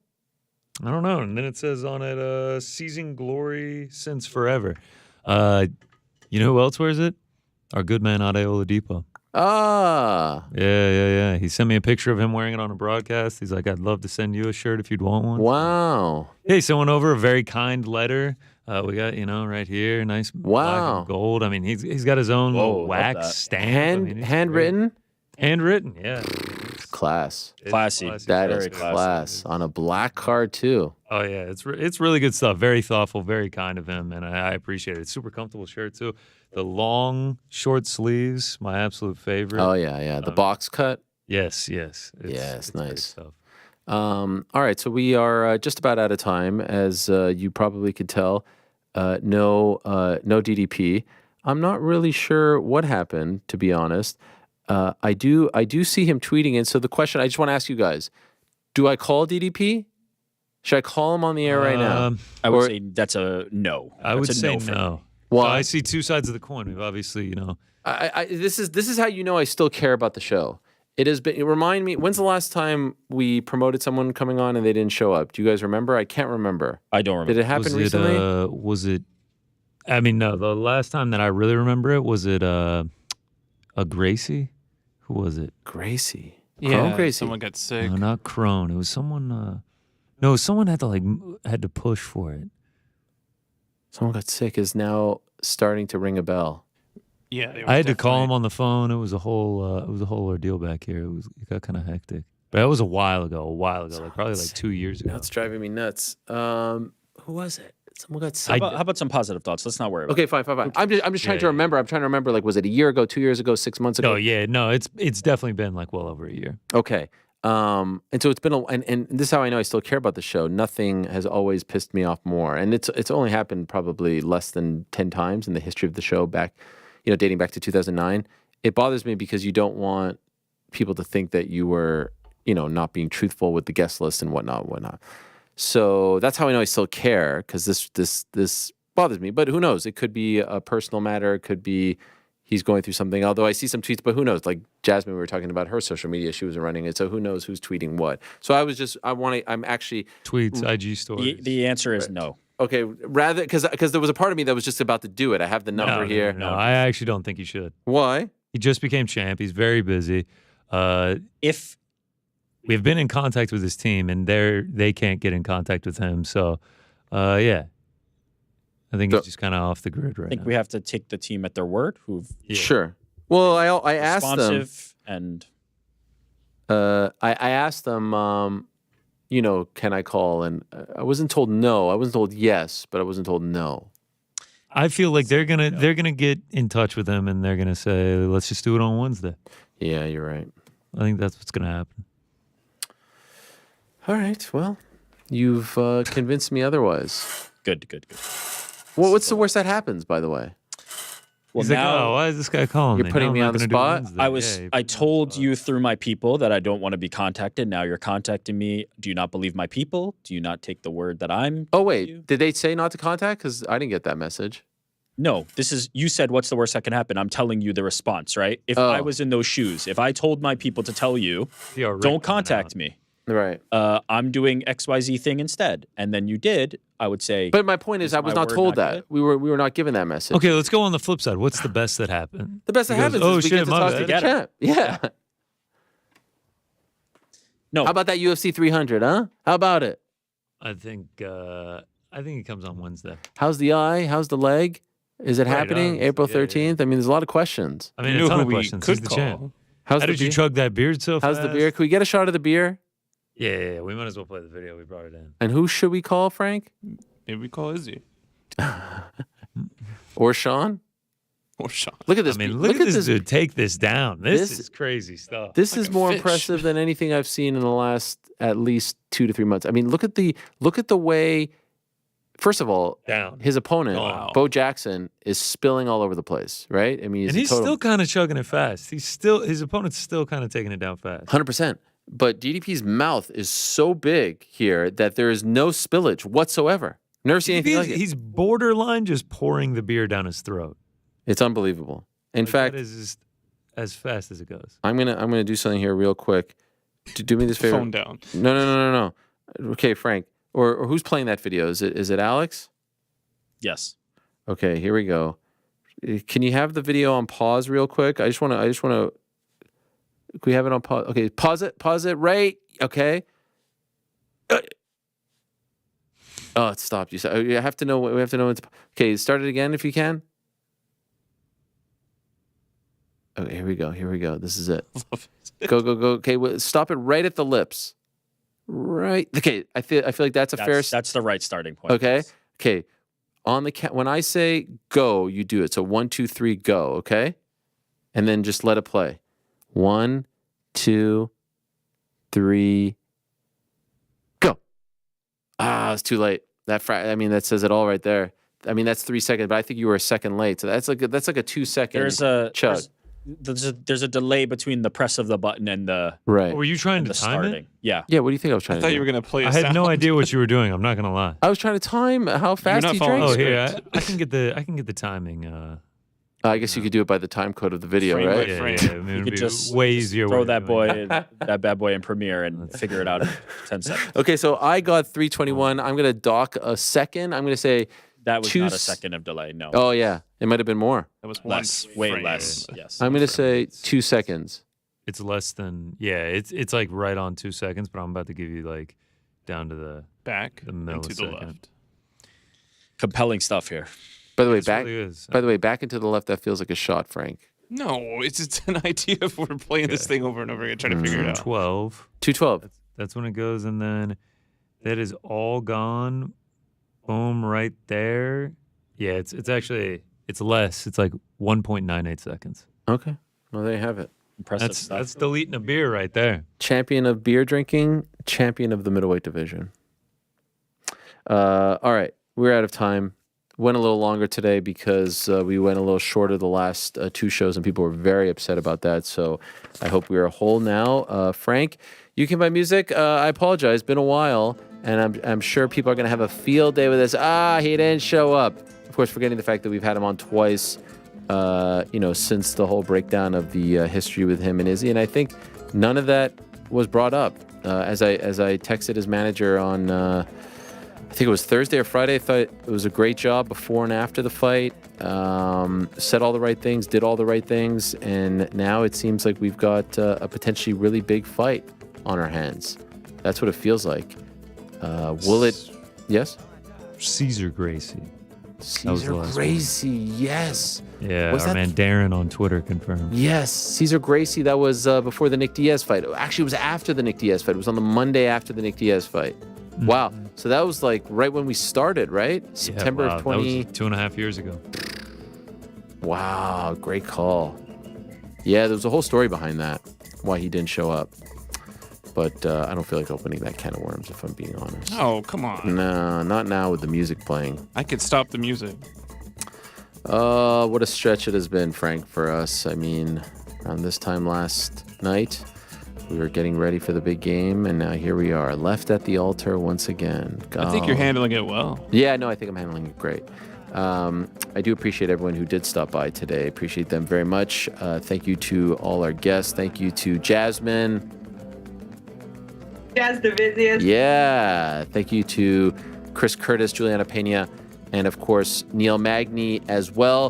I don't know. And then it says on it, seizing glory since forever. You know who else wears it? Our good man Ade Oladipo. Ah. Yeah. He sent me a picture of him wearing it on a broadcast. He's like, I'd love to send you a shirt if you'd want one. Wow. Yeah, he sent one over, a very kind letter. We got, right here, nice black and gold. I mean, he's got his own little wax stamp. Handwritten? Handwritten, yeah. Class. Classy. That is class. On a black card, too. Oh, yeah. It's really good stuff. Very thoughtful, very kind of him, and I appreciate it. It's super comfortable shirt, too. The long, short sleeves, my absolute favorite. Oh, yeah. The box cut? Yes. It's nice. Stuff. All right, so we are just about out of time, as you probably could tell. No DDP. I'm not really sure what happened, to be honest. I do see him tweeting it. So the question, I just want to ask you guys, do I call DDP? Should I call him on the air right now? I would say that's a no. I would say no. Well, I see two sides of the coin. We've obviously, this is how you know I still care about the show. Remind me, when's the last time we promoted someone coming on and they didn't show up? Do you guys remember? I can't remember. I don't remember. Did it happen recently? No, the last time that I really remember it, was it a Gracie? Who was it? Gracie. Yeah, Gracie. someone got sick. No, not Crone. It was someone, someone had to push for it. Someone got sick is now starting to ring a bell. Yeah, I had to call him on the phone. It was a whole ordeal back here. It got kind of hectic. But that was a while ago, like probably 2 years ago. That's driving me nuts. Who was it? Someone got sick. How about some positive thoughts? Let's not worry about it. Okay, fine. I'm just trying to remember. I'm trying to remember, was it a year ago, 2 years ago, 6 months ago? Oh, yeah. No, it's definitely been well over a year. Okay. And so it's been and this is how I know I still care about the show. Nothing has always pissed me off more. And it's only happened probably less than 10 times in the history of the show back, dating back to 2009. It bothers me because you don't want people to think that you were, not being truthful with the guest list and whatnot. So that's how I know I still care, because this bothers me. But who knows? It could be a personal matter. It could be he's going through something. Although I see some tweets, but who knows? Like Jasmine, we were talking about her social media. She wasn't running it. So who knows who's tweeting what? So I'm actually... Tweets, IG stories. The answer is no. Okay, rather, because there was a part of me that was just about to do it. I have the number here. No, I actually don't think you should. Why? He just became champ. He's very busy. If we've been in contact with his team, and they can't get in contact with him, so yeah, I think he's just kind of off the grid right now. I think we have to take the team at their word. Sure. Well, I asked them, responsive and I asked them, can I call? And I wasn't told no. I wasn't told yes, but I wasn't told no. I feel like they're gonna get in touch with him, and they're gonna say, let's just do it on Wednesday. Yeah, you're right. I think that's what's gonna happen. All right. Well, you've convinced me otherwise. Good. Well, what's the worst that happens, by the way? Well, He's now, why is this guy calling me? You're putting me on the spot. I told you through my people that I don't want to be contacted. Now you're contacting me. Do you not believe my people? Do you not take the word that I'm? Oh wait, did they say not to contact? Because I didn't get that message. No, you said what's the worst that can happen. I'm telling you the response, right? If I was in those shoes, if I told my people to tell you, don't contact me. Right. I'm doing XYZ thing instead. And then you did, I would say. But my point is I was not told that. We were not given that message. Okay, let's go on the flip side. What's the best that happened? The best that happens is we get to talk to the champ. Yeah. No. How about that UFC 300, huh? How about it? I think it comes on Wednesday. How's the eye? How's the leg? Is it happening? April 13th? I mean, there's a lot of questions. I mean, a ton of questions. He's the champ. How did you chug that beard so fast? How's the beer? Can we get a shot of the beer? Yeah, we might as well play the video. We brought it in. And who should we call, Frank? Maybe we call Izzy. Or Sean? Or Sean. Look at this. I mean, look at this dude take this down. This is crazy stuff. This is more impressive than anything I've seen in the last at least 2 to 3 months. I mean, look at the way. First of all, his opponent, Bo Jackson, is spilling all over the place, right? I mean, he's still kind of chugging it fast. His opponent's still kind of taking it down fast. 100%. but DDP's mouth is so big here that there is no spillage whatsoever. Never seen anything like it. He's borderline just pouring the beer down his throat. It's unbelievable. In fact, that is just as fast as it goes. I'm gonna do something here real quick. Do me this favor. Phone down. No. Okay, Frank. Or who's playing that video? Is it Alex? Yes. Okay, here we go. Can you have the video on pause real quick? I just wanna. Can we have it on pause? Okay, pause it. Right. Okay. Oh, it stopped. You have to know. We have to know. Okay, start it again if you can. Okay, here we go. This is it. Go. Okay, stop it right at the lips. Right. Okay, I feel like that's fair. That's the right starting point. Okay. On the count, when I say go, you do it. So 1, 2, 3, go. Okay, and then just let it play. 1, 2, 3, go. It's too late. That says it all right there. I mean, that's 3 seconds, but I think you were a second late. So that's like a 2 second. chug. There's a delay between the press of the button and the right. Were you trying to time starting? it? Yeah. Yeah. What do you think I was trying to do? I thought you were going to play. I had no idea what you were doing. I'm not gonna lie. I was trying to time how fast he drinks. Oh, here I can get the timing. I guess you could do it by the time code of the video, Frame right? by frame. Yeah, I mean, You could just way easier. throw way that of doing that bad boy in Premiere and figure it out in 10 seconds. Okay, so I got 3:21. I'm gonna dock a second. I'm gonna say that was not a second of delay. No. Oh yeah, it might have been more. That was way less. Yes. I'm gonna say 2 seconds. It's less than it's like right on 2 seconds, but I'm about to give you like down to the back the and to the millisecond. left. Compelling stuff here. By the way, This really is. By the way, back and to the left. That feels like a shot, Frank. No, it's just an idea of we're playing this thing over and over again, trying to figure it out. 12. 2:12. That's when it goes, and then that is all gone. Boom, right there. Yeah, it's actually less. It's like 1.98 seconds. Okay. Well, there you have it. Impressive stuff. That's deleting a beer right there. Champion of beer drinking, champion of the middleweight division. All right, we're out of time. Went a little longer today because we went a little shorter the last 2 shows, and people were very upset about that. So I hope we are whole now. Frank, you can buy music. I apologize. It's been a while, and I'm sure people are going to have a field day with this. He didn't show up. Of course, forgetting the fact that we've had him on twice, since the whole breakdown of the history with him and Izzy. And I think none of that was brought up. As I texted his manager on... I think it was Thursday or Friday. I thought it was a great job before and after the fight. Said all the right things, did all the right things, and now it seems like we've got a potentially really big fight on our hands. That's what it feels like. Will it? Yes? Caesar Gracie. Caesar Gracie, yes. Yeah, Was our that man Darren on Twitter confirmed. Yes, Caesar Gracie. That was before the Nick Diaz fight. Actually, it was after the Nick Diaz fight. It was on the Monday after the Nick Diaz fight. Wow. So that was like right when we started, right? September of 20. That was 2.5 years ago. Wow, great call. Yeah, there was a whole story behind that, why he didn't show up. But I don't feel like opening that can of worms, if I'm being honest. Oh, come on. No, not now with the music playing. I could stop the music. What a stretch it has been, Frank, for us. I mean, around this time last night, we were getting ready for the big game, and now here we are, left at the altar once again. I think you're handling it well. Yeah, no, I think I'm handling it great. I do appreciate everyone who did stop by today. Appreciate them very much. Thank you to all our guests. Thank you to Jasmine. Jasudavicius. Yeah. Thank you to Chris Curtis, Julianna Peña, and of course, Neil Magny as well.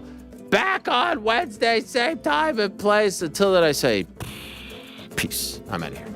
Back on Wednesday, same time and place. Until then, I say... peace. I'm out of here.